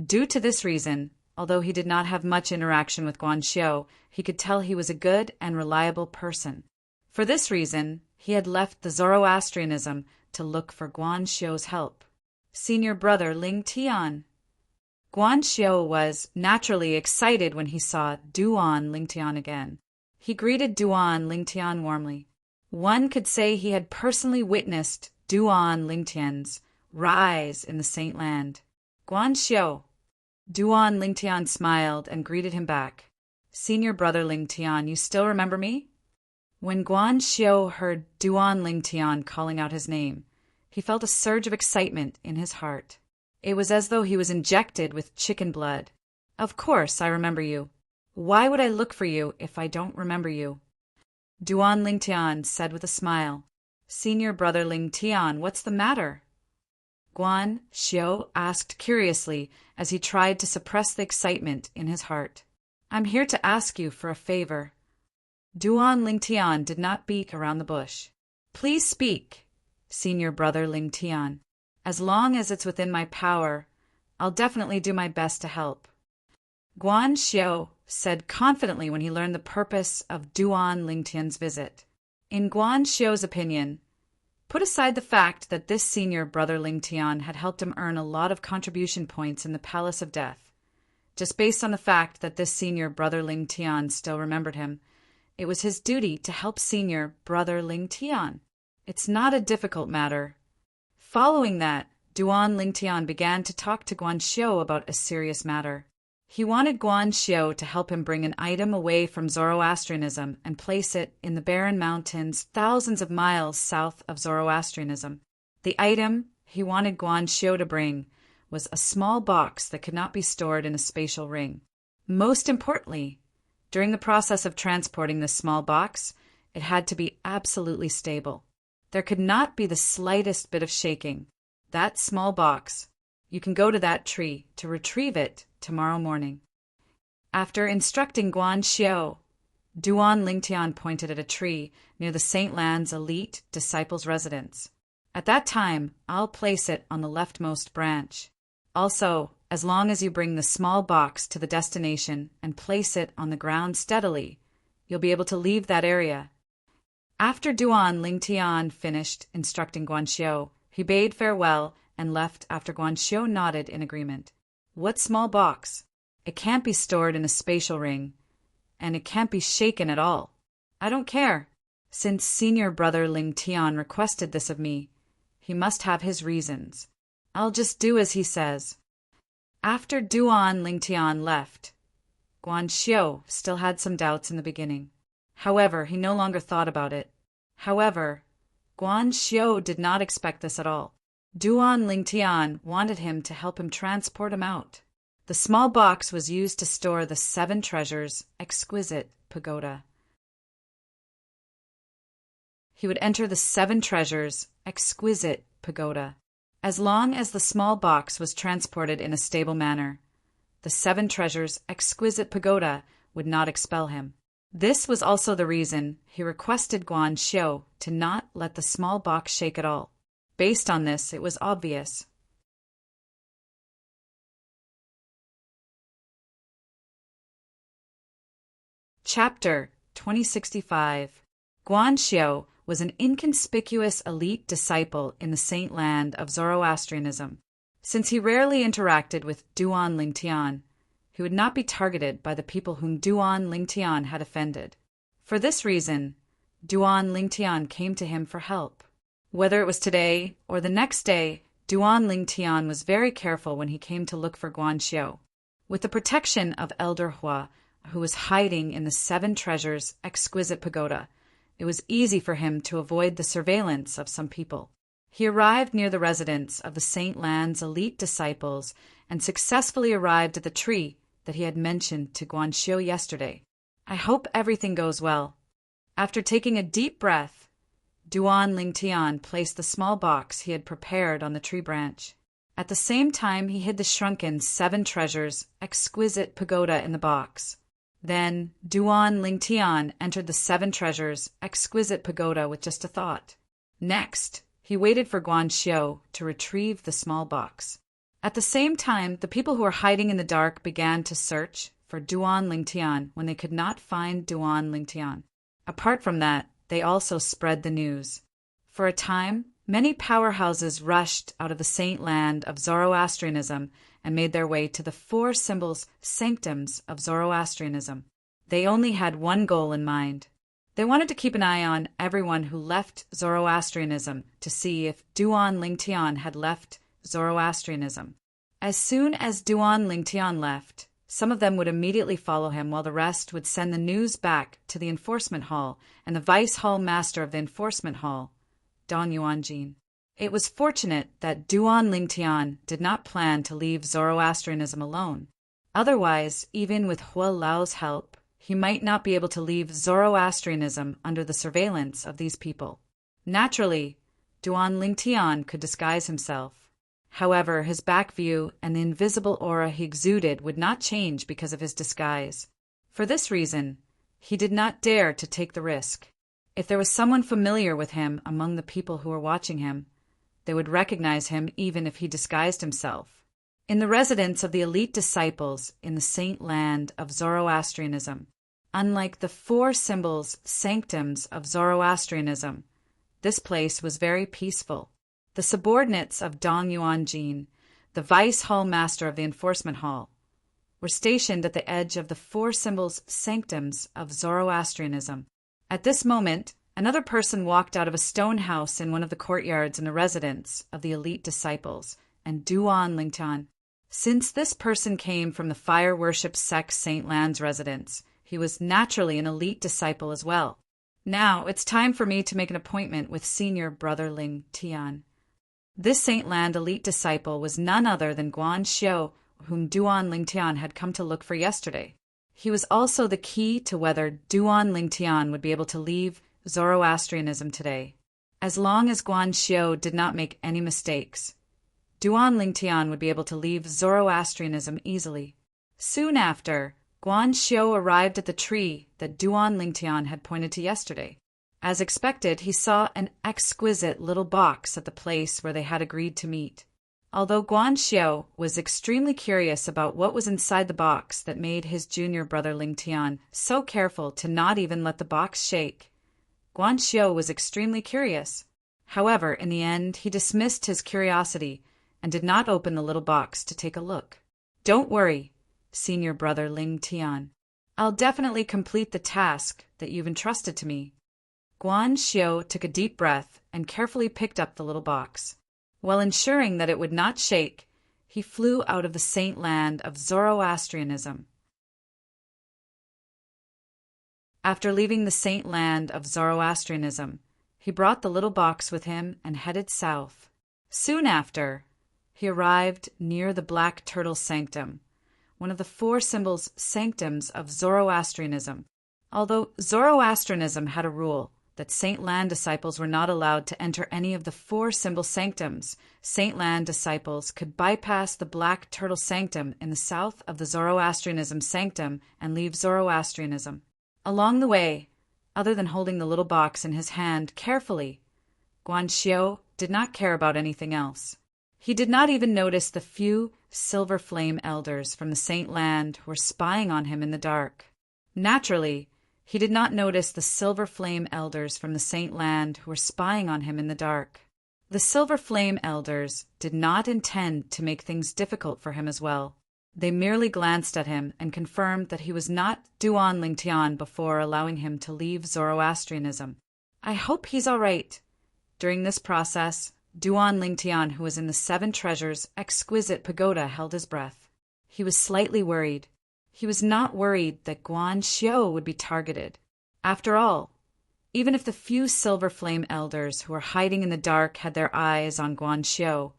Speaker 1: Due to this reason, although he did not have much interaction with Guanxiu, he could tell he was a good and reliable person. For this reason, he had left the Zoroastrianism to look for Guanxiu's help. Senior brother Ling Tian. Guanxiu was naturally excited when he saw Duan Lingtian again. He greeted Duan Lingtian warmly. One could say he had personally witnessed Duan Lingtian's rise in the Saint Land. Guanxiu. Duan Lingtian smiled and greeted him back. Senior brother Lingtian, you still remember me? When Guanxiu heard Duan Lingtian calling out his name, he felt a surge of excitement in his heart. It was as though he was injected with chicken blood. Of course, I remember you. Why would I look for you if I don't remember you? Duan Lingtian said with a smile. Senior brother Lingtian, what's the matter? Guanxiu asked curiously as he tried to suppress the excitement in his heart. I'm here to ask you for a favor. Duan Lingtian did not beat around the bush. Please speak, Senior brother Lingtian. As long as it's within my power, I'll definitely do my best to help. Guanxiu said confidently when he learned the purpose of Duan Lingtian's visit. In Guan Xiu's opinion, put aside the fact that this senior brother Ling Tian had helped him earn a lot of contribution points in the Palace of Death. Just based on the fact that this senior brother Ling Tian still remembered him, it was his duty to help senior brother Ling Tian. It's not a difficult matter. Following that, Duan Ling Tian began to talk to Guan Xiu about a serious matter. He wanted Guan Xiu to help him bring an item away from Zoroastrianism and place it in the barren mountains thousands of miles south of Zoroastrianism. The item he wanted Guan Xiu to bring was a small box that could not be stored in a spatial ring. Most importantly, during the process of transporting this small box, it had to be absolutely stable. There could not be the slightest bit of shaking. That small box, you can go to that tree to retrieve it tomorrow morning. After instructing Guan Xiu, Duan Lingtian pointed at a tree near the Saint Lan's elite disciples' residence. At that time, I'll place it on the leftmost branch. Also, as long as you bring the small box to the destination and place it on the ground steadily, you'll be able to leave that area. After Duan Lingtian finished instructing Guan Xiu, he bade farewell and left after Guan Xiu nodded in agreement. What small box? It can't be stored in a spatial ring, and it can't be shaken at all. I don't care. Since senior brother Ling Tian requested this of me, he must have his reasons. I'll just do as he says. After Duan Ling Tian left, Guan Xiu still had some doubts in the beginning. However, he no longer thought about it. However, Guan Xiu did not expect this at all. Duan Lingtian wanted him to help him transport him out. The small box was used to store the 7 treasures' exquisite pagoda. He would enter the 7 treasures' exquisite pagoda. As long as the small box was transported in a stable manner, the 7 treasures' exquisite pagoda would not expel him. This was also the reason he requested Guan Xiu to not let the small box shake at all. Based on this, it was obvious. Chapter 2065. Guan Xiu was an inconspicuous elite disciple in the Saint Land of Zoroastrianism. Since he rarely interacted with Duan Lingtian, he would not be targeted by the people whom Duan Lingtian had offended. For this reason, Duan Lingtian came to him for help. Whether it was today or the next day, Duan Lingtian was very careful when he came to look for Guan Xiu. With the protection of Elder Hua, who was hiding in the 7 treasures' exquisite pagoda, it was easy for him to avoid the surveillance of some people. He arrived near the residence of the Saint Lan's elite disciples and successfully arrived at the tree that he had mentioned to Guan Xiu yesterday. I hope everything goes well. After taking a deep breath, Duan Lingtian placed the small box he had prepared on the tree branch. At the same time, he hid the shrunken 7 treasures' exquisite pagoda in the box. Then Duan Lingtian entered the 7 treasures' exquisite pagoda with just a thought. Next, he waited for Guan Xiu to retrieve the small box. At the same time, the people who were hiding in the dark began to search for Duan Lingtian when they could not find Duan Lingtian. Apart from that, they also spread the news. For a time, many powerhouses rushed out of the Saint Land of Zoroastrianism and made their way to the 4 sanctums of Zoroastrianism. They only had one goal in mind. They wanted to keep an eye on everyone who left Zoroastrianism to see if Duan Lingtian had left Zoroastrianism. As soon as Duan Lingtian left, some of them would immediately follow him while the rest would send the news back to the enforcement hall and the vice hall master of the enforcement hall, Don Yuanjin. It was fortunate that Duan Lingtian did not plan to leave Zoroastrianism alone. Otherwise, even with Hua Lao's help, he might not be able to leave Zoroastrianism under the surveillance of these people. Naturally, Duan Lingtian could disguise himself. However, his back view and the invisible aura he exuded would not change because of his disguise. For this reason, he did not dare to take the risk. If there was someone familiar with him among the people who were watching him, they would recognize him even if he disguised himself. In the residence of the elite disciples in the Saint Land of Zoroastrianism, Unlike the four symbols sanctums of Zoroastrianism, this place was very peaceful. The subordinates of Dong Yuanjin, the vice hall master of the enforcement hall, were stationed at the edge of the four symbols sanctums of Zoroastrianism. At this moment, another person walked out of a stone house in one of the courtyards in the residence of the elite disciples and Duan Lingtian. Since this person came from the fire worship sect Saint Lan's residence, he was naturally an elite disciple as well. Now it's time for me to make an appointment with senior brother Ling Tian. This Saint Land elite disciple was none other than Guan Xiu, whom Duan Lingtian had come to look for yesterday. He was also the key to whether Duan Lingtian would be able to leave Zoroastrianism today. As long as Guan Xiu did not make any mistakes, Duan Lingtian would be able to leave Zoroastrianism easily. Soon after, Guan Xiu arrived at the tree that Duan Lingtian had pointed to yesterday. As expected, he saw an exquisite little box at the place where they had agreed to meet. Although Guan Xiu was extremely curious about what was inside the box that made his junior brother Ling Tian so careful to not even let the box shake, Guan Xiu was extremely curious. However, in the end, he dismissed his curiosity and did not open the little box to take a look. "Don't worry, senior brother Ling Tian. I'll definitely complete the task that you've entrusted to me." Guan Xiu took a deep breath and carefully picked up the little box. While ensuring that it would not shake, he flew out of the Saint Land of Zoroastrianism. After leaving the Saint Land of Zoroastrianism, he brought the little box with him and headed south. Soon after, he arrived near the Black Turtle Sanctum, one of the four symbols sanctums of Zoroastrianism. Although Zoroastrianism had a rule that Saint Lan disciples were not allowed to enter any of the four symbol sanctums, Saint Lan disciples could bypass the Black Turtle Sanctum in the south of the Zoroastrianism sanctum and leave Zoroastrianism. Along the way, other than holding the little box in his hand carefully, Guan Xiu did not care about anything else. He did not even notice the few silver flame elders from the Saint Land who were spying on him in the dark. Naturally, he did not notice the silver flame elders from the Saint Land who were spying on him in the dark. The silver flame elders did not intend to make things difficult for him as well. They merely glanced at him and confirmed that he was not Duan Lingtian before allowing him to leave Zoroastrianism. "I hope he's all right." During this process, Duan Lingtian, who was in the Seven Treasures' exquisite pagoda, held his breath. He was slightly worried. He was not worried that Guan Xiu would be targeted. After all, even if the few silver flame elders who were hiding in the dark had their eyes on Guan Xiu,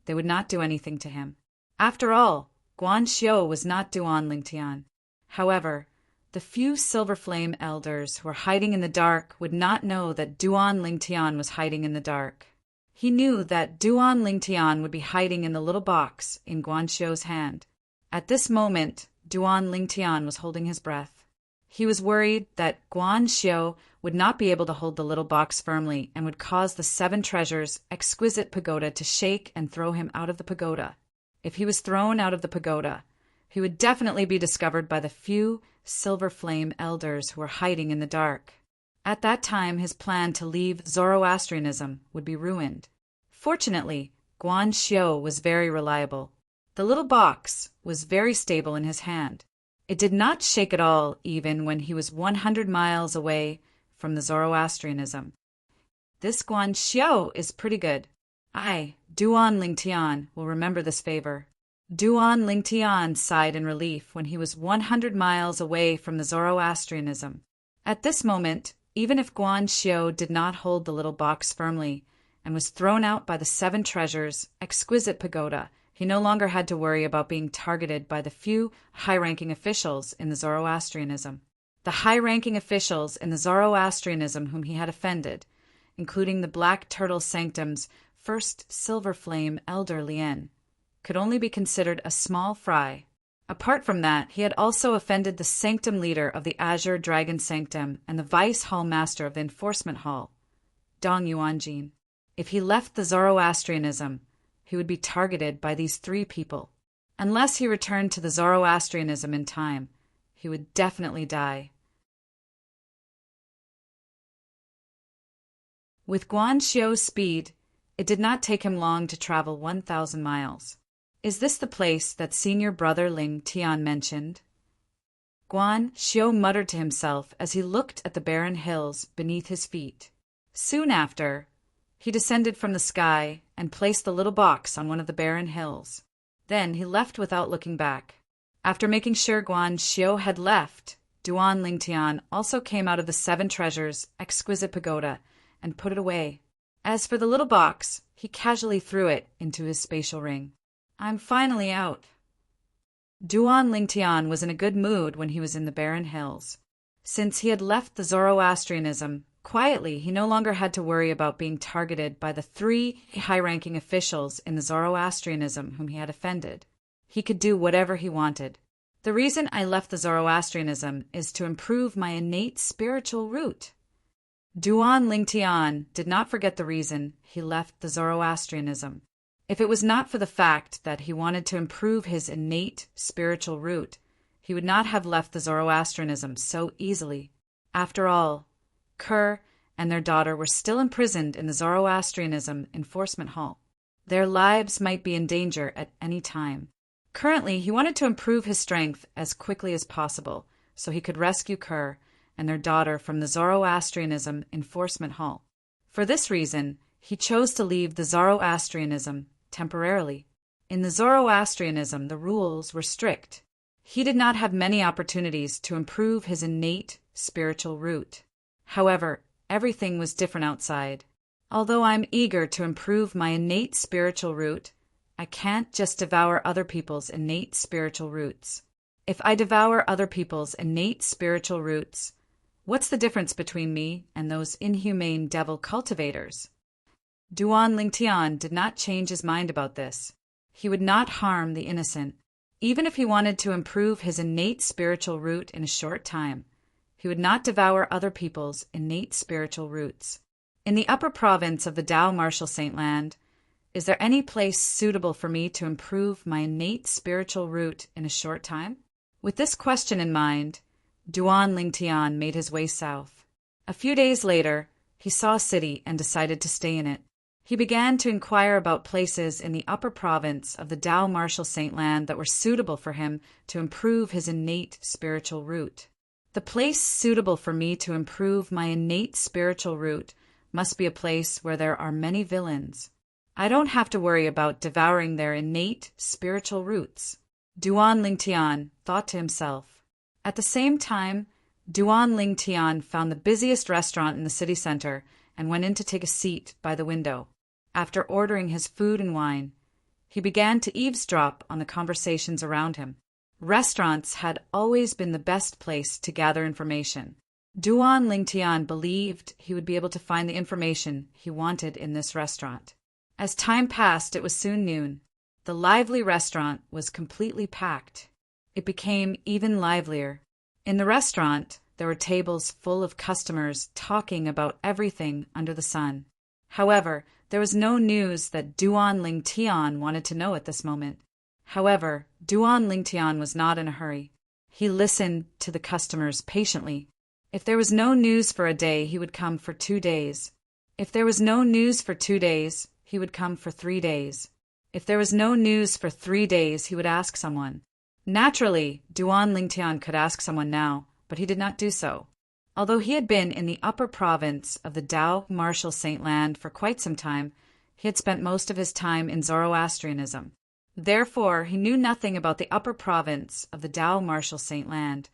Speaker 1: they would not do anything to him. After all, Guan Xiu was not Duan Lingtian. However, the few silver flame elders who were hiding in the dark would not know that Duan Lingtian was hiding in the dark. He knew that Duan Lingtian would be hiding in the little box in Guan Xiu's hand. At this moment, Duan Lingtian was holding his breath. He was worried that Guan Xiu would not be able to hold the little box firmly and would cause the Seven Treasures' exquisite pagoda to shake and throw him out of the pagoda. If he was thrown out of the pagoda, he would definitely be discovered by the few silver flame elders who were hiding in the dark. At that time, his plan to leave Zoroastrianism would be ruined. Fortunately, Guan Xiu was very reliable. The little box was very stable in his hand. It did not shake at all, even when he was 100 miles away from the Zoroastrianism. "This Guan Xiu is pretty good. I, Duan Lingtian, will remember this favor." Duan Lingtian sighed in relief when he was 100 miles away from the Zoroastrianism. At this moment, even if Guan Xiu did not hold the little box firmly and was thrown out by the Seven Treasures' exquisite pagoda, he no longer had to worry about being targeted by the few high-ranking officials in the Zoroastrianism. The high-ranking officials in the Zoroastrianism whom he had offended, including the Black Turtle Sanctum's first silver flame elder Lien, could only be considered a small fry. Apart from that, he had also offended the sanctum leader of the Azure Dragon Sanctum and the vice hall master of the enforcement hall, Dong Yuanjin. If he left the Zoroastrianism, he would be targeted by these three people. Unless he returned to the Zoroastrianism in time, he would definitely die. With Guan Xiu's speed, it did not take him long to travel 1,000 miles. Is this the place that senior brother Ling Tian mentioned? Guan Xiu muttered to himself as he looked at the barren hills beneath his feet. Soon after, he descended from the sky and placed the little box on one of the barren hills. Then he left without looking back. After making sure Guan Xiu had left, Duan Lingtian also came out of the Seven Treasures' exquisite pagoda and put it away. As for the little box, he casually threw it into his spatial ring. I'm finally out. Duan Lingtian was in a good mood when he was in the barren hills. Since he had left the Zoroastrianism, quietly he no longer had to worry about being targeted by the 3 high-ranking officials in the Zoroastrianism whom he had offended. He could do whatever he wanted. The reason I left the Zoroastrianism is to improve my innate spiritual root. Duan Lingtian did not forget the reason he left the Zoroastrianism. If it was not for the fact that he wanted to improve his innate spiritual root, he would not have left the Zoroastrianism so easily. After all, Kerr and their daughter were still imprisoned in the Zoroastrianism enforcement hall. Their lives might be in danger at any time. Currently, he wanted to improve his strength as quickly as possible so he could rescue Kerr and their daughter from the Zoroastrianism enforcement hall. For this reason, he chose to leave the Zoroastrianism temporarily. In the Zoroastrianism, the rules were strict. He did not have many opportunities to improve his innate spiritual root. However, everything was different outside. Although I'm eager to improve my innate spiritual root, I can't just devour other people's innate spiritual roots. If I devour other people's innate spiritual roots, what's the difference between me and those inhumane devil cultivators? Duan Lingtian did not change his mind about this. He would not harm the innocent. Even if he wanted to improve his innate spiritual root in a short time, he would not devour other people's innate spiritual roots. In the upper province of the Tao Martial Saint Land, is there any place suitable for me to improve my innate spiritual root in a short time? With this question in mind, Duan Lingtian made his way south. A few days later, he saw a city and decided to stay in it. He began to inquire about places in the upper province of the Tao Martial Saint Land that were suitable for him to improve his innate spiritual root. The place suitable for me to improve my innate spiritual root must be a place where there are many villains. I don't have to worry about devouring their innate spiritual roots, Duan Lingtian thought to himself. At the same time, Duan Lingtian found the busiest restaurant in the city center and went in to take a seat by the window. After ordering his food and wine, he began to eavesdrop on the conversations around him. Restaurants had always been the best place to gather information. Duan Lingtian believed he would be able to find the information he wanted in this restaurant. As time passed, it was soon noon. The lively restaurant was completely packed. It became even livelier. In the restaurant, there were tables full of customers talking about everything under the sun. However, there was no news that Duan Lingtian wanted to know at this moment. However, Duan Lingtian was not in a hurry. He listened to the customers patiently. If there was no news for a day, he would come for 2 days. If there was no news for 2 days, he would come for 3 days. If there was no news for 3 days, he would ask someone. Naturally, Duan Lingtian could ask someone now, but he did not do so. Although he had been in the upper province of the Tao Martial Saint Land for quite some time, he had spent most of his time in Zoroastrianism. Therefore, he knew nothing about the upper province of the Tao Martial Saint Land.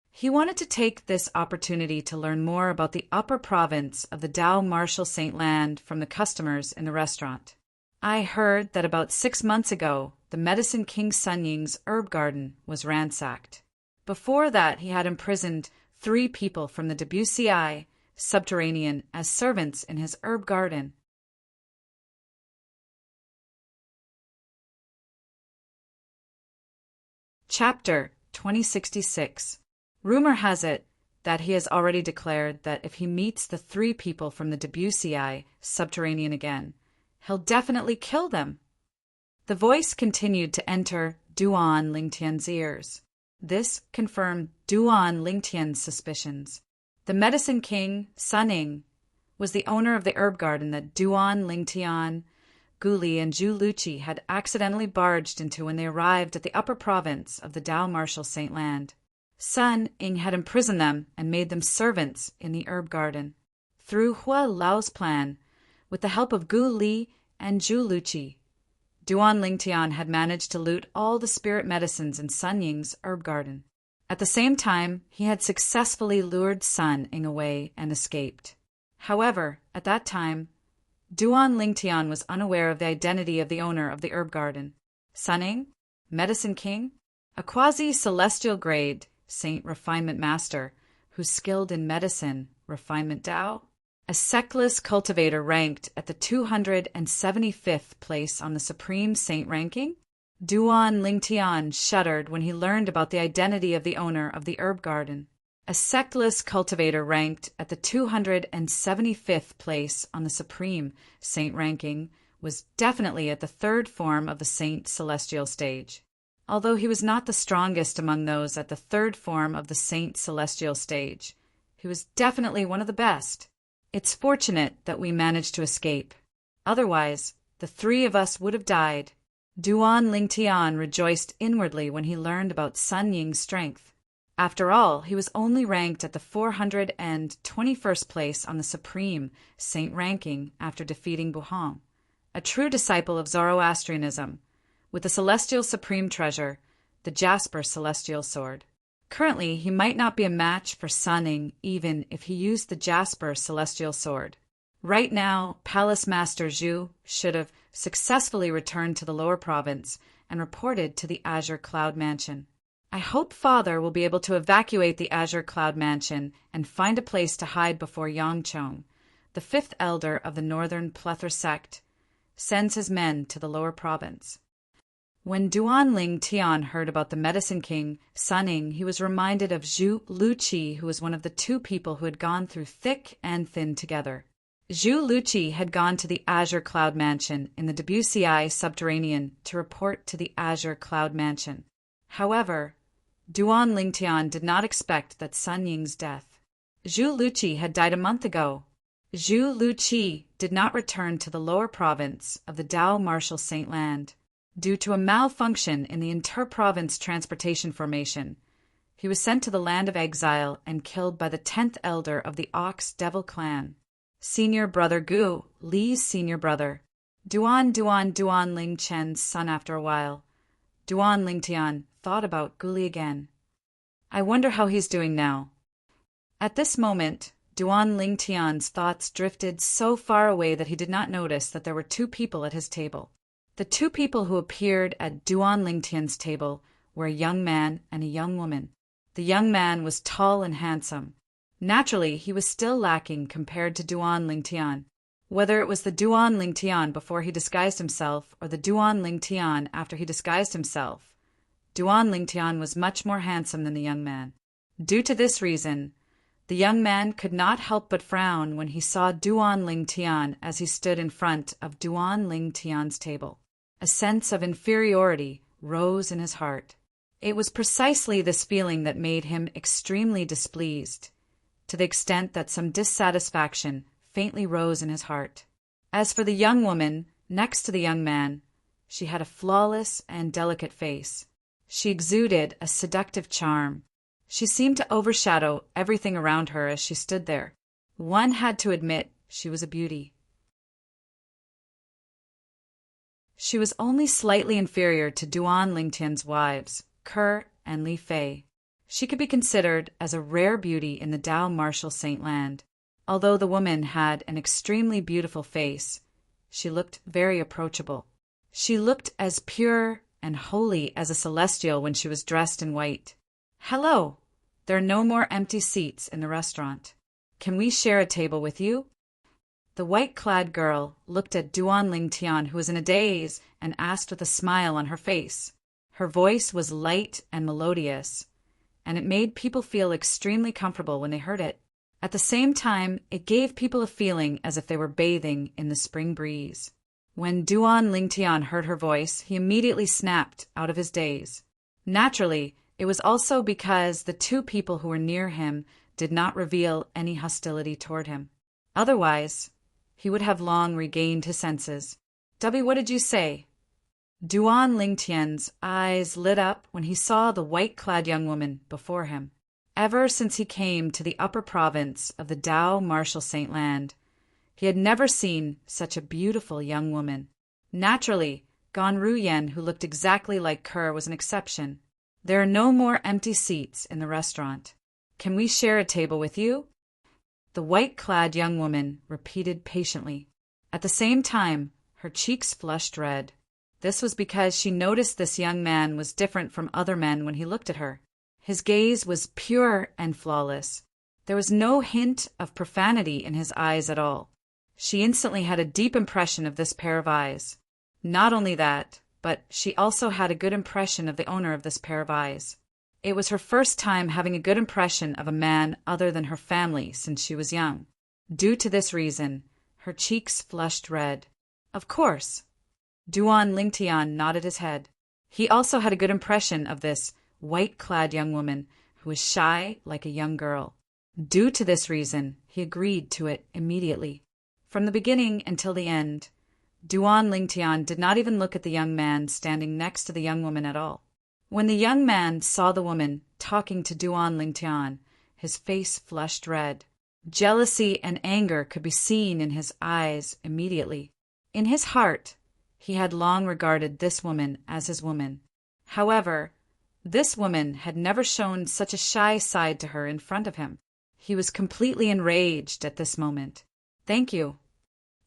Speaker 1: He wanted to take this opportunity to learn more about the upper province of the Tao Martial Saint Land from the customers in the restaurant. I heard that about 6 months ago, the Medicine King Sun Ying's herb garden was ransacked. Before that, he had imprisoned 3 people from the Debussy subterranean as servants in his herb garden. Chapter 2066. Rumor has it that he has already declared that if he meets the 3 people from the Debussy subterranean again, he'll definitely kill them. The voice continued to enter Duan Lingtian's ears. This confirmed Duan Lingtian's suspicions. The Medicine King, Sun, was the owner of the herb garden that Duan, Lingtian, Guli, and Zhu Luqi had accidentally barged into when they arrived at the upper province of the Dao Martial Saint Land. Sun Ying had imprisoned them and made them servants in the herb garden. Through Hua Lao's plan, with the help of Gu Li and Zhu Luqi, Duan Lingtian had managed to loot all the spirit medicines in Sun Ying's herb garden. At the same time, he had successfully lured Sun Ying away and escaped. However, at that time, Duan Lingtian was unaware of the identity of the owner of the herb garden. Sun Ying, Medicine King, a quasi-celestial grade Saint Refinement Master who's skilled in medicine, refinement Tao, a sectless cultivator ranked at the 275th place on the Supreme Saint ranking. Duan Lingtian shuddered when he learned about the identity of the owner of the herb garden. A sectless cultivator ranked at the 275th place on the Supreme Saint ranking was definitely at the third form of the Saint Celestial stage. Although he was not the strongest among those at the third form of the Saint Celestial stage, he was definitely one of the best. It's fortunate that we managed to escape. Otherwise, the three of us would have died. Duan Lingtian rejoiced inwardly when he learned about Sun Ying's strength. After all, he was only ranked at the 421st place on the Supreme Saint ranking after defeating Buhong, a true disciple of Zoroastrianism, with the Celestial Supreme Treasure, the Jasper Celestial Sword. Currently, he might not be a match for Sun Ying even if he used the Jasper Celestial Sword. Right now, Palace Master Zhu should have successfully returned to the lower province and reported to the Azure Cloud Mansion. I hope Father will be able to evacuate the Azure Cloud Mansion and find a place to hide before Yangchong, the fifth elder of the Northern Plethora sect, sends his men to the lower province. When Duan Lingtian heard about the Medicine King, Sun Ying, he was reminded of Zhu Luqi, who was one of the two people who had gone through thick and thin together. Zhu Luqi had gone to the Azure Cloud Mansion in the Debussy subterranean to report to the Azure Cloud Mansion. However, Duan Lingtian did not expect that Sun Ying's death. Zhu Luqi had died a month ago. Zhu Luqi did not return to the lower province of the Dao Martial Saint Land due to a malfunction in the inter-province transportation formation. He was sent to the land of exile and killed by the 10th elder of the Ox Devil clan, senior brother Gu, Li's senior brother. Duan Lingchen's son. After a while, Duan Lingtian thought about Guli again. I wonder how he's doing now. At this moment, Duan Lingtian's thoughts drifted so far away that he did not notice that there were two people at his table. The two people who appeared at Duan Lingtian's table were a young man and a young woman. The young man was tall and handsome. Naturally, he was still lacking compared to Duan Lingtian. Whether it was the Duan Lingtian before he disguised himself or the Duan Lingtian after he disguised himself, Duan Lingtian was much more handsome than the young man. Due to this reason, the young man could not help but frown when he saw Duan Lingtian as he stood in front of Duan Lingtian's table. A sense of inferiority rose in his heart. It was precisely this feeling that made him extremely displeased, to the extent that some dissatisfaction faintly rose in his heart. As for the young woman next to the young man, she had a flawless and delicate face. She exuded a seductive charm. She seemed to overshadow everything around her as she stood there. One had to admit she was a beauty. She was only slightly inferior to Duan Lingtian's wives, Ke and Li Fei. She could be considered as a rare beauty in the Dao Martial Saint Land. Although the woman had an extremely beautiful face, she looked very approachable. She looked as pure and holy as a celestial when she was dressed in white. "Hello, there are no more empty seats in the restaurant. Can we share a table with you?" The white-clad girl looked at Duan Lingtian, who was in a daze, and asked with a smile on her face. Her voice was light and melodious, and it made people feel extremely comfortable when they heard it. At the same time, it gave people a feeling as if they were bathing in the spring breeze. When Duan Lingtian heard her voice, he immediately snapped out of his daze. Naturally, it was also because the two people who were near him did not reveal any hostility toward him. Otherwise, he would have long regained his senses. What did you say? Duan Lingtian's eyes lit up when he saw the white-clad young woman before him. Ever since he came to the upper province of the Dao Marshal Saint Land, he had never seen such a beautiful young woman. Naturally, Gan Ruyen, who looked exactly like Kerr, was an exception. There are no more empty seats in the restaurant. Can we share a table with you? The white-clad young woman repeated patiently. At the same time, her cheeks flushed red. This was because she noticed this young man was different from other men when he looked at her. His gaze was pure and flawless. There was no hint of profanity in his eyes at all. She instantly had a deep impression of this pair of eyes. Not only that, but she also had a good impression of the owner of this pair of eyes. It was her first time having a good impression of a man other than her family since she was young. Due to this reason, her cheeks flushed red. Of course. Duan Lingtian nodded his head. He also had a good impression of this white-clad young woman who was shy like a young girl. Due to this reason, he agreed to it immediately. From the beginning until the end, Duan Lingtian did not even look at the young man standing next to the young woman at all. When the young man saw the woman talking to Duan Lingtian, his face flushed red. Jealousy and anger could be seen in his eyes immediately. In his heart, he had long regarded this woman as his woman. However, this woman had never shown such a shy side to her in front of him. He was completely enraged at this moment. Thank you.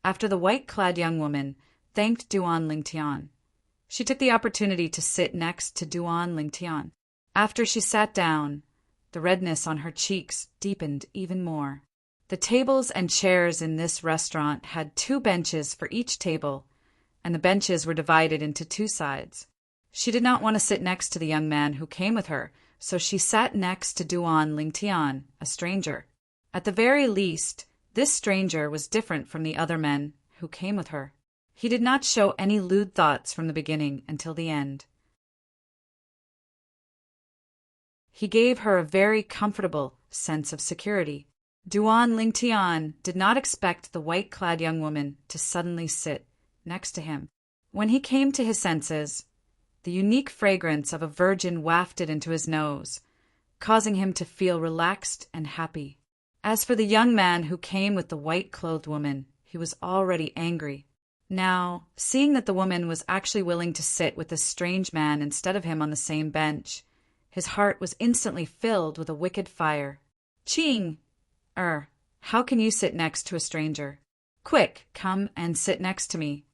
Speaker 1: After the white-clad young woman thanked Duan Lingtian, she took the opportunity to sit next to Duan Lingtian. After she sat down, the redness on her cheeks deepened even more. The tables and chairs in this restaurant had 2 benches for each table, and the benches were divided into 2 sides. She did not want to sit next to the young man who came with her, so she sat next to Duan Lingtian, a stranger. At the very least, this stranger was different from the other men who came with her. He did not show any lewd thoughts from the beginning until the end. He gave her a very comfortable sense of security. Duan Lingtian did not expect the white-clad young woman to suddenly sit next to him. When he came to his senses, the unique fragrance of a virgin wafted into his nose, causing him to feel relaxed and happy. As for the young man who came with the white-clothed woman, he was already angry. Now, seeing that the woman was actually willing to sit with this strange man instead of him on the same bench, his heart was instantly filled with a wicked fire. Ching! How can you sit next to a stranger? Quick, come and sit next to me.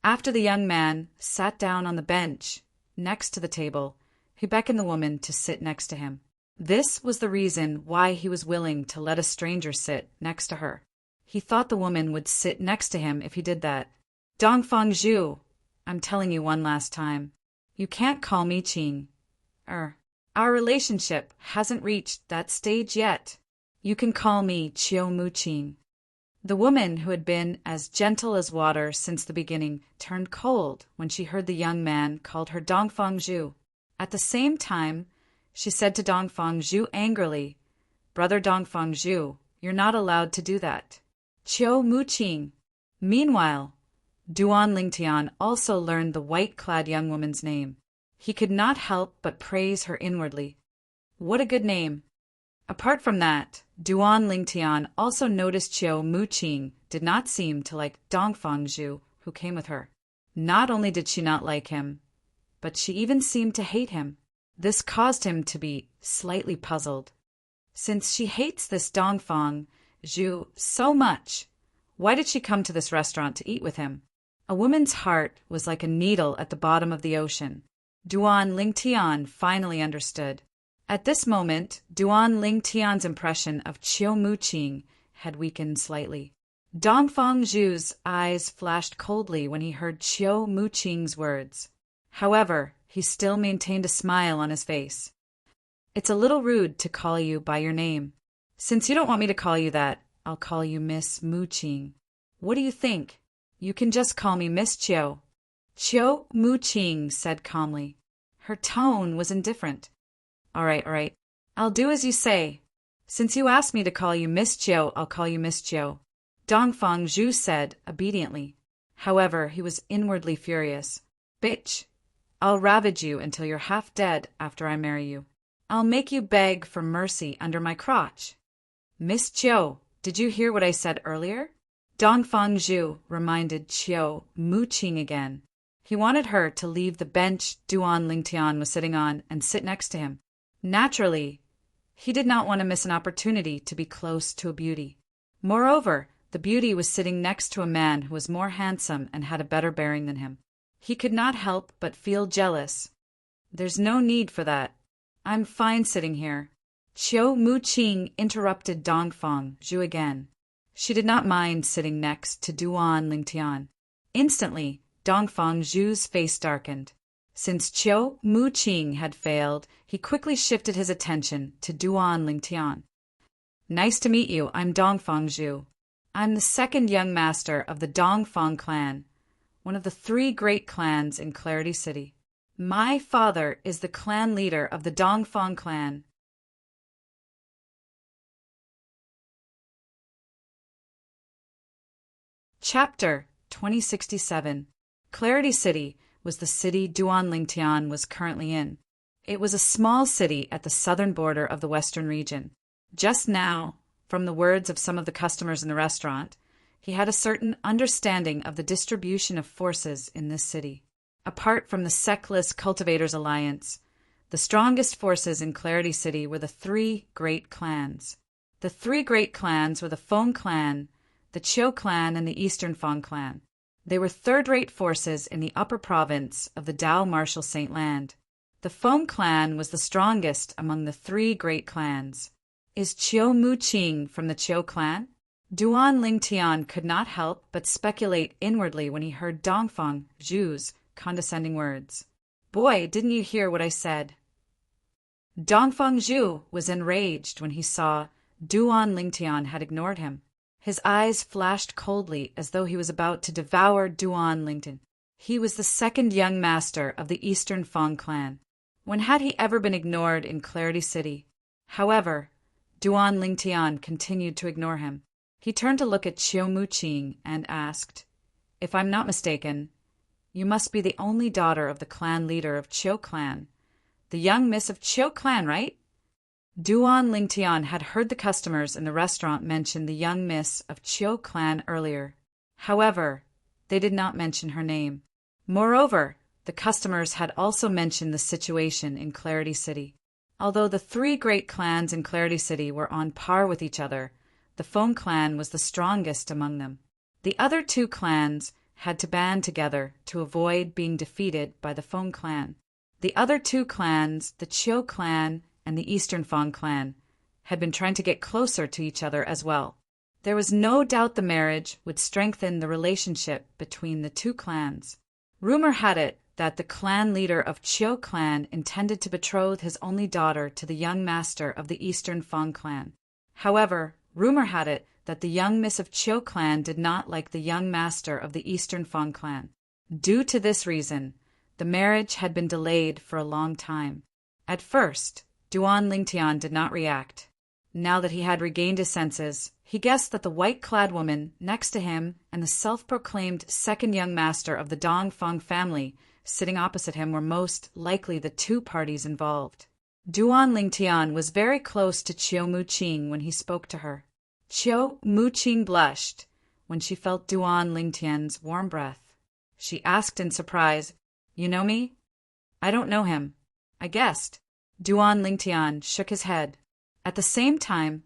Speaker 1: After the young man sat down on the bench next to the table, he beckoned the woman to sit next to him. This was the reason why he was willing to let a stranger sit next to her. He thought the woman would sit next to him if he did that. Dongfang Zhu, I'm telling you one last time, you can't call me Qing. Our relationship hasn't reached that stage yet. You can call me Chiu Mu Qing. The woman, who had been as gentle as water since the beginning, turned cold when she heard the young man called her Dongfang Zhu. At the same time, she said to Dongfang Zhu angrily, Brother Dongfang Zhu, you're not allowed to do that. Chiu Mu Qing. Meanwhile, Duan Lingtian also learned the white-clad young woman's name. He could not help but praise her inwardly. What a good name. Apart from that, Duan Lingtian also noticed Chiu Mu Qing did not seem to like Dongfang Zhu, who came with her. Not only did she not like him, but she even seemed to hate him. This caused him to be slightly puzzled. Since she hates this Dongfang Zhu so much, why did she come to this restaurant to eat with him? A woman's heart was like a needle at the bottom of the ocean. Duan Lingtian finally understood. At this moment, Duan Lingtian's impression of Chiu Mu Qing had weakened slightly. Dongfang Zhu's eyes flashed coldly when he heard Chiu Mu Qing's words. However, he still maintained a smile on his face. It's a little rude to call you by your name. Since you don't want me to call you that, I'll call you Miss Mu Qing. What do you think? You can just call me Miss Chiu. Chiu Mu Qing said calmly. Her tone was indifferent. All right. I'll do as you say. Since you asked me to call you Miss Chiu, I'll call you Miss Chiu, Dongfang Zhu said obediently. However, he was inwardly furious. Bitch! I'll ravage you until you're half dead after I marry you. I'll make you beg for mercy under my crotch. Miss Chiu, did you hear what I said earlier? Dongfang Zhu reminded Chiu Mu-ching again. He wanted her to leave the bench Duan Lingtian was sitting on and sit next to him. Naturally, he did not want to miss an opportunity to be close to a beauty. Moreover, the beauty was sitting next to a man who was more handsome and had a better bearing than him. He could not help but feel jealous. There's no need for that. I'm fine sitting here. Chiu Mu-ching interrupted Dongfang Zhu again. She did not mind sitting next to Duan Lingtian. Instantly, Dongfang Zhu's face darkened. Since Chiu Mu-ching had failed, he quickly shifted his attention to Duan Lingtian. Nice to meet you, I'm Dongfang Zhu. I'm the second young master of the Dongfang clan, one of the 3 great clans in Clarity City. My father is the clan leader of the Dongfang clan. Chapter 2067. Clarity City was the city Duan Lingtian was currently in. It was a small city at the southern border of the western region. Just now, from the words of some of the customers in the restaurant, he had a certain understanding of the distribution of forces in this city. Apart from the sectless Cultivators Alliance, the strongest forces in Clarity City were the 3 great clans. The 3 great clans were the Feng clan, the Chiu clan, and the Eastern Feng clan. They were third-rate forces in the upper province of the Dao Marshal Saint Land. The Feng clan was the strongest among the 3 great clans. Is Chiu Mu-ching from the Chiu clan? Duan Lingtian could not help but speculate inwardly when he heard Dongfang Zhu's condescending words. Boy, didn't you hear what I said? Dongfang Zhu was enraged when he saw Duan Lingtian had ignored him. His eyes flashed coldly as though he was about to devour Duan Lingtian. He was the second young master of the Eastern Feng clan. When had he ever been ignored in Clarity City? However, Duan Lingtian continued to ignore him. He turned to look at Chiu Mu-ching and asked, If I'm not mistaken, you must be the only daughter of the clan leader of Chiu clan, the young miss of Chiu clan, right? Duan Lingtian had heard the customers in the restaurant mention the young miss of Chiu clan earlier. However, they did not mention her name. Moreover, the customers had also mentioned the situation in Clarity City. Although the 3 great clans in Clarity City were on par with each other, the Feng clan was the strongest among them. The other 2 clans had to band together to avoid being defeated by the Feng clan. The other 2 clans, the Chiu clan and the Eastern Feng clan, had been trying to get closer to each other as well. There was no doubt the marriage would strengthen the relationship between the 2 clans. Rumor had it that the clan leader of Chiu clan intended to betroth his only daughter to the young master of the Eastern Feng clan. However, rumor had it that the young miss of Chiu clan did not like the young master of the Eastern Feng clan. Due to this reason, the marriage had been delayed for a long time. At first, Duan Lingtian did not react. Now that he had regained his senses, he guessed that the white-clad woman next to him and the self-proclaimed second young master of the Dongfang family sitting opposite him were most likely the 2 parties involved. Duan Lingtian was very close to Chiu Mu-ching when he spoke to her. Chiu Mu-ching blushed when she felt Duan Lingtian's warm breath. She asked in surprise, You know me? I don't know him. I guessed. Duan Lingtian shook his head. At the same time,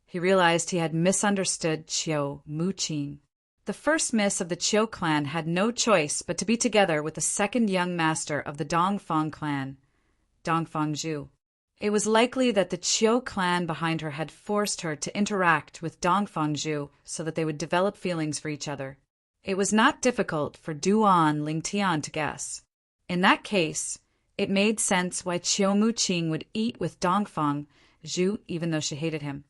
Speaker 1: he realized he had misunderstood Chiu Mu-ching. The first miss of the Chiu clan had no choice but to be together with the second young master of the Dongfang clan, Dongfang Zhu. It was likely that the Chiu clan behind her had forced her to interact with Dongfang Zhu so that they would develop feelings for each other. It was not difficult for Duan Lingtian to guess. In that case, it made sense why Chiu Mu-ching would eat with Dongfang Zhu even though she hated him.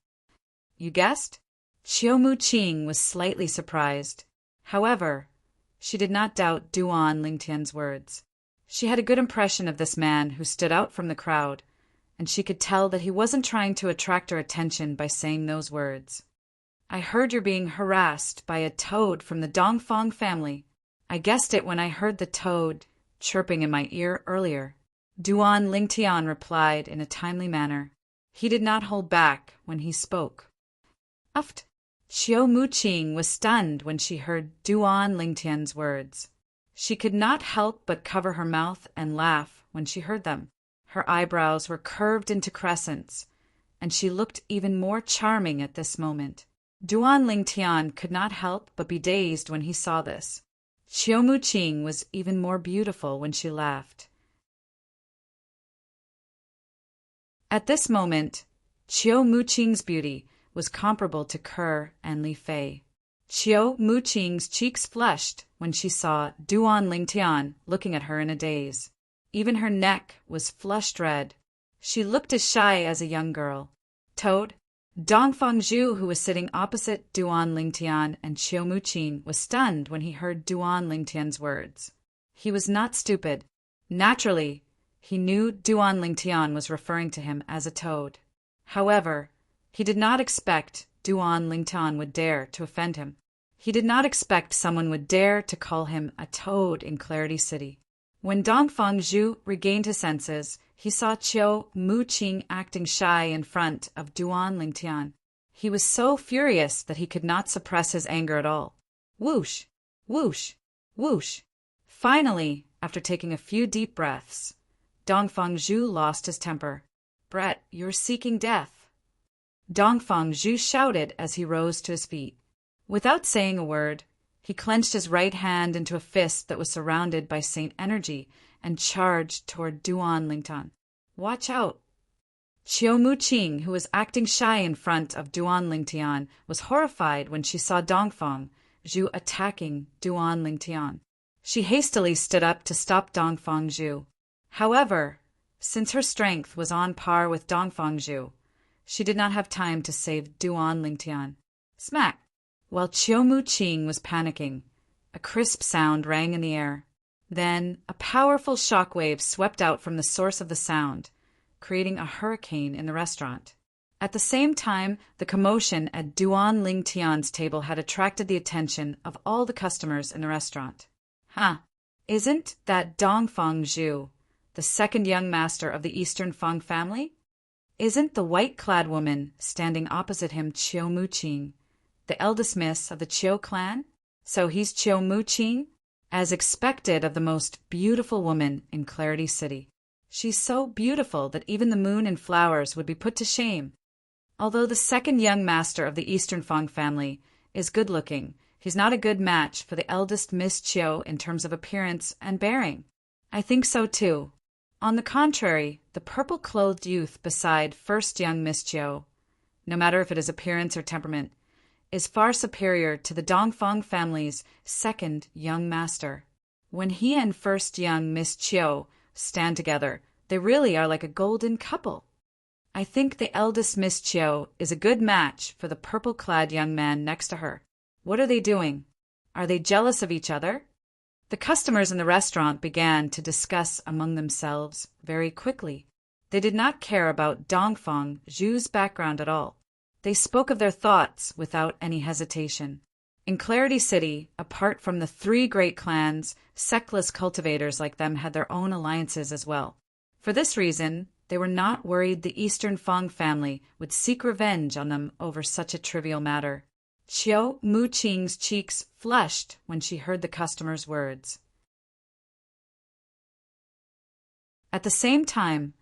Speaker 1: You guessed? Chiu Mu-ching was slightly surprised. However, she did not doubt Duan Lingtian's words. She had a good impression of this man who stood out from the crowd, and she could tell that he wasn't trying to attract her attention by saying those words. I heard you're being harassed by a toad from the Dongfang family. I guessed it when I heard the toad chirping in my ear earlier. Duan Lingtian replied in a timely manner. He did not hold back when he spoke. Uft! Qiu Muqing was stunned when she heard Duan Lingtian's words. She could not help but cover her mouth and laugh when she heard them. Her eyebrows were curved into crescents, and she looked even more charming at this moment. Duan Lingtian could not help but be dazed when he saw this. Qiu Muqing was even more beautiful when she laughed. At this moment, Qiu Muqing's beauty was comparable to Ke and Li Fei. Qiu Muqing's cheeks flushed when she saw Duan Lingtian looking at her in a daze. Even her neck was flushed red. She looked as shy as a young girl. Toad, Dongfang Zhu, who was sitting opposite Duan Lingtian and Qiu Muqing, was stunned when he heard Duan Lingtian's words. He was not stupid. Naturally, he knew Duan Lingtian was referring to him as a toad. However, he did not expect Duan Lingtian would dare to offend him. He did not expect someone would dare to call him a toad in Clarity City. When Dongfang Zhu regained his senses, he saw Qiu Muqing acting shy in front of Duan Lingtian. He was so furious that he could not suppress his anger at all. Whoosh! Whoosh! Whoosh! Finally, after taking a few deep breaths, Dongfang Zhu lost his temper. Brett, you're seeking death. Dongfang Zhu shouted as he rose to his feet. Without saying a word, he clenched his right hand into a fist that was surrounded by Saint energy and charged toward Duan Lingtian. Watch out! Qiu Muqing, who was acting shy in front of Duan Lingtian, was horrified when she saw Dongfang Zhu attacking Duan Lingtian. She hastily stood up to stop Dongfang Zhu. However, since her strength was on par with Dongfang Zhu, she did not have time to save Duan Lingtian. Smack! While Qiu Muqing was panicking, a crisp sound rang in the air. Then a powerful shockwave swept out from the source of the sound, creating a hurricane in the restaurant. At the same time, the commotion at Duan Lingtian's table had attracted the attention of all the customers in the restaurant. Isn't that Dongfang Zhu, the second young master of the Eastern Fang family? Isn't the white-clad woman standing opposite him Qiu Muqing, the eldest miss of the Qiu clan? So he's Qiu Muqing, as expected of the most beautiful woman in Clarity City. She's so beautiful that even the moon and flowers would be put to shame. Although the second young master of the Eastern Fang family is good-looking, he's not a good match for the eldest Miss Qiu in terms of appearance and bearing. I think so too. On the contrary, the purple-clothed youth beside first young Miss Qiu, no matter if it is appearance or temperament, is far superior to the Dongfang family's second young master. When he and first young Miss Qiu stand together, they really are like a golden couple. I think the eldest Miss Qiu is a good match for the purple-clad young man next to her. What are they doing? Are they jealous of each other? The customers in the restaurant began to discuss among themselves very quickly. They did not care about Dongfang Zhu's background at all. They spoke of their thoughts without any hesitation. In Clarity City, apart from the three great clans, sectless cultivators like them had their own alliances as well. For this reason, they were not worried the Eastern Fang family would seek revenge on them over such a trivial matter. Qiu Muqing's cheeks flushed when she heard the customer's words. At the same time,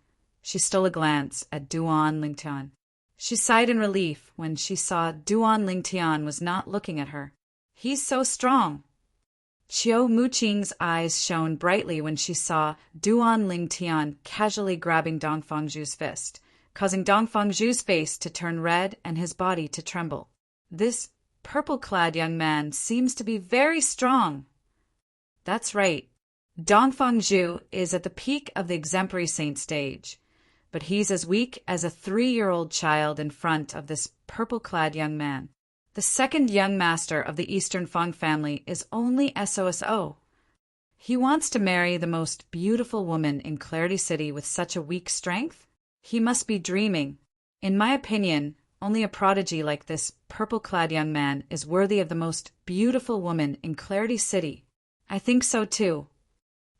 Speaker 1: she stole a glance at Duan Lingtian. She sighed in relief when she saw Duan Lingtian was not looking at her. He's so strong. Qiu Muqing's eyes shone brightly when she saw Duan Lingtian casually grabbing Dongfang Zhu's fist, causing Dongfang Zhu's face to turn red and his body to tremble. This purple-clad young man seems to be very strong. That's right. Dongfang Zhu is at the peak of the exemplary saint stage, but he's as weak as a 3-year-old child in front of this purple-clad young man. The second young master of the Eastern Fang family is only SOSO. He wants to marry the most beautiful woman in Clarity City with such a weak strength? He must be dreaming. In my opinion, only a prodigy like this purple-clad young man is worthy of the most beautiful woman in Clarity City. I think so too.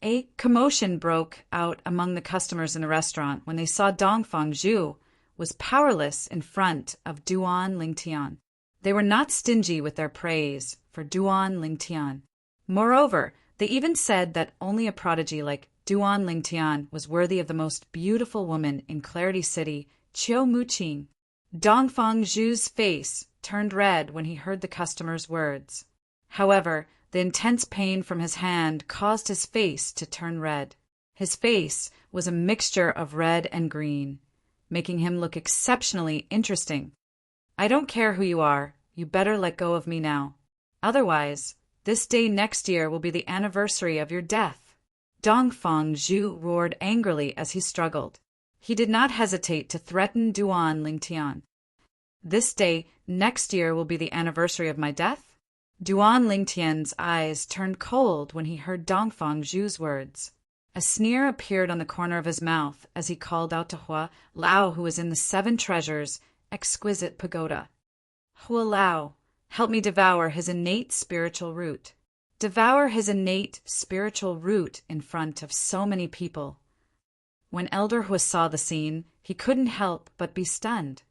Speaker 1: A commotion broke out among the customers in the restaurant when they saw Dongfang Zhu was powerless in front of Duan Lingtian. They were not stingy with their praise for Duan Lingtian. Moreover, they even said that only a prodigy like Duan Lingtian was worthy of the most beautiful woman in Clarity City, Qiu Muqing. Dongfang Zhu's face turned red when he heard the customer's words. However, the intense pain from his hand caused his face to turn red. His face was a mixture of red and green, making him look exceptionally interesting. I don't care who you are, you better let go of me now. Otherwise, this day next year will be the anniversary of your death. Dongfang Zhu roared angrily as he struggled. He did not hesitate to threaten Duan Lingtian. This day next year will be the anniversary of my death? Duan Lingtian's eyes turned cold when he heard Dongfang Zhu's words. A sneer appeared on the corner of his mouth as he called out to Hua Lao, who was in the Seven Treasures exquisite pagoda. Hua Lao, help me devour his innate spiritual root. Devour his innate spiritual root in front of so many people. When Elder Hua saw the scene, he couldn't help but be stunned.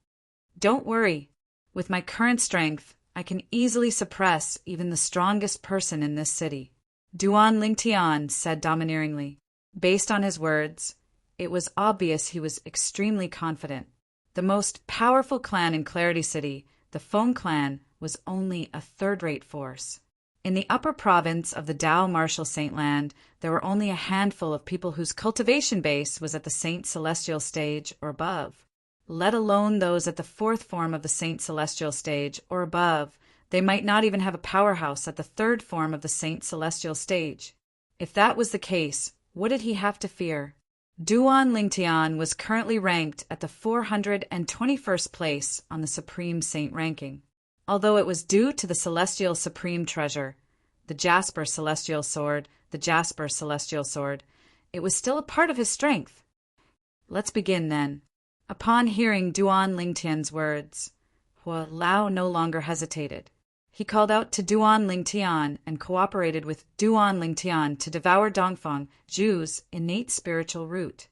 Speaker 1: Don't worry. With my current strength, I can easily suppress even the strongest person in this city. Duan Lingtian said domineeringly. Based on his words, it was obvious he was extremely confident. The most powerful clan in Clarity City, the Feng clan, was only a third-rate force. In the upper province of the Dao Martial Saint Land, there were only a handful of people whose cultivation base was at the Saint Celestial stage or above. Let alone those at the fourth form of the Saint Celestial stage or above, they might not even have a powerhouse at the third form of the Saint Celestial stage. If that was the case, what did he have to fear? Duan Lingtian was currently ranked at the 421st place on the Supreme Saint ranking. Although it was due to the Celestial Supreme Treasure, the Jasper Celestial Sword, it was still a part of his strength. Let's begin then. Upon hearing Duan Lingtian's words, Hua Lao no longer hesitated. He called out to Duan Lingtian and cooperated with Duan Lingtian to devour Dongfang Zhu's innate spiritual root.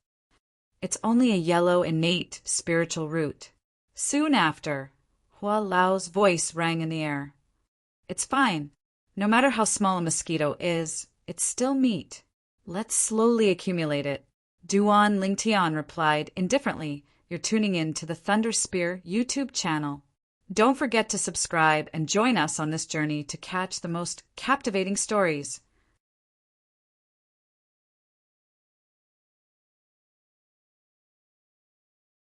Speaker 1: It's only a yellow innate spiritual root. Soon after, Hua Lao's voice rang in the air. It's fine. No matter how small a mosquito is, it's still meat. Let's slowly accumulate it. Duan Lingtian replied indifferently. You're tuning in to the Thunder Spear YouTube channel. Don't forget to subscribe and join us on this journey to catch the most captivating stories.